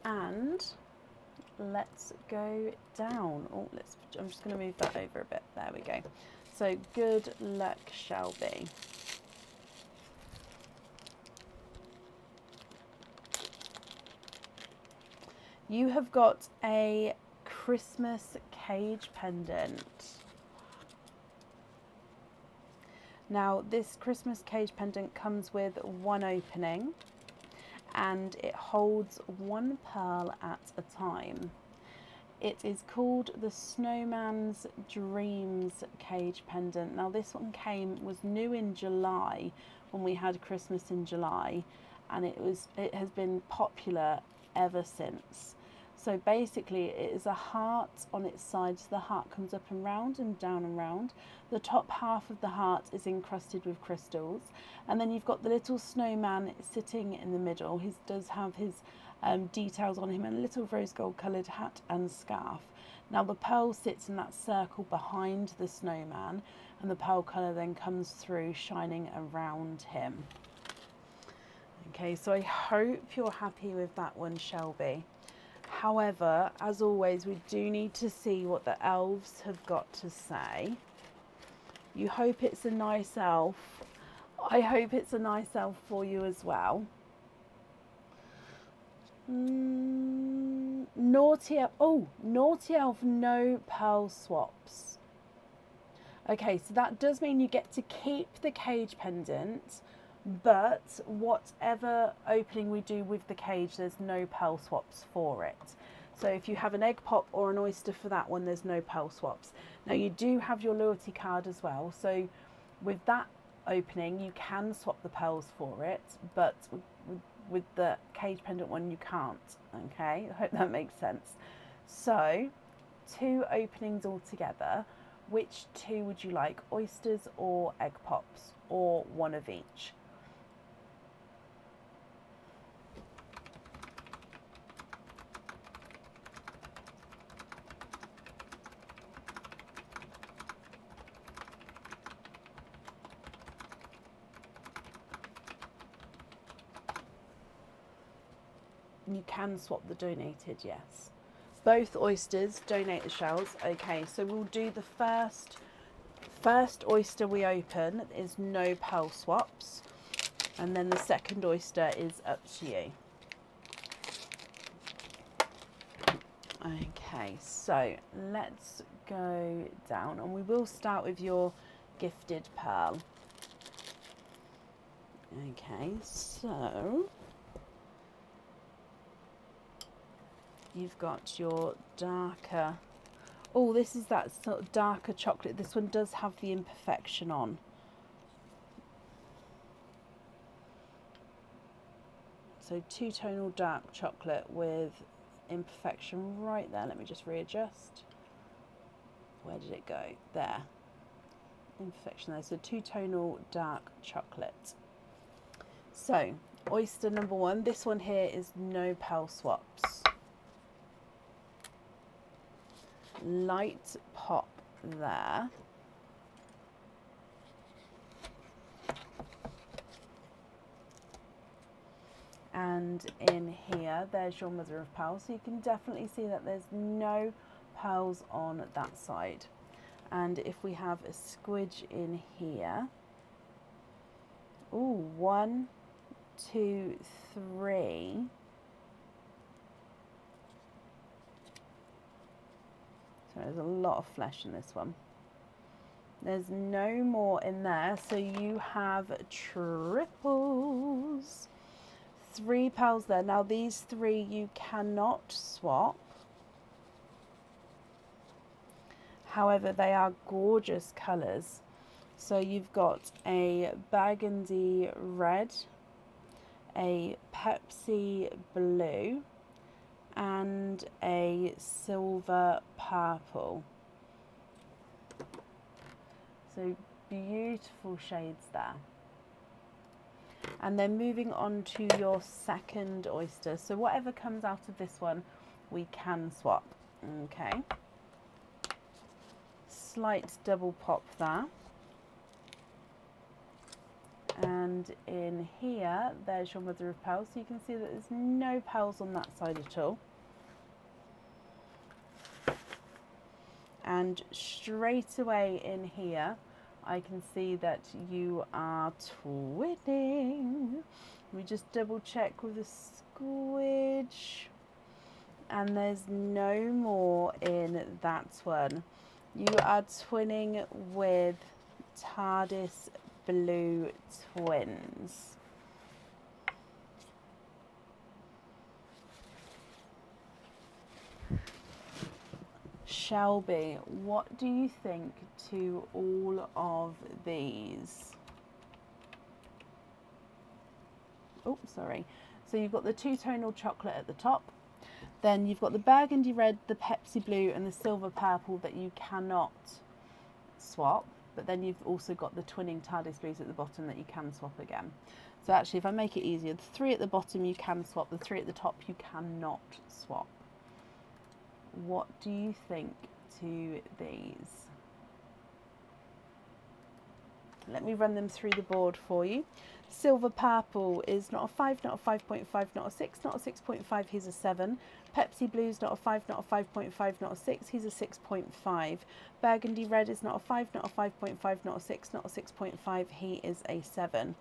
A: and let's go down. Oh, I'm just going to move that over a bit. There we go. So good luck, Shelby. You have got a Christmas cage pendant. Now this Christmas cage pendant comes with one opening and it holds one pearl at a time. It is called the Snowman's Dreams cage pendant. Now this one was new in July when we had Christmas in July, and it has been popular ever since. So basically it is a heart on its side, so the heart comes up and round and down and round. The top half of the heart is encrusted with crystals, and then you've got the little snowman sitting in the middle. He does have his details on him and a little rose gold coloured hat and scarf. Now the pearl sits in that circle behind the snowman, and the pearl colour then comes through shining around him. Okay, so I hope you're happy with that one, Shelby. However, as always, we do need to see what the elves have got to say. You hope it's a nice elf. I hope it's a nice elf for you as well. Naughty elf. Oh, naughty elf, no pearl swaps. Okay, so that does mean you get to keep the cage pendant, but whatever opening we do with the cage, there's no pearl swaps for it. So if you have an egg pop or an oyster for that one, there's no pearl swaps. Now you do have your loyalty card as well, so with that opening you can swap the pearls for it, but with the cage pendant one you can't. Okay, I hope that makes sense. So 2 openings altogether. Which 2 would you like, oysters or egg pops, or one of each? You can swap the donated, yes. Both oysters donate the shells. Okay, so we'll do the first oyster we open is no pearl swaps, and then the second oyster is up to you. Okay, so let's go down, and we will start with your gifted pearl. Okay, so you've got your darker, oh, this is that sort of darker chocolate. This one does have the imperfection on. So 2-tonal dark chocolate with imperfection right there. Let me just readjust. Where did it go? There. Imperfection there. So 2-tonal dark chocolate. So oyster number 1. This one here is no pearl swaps. Light pop there. And in here, there's your mother of pearl. So you can definitely see that there's no pearls on that side. And if we have a squidge in here, ooh, 1, 2, 3. So there's a lot of flesh in this one. There's no more in there, so you have triples. 3 pearls there. Now these 3 you cannot swap. However, they are gorgeous colours. So you've got a burgundy red, a Pepsi blue, and a silver purple. So beautiful shades there. And then moving on to your second oyster. So whatever comes out of this one, we can swap. Okay. Slight double pop there. And in here, there's your mother of pearl. So you can see that there's no pearls on that side at all. And straight away in here, I can see that you are twinning. We just double check with a squidge. And there's no more in that one. You are twinning with TARDIS blue twins. Shelby, what do you think to all of these? Oh, sorry. So you've got the two-tonal chocolate at the top. Then you've got the burgundy red, the Pepsi blue, and the silver purple that you cannot swap. But then you've also got the twinning TARDIS blues at the bottom that you can swap again. So actually, if I make it easier, the three at the bottom you can swap, the three at the top you cannot swap. What do you think to these? Let me run them through the board for you. Silver purple is not a 5, not a 5.5, not a 6, not a 6.5, he's a 7. Pepsi blue's not a 5, not a 5.5, not a 6, he's a 6.5. Burgundy red is not a 5, not a 5.5, not a 6, not a 6.5, he is a 7.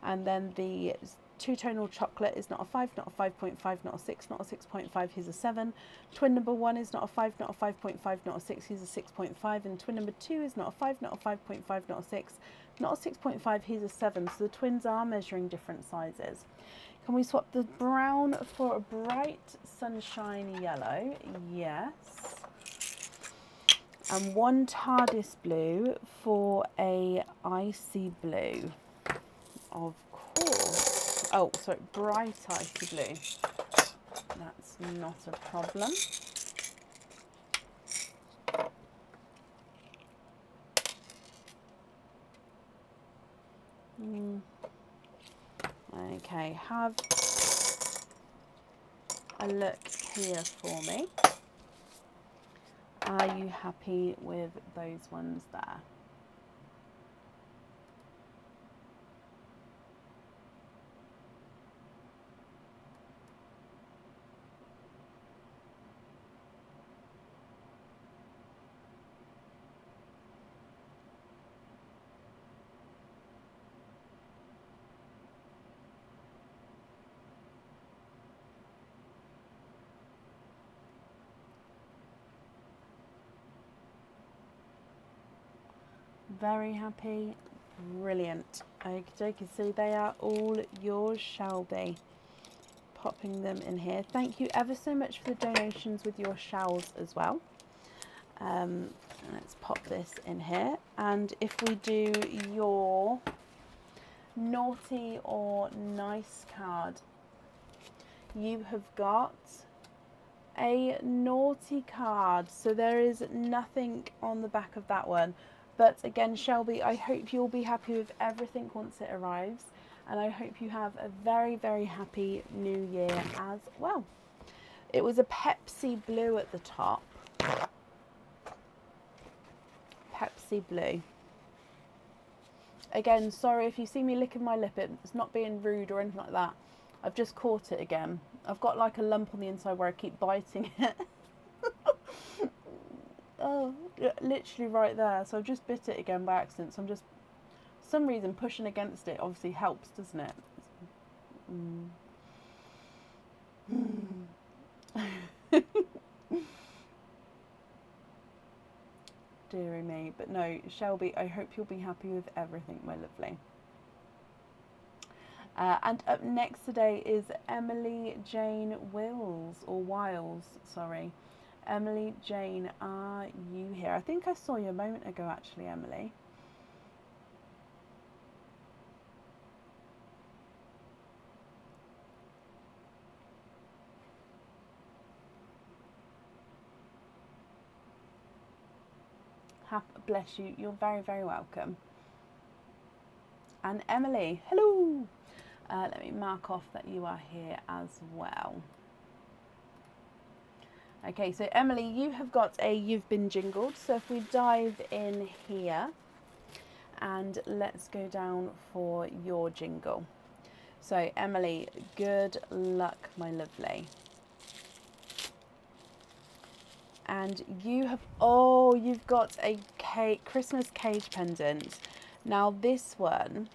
A: And then the two-tonal chocolate is not a 5, not a 5.5, not a 6, not a 6.5, he's a 7. Twin number 1 is not a 5, not a 5.5, not a 6, he's a 6.5. And twin number 2 is not a 5, not a 5.5, not a 6, not a 6.5, he's a 7. So the twins are measuring different sizes. Can we swap the brown for a bright sunshine yellow? Yes. And one TARDIS blue for a icy blue. Of course. Oh, sorry, bright icy blue. That's not a problem. Okay, have a look here for me. Are you happy with those ones there? Very happy. Brilliant. Okay, so they are all yours, Shelby. Popping them in here. Thank you ever so much for the donations with your shells as well. Let's pop this in here. And if we do your naughty or nice card, you have got a naughty card. So there is nothing on the back of that one. But again, Shelby, I hope you'll be happy with everything once it arrives. And I hope you have a very, very happy new year as well. It was a Pepsi blue at the top. Pepsi blue. Again, sorry if you see me licking my lip. It's not being rude or anything like that. I've just caught it again. I've got like a lump on the inside where I keep biting it. Oh, literally right there. So I've just bit it again by accident. So I'm just, for some reason, pushing against it obviously helps, doesn't it? Deary me. But no, Shelby, I hope you'll be happy with everything, my lovely. And up next today is Emily Jane Wiles, sorry. Emily Jane, are you here? I think I saw you a moment ago, actually, Emily. Bless you. You're very, very welcome. And Emily, hello. Let me mark off that you are here as well. Okay, so Emily, you have got You've Been Jingled. So if we dive in here and let's go down for your jingle. So Emily, good luck, my lovely. And you have, you've got a Christmas cage pendant. Now this one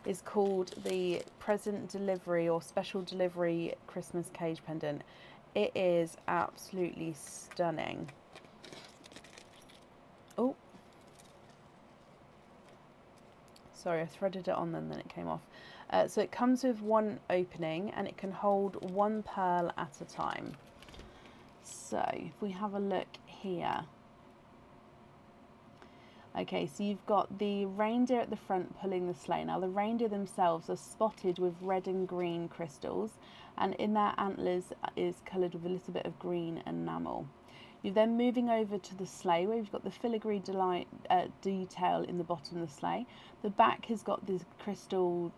A: is called the present delivery or special delivery Christmas cage pendant. It is absolutely stunning. Oh, Sorry, I threaded it on then it came off. So it comes with one opening and it can hold one pearl at a time. So if we have a look here. Okay, so you've got the reindeer at the front pulling the sleigh. Now the reindeer themselves are spotted with red and green crystals, and in their antlers is coloured with a little bit of green enamel. You're then moving over to the sleigh where you've got the filigree detail in the bottom of the sleigh. The back has got this crystal,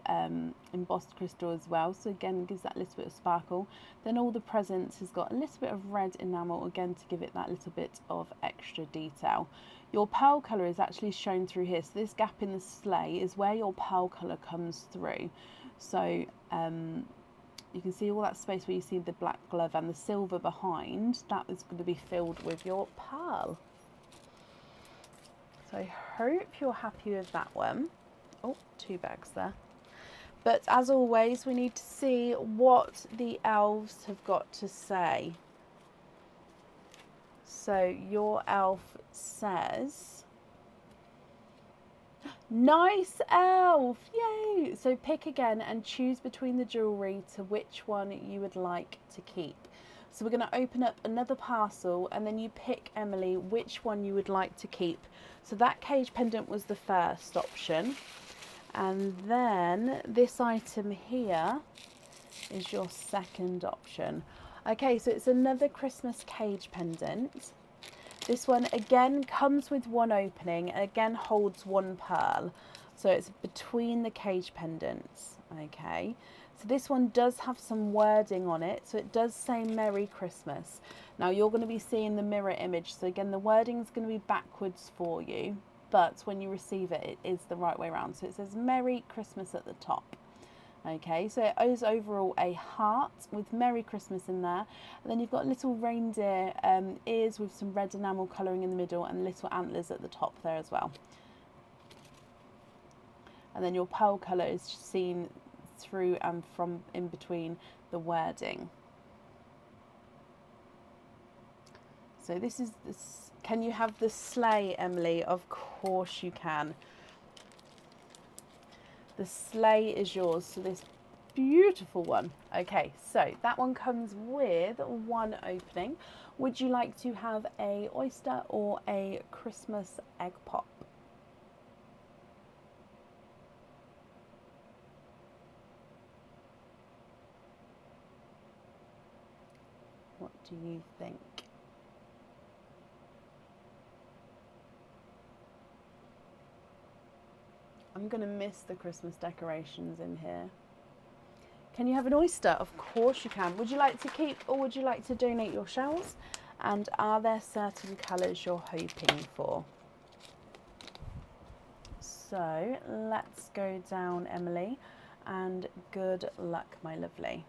A: embossed crystal as well, so again gives that little bit of sparkle. Then all the presents has got a little bit of red enamel again to give it that little bit of extra detail. Your pearl colour is actually shown through here, so this gap in the sleigh is where your pearl colour comes through. So you can see all that space where you see the black glove and the silver behind, that is going to be filled with your pearl. So I hope you're happy with that one. Oh, 2 bags there. But as always, we need to see what the elves have got to say. So your elf says, nice elf, yay! So pick again and choose between the jewellery to which one you would like to keep. So we're going to open up another parcel and then you pick, Emily, which one you would like to keep. So that cage pendant was the first option. And then this item here is your second option. Okay, so it's another Christmas cage pendant. This one again comes with one opening and again holds one pearl. So it's between the cage pendants. Okay, so this one does have some wording on it. So it does say Merry Christmas. Now you're going to be seeing the mirror image. So again, the wording is going to be backwards for you, but when you receive it, it is the right way around. So it says Merry Christmas at the top. Okay, so it is overall a heart with Merry Christmas in there. And then you've got little reindeer ears with some red enamel colouring in the middle and little antlers at the top there as well. And then your pearl colour is seen through and from in between the wording. So this is this. Can you have the sleigh, Emily? Of course you can. The sleigh is yours, so this beautiful one. Okay, so that one comes with one opening. Would you like to have a oyster or a Christmas egg pop? What do you think? I'm going to miss the Christmas decorations in here. Can you have an oyster? Of course you can. Would you like to keep or would you like to donate your shells? And are there certain colours you're hoping for? So let's go down, Emily, and good luck, my lovely.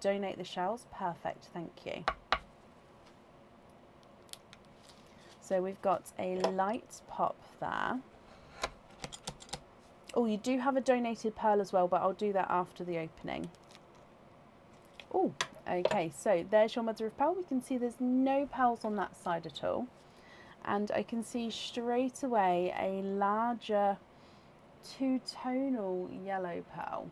A: Donate the shells. Perfect. Thank you. So we've got a light pop there. Oh, you do have a donated pearl as well, but I'll do that after the opening. Oh, okay, so there's your mother of pearl. We can see there's no pearls on that side at all. And I can see straight away a larger two-tonal yellow pearl.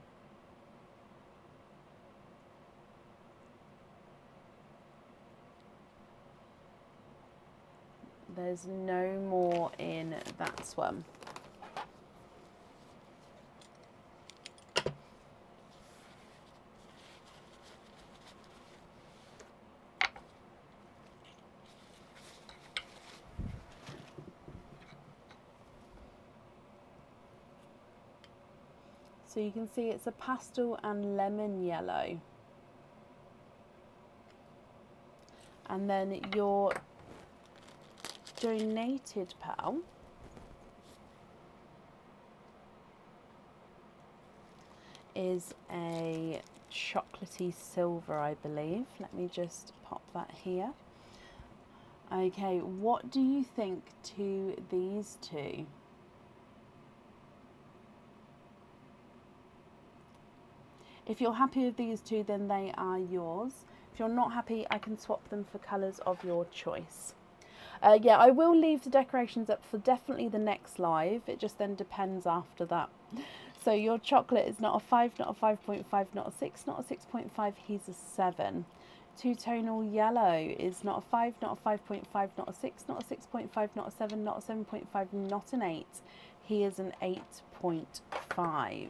A: There's no more in that one. So you can see it's a pastel and lemon yellow. And then your donated pearl is a chocolatey silver, I believe. Let me just pop that here. Okay, what do you think to these two? If you're happy with these two, then they are yours. If you're not happy, I can swap them for colours of your choice. Yeah, I will leave the decorations up for definitely the next live. It just then depends after that. So your chocolate is not a 5, not a 5.5, not a 6, not a 6.5. He's a 7. Two-tonal yellow is not a 5, not a 5.5, not a 6, not a 6.5, not a 7, not a 7.5, not an 8. He is an 8.5.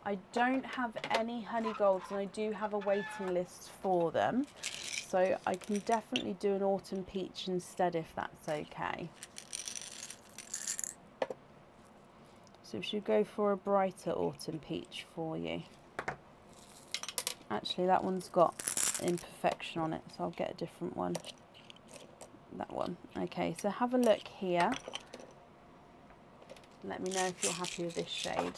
A: I don't have any honey golds, and I do have a waiting list for them. So I can definitely do an autumn peach instead if that's okay. So we should go for a brighter autumn peach for you. Actually, that one's got imperfection on it, so I'll get a different one. That one. Okay, so have a look here. Let me know if you're happy with this shade.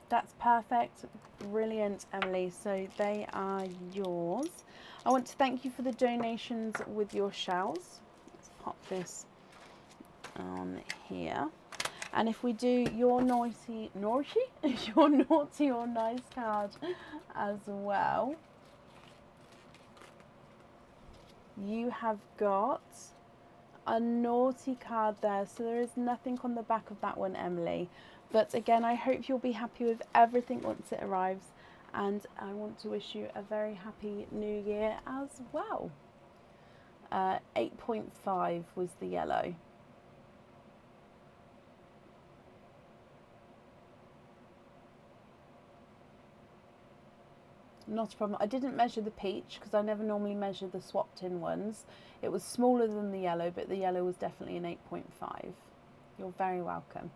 A: That's perfect. Brilliant, Emily. So they are yours. I want to thank you for the donations with your shells. Let's pop this on here. And if we do your naughty your naughty or nice card as well, you have got a naughty card there. So there is nothing on the back of that one, Emily. But again, I hope you'll be happy with everything once it arrives. And I want to wish you a very happy new year as well. 8.5 was the yellow. Not a problem. I didn't measure the peach because I never normally measure the swapped in ones. It was smaller than the yellow, but the yellow was definitely an 8.5. You're very welcome.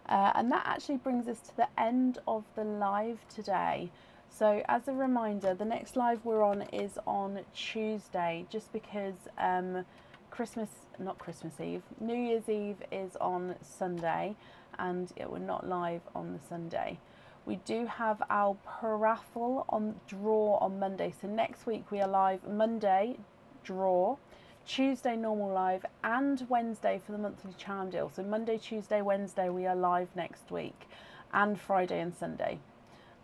A: And that actually brings us to the end of the live today. So as a reminder, the next live we're on is on Tuesday, just because not Christmas Eve, New Year's Eve is on Sunday, and we're not live on the Sunday. We do have our paraffle on draw on Monday. So next week we are live Monday, draw, Tuesday normal live, and Wednesday for the monthly charm deal. So Monday, Tuesday, Wednesday we are live next week, and Friday and Sunday.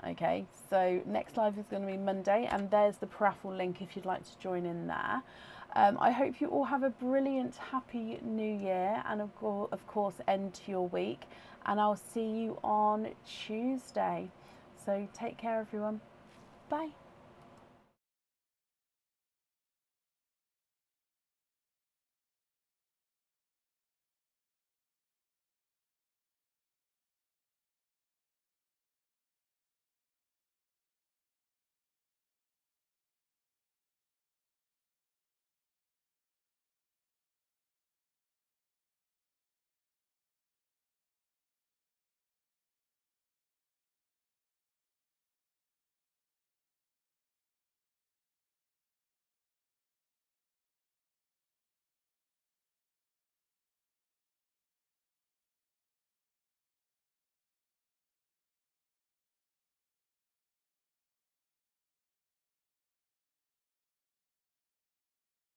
A: Okay, so next live is going to be Monday, and there's the paraffle link if you'd like to join in there. I hope you all have a brilliant, happy new year, and of course end to your week. And I'll see you on Tuesday. So take care, everyone. Bye.